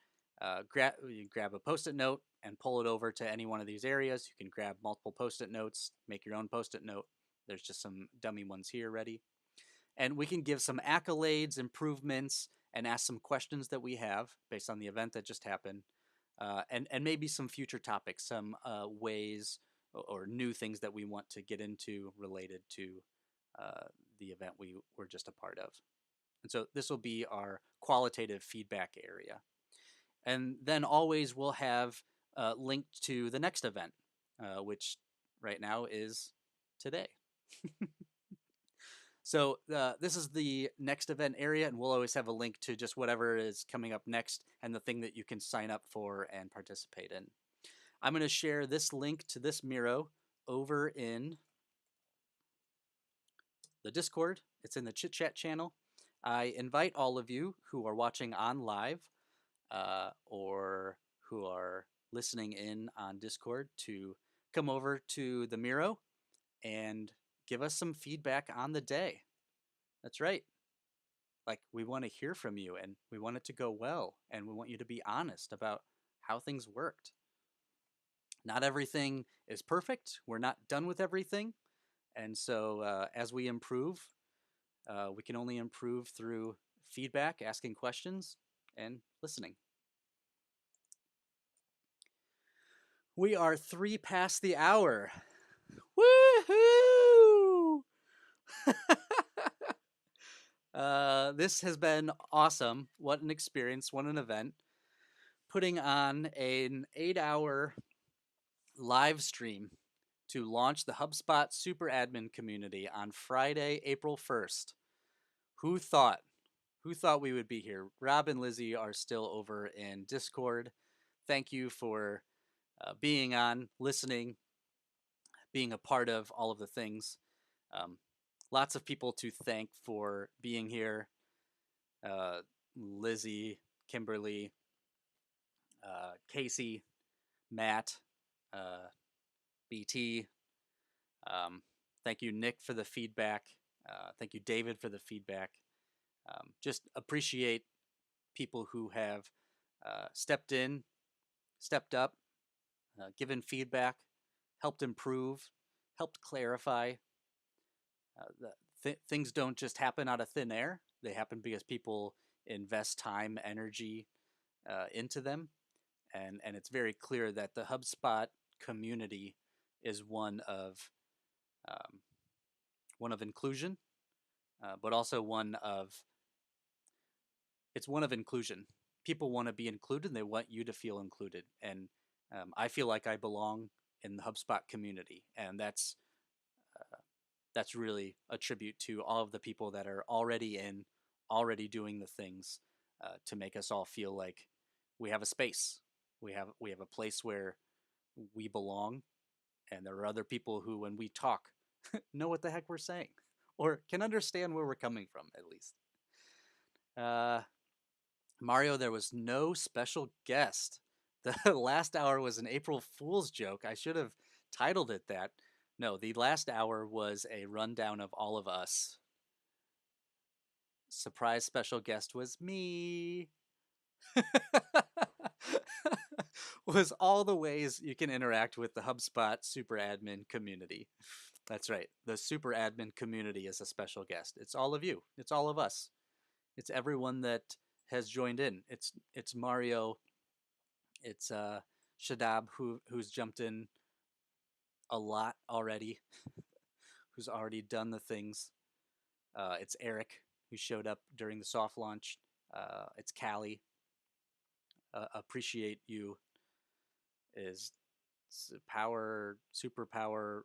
you grab a Post-it note and pull it over to any one of these areas. You can grab multiple Post-it notes, make your own Post-it note. There's just some dummy ones here ready. And we can give some accolades, improvements, and ask some questions that we have based on the event that just happened. And maybe some future topics, some ways or new things that we want to get into related to the event we were just a part of. And so this will be our qualitative feedback area. And then always we'll have linked to the next event, which right now is today. So this is the next event area, and we'll always have a link to just whatever is coming up next and the thing that you can sign up for and participate in. I'm going to share this link to this Miro over in the Discord. It's in the chit chat channel. I invite all of you who are watching on live or who are listening in on Discord to come over to the Miro and give us some feedback on the day. That's right. Like, we want to hear from you, and we want it to go well, and we want you to be honest about how things worked. Not everything is perfect. We're not done with everything. And so as we improve, we can only improve through feedback, asking questions, and listening. We are 3 past the hour. Woohoo! This has been awesome. What an experience. What an event. Putting on an 8-hour live stream to launch the HubSpot Super Admin community on Friday, April 1st. Who thought? Who thought we would be here? Rob and Lizzie are still over in Discord. Thank you for being on, listening, being a part of all of the things. Lots of people to thank for being here. Lizzie, Kimberly, Casey, Matt, BT. Thank you, Nick, for the feedback. Thank you, David, for the feedback. Just appreciate people who have stepped in, stepped up, given feedback, helped improve, helped clarify. Things don't just happen out of thin air. They happen because people invest time, energy into them. And it's very clear that the HubSpot community is one of inclusion, but also one of inclusion. People want to be included, and they want you to feel included. And I feel like I belong in the HubSpot community, and that's really a tribute to all of the people that are already doing the things to make us all feel like we have a space. We have a place where we belong, and there are other people who, when we talk, know what the heck we're saying, or can understand where we're coming from, at least. Mario, there was no special guest. The last hour was an April Fool's joke. I should have titled it that. No, the last hour was a rundown of all of us. Surprise special guest was me. Was all the ways you can interact with the HubSpot Super Admin community. That's right. The Super Admin community is a special guest. It's all of you. It's all of us. It's everyone that has joined in. It's Mario. It's Shadab who's jumped in a lot already, who's already done the things. It's Eric who showed up during the soft launch. It's Callie. Appreciate you. Is superpower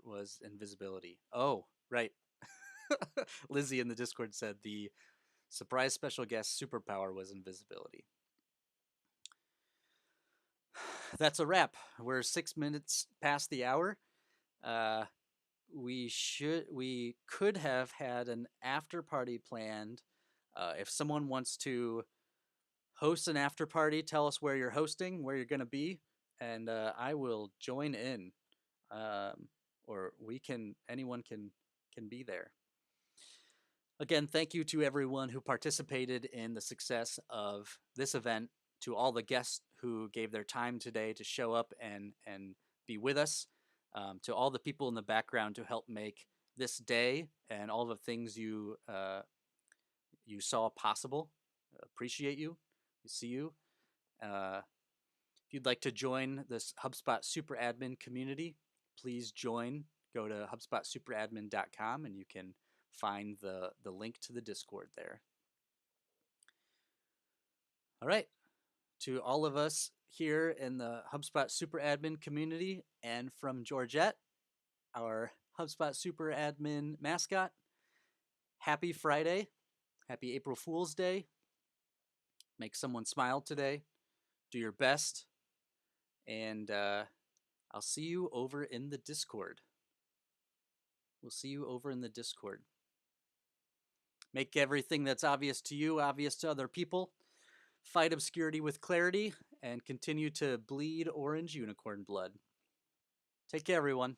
was invisibility. Oh, right. Lizzie in the Discord said the surprise special guest superpower was invisibility. That's a wrap. We're 6 minutes past the hour. We could have had an after party planned. If someone wants to host an after party, tell us where you're hosting, where you're going to be, and I will join in. Or anyone can be there. Again, thank you to everyone who participated in the success of this event, to all the guests who gave their time today to show up and be with us, to all the people in the background to help make this day and all the things you saw possible. Appreciate you. See you. If you'd like to join this HubSpot Super Admin community, please join. Go to HubSpotSuperadmin.com and you can find the link to the Discord there. All right. To all of us here in the HubSpot Super Admin community, and from Georgette, our HubSpot Super Admin mascot, happy Friday. Happy April Fool's Day. Make someone smile today. Do your best. And I'll see you over in the Discord. We'll see you over in the Discord. Make everything that's obvious to you obvious to other people. Fight obscurity with clarity, and continue to bleed orange unicorn blood. Take care, everyone.